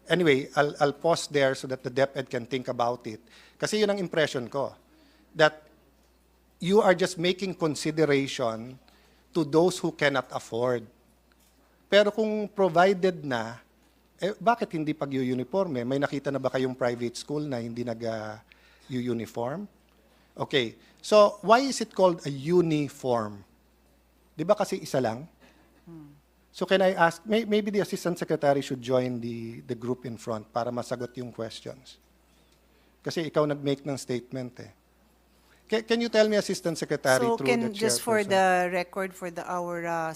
Anyway, I'll pause there so that the DepEd can think about it. Kasi yun ang impression ko, that you are just making consideration to those who cannot afford. Pero kung provided na, bakit hindi pag-uniforme? May nakita na ba kayong private school na hindi nag-uniform? Okay, so why is it called a uniform? Di ba kasi isa lang? So can I ask, maybe the Assistant Secretary should join the group in front para masagot yung questions. Kasi ikaw nag-make ng statement eh. Can you tell me, Assistant Secretary, So through the can, just for chairperson? the record, for our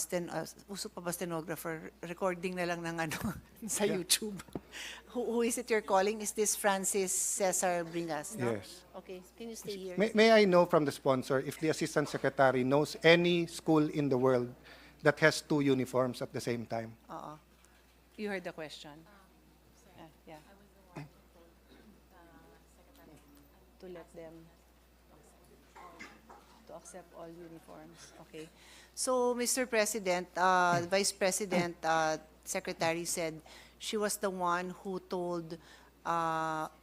uso pa ba stenographer, recording na lang ng ano sa YouTube. Who is it you're calling? Is this Francis Cesar Bringas? No? Yes. Okay, can you stay here? May I know from the sponsor if the Assistant Secretary knows any school in the world that has two uniforms at the same time? You heard the question. Yeah. To let them to accept all uniforms. Okay. So, Mr. President, Vice President, Secretary said she was the one who told ASEC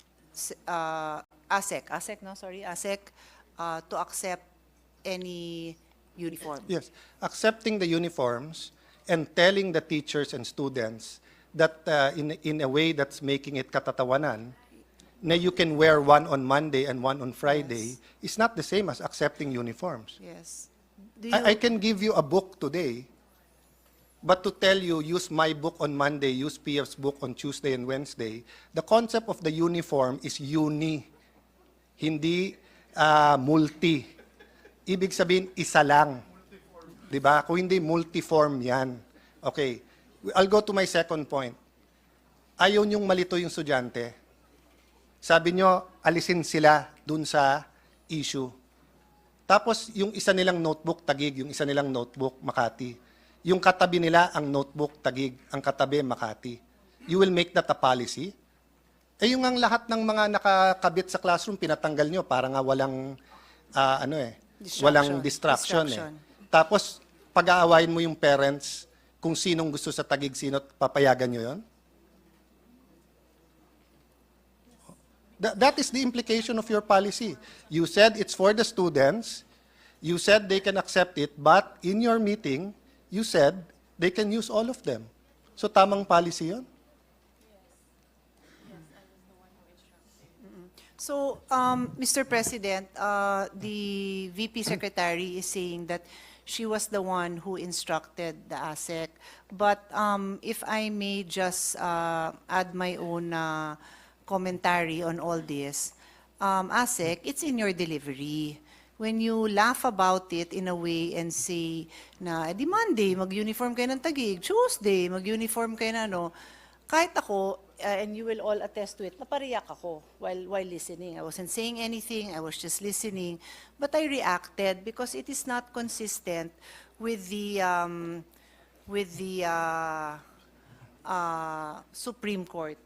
to accept any uniform. Yes, accepting the uniforms and telling the teachers and students that in a way that's making it katatawanan, na you can wear one on Monday and one on Friday, is not the same as accepting uniforms. Yes. I can give you a book today, but to tell you, use my book on Monday, use PF's book on Tuesday and Wednesday, the concept of the uniform is uni. Hindi, multi. Ibig sabihin, isa lang. Di ba? Kung hindi, multiform yan. Okay. I'll go to my second point. Ayaw niyong malito yung estudyante. Sabi niyo, alisin sila dun sa issue. Tapos, yung isa nilang notebook, Taguig. Yung isa nilang notebook, Makati. Yung katabi nila, ang notebook, Taguig. Ang katabi, Makati. You will make that a policy? Yung ang lahat ng mga nakakabit sa classroom, pinatanggal nyo para nga walang, walang distraction. Tapos, pag-aawayin mo yung parents kung sinong gusto sa Taguig, sino papayagan nyo yon? That is the implication of your policy. You said it's for the students. You said they can accept it, but in your meeting, you said they can use all of them. So tamang policy yun? So, Mr. President, the VP Secretary is saying that she was the one who instructed the ASEC. But if I may just add my own commentary on all this, ASEC, it's in your delivery. When you laugh about it in a way and say na, di Monday, mag-uniform kayo ng Taguig, Tuesday, mag-uniform kayo na ano, kahit ako, and you will all attest to it, napariyak ako while listening. I wasn't saying anything, I was just listening, but I reacted because it is not consistent with the Supreme Court.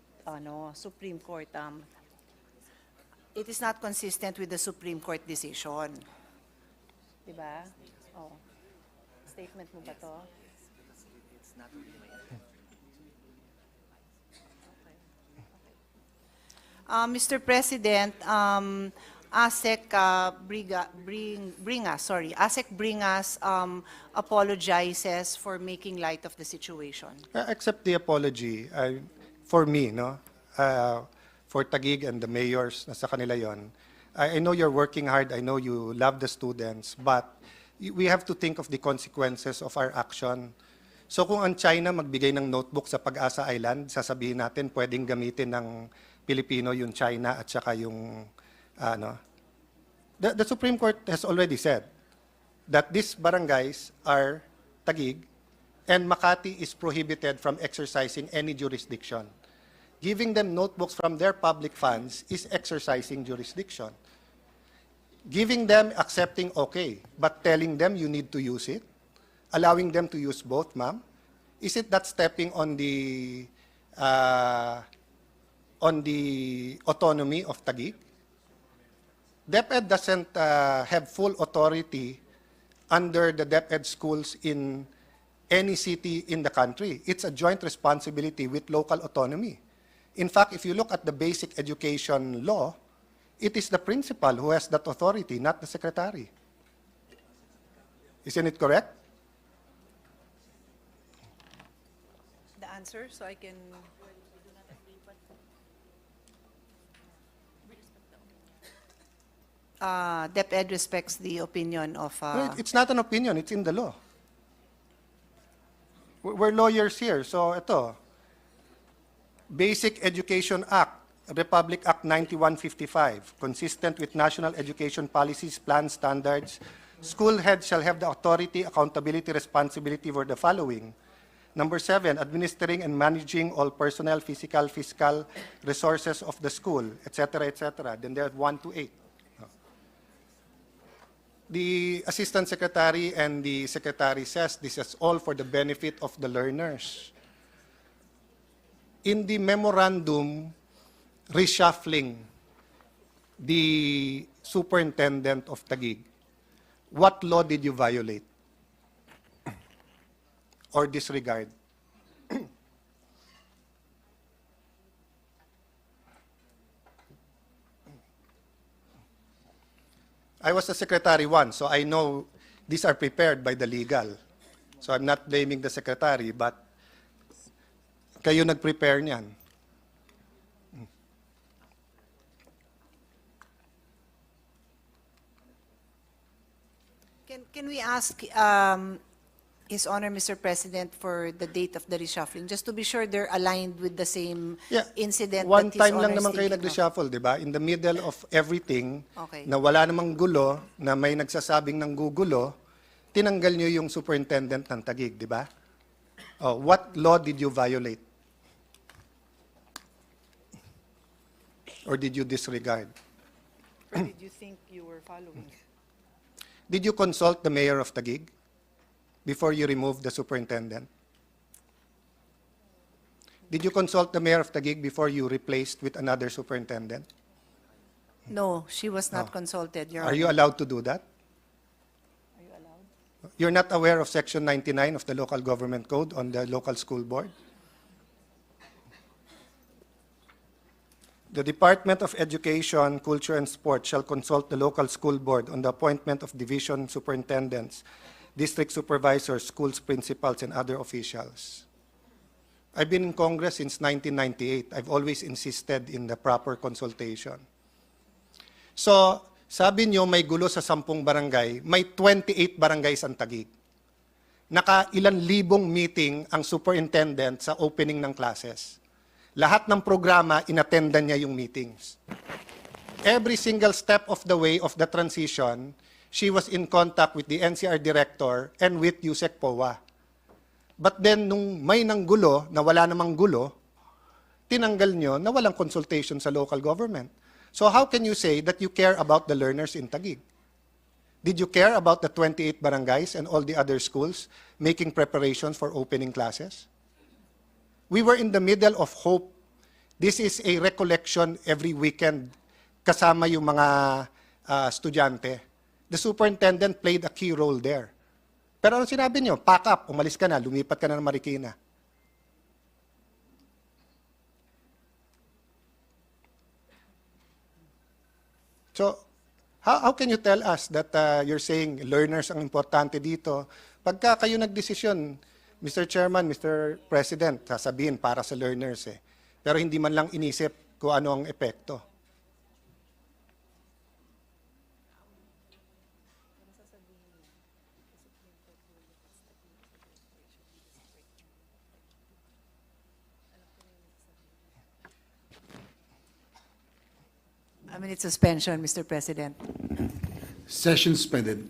It is not consistent with the Supreme Court decision. Diba? Oh. Statement mo ba to? Mr. President, ASEC Bringas apologizes for making light of the situation. Accept the apology. For me, no? For Taguig and the mayors, nasa kanila yon. I know you're working hard. I know you love the students. But we have to think of the consequences of our action. So kung ang China magbigay ng notebook sa Pag-asa Island, sasabihin natin pwedeng gamitin ng Pilipino yung China at saka yung The Supreme Court has already said that these barangays are Taguig and Makati is prohibited from exercising any jurisdiction. Giving them notebooks from their public funds is exercising jurisdiction. Giving them, accepting, okay, but telling them you need to use it, allowing them to use both, ma'am, is it that stepping on the autonomy of Taguig? DepEd doesn't have full authority under the DepEd schools in any city in the country. It's a joint responsibility with local autonomy. In fact, if you look at the basic education law, it is the principal who has that authority, not the secretary. Isn't it correct? The answer, so I can... DepEd respects the opinion of... It's not an opinion, it's in the law. We're lawyers here, so ito. Basic Education Act, Republic Act 9155, consistent with national education policies, plans, standards. School heads shall have the authority, accountability, responsibility for the following. Number 7, administering and managing all personnel, physical, fiscal resources of the school, etc., etc. Then there's 1 to 8. The Assistant Secretary and the Secretary says this is all for the benefit of the learners. In the memorandum reshuffling the superintendent of Taguig, what law did you violate or disregard? I was a secretary once, so I know these are prepared by the legal. So I'm not blaming the secretary, but kayo nag-prepare niyan. Can we ask His Honor, Mr. President, for the date of the reshuffling, just to be sure they're aligned with the same Yeah. incident One that His time lang Honor is naman kayo thinking of. nag-reshuffle, di ba? In the middle of everything, Okay. na wala namang gulo, na may nagsasabing ng gugulo, tinanggal nyo yung superintendent ng Taguig, di ba? Oh, what law did you violate? Or did you disregard? Or did you think you were following? Did you consult the mayor of Taguig before you removed the superintendent? Did you consult the mayor of Taguig before you replaced with another superintendent? No, she was not Oh. consulted, Your Are you Honor. allowed to do that? You're not aware of Section 99 of the Local Government Code on the local school board? The Department of Education, Culture, and Sport shall consult the local school board on the appointment of division superintendents, district supervisors, schools principals, and other officials. I've been in Congress since 1998. I've always insisted in the proper consultation. So, sabi nyo may gulo sa 10 barangay, may 28 barangays ang Taguig. Naka ilan libong meeting ang superintendent sa opening ng classes. Lahat ng programa, inattendan niya yung meetings. Every single step of the way of the transition, she was in contact with the NCR director and with Yusek POA. But then, nung may nanggulo, na wala namang gulo, tinanggal nyo na walang consultation sa local government. So how can you say that you care about the learners in Taguig? Did you care about the 28 barangays and all the other schools making preparations for opening classes? We were in the middle of hope. This is a recollection every weekend kasama yung mga estudyante. The superintendent played a key role there. Pero ano sinabi niyo? Pack up, umalis ka na, lumipat ka na ng Marikina. So, how can you tell us that you're saying learners ang importante dito? Pagka kayo nagdesisyon, Mr. Chairman, Mr. President, sasabihin para sa learners eh. Pero hindi man lang inisip kung ano ang epekto. I mean, it's suspension, Mr. President. Session suspended.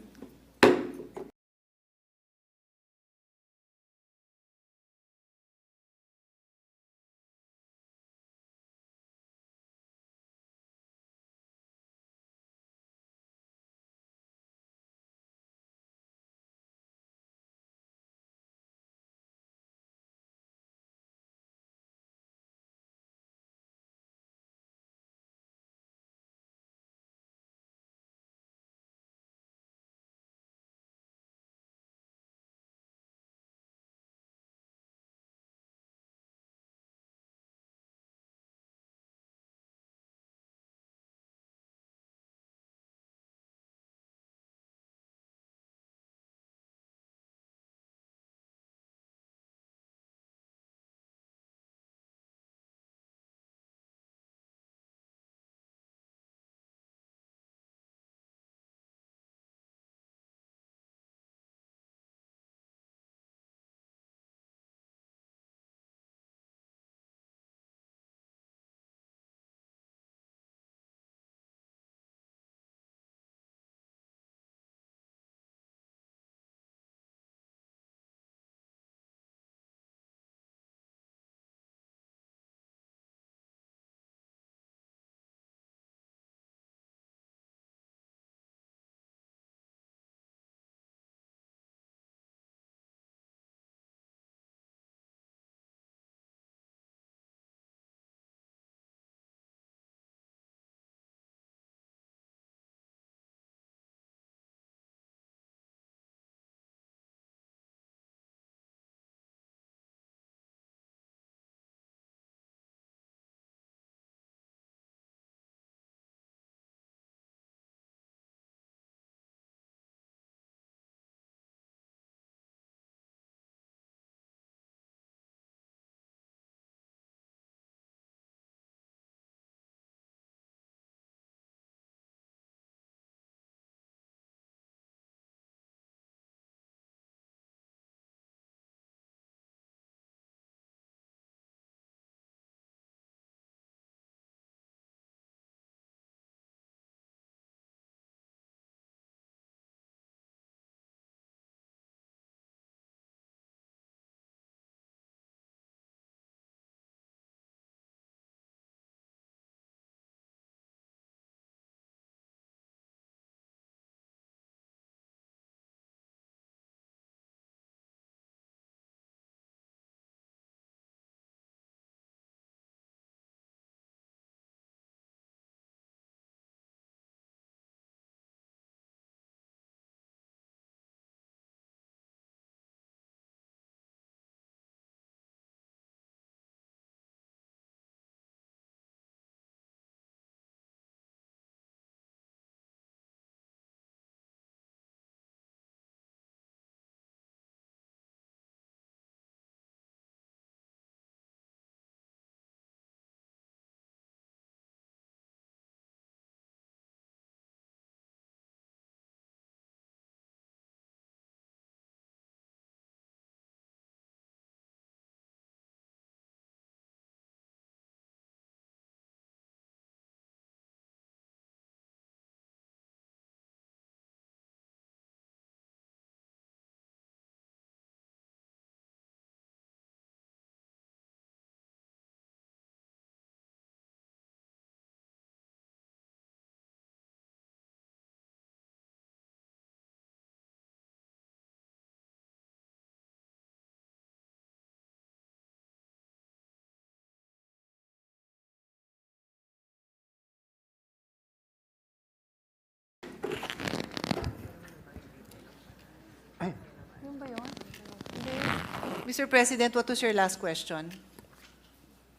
Mr. President, what was your last question?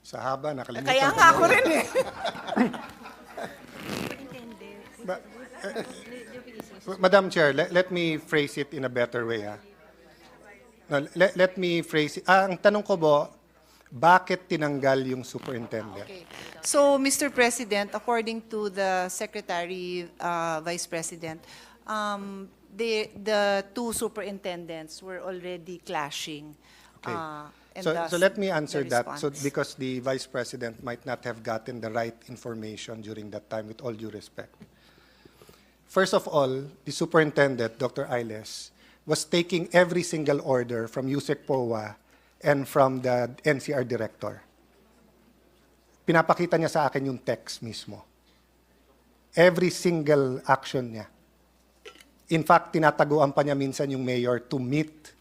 Sa haba, nakalimutan Kaya ko nga na ako yun. rin eh. Madam Chair, let me phrase it in a better way. No, let me phrase it. Ang tanong ko po, bakit tinanggal yung superintendent? Okay. So, Mr. President, according to the Secretary, Vice President, the two superintendents were already clashing. Okay. And So thus let me answer the that. So response. because the Vice President might not have gotten the right information during that time, with all due respect. First of all, the superintendent, Dr. Ailes, was taking every single order from Yusek POA and from the NCR director. Pinapakita niya sa akin yung text mismo. Every single action niya. In fact, tinataguan pa niya minsan yung mayor to meet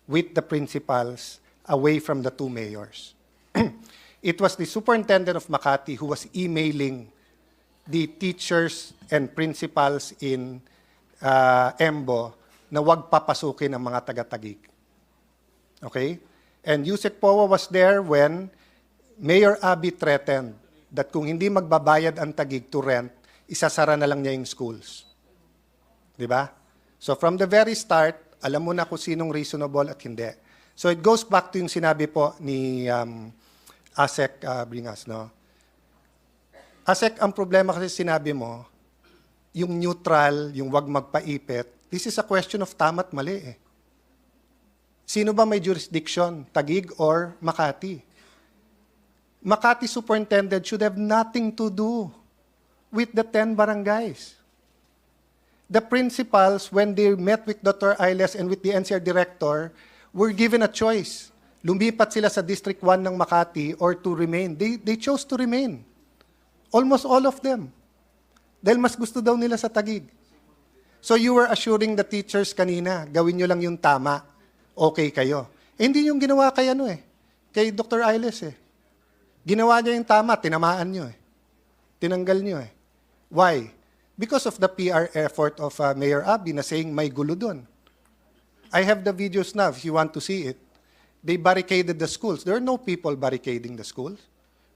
with the principals away from the two mayors. It was the superintendent of Makati who was emailing the teachers and principals in Embo na wag papasukin ang mga taga-Taguig. Okay? And Yusek POA was there when Mayor Abby threatened that kung hindi magbabayad ang Taguig to rent, isasara na lang niya yung schools. Di ba? So from the very start, alam mo na kung sinong reasonable at hindi. So it goes back to yung sinabi po ni Asek Bringas, no? Asek, ang problema kasi sinabi mo, yung neutral, yung wag magpaipit, this is a question of tama at mali eh. Sino ba may jurisdiction? Taguig or Makati? Makati superintendent should have nothing to do with the 10 barangays. The principals, when they met with Dr. Ailes and with the NCR director, were given a choice. Lumipat sila sa District 1 ng Makati or to remain. They chose to remain. Almost all of them. Dahil mas gusto daw nila sa Taguig. So you were assuring the teachers kanina, gawin nyo lang yung tama, okay kayo. Eh, hindi yung ginawa kay kay Dr. Ailes eh. Ginawa niya yung tama, tinamaan nyo eh. Tinanggal nyo eh. Why? Because of the PR effort of Mayor Abby na saying may gulo doon. I have the videos now if you want to see it. They barricaded the schools. There are no people barricading the schools,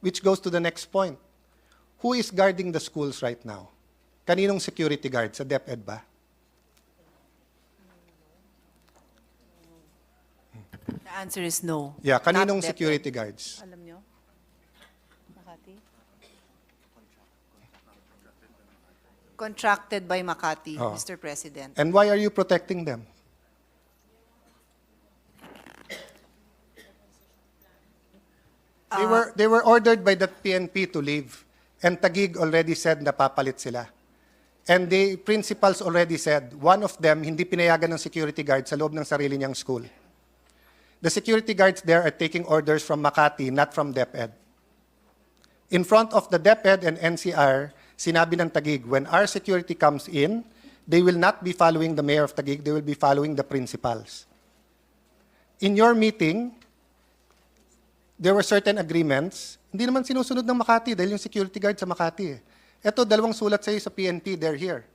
which goes to the next point. Who is guarding the schools right now? Kaninong security guard? Sa DepEd ba? The answer is no. Yeah, kaninong Not DepEd. security guards? Alam nyo? Makati? Contracted by Makati, Oh. Mr. President. And why are you protecting them? They were ordered by the PNP to leave. And Taguig already said na papalit sila. And the principals already said, one of them hindi pinayagan ng security guard sa loob ng sarili niyang school. The security guards there are taking orders from Makati, not from DepEd. In front of the DepEd and NCR, sinabi ng Taguig, when our security comes in, they will not be following the mayor of Taguig, they will be following the principals. In your meeting, there were certain agreements, hindi naman sinusunod ng Makati dahil yung security guard sa Makati eh. Ito, dalawang sulat sa iyo sa PNP, they're here.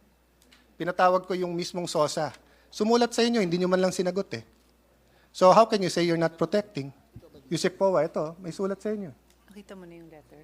Pinatawag ko yung mismong SOSA. Sumulat sa inyo, hindi nyo man lang sinagot eh. So how can you say you're not protecting? Yusek POA, ito, may sulat sa inyo. Nakita mo na yung letter?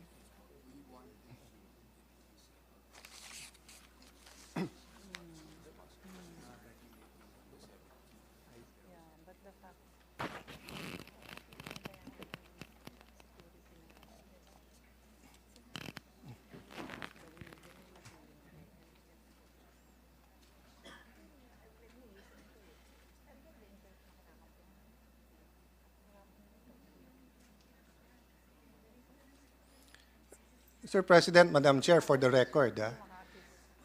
Mr. President, Madam Chair, for the record,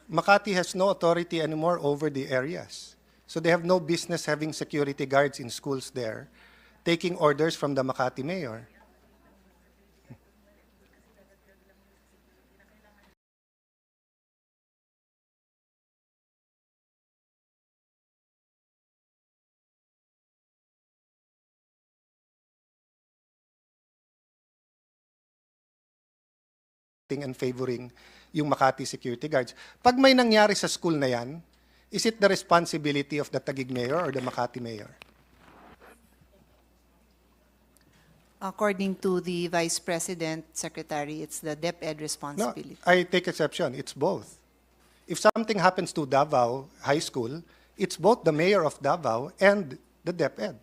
Makati has no authority anymore over the areas. So they have no business having security guards in schools there, taking orders from the Makati mayor. And favoring yung Makati security guards. Pag may nangyari sa school na yan, is it the responsibility of the Taguig mayor or the Makati mayor? According to the Vice President, Secretary, it's the DepEd No, responsibility. I take exception. It's both. If something happens to Davao High School, it's both the mayor of Davao and the DepEd.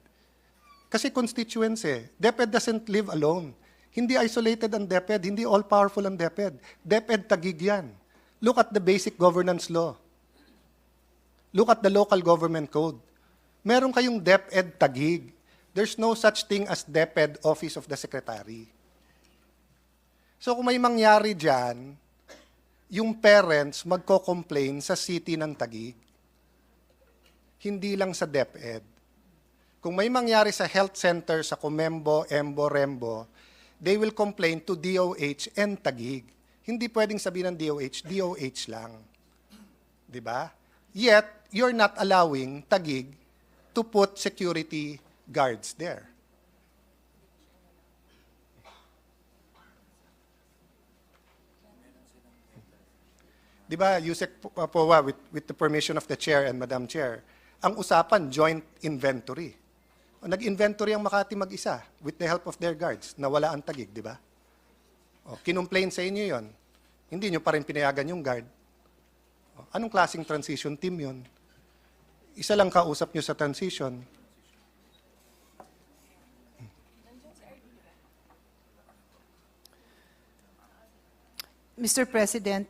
Kasi constituents eh. DepEd doesn't live alone. Hindi isolated ang DepEd, hindi all-powerful ang DepEd. DepEd Taguig yan. Look at the basic governance law. Look at the local government code. Meron kayong DepEd Taguig. There's no such thing as DepEd Office of the Secretary. So kung may mangyari dyan, yung parents magko-complain sa city ng Taguig. Hindi lang sa DepEd. Kung may mangyari sa health center sa Comembo, Embo, Rembo, they will complain to DOH and Taguig. Hindi pwedeng sabihin ng DOH lang. Di ba? Yet, you're not allowing Taguig to put security guards there. Di ba, Yusek Powa, with the permission of the Chair and Madam Chair, ang usapan, joint inventory. Nag-inventory ang Makati mag-isa with the help of their guards, nawala ang Taguig, di ba? Kinumplain sa inyo yon, hindi nyo pa rin pinayagan yung guard. Anong klaseng transition team yun? Isa lang kausap nyo sa transition. Mr. President,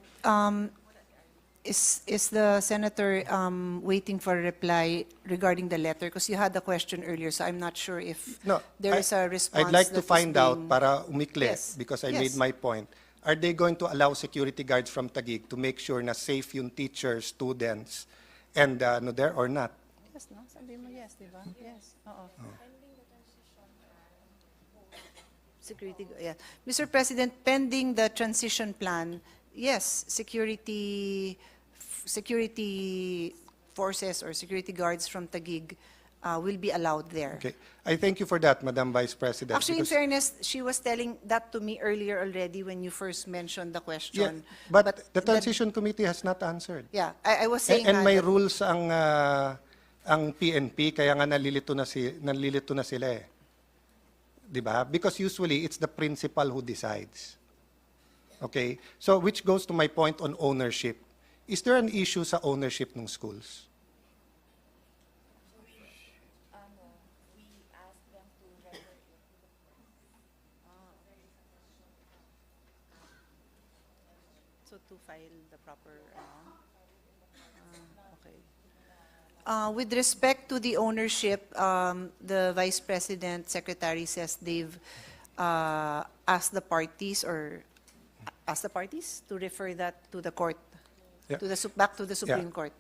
is the senator waiting for a reply regarding the letter? Because you had a question earlier, so I'm not sure if there is a response. I'd like to that is find out, being- para umikli, Yes. because I Yes. made my point. Are they going to allow security guards from Taguig to make sure na safe yung teachers, students, and no there or not? Yes, no? Sabi mo yes, di ba? Yes. Oo. Security, yeah. Mr. President, pending the transition plan, yes, security forces or security guards from Taguig will be allowed there. Okay. I thank you for that, Madam Vice President. Actually, in because- fairness, she was telling that to me earlier already when you first mentioned the Yeah, question. but the transition committee has not answered. Yeah, I was saying And nga may that- rules ang PNP, kaya nga nalilito na sila eh. Di ba? Because usually, it's the principal who decides. Okay? So, which goes to my point on ownership. Is there an issue sa ownership ng schools? So to file the proper, okay. With respect to the ownership, the Vice President Secretary says they've asked the parties to refer that to the court, Yeah. back to the Supreme Court.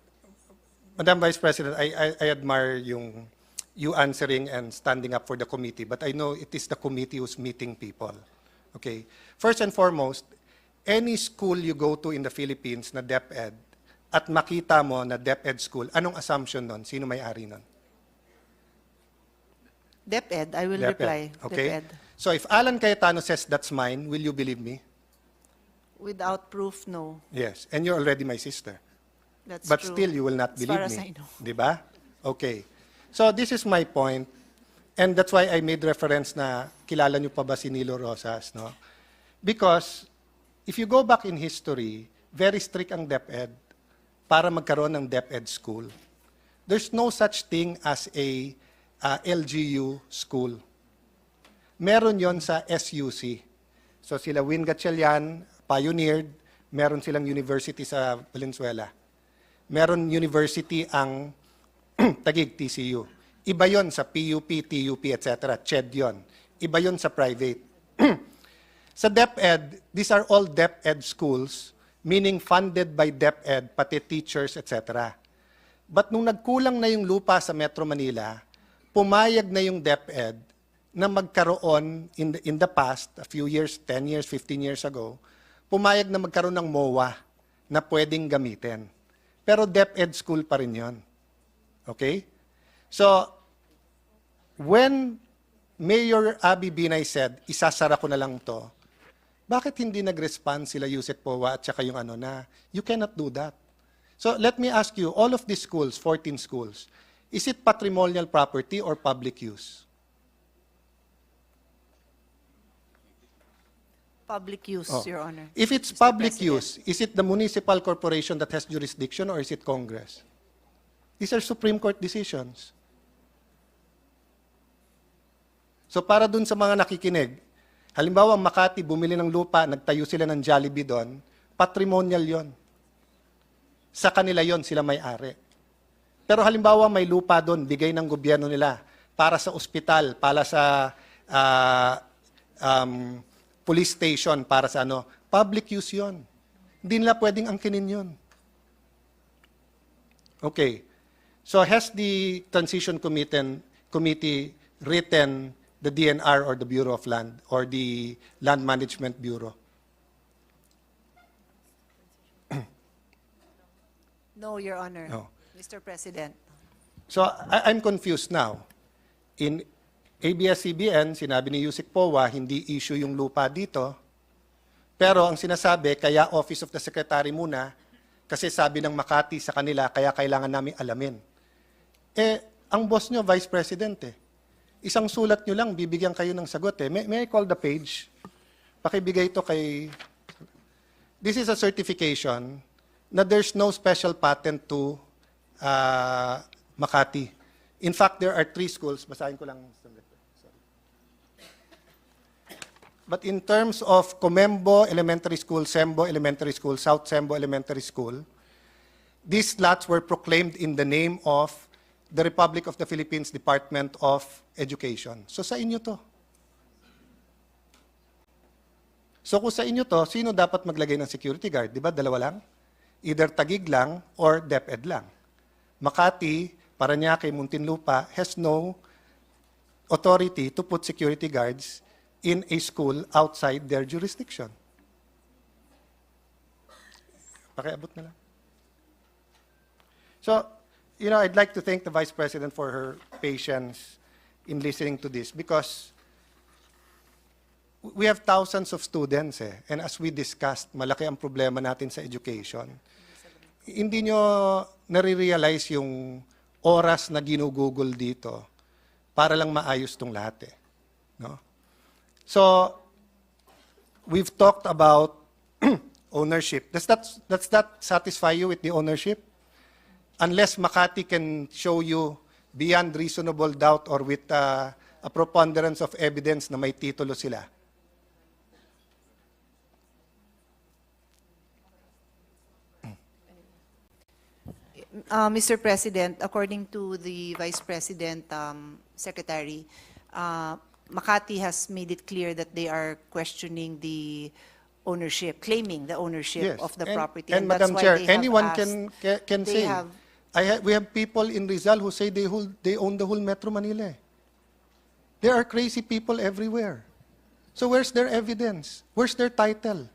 Madam Vice President, I admire you answering and standing up for the committee, but I know it is the committee who's meeting people. Okay? First and foremost, any school you go to in the Philippines na DepEd, at makita mo na DepEd school, anong assumption nun? Sino may-ari nun? DepEd, I will DepEd. reply. Okay? DepEd. So if Alan Cayetano says that's mine, will you believe me? Without proof, no. Yes. And you're already my sister. That's But true. still, you will not As far believe as me. I know. Di ba? Okay. So this is my point. And that's why I made reference na kilala niyo pa ba si Nilo Rosas, no? Because if you go back in history, very strict ang DepEd para magkaroon ng DepEd school. There's no such thing as a LGU school. Meron yon sa SUC. So sila Win Gatchalian, pioneered, meron silang university sa Valenzuela. Meron university ang Taguig, TCU. Iba yon sa PUP, TUP, etc. CHED yon. Iba yon sa private. Sa DepEd, these are all DepEd schools, meaning funded by DepEd, pati teachers, etc. But nung nagkulang na yung lupa sa Metro Manila, pumayag na yung DepEd na magkaroon in the past, a few years, 10 years, 15 years ago, pumayag na magkaroon ng MOA na pwedeng gamitin. Pero DepEd school pa rin yun. Okay? So, when Mayor Abby Binay said, isasara ko na lang to, bakit hindi nag-respond sila Yusek Powa at saka yung ano na, you cannot do that. So, let me ask you, all of these schools, 14 schools, is it patrimonial property or public use? Public use, Oh. Your Honor. If it's Mr. public President. use, is it the municipal corporation that has jurisdiction or is it Congress? These are Supreme Court decisions. So para dun sa mga nakikinig, halimbawa Makati bumili ng lupa, nagtayo sila ng Jollibee doon, patrimonial yon. Sa kanila yon, sila may-ari. Pero halimbawa may lupa doon, bigay ng gobyerno nila para sa ospital, para sa police station, para sa ano, public use yon. Hindi nila pwedeng angkinin yon. Okay. So has the Transition Committee written the DNR or the Bureau of Land or the Land Management Bureau? No, Your Honor. No. Mr. President. So I'm confused now. In ABS-CBN, sinabi ni Yusek Powa, hindi issue yung lupa dito. Pero ang sinasabi, kaya Office of the Secretary muna, kasi sabi ng Makati sa kanila, kaya kailangan namin alamin. Ang boss nyo, Vice President Isang sulat nyo lang, bibigyan kayo ng sagot May I call the page? Pakibigay ito kay... This is a certification na there's no special patent to Makati. In fact, there are 3 schools. Basahin ko lang. Sorry. But in terms of Comembo Elementary School, Sembo Elementary School, South Sembo Elementary School, these lots were proclaimed in the name of the Republic of the Philippines Department of Education. So sa inyo to. So kung sa inyo to, sino dapat maglagay ng security guard? Di ba? Dalawa lang? Either Taguig lang or DepEd lang. Makati, Parañaque, Muntinlupa has no authority to put security guards in a school outside their jurisdiction. Pakiabot na lang. So, I'd like to thank the Vice President for her patience in listening to this because we have thousands of students and as we discussed, malaki ang problema natin sa education. Hindi nyo nare-realize yung oras na ginugugol dito para lang maayos tong lahat no? So, we've talked about ownership. Does that satisfy you with the ownership? Unless Makati can show you beyond reasonable doubt or with a preponderance of evidence na may titulo sila. Mr. President, according to the Vice President Secretary, Makati has made it clear that they are questioning the ownership, claiming the ownership of the property. And that's Madam why Chair, they have anyone asked- can they say. have- We have people in Rizal who say they own the whole Metro Manila. There are crazy people everywhere. So where's their evidence? Where's their title?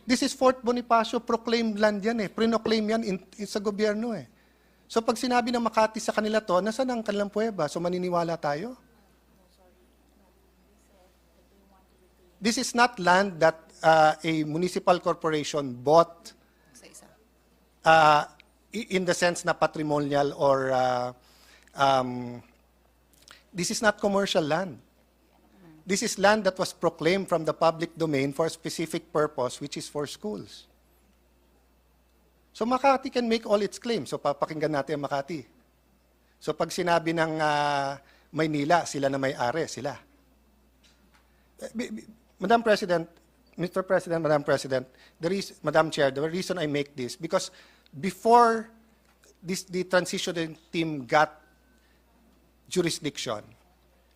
This is Fort Bonifacio, proclaimed land yan Prinoclaim yan sa gobyerno So pag sinabi ng Makati sa kanila to, nasaan ang kanilang puweba? So maniniwala tayo? This is not land that a municipal corporation bought in the sense na patrimonial or this is not commercial land. This is land that was proclaimed from the public domain for a specific purpose, which is for schools. So Makati can make all its claims. So papakinggan natin ang Makati. So pag sinabi ng Maynila, sila na may-ari, sila. Madam President, Mr. President, Madam President, Madam Chair, the reason I make this, because before the transition team got jurisdiction,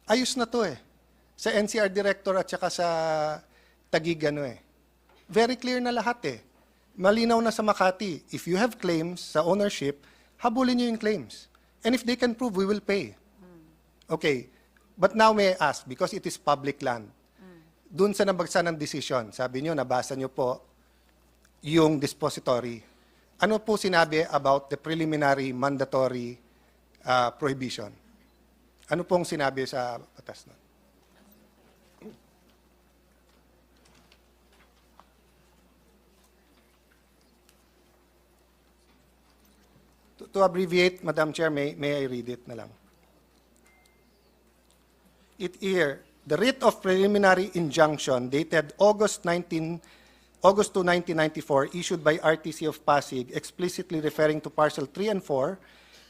ayos na to sa NCR Director at saka sa Taguig Very clear na lahat Malinaw na sa Makati. If you have claims sa ownership, habulin nyo yung claims. And if they can prove, we will pay. Okay. But now may I ask, because it is public land, dun sa nabagsa ng decision, sabi nyo, nabasa nyo po yung dispository. Ano po sinabi about the preliminary mandatory prohibition? Ano pong sinabi sa batas nun? To abbreviate, Madam Chair, may I read it na lang? It here, The writ of preliminary injunction dated August 2, 1994, issued by RTC of Pasig, explicitly referring to parcel 3 and 4,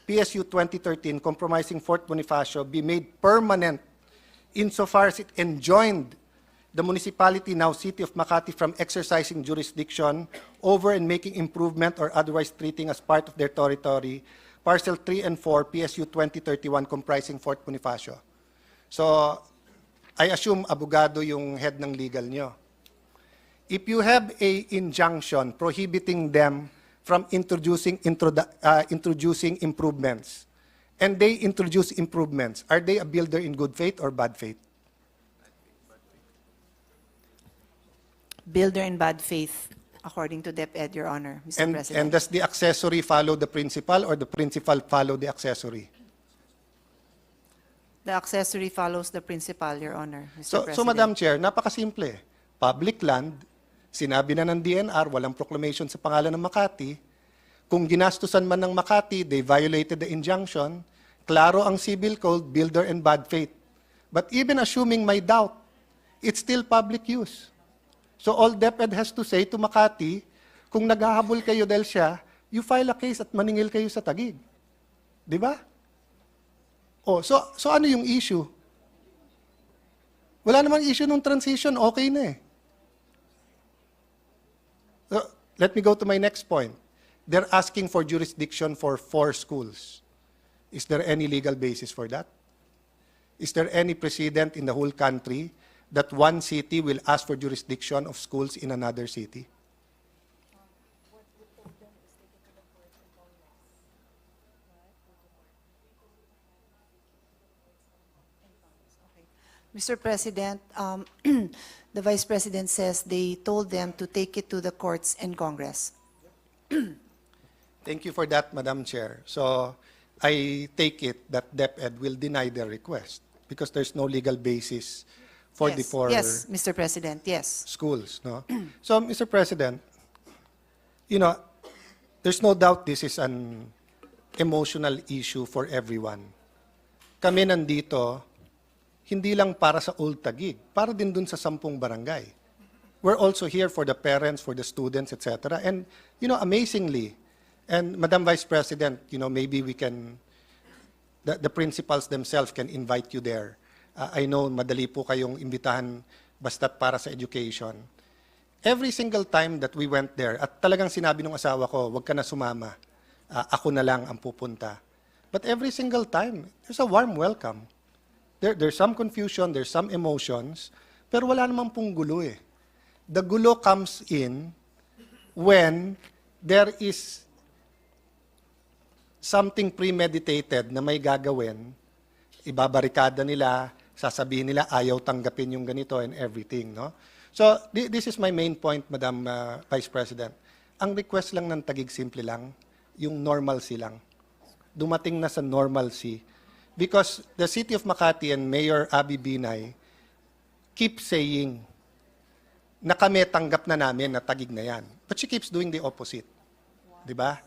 PSU 2013, comprising Fort Bonifacio, be made permanent insofar as it enjoined the municipality, now City of Makati, from exercising jurisdiction over and making improvement or otherwise treating as part of their territory parcel 3 and 4, PSU 2031, comprising Fort Bonifacio. So, I assume abogado yung head ng legal nyo. If you have a injunction prohibiting them from introducing improvements, and they introduce improvements, are they a builder in good faith or bad faith? Builder in bad faith, according to DepEd, Your Honor, Mr. President. And does the accessory follow the principal or the principal follow the accessory? The accessory follows the principal, Your Honor, Mr. So, President. Madam Chair, napakasimple. Public land, sinabi na ng DNR, walang proclamation sa pangalan ng Makati. Kung ginastusan man ng Makati, they violated the injunction. Klaro ang civil code, builder and bad faith. But even assuming may doubt, it's still public use. So all DepEd has to say to Makati, kung naghahabol kayo dahil siya, you file a case at maningil kayo sa Taguig. Di ba? Oh, so ano yung issue? Wala namang issue ng transition, okay na eh. So, let me go to my next point. They're asking for jurisdiction for 4 schools. Is there any legal basis for that? Is there any precedent in the whole country that one city will ask for jurisdiction of schools in another city? Mr. President, the Vice President says they told them to take it to the courts and Congress. Thank you for that, Madam Chair. So I take it that DepEd will deny their request because there's no legal basis for the 4 Yes, Mr. President, yes. schools. No? So, Mr. President, you know, there's no doubt this is an emotional issue for everyone. Kami nandito, hindi lang para sa Old Taguig, para din dun sa 10 barangay. We're also here for the parents, for the students, etc. And, you know, amazingly, and Madam Vice President, you know, maybe we can, the principals themselves can invite you there. I know madali po kayong imbitahan basta't para sa education. Every single time that we went there, at talagang sinabi ng asawa ko, wag ka na sumama, ako na lang ang pupunta. But every single time, there's a warm welcome. There's some confusion, there's some emotions, pero wala namang pong gulo eh. The gulo comes in when there is something premeditated na may gagawin, ibabarikada nila, sasabihin nila ayaw tanggapin yung ganito and everything, no? So, this is my main point, Madam Vice President. Ang request lang ng Taguig simple lang, yung normalcy lang. Dumating na sa normalcy. Because the City of Makati and Mayor Abby Binay keep saying na kami tanggap na namin na Taguig na yan. But she keeps doing the opposite. Di ba?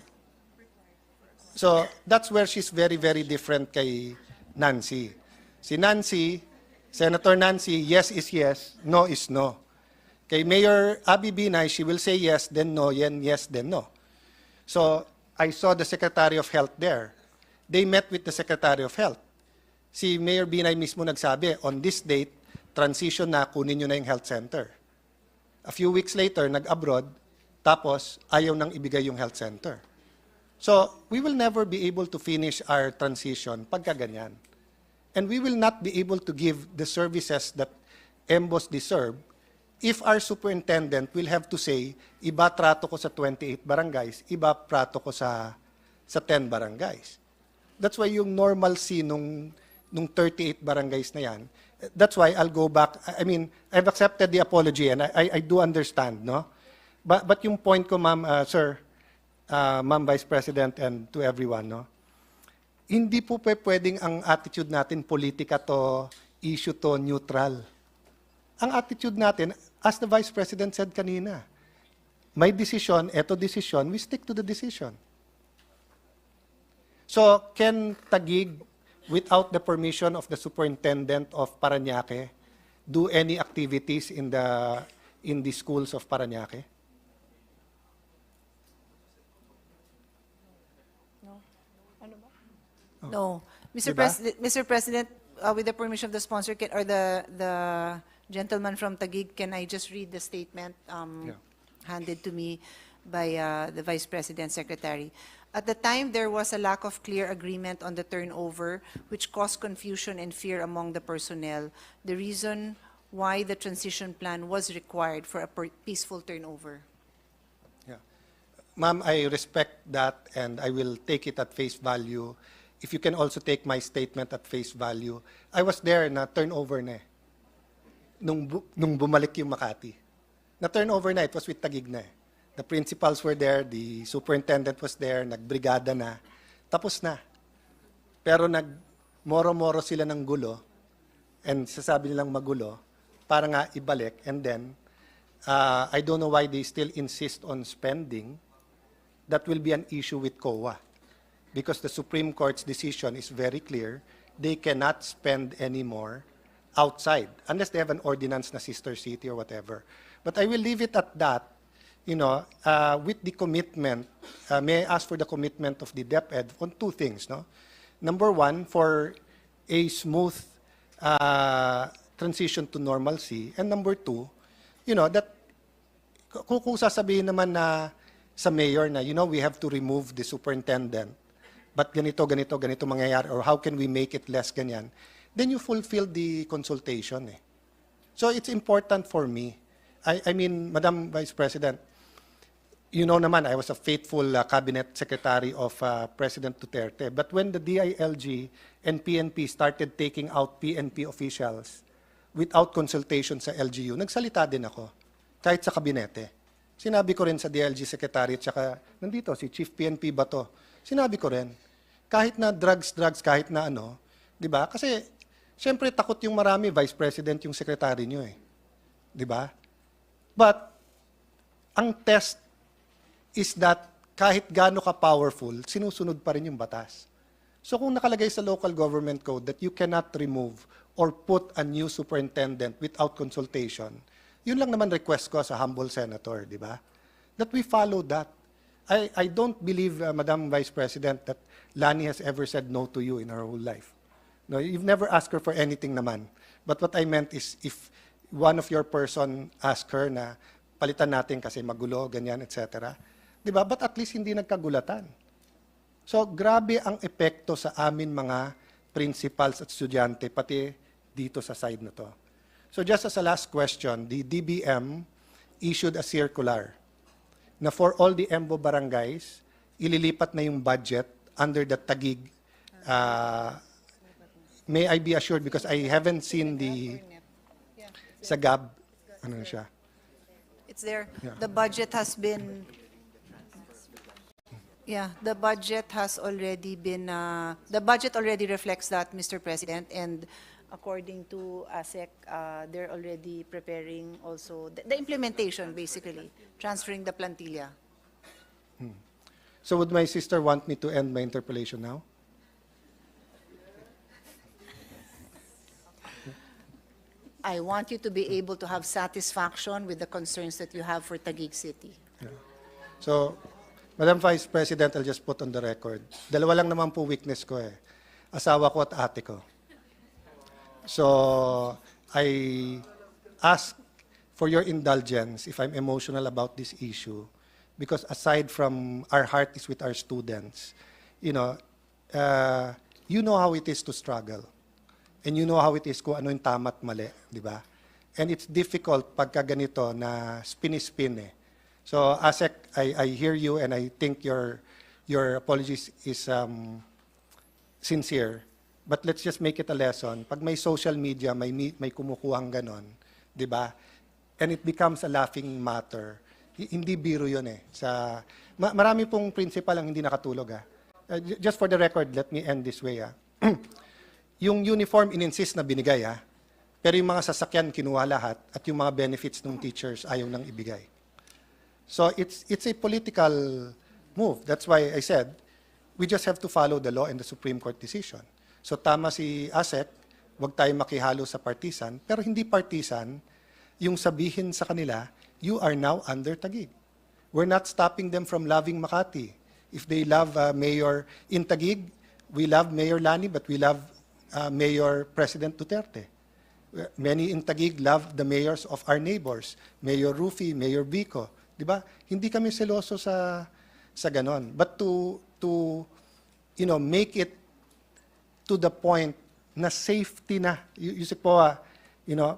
So, that's where she's very, very different kay Nancy. Si Nancy, Senator Nancy, yes is yes, no is no. Kay Mayor Abby Binay, she will say yes, then no, yes, then no. So, I saw the Secretary of Health there. They met with the Secretary of Health. Si Mayor Binay mismo nagsabi, on this date, transition na, kunin nyo na yung health center. A few weeks later, nag-abroad, tapos ayaw nang ibigay yung health center. So, we will never be able to finish our transition pagka ganyan. And we will not be able to give the services that EMBOS deserve if our superintendent will have to say, iba trato ko sa 28 barangays, iba trato ko sa 10 barangays. That's why yung normalcy nung 38 barangays na yan, that's why I'll go back. I mean, I've accepted the apology and I do understand, no? But yung point ko, Ma'am, Sir, Ma'am Vice President and to everyone, no? Hindi po pwedeng ang attitude natin, politika to, issue to, neutral. Ang attitude natin, as the Vice President said kanina, may decision, eto decision, we stick to the decision. So, can Taguig, without the permission of the Superintendent of Parañaque, do any activities in the schools of Parañaque? No. Mr. Diba? Mr. President, with the permission of the sponsor, or the gentleman from Taguig, can I just read the statement handed to me by the Vice President Secretary? At the time, there was a lack of clear agreement on the turnover, which caused confusion and fear among the personnel. The reason why the transition plan was required for a peaceful turnover. Ma'am, I respect that and I will take it at face value. If you can also take my statement at face value. I was there na turnover na eh. Nung bumalik yung Makati. Na turnover na, it was with Taguig na eh. The principals were there, the superintendent was there, nagbrigada na. Tapos na. Pero moro-moro sila ng gulo and sasabi nilang magulo para nga ibalik. And then, I don't know why they still insist on spending. That will be an issue with COA. Because the Supreme Court's decision is very clear, they cannot spend anymore outside, unless they have an ordinance na sister city or whatever. But I will leave it at that, with the commitment, may I ask for the commitment of the DepEd on two things, no? Number one, for a smooth transition to normalcy, and number two, that kung sasabihin naman na sa mayor na, we have to remove the superintendent, but ganito mangyayari, or how can we make it less ganyan, then you fulfill the consultation. So it's important for me. I mean, Madam Vice President, naman, I was a faithful cabinet secretary of President Duterte. But when the DILG and PNP started taking out PNP officials without consultation sa LGU, nagsalita din ako, kahit sa kabinete. Sinabi ko rin sa DILG secretary, at saka nandito, si Chief PNP Bato, sinabi ko rin, kahit na drugs, kahit na di ba? Kasi, syempre, takot yung marami, Vice President yung secretary nyo eh. Di ba? But, ang test is that kahit gaano ka powerful, sinusunod pa rin yung batas. So kung nakalagay sa local government code that you cannot remove or put a new superintendent without consultation, yun lang naman request ko sa humble senator, di ba? That we follow that. I don't believe, Madam Vice President, that Lani has ever said no to you in her whole life. No, you've never asked her for anything naman. But what I meant is, if one of your person ask her na palitan natin kasi magulo, ganyan, etc. Di ba? But at least hindi nagkagulatan. So, grabe ang epekto sa amin mga principals at estudyante, pati dito sa side na to. So just as a last question, the DBM issued a circular na for all the EMBO barangays, ililipat na yung budget under the Taguig. May I be assured, because I haven't seen sa GAB, siya? It's there. Yeah. The budget has been, the budget has already been, the budget already reflects that, Mr. President, and according to ASEC, they're already preparing also the implementation, basically, transferring the plantilla. So would my sister want me to end my interpellation now? I want you to be able to have satisfaction with the concerns that you have for Taguig City. So, Madam Vice President, I'll just put on the record. Dalawa lang naman po weakness ko eh. Asawa ko at ate ko. So, I ask for your indulgence if I'm emotional about this issue, because aside from our heart is with our students, you know how it is to struggle. And you know how it is kung ano yung tama at mali, di ba? And it's difficult pagka ganito na spin eh. So, ASEC, I hear you and I think your apologies is sincere. But let's just make it a lesson. Pag may social media, may kumukuhang ganon, di ba? And it becomes a laughing matter. Hindi biro yun eh. Marami pong principal ang hindi nakatulog. Just for the record, let me end this way. Yung uniform in-insist na binigay, pero yung mga sasakyan kinuha lahat at yung mga benefits ng teachers ayaw nang ibigay. So it's a political move. That's why I said, we just have to follow the law and the Supreme Court decision. So tama si ASEC, wag tayo makihalo sa partisan, pero hindi partisan yung sabihin sa kanila, you are now under Taguig. We're not stopping them from loving Makati. If they love Mayor in Taguig, we love Mayor Lani, but we love Mayor President Duterte. Many in Taguig love the mayors of our neighbors, Mayor Rufy, Mayor Vico. Di ba? Hindi kami seloso sa ganon. But to make it to the point na safety na. Yusik po,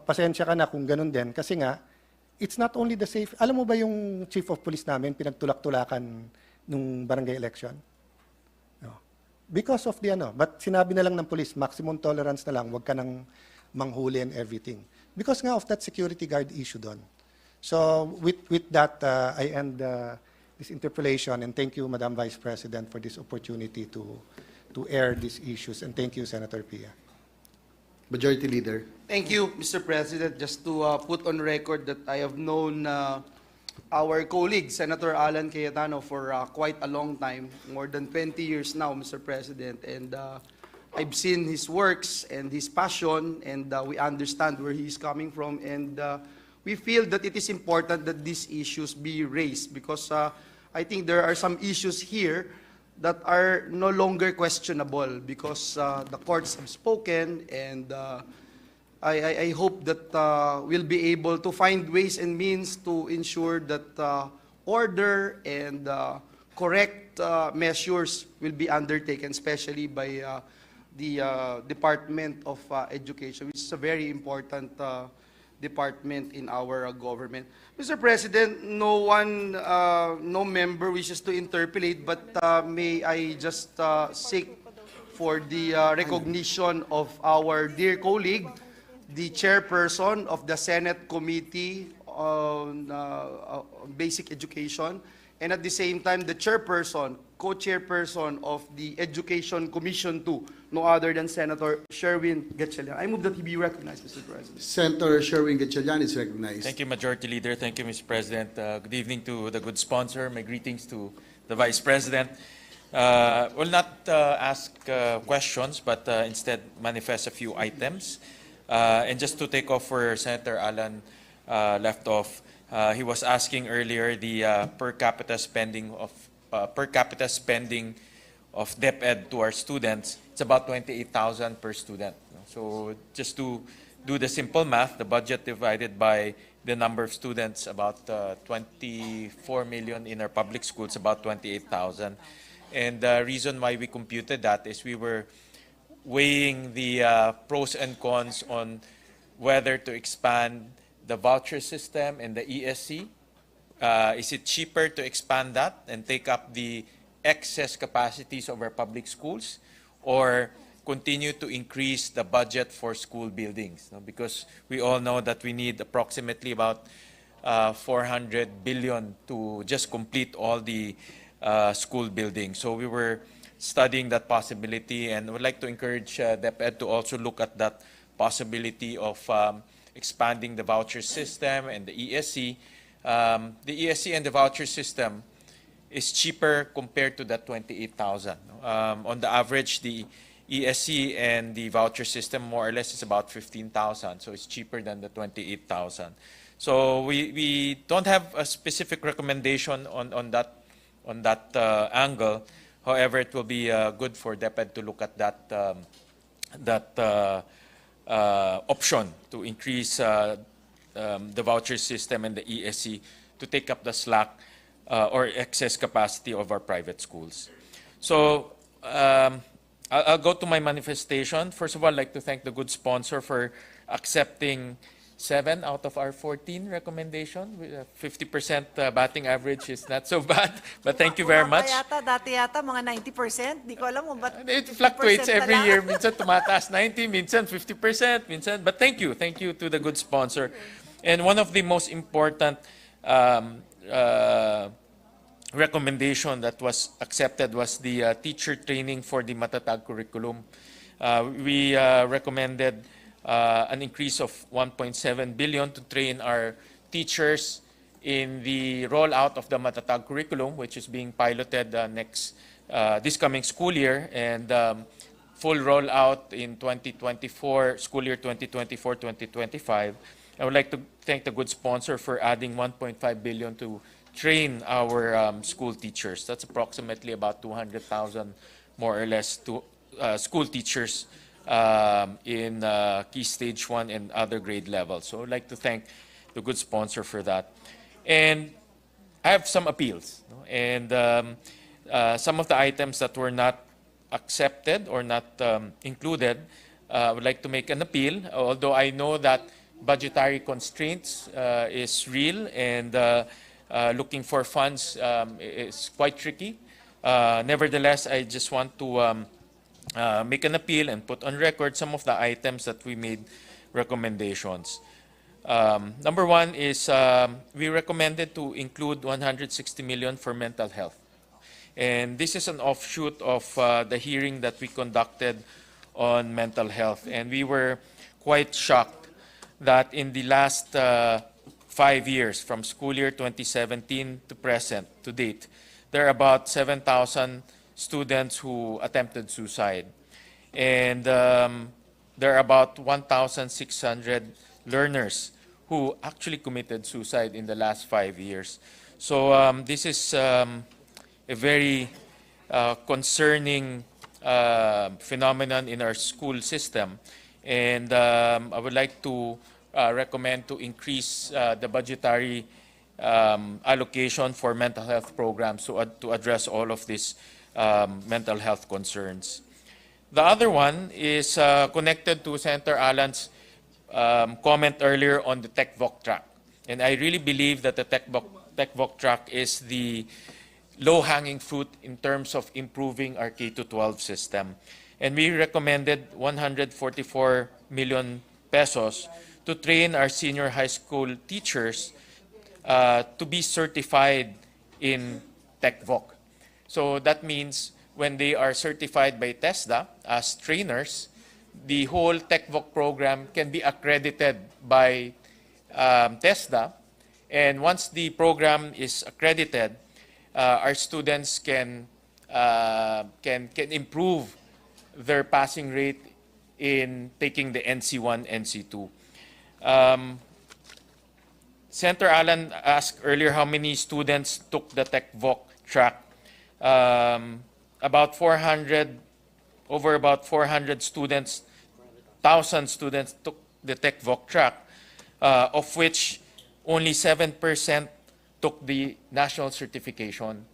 pasensya ka na kung ganun din. Kasi nga, it's not only the safe. Alam mo ba yung chief of police namin, pinagtulak-tulakan nung barangay election? No. Because of the but sinabi na lang ng police, maximum tolerance na lang, wag ka nang manghuli and everything. Because nga of that security guard issue doon. So with that, I end this interpellation, and thank you, Madam Vice President, for this opportunity to air these issues. And thank you, Senator Pia. Majority Leader. Thank you, Mr. President. Just to put on record that I have known our colleague, Senator Alan Cayetano, for quite a long time, more than 20 years now, Mr. President. And I've seen his works and his passion, and we understand where he's coming from. And we feel that it is important that these issues be raised, because I think there are some issues here that are no longer questionable, because the courts have spoken, and I hope that we'll be able to find ways and means to ensure that order and correct measures will be undertaken, especially by the Department of Education, which is a very important department in our government. Mr. President, no member wishes to interpolate, but may I just seek for the recognition of our dear colleague, the chairperson of the Senate Committee on Basic Education, and at the same time, the chairperson, co-chairperson of the Education Commission 2, no other than Senator Sherwin Gatchalian. I move that he be recognized, Mr. President. Senator Sherwin Gatchalian is recognized. Thank you, Majority Leader. Thank you, Mr. President. Good evening to the good sponsor. My greetings to the Vice President. Will not ask questions, but instead manifest a few items. And just to take off where Senator Alan left off, he was asking earlier the per capita spending of DepEd to our students. It's about 28,000 per student. So just to do the simple math, the budget divided by the number of students, about 24 million in our public schools, about 28,000. And the reason why we computed that is we were weighing the pros and cons on whether to expand the voucher system and the ESC. Is it cheaper to expand that and take up the excess capacities of our public schools, or continue to increase the budget for school buildings? Because we all know that we need approximately about 400 billion to just complete all the school buildings. So we were studying that possibility, and would like to encourage DepEd to also look at that possibility of expanding the voucher system and the ESC. The ESC and the voucher system is cheaper compared to that 28,000. On the average, the ESC and the voucher system more or less is about 15,000, so it's cheaper than the 28,000. So we don't have a specific recommendation on that angle. However, it will be good for DepEd to look at that option to increase the voucher system and the ESC to take up the slack or excess capacity of our private schools. So I'll go to my manifestation. First of all, I'd like to thank the good sponsor for accepting 7 out of our 14 recommendation. 50% batting average is not so bad, but thank you very much. Dati yata mga 90%. Di ko alam kung ba't It fluctuates every year. Minsan tumataas 90, minsan 50%, minsan. But thank you to the good sponsor. And one of the most important recommendation that was accepted was the teacher training for the Matatag curriculum. We recommended an increase of 1.7 billion to train our teachers in the rollout of the Matatag curriculum, which is being piloted this coming school year. And full rollout in 2024, school year 2024-2025. I would like to thank the good sponsor for adding 1.5 billion to train our school teachers. That's approximately about 200,000 more or less to school teachers in Key Stage 1 and other grade levels. So I'd like to thank the good sponsor for that. And I have some appeals. And some of the items that were not accepted or not included, I would like to make an appeal, although I know that budgetary constraints is real and looking for funds is quite tricky. Nevertheless, I just want to make an appeal and put on record some of the items that we made recommendations. Number one is we recommended to include 160 million for mental health. And this is an offshoot of the hearing that we conducted on mental health. And we were quite shocked that in the last 5 years, from school year 2017 to present, to date, there are about 7,000 students who attempted suicide. And there are about 1,600 learners who actually committed suicide in the last 5 years. So this is a very concerning phenomenon in our school system. And I would like to recommend to increase the budgetary allocation for mental health programs to address all of these mental health concerns. The other one is connected to Senator Alan's comment earlier on the TechVoc track. And I really believe that the TechVoc track is the low-hanging fruit in terms of improving our K-12 system. And we recommended 144 million pesos to train our senior high school teachers to be certified in TechVoc. So that means when they are certified by TESDA as trainers, the whole TechVoc program can be accredited by TESDA. And once the program is accredited, our students can improve their passing rate in taking the NC1, NC2. Senator Alan asked earlier how many students took the TechVoc track. About 400 students, 1,000 students took the TechVoc track, of which only 7% took the national certification,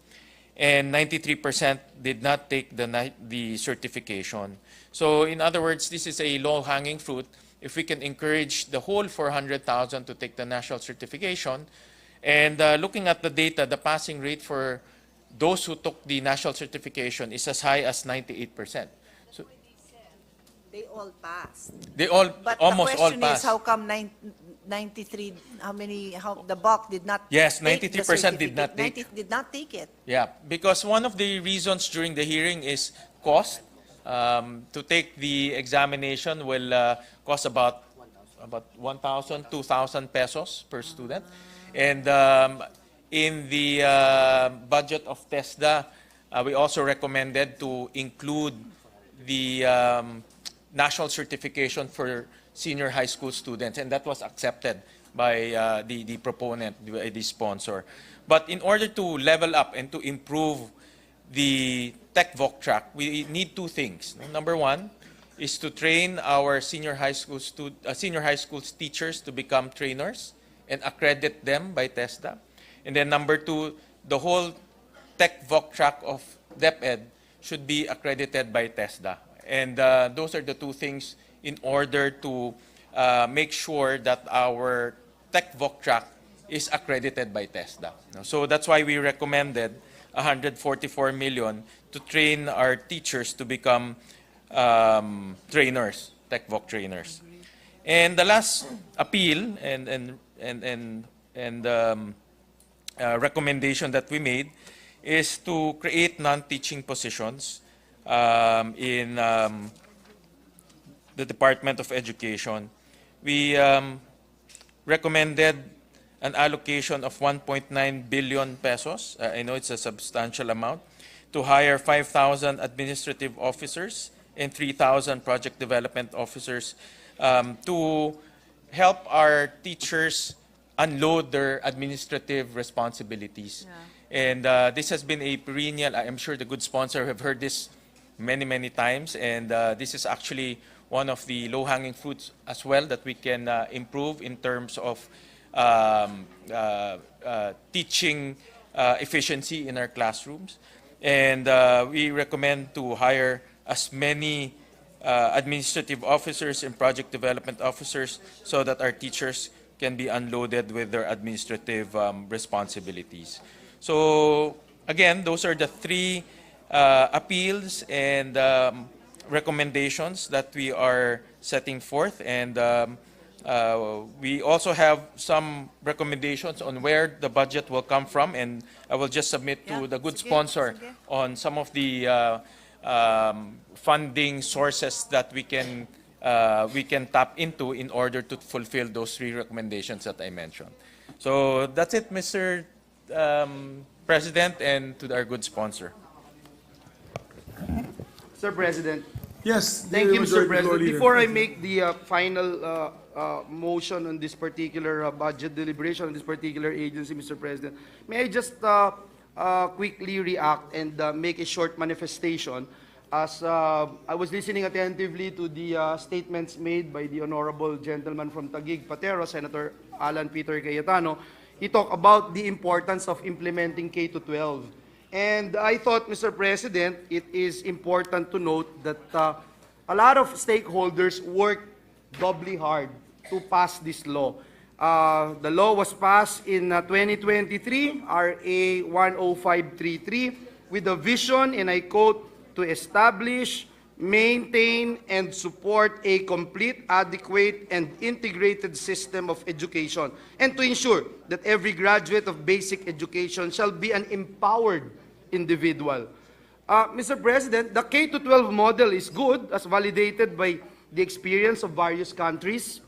and 93% did not take the certification. So in other words, this is a low-hanging fruit. If we can encourage the whole 400,000 to take the national certification, and looking at the data, the passing rate for those who took the national certification is as high as 98%. So They all passed. they all, But almost the all question is, passed. how come 93, how the BOC did not Yes, take the 93% did not certificate? take. Did not take it. Yeah, because one of the reasons during the hearing is cost. To take the examination will cost about 1,000, 2,000 pesos per student. And in the budget of TESDA, we also recommended to include the national certification for senior high school students, and that was accepted by the proponent, the sponsor. But in order to level up and to improve the TechVoc track, we need two things. Number one is to train our senior high school teachers to become trainers and accredit them by TESDA. And then number two, the whole TechVoc track of DepEd should be accredited by TESDA. And those are the two things in order to make sure that our TechVoc track is accredited by TESDA. So that's why we recommended 144 million to train our teachers to become trainers, TechVoc trainers. And the last appeal and recommendation that we made is to create non-teaching positions in the Department of Education. We recommended an allocation of 1.9 billion pesos. I know it's a substantial amount, to hire 5,000 administrative officers and 3,000 project development officers to help our teachers unload their administrative responsibilities. And this has been a perennial, I'm sure the good sponsor have heard this many, many times, and this is actually one of the low-hanging fruits as well that we can improve in terms of teaching efficiency in our classrooms. And we recommend to hire as many administrative officers and project development officers so that our teachers can be unloaded with their administrative responsibilities. So again, those are the three appeals and recommendations that we are setting forth, and we also have some recommendations on where the budget will come from, and I will just submit to the good sponsor on some of the funding sources that we can tap into in order to fulfill those three recommendations that I mentioned. So that's it, Mr. President, and to our good sponsor. Sir President. Yes. Thank you, Mr. Majority President. Leader. Before I make the final motion on this particular budget deliberation on this particular agency, Mr. President, may I just quickly react and make a short manifestation as I was listening attentively to the statements made by the honorable gentleman from Taguig, Patero, Senator Alan Peter Cayetano. He talked about the importance of implementing K-12. And I thought, Mr. President, it is important to note that a lot of stakeholders worked doubly hard to pass this law. The law was passed in 2023, RA 10533, with a vision, and I quote, to establish, maintain, and support a complete, adequate, and integrated system of education, and to ensure that every graduate of basic education shall be an empowered individual. Mr. President, the K-12 model is good, as validated by the experience of various countries,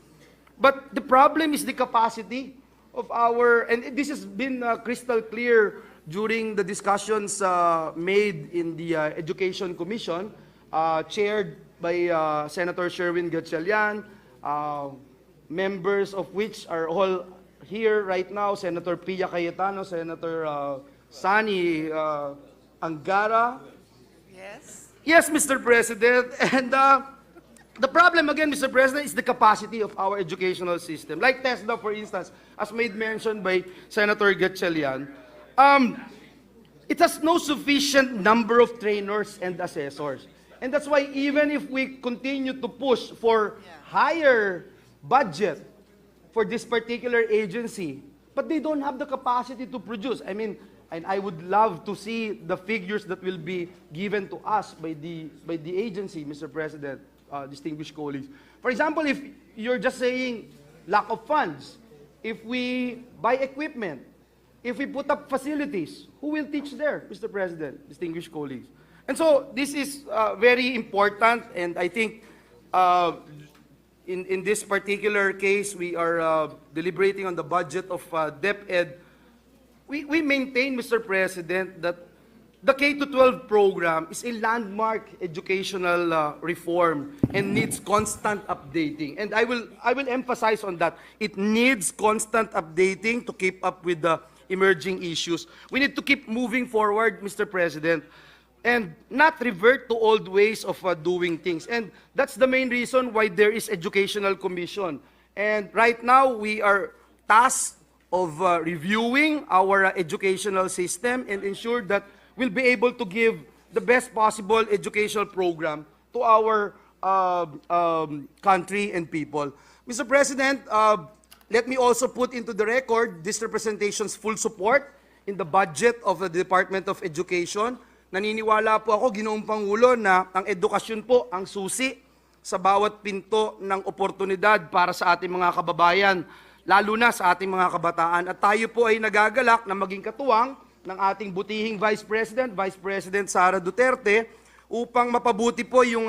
but the problem is the capacity of our, and this has been crystal clear during the discussions made in the Education Commission, chaired by Senator Sherwin Gatchalian, members of which are all here right now, Senator Pia Cayetano, Senator Sani Angara. Yes. Yes, Mr. President. And the problem, again, Mr. President, is the capacity of our educational system. Like TESDA, for instance, as made mention by Senator Gatchalian, it has no sufficient number of trainers and assessors. And that's why even if we continue to push for higher budget for this particular agency, but they don't have the capacity to produce. I mean, and I would love to see the figures that will be given to us by the agency, Mr. President, distinguished colleagues. For example, if you're just saying lack of funds, if we buy equipment, if we put up facilities, who will teach there, Mr. President, distinguished colleagues? And so this is very important, and I think in this particular case, we are deliberating on the budget of DepEd. We maintain, Mr. President, that the K-12 program is a landmark educational reform and needs constant updating. And I will emphasize on that. It needs constant updating to keep up with the emerging issues. We need to keep moving forward, Mr. President, and not revert to old ways of doing things. And that's the main reason why there is Educational Commission. And right now, we are tasked of reviewing our educational system and ensure that we'll be able to give the best possible educational program to our country and people. Mr. President, let me also put into the record this representation's full support in the budget of the Department of Education. Naniniwala po ako, Ginoong Pangulo, na ang edukasyon po ang susi sa bawat pinto ng oportunidad para sa ating mga kababayan, lalo na sa ating mga kabataan. At tayo po ay nagagalak na maging katuwang ng ating butihing Vice President Sara Duterte, upang mapabuti po yung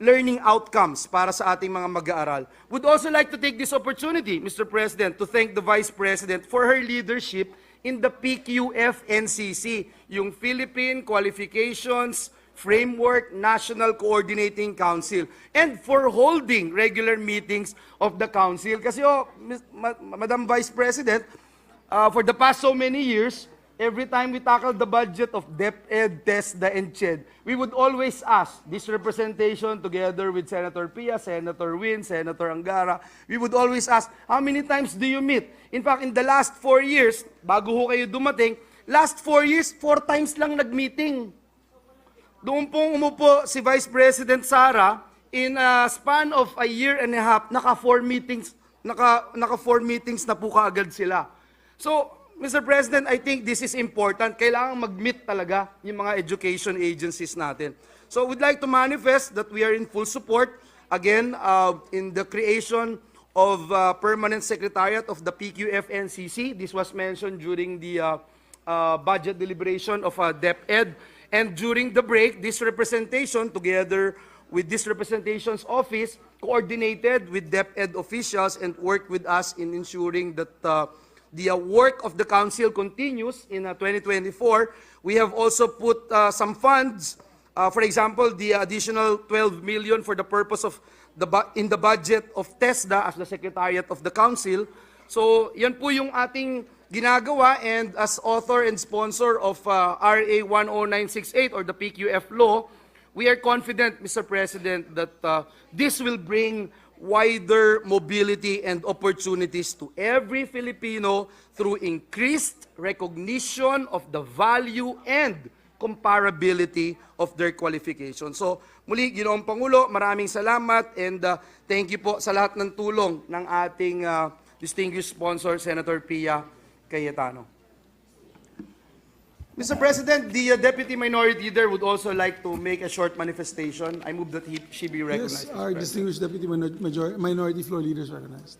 learning outcomes para sa ating mga mag-aaral. Would also like to take this opportunity, Mr. President, to thank the Vice President for her leadership in the PQF-NCC, yung Philippine Qualifications Framework National Coordinating Council and for holding regular meetings of the council. Kasi Madam Vice President, for the past so many years, every time we tackle the budget of DepEd, TESDA, and CHED, we would always ask this representation together with Senator Pia, Senator Win, Senator Angara, we would always ask, how many times do you meet? In fact, in the last 4 years, bago ho kayo dumating, last 4 years, 4 times lang nag-meeting. Doon pong umupo si Vice President Sara, in a span of a year and a half, naka 4 meetings na po kaagad sila. So, Mr. President, I think this is important. Kailangan mag-meet talaga yung mga education agencies natin. So, we'd like to manifest that we are in full support, again, in the creation of Permanent Secretariat of the PQF-NCC. This was mentioned during the budget deliberation of DepEd. And during the break, this representation, together with this representation's office, coordinated with DepEd officials and worked with us in ensuring that the work of the council continues in 2024. We have also put some funds, for example, the additional 12 million for the purpose of in the budget of TESDA as the Secretariat of the Council. So yan po yung ating ginagawa, and as author and sponsor of RA 10968 or the PQF law, we are confident, Mr. President, that this will bring wider mobility and opportunities to every Filipino through increased recognition of the value and comparability of their qualifications. So muli, Ginoong Pangulo, maraming salamat, and thank you po sa lahat ng tulong ng ating distinguished sponsor, Senator Pia Cayetano. Mr. President, the Deputy Minority Leader would also like to make a short manifestation. I move that she be recognized. Yes, our distinguished Deputy Minority Floor Leader is recognized.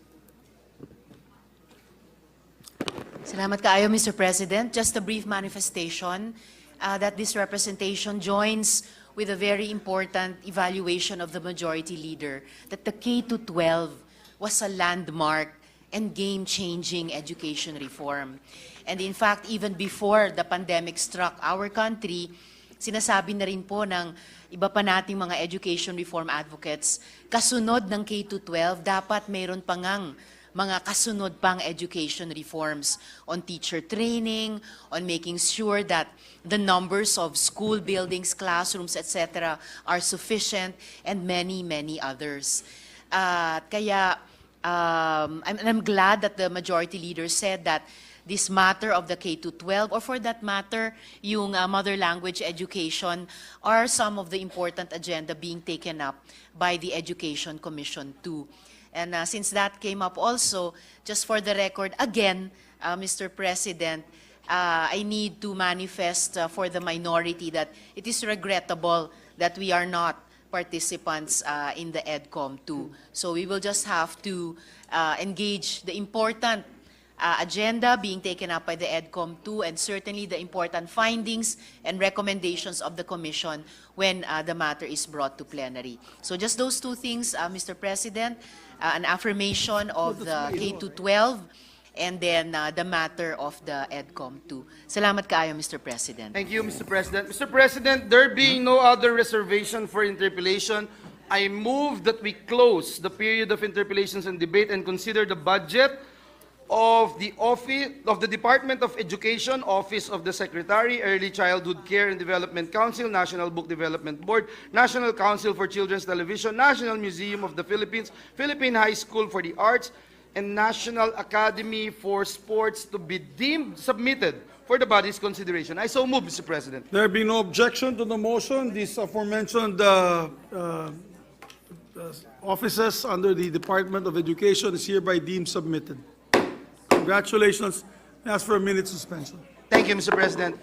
Salamat kaayo, Mr. President. Just a brief manifestation that this representation joins with a very important evaluation of the Majority Leader that the K-12 was a landmark and game-changing education reform. And in fact, even before the pandemic struck our country, sinasabi na rin po ng iba pa nating mga education reform advocates, kasunod ng K-12, dapat mayroon pa ngang mga kasunod pang education reforms on teacher training, on making sure that the numbers of school buildings, classrooms, etc. are sufficient, and many, many others. I'm glad that the Majority Leader said that this matter of the K-12, or for that matter, yung mother language education, are some of the important agenda being taken up by the Education Commission too. And since that came up also, just for the record, again, Mr. President, I need to manifest for the minority that it is regrettable that we are not participants in the EDCOM too. So we will just have to engage the important agenda being taken up by the EDCOM too, and certainly the important findings and recommendations of the Commission when the matter is brought to plenary. So just those two things, Mr. President, an affirmation of the K-12, and then the matter of the EDCOM too. Salamat kaayo, Mr. President. Thank you, Mr. President. Mr. President, there being no other reservation for interpellation, I move that we close the period of interpellations and debate and consider the budget of the Office of the Department of Education, Office of the Secretary, Early Childhood Care and Development Council, National Book Development Board, National Council for Children's Television, National Museum of the Philippines, Philippine High School for the Arts, and National Academy for Sports to be deemed submitted for the body's consideration. I so move, Mr. President. There being no objection to the motion, these aforementioned offices under the Department of Education is hereby deemed submitted. Congratulations. I ask for a minute suspension. Thank you, Mr. President.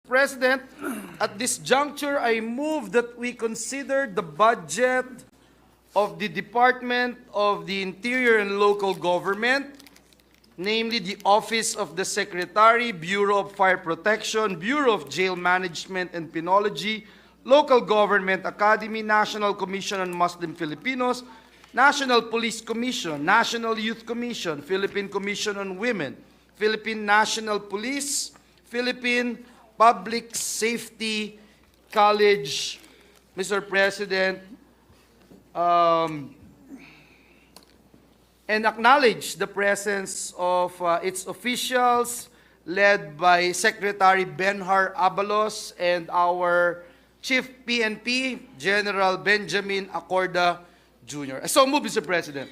President, at this juncture, I move that we consider the budget of the Department of the Interior and Local Government, namely the Office of the Secretary, Bureau of Fire Protection, Bureau of Jail Management and Penology, Local Government Academy, National Commission on Muslim Filipinos, National Police Commission, National Youth Commission, Philippine Commission on Women, Philippine National Police, Philippine Public Safety College, Mr. President, and acknowledge the presence of its officials led by Secretary Benhar Abalos and our Chief PNP, General Benjamin Acorda Jr. I so move, Mr. President.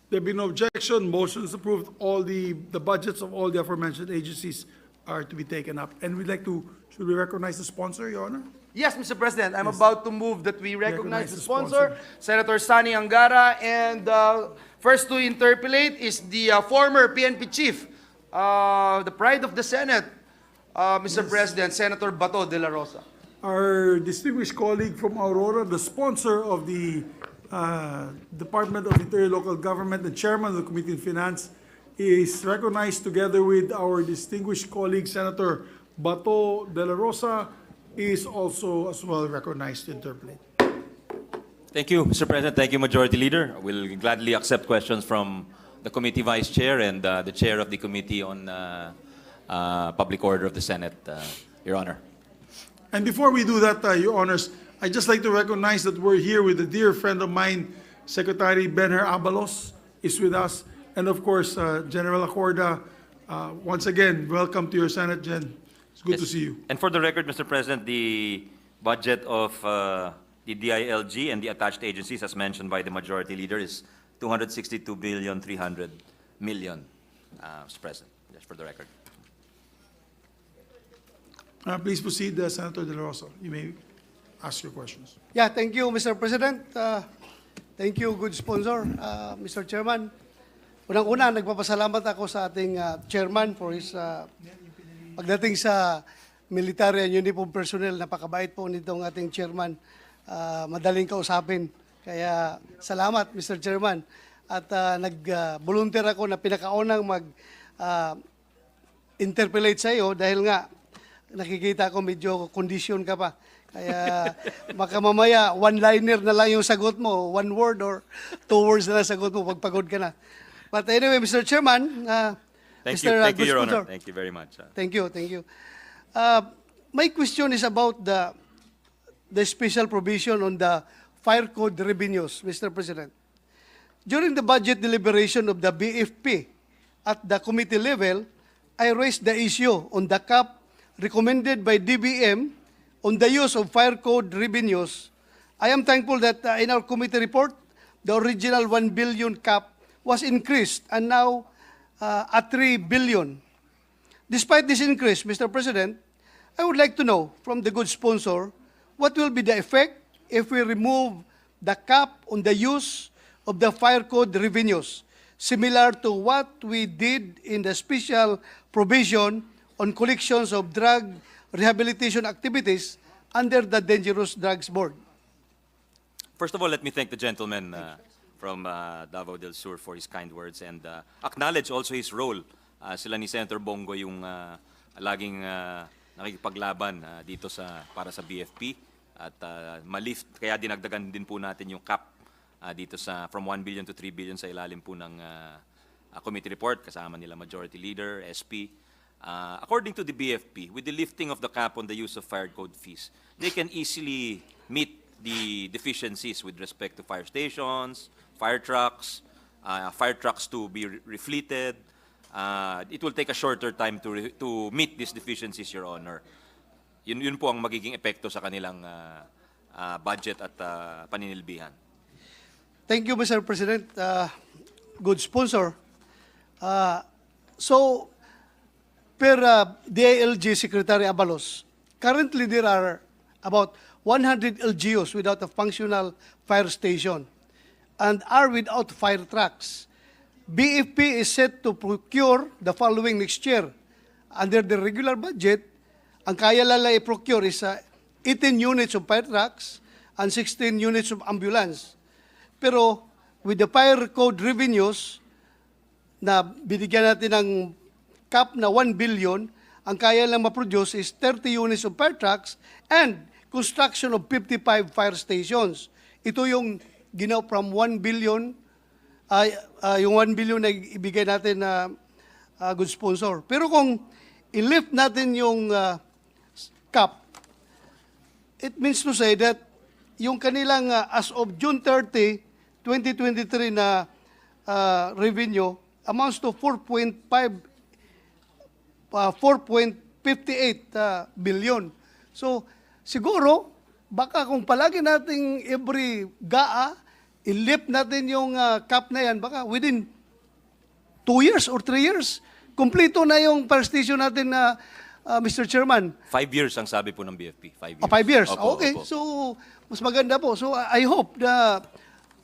There be no objection. Motion is approved. All the budgets of all the aforementioned agencies are to be taken up. And we'd like to, should we recognize the sponsor, Your Honor? Yes, Mr. President, I'm about to move that we recognize the sponsor, Senator Sani Angara, and first to interpolate is the former PNP chief, the pride of the Senate, Mr. President, Senator Bato de la Rosa. Our distinguished colleague from Aurora, the sponsor of the Department of Interior Local Government, the chairman of the Committee on Finance, is recognized together with our distinguished colleague, Senator Bato de la Rosa, is also as well recognized to interpolate. Thank you, Mr. President. Thank you, Majority Leader. We'll gladly accept questions from the committee vice chair and the chair of the Committee on Public Order of the Senate, Your Honor. And before we do that, Your Honors, I'd just like to recognize that we're here with a dear friend of mine, Secretary Benhar Abalos is with us. And of course, General Acorda, once again, welcome to your Senate, Gen. It's good to see you. And for the record, Mr. President, the budget of the DILG and the attached agencies, as mentioned by the Majority Leader, is 262,300,000,000, Mr. President, just for the record. Please proceed, Senator De La Rosa. You may ask your questions. Yeah, thank you, Mr. President. Thank you, good sponsor, Mr. Chairman. Unang-una, nagpapasalamat ako sa ating chairman for his pagdating sa military and uniform personnel. Napakabait po nitong ating chairman. Madaling kausapin. Kaya salamat, Mr. Chairman. At nag-volunteer ako na pinakaunang mag-interpolate sa iyo dahil nga nakikita ko medyo condition ka pa. Kaya makamamaya, one-liner na lang yung sagot mo, one word or two words na lang sagot mo pag pagod ka na. But anyway, Mr. Chairman, Thank Mr. you, thank you, Your Sponsor. Honor. Thank you very much. Thank you, thank you. My question is about the special provision on the fire code revenues, Mr. President. During the budget deliberation of the BFP at the committee level, I raised the issue on the cap recommended by DBM on the use of fire code revenues. I am thankful that in our committee report, the original 1 billion cap was increased and now at 3 billion. Despite this increase, Mr. President, I would like to know from the good sponsor, what will be the effect if we remove the cap on the use of the fire code revenues, similar to what we did in the special provision on collections of drug rehabilitation activities under the Dangerous Drugs Board? First of all, let me thank the gentleman from Davao del Sur for his kind words and acknowledge also his role. Sila ni Senator Bongo yung laging nakikipaglaban dito para sa BFP at malift, kaya dinagdagan din po natin yung cap dito from 1 billion to 3 billion sa ilalim po ng committee report kasama nila Majority Leader, SP. According to the BFP, with the lifting of the cap on the use of fire code fees, they can easily meet the deficiencies with respect to fire stations, fire trucks to be refleeted. It will take a shorter time to meet these deficiencies, Your Honor. Yun po ang magiging epekto sa kanilang budget at paninilbihan. Thank you, Mr. President. Good sponsor. So, per DILG Secretary Abalos, currently there are about 100 LGUs without a functional fire station and are without fire trucks. BFP is set to procure the following next year. Under the regular budget, ang kaya lang i-procure is 18 units of fire trucks and 16 units of ambulance. Pero with the fire code revenues na binigyan natin ng cap na 1 billion, ang kaya lang ma-produce is 30 units of fire trucks and construction of 55 fire stations. Ito yung ginaw from 1 billion, yung 1 billion na ibigay natin na good sponsor. Pero kung i-lift natin yung cap, it means to say that yung kanilang as of June 30, 2023 na revenue amounts to 4.58 billion. So, siguro, baka kung palagi nating every GAA, i-lift natin yung cap na yan, baka within 2 years or 3 years, kumpleto na yung fire station natin na Mr. Chairman. 5 years ang sabi po ng BFP. 5 years. 5 years. Opo, Okay. opo. So, mas maganda po. So, I hope na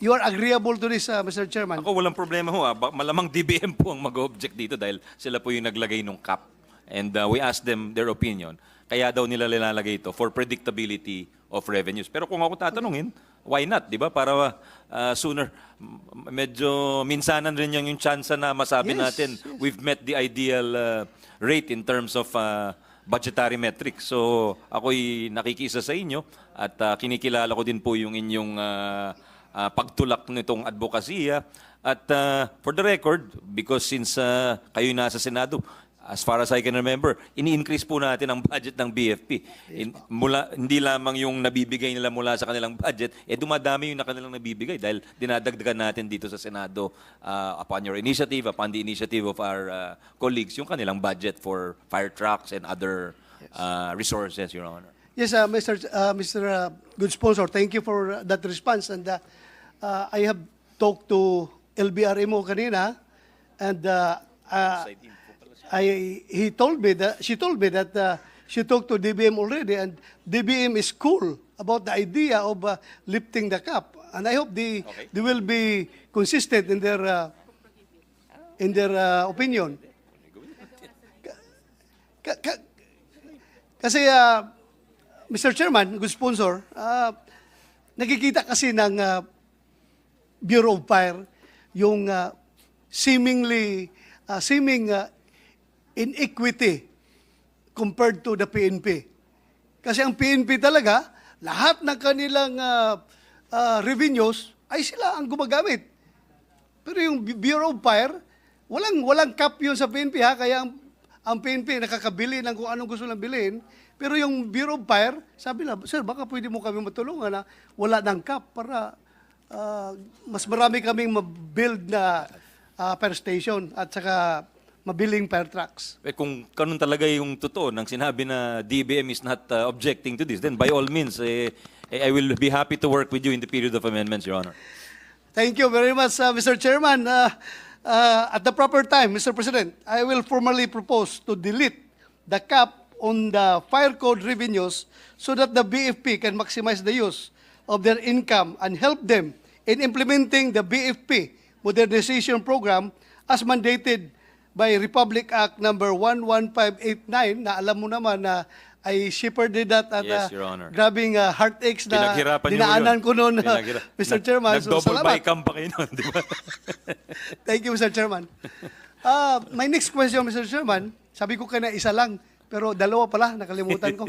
you are agreeable to this, Mr. Chairman. Ako, walang problema ho. Malamang DBM po ang mag-object dito dahil sila po yung naglagay ng cap. And we asked them their opinion. Kaya daw nila nilalagay ito for predictability of revenues. Pero kung ako tatanungin, why not? Di ba? Para sooner, medyo minsanan rin yung chance na masabi natin we've met the ideal rate in terms of budgetary metrics. So ako'y nakikisa sa inyo at kinikilala ko din po yung inyong pagtulak nitong advokasya. At for the record, because since kayo nasa Senado, as far as I can remember, ini-increase po natin ang budget ng BFP. Hindi lamang yung nabibigay nila mula sa kanilang budget, dumadami yung na kanilang nabibigay dahil dinadagdagan natin dito sa Senado upon your initiative, upon the initiative of our colleagues, yung kanilang budget for fire trucks and other resources, Your Honor. Yes, Mr. Good Sponsor, thank you for that response. And I have talked to LBRMO kanina, and she told me that she talked to DBM already, and DBM is cool about the idea of lifting the cap. And I hope they will be consistent in their opinion. Kasi Mr. Chairman, good sponsor, nakikita kasi ng Bureau of Fire yung seeming inequity compared to the PNP. Kasi ang PNP talaga, lahat ng kanilang revenues ay sila ang gumagamit. Pero yung Bureau of Fire, walang cap yun sa PNP ha, kaya ang PNP nakakabili ng kung anong gusto lang bilhin. Pero yung Bureau of Fire, sabi na, sir, baka pwede mo kami matulungan na wala ng cap para mas marami kaming mabuild na fire station at saka mabiling fire trucks. Kung ganun talaga yung totoo ng sinabi na DBM is not objecting to this, then by all means, I will be happy to work with you in the period of amendments, Your Honor. Thank you very much, Mr. Chairman. At the proper time, Mr. President, I will formally propose to delete the cap on the fire code revenues so that the BFP can maximize the use of their income and help them in implementing the BFP modernization program as mandated by Republic Act number 11589 na alam mo naman na I shepherded that at Yes, Your Honor. grabing heartaches na Pinaghirapan niyo dinaanan yun. ko noon, Pinaghirap- Mr. Chairman. So, Nag-double salamat. bycam pa kayo noon, di ba? Thank you, Mr. Chairman. My next question, Mr. Chairman, sabi ko kaya isa lang, pero dalawa pala, nakalimutan ko.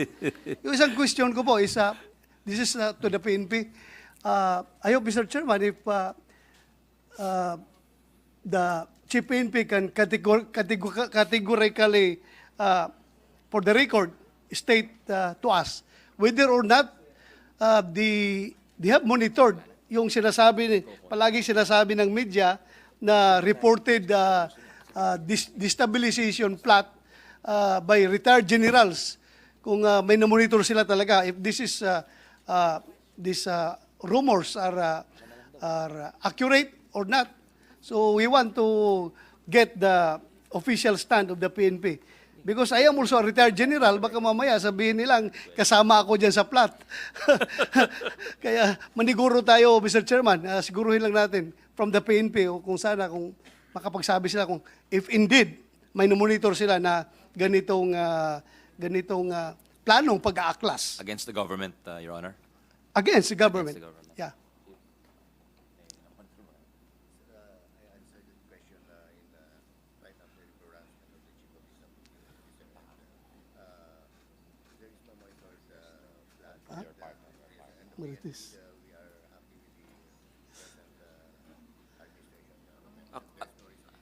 Yung isang question ko po is, this is to the PNP. I hope, Mr. Chairman, if the Chief PNP can categorically, for the record, state to us whether or not they have monitored yung sinasabi, palagi sinasabi ng media na reported destabilization plot by retired generals, kung may na-monitor sila talaga, if this is these rumors are accurate or not. So we want to get the official stand of the PNP. Because I am also a retired general, baka mamaya sabihin nilang kasama ako dyan sa plot. Kaya maniguro tayo, Mr. Chairman, siguruhin lang natin from the PNP o kung sana, kung makapagsabi sila kung if indeed may monitor sila na ganitong ganitong planong pag-aaklas Against the government, Your Honor. against the government. Against the government. Yeah. Marites.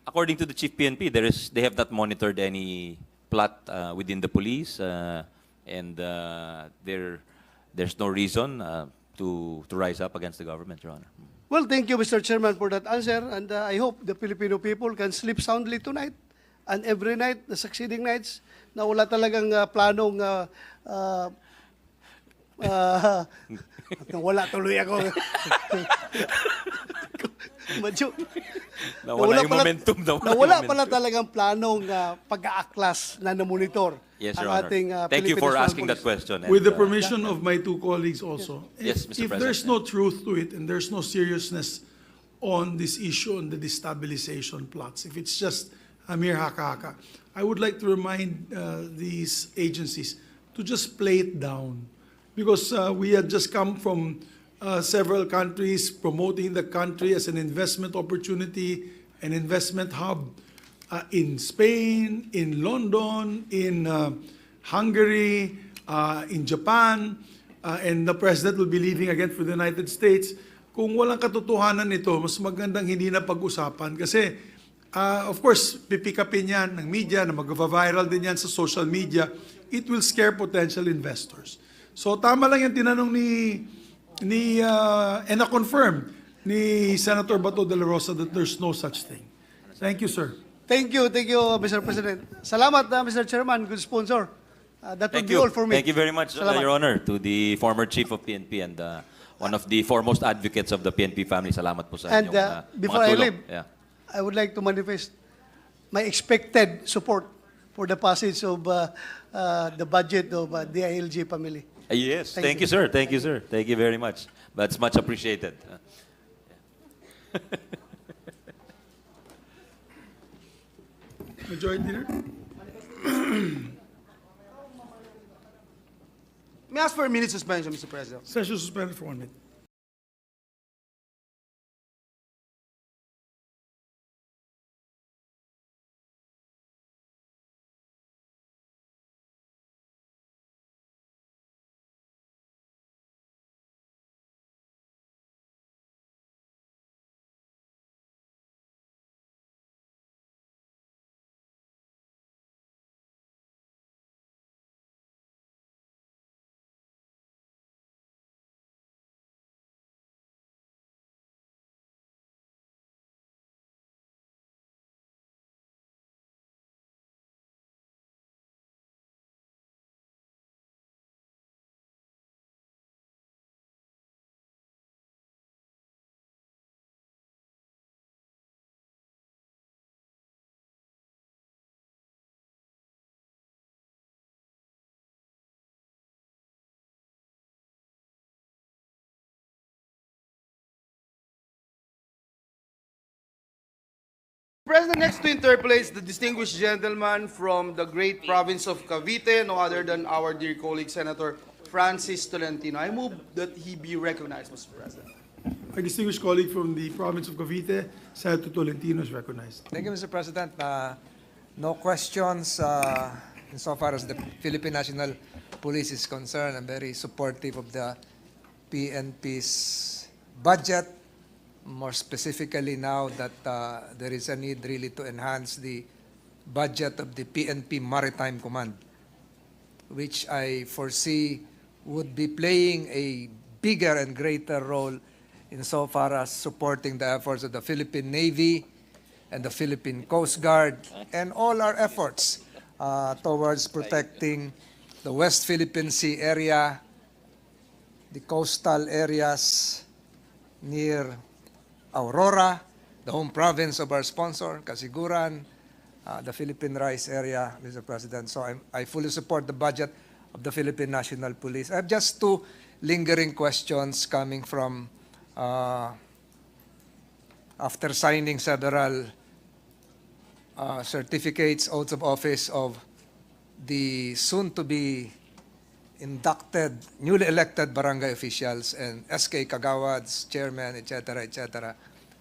According to the Chief PNP, they have not monitored any plot within the police, and there's no reason to rise up against the government, Your Honor. Well, thank you, Mr. Chairman, for that answer. And I hope the Filipino people can sleep soundly tonight and every night, the succeeding nights, na wala talagang planong wala tuloy ako. Medyo, Nawala yung momentum. Nawala pala talagang planong pag-aaklas na namonitor Yes, ang Your Honor. ating Thank you Philippine for National asking that Police. question. With the and, permission of my two colleagues also, Yes, Mr. if there's President. no truth to it and there's no seriousness on this issue, on the destabilization plots, if it's just a mere haka-haka, I would like to remind these agencies to just play it down. Because we had just come from several countries promoting the country as an investment opportunity, an investment hub in Spain, in London, in Hungary, in Japan, and the President will be leaving again for the United States. Kung walang katotohanan nito, mas magandang hindi na pag-usapan kasi of course, pipikapin yan ng media na mag-viral din yan sa social media. It will scare potential investors. So tama lang yung tinanong and na-confirm ni Senator Bato de la Rosa that there's no such thing. Thank you, sir. Thank you, Mr. President. Salamat, Mr. Chairman, good sponsor. That would Thank be you. all for me. Thank you very much, Salamat. Your Honor, to the former Chief of PNP and one of the foremost advocates of the PNP family. Salamat po sa And inyong before mga I tulong. leave, Yeah. I would like to manifest my expected support for the passage of the budget of the ILG family. Yes, Thank thank you. you, sir. Thank you, sir. Thank you very much. That's much appreciated. Majority Leader? May I ask for a minute suspension, Mr. President? Session suspended for 1 minute. President, next to interpolate the distinguished gentleman from the great province of Cavite, no other than our dear colleague, Senator Francis Tolentino. I move that he be recognized, Mr. President. Our distinguished colleague from the province of Cavite, Senator Tolentino, is recognized. Thank you, Mr. President. No questions insofar as the Philippine National Police is concerned. I'm very supportive of the PNP's budget, more specifically now that there is a need really to enhance the budget of the PNP Maritime Command, which I foresee would be playing a bigger and greater role insofar as supporting the efforts of the Philippine Navy and the Philippine Coast Guard and all our efforts towards protecting the West Philippine Sea area, the coastal areas near Aurora, the home province of our sponsor, Kasiguran, the Philippine Rice area, Mr. President. So I fully support the budget of the Philippine National Police. I have just two lingering questions coming from after signing several certificates, oaths of office of the soon-to-be inducted, newly elected barangay officials and SK Kagawads, chairman, etc., etc.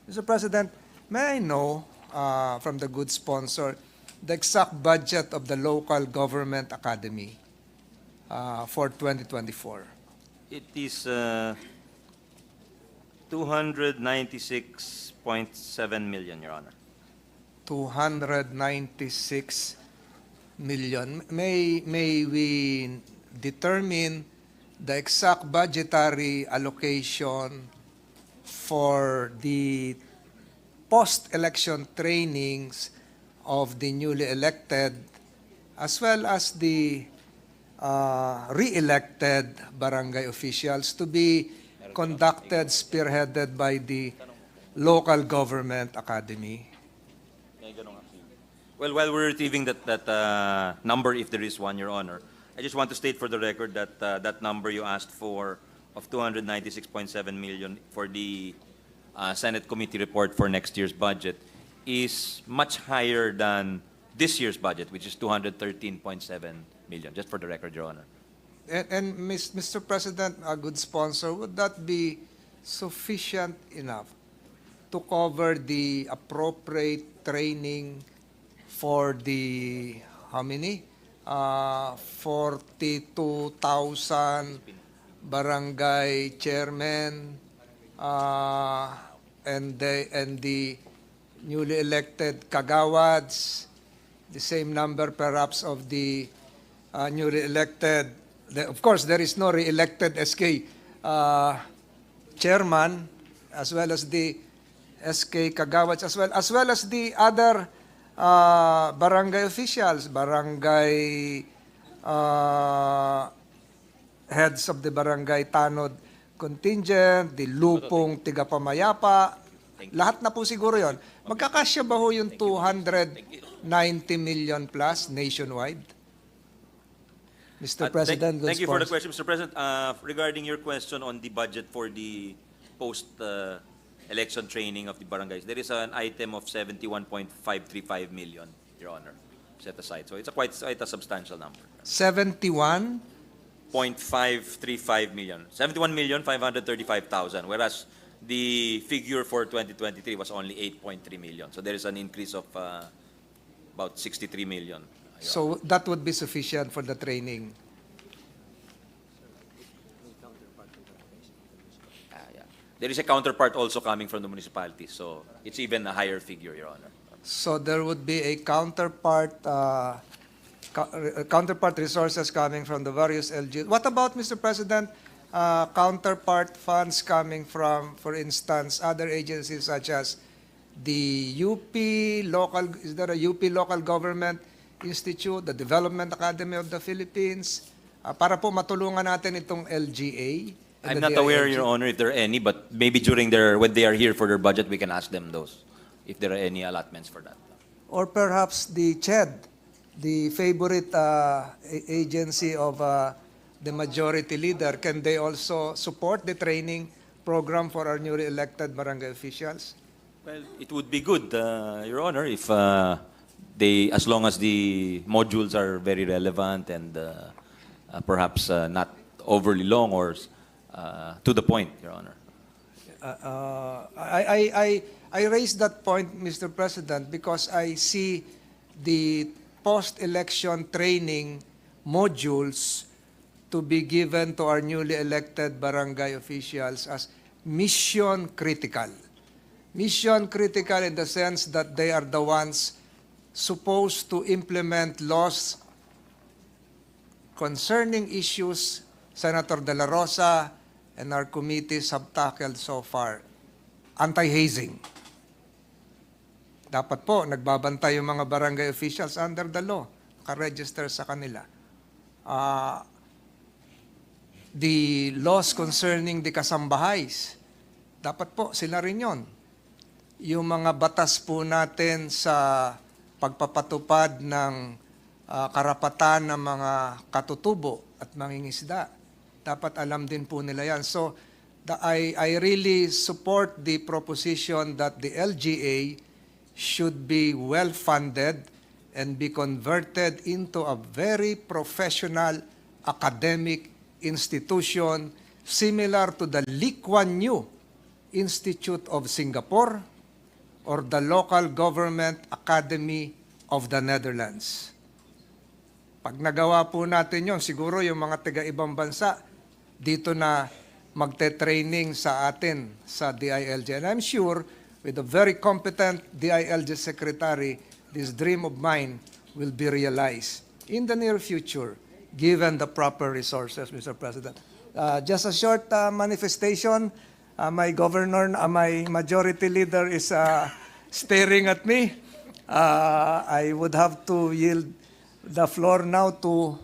Mr. President, may I know from the good sponsor the exact budget of the local government academy for 2024? It is 296.7 million, Your Honor. 296 million. May we determine the exact budgetary allocation for the post-election trainings of the newly elected as well as the re-elected barangay officials to be conducted, spearheaded by the local government academy? Well, while we're retrieving that number, if there is one, Your Honor, I just want to state for the record that that number you asked for of 296.7 million for the Senate committee report for next year's budget is much higher than this year's budget, which is 213.7 million, just for the record, Your Honor. And Mr. President, a good sponsor, would that be sufficient enough to cover the appropriate training for the, how many? 42,000 barangay chairmen and the newly elected kagawads, the same number perhaps of the newly elected. Of course, there is no re-elected SK chairman, as well as the SK kagawads, as well as the other barangay officials, barangay heads of the barangay tanod contingent, the lupong tigapamayapa, lahat na po siguro yon. Magkakasya ba ho yung 290 million plus nationwide? Mr. President, thank you for the question, Mr. President. Regarding your question on the budget for the post-election training of the barangays, there is an item of 71.535 million, Your Honor, set aside. So it's quite a substantial number. 71.535 million. 71,535,000, whereas the figure for 2023 was only 8.3 million. So there is an increase of about 63 million. So that would be sufficient for the training. There is a counterpart also coming from the municipality, so it's even a higher figure, Your Honor. So there would be a counterpart resources coming from the various LGUs. What about, Mr. President, counterpart funds coming from, for instance, other agencies such as the UP local, is there a UP Local Government Institute, the Development Academy of the Philippines, para po matulungan natin itong LGA? I'm not aware, Your Honor, if there are any, but maybe when they are here for their budget, we can ask them those, if there are any allotments for that. Or perhaps the CHED, the favorite agency of the majority leader, can they also support the training program for our newly elected barangay officials? Well, it would be good, Your Honor, if as long as the modules are very relevant and perhaps not overly long or to the point, Your Honor. I raise that point, Mr. President, because I see the post-election training modules to be given to our newly elected barangay officials as mission critical. Mission critical in the sense that they are the ones supposed to implement laws concerning issues Senator De La Rosa and our committees have tackled so far. Anti-hazing. Dapat po, nagbabantay yung mga barangay officials under the law. Naka-register sa kanila. The laws concerning the kasambahays. Dapat po, sila rin yun. Yung mga batas po natin sa pagpapatupad ng karapatan ng mga katutubo at mangingisda. Dapat alam din po nila yan. So, I really support the proposition that the LGA should be well-funded and be converted into a very professional academic institution similar to the Lee Kuan Yew Institute of Singapore or the Local Government Academy of the Netherlands. Pag nagawa po natin yon, siguro yung mga taga-ibang bansa dito na magte-training sa atin sa DILG. And I'm sure with a very competent DILG secretary, this dream of mine will be realized in the near future, given the proper resources, Mr. President. Just a short manifestation. My governor, my majority leader is staring at me. I would have to yield the floor now to...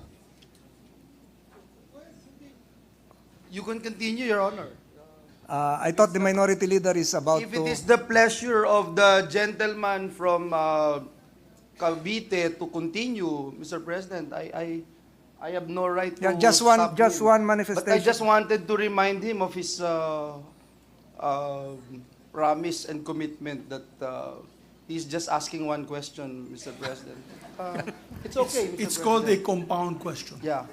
You can continue, Your Honor. I thought the minority leader is about If to... it is the pleasure of the gentleman from Cavite to continue, Mr. President, I have no right to just stop one him. manifestation. But I just wanted to remind him of his promise and commitment that he's just asking one question, Mr. President. It's okay, Mr. It's called a President. compound question. Yeah.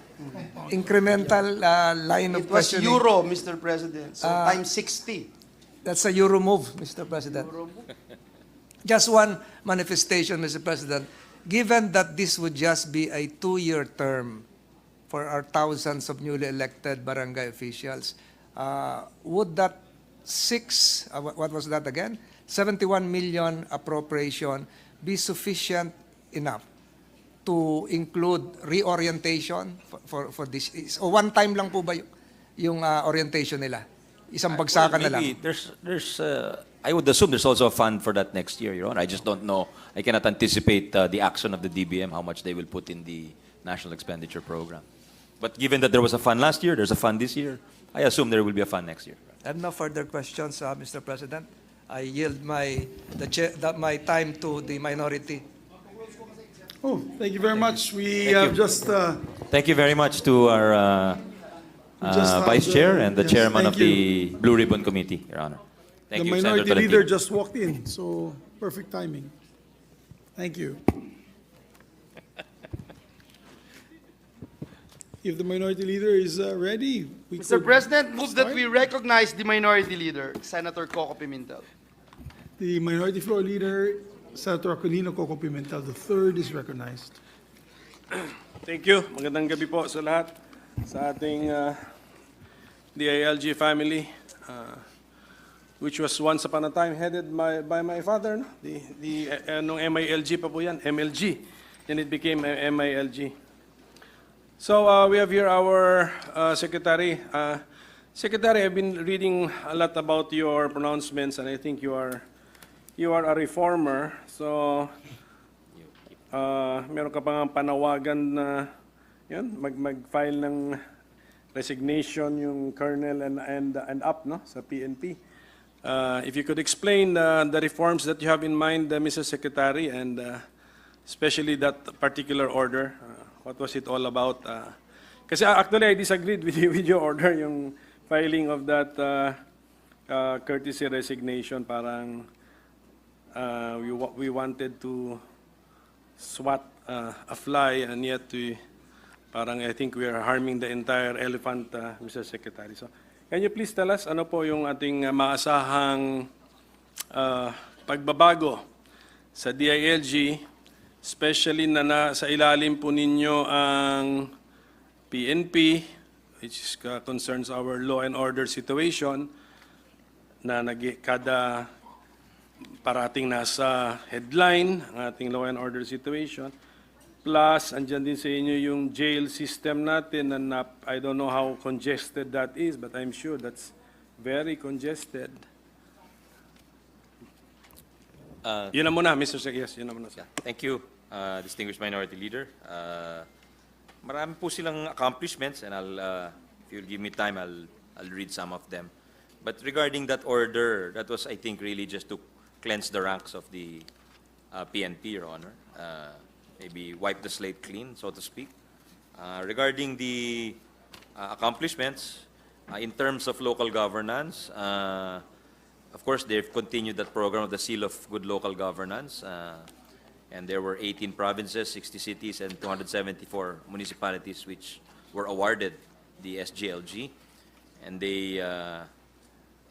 Incremental line of It was questioning. euro, Mr. President, so times 60. That's a Euro move, Mr. President. Just one manifestation, Mr. President. Given that this would just be a 2-year term for our thousands of newly elected barangay officials, would that what was that again? 71 million appropriation be sufficient enough to include reorientation for this? O one time lang po ba yung orientation nila? Isang bagsakan na lang? Maybe there's I would assume there's also a fund for that next year, Your Honor. I just don't know. I cannot anticipate the action of the DBM, how much they will put in the National Expenditure Program. But given that there was a fund last year, there's a fund this year, I assume there will be a fund next year. I have no further questions, Mr. President. I yield my time to the minority. Oh, thank you very much. We Thank have you. just... Thank you very much to our Just have Vice the- Chair and the yes, Chairman of thank the Blue Ribbon Committee, Your Honor. Thank The you, Senator minority Tolentino. leader just walked in, so perfect timing. Thank you. If the minority leader is ready, we Mr. could President, move that start. we recognize the minority leader, Senator Coco Pimentel. The minority floor leader, Senator Aquilino Coco Pimentel III is recognized. Thank you. Magandang gabi po sa lahat, sa ating DILG family, which was once upon a time headed by my father. No? Nung MILG pa po yan, MLG. Then it became MILG. So we have here our secretary. Secretary, I've been reading a lot about your pronouncements, and I think you are a reformer. So meron ka pang panawagan na yun, mag-file ng resignation yung colonel and up, no, sa PNP. If you could explain the reforms that you have in mind, Mr. Secretary, and especially that particular order, what was it all about? Kasi actually I disagreed with your order, yung filing of that courtesy resignation. Parang we wanted to swat a fly, and yet parang I think we are harming the entire elephant, Mr. Secretary. So, can you please tell us ano po yung ating maasahang pagbabago sa DILG, especially na sa ilalim po ninyo ang PNP, which concerns our law and order situation, na kada parating nasa headline ang ating law and order situation. Plus, andyan din sa inyo yung jail system natin, and I don't know how congested that is, but I'm sure that's very congested. Yun na muna, Mr. Secretary. Yes, yun na muna. Thank you, distinguished minority leader. Marami po silang accomplishments, and if you'll give me time, I'll read some of them. But regarding that order, that was, I think, really just to cleanse the ranks of the PNP, Your Honor. Maybe wipe the slate clean, so to speak. Regarding the accomplishments, in terms of local governance, of course, they've continued that program of the Seal of Good Local Governance. And there were 18 provinces, 60 cities, and 274 municipalities which were awarded the SGLG. And they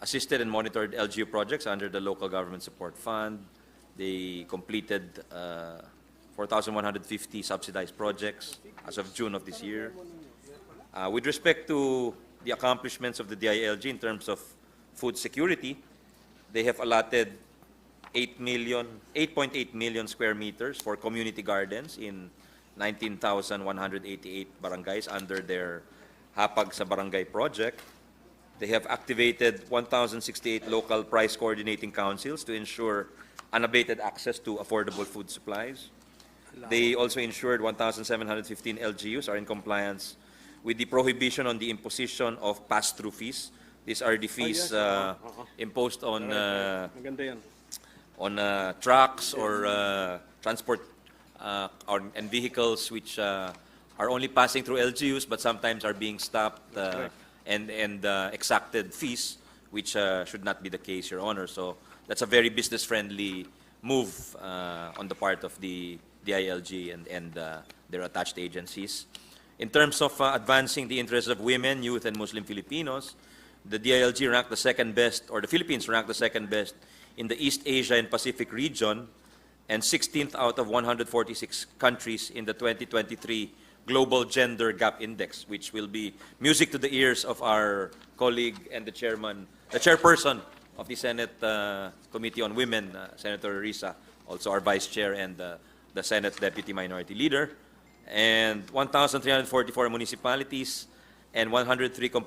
assisted and monitored LGU projects under the Local Government Support Fund. They completed 4,150 subsidized projects as of June of this year. With respect to the accomplishments of the DILG in terms of food security, they have allotted 8.8 million square meters for community gardens in 19,188 barangays under their Hapag sa Barangay project. They have activated 1,068 local price coordinating councils to ensure unabated access to affordable food supplies. They also ensured 1,715 LGUs are in compliance with the prohibition on the imposition of pass-through fees. These are the fees imposed on trucks or transport and vehicles which are only passing through LGUs but sometimes are being stopped and exacted fees, which should not be the case, Your Honor. So that's a very business-friendly move on the part of the DILG and their attached agencies. In terms of advancing the interests of women, youth, and Muslim Filipinos, the DILG ranked the second best, or the Philippines ranked the second best in the East Asia and Pacific region, and 16th out of 146 countries in the 2023 Global Gender Gap Index, which will be music to the ears of our colleague and the chairperson of the Senate Committee on Women, Senator Risa, also our vice chair and the Senate Deputy Minority Leader, and 1,344 municipalities and 103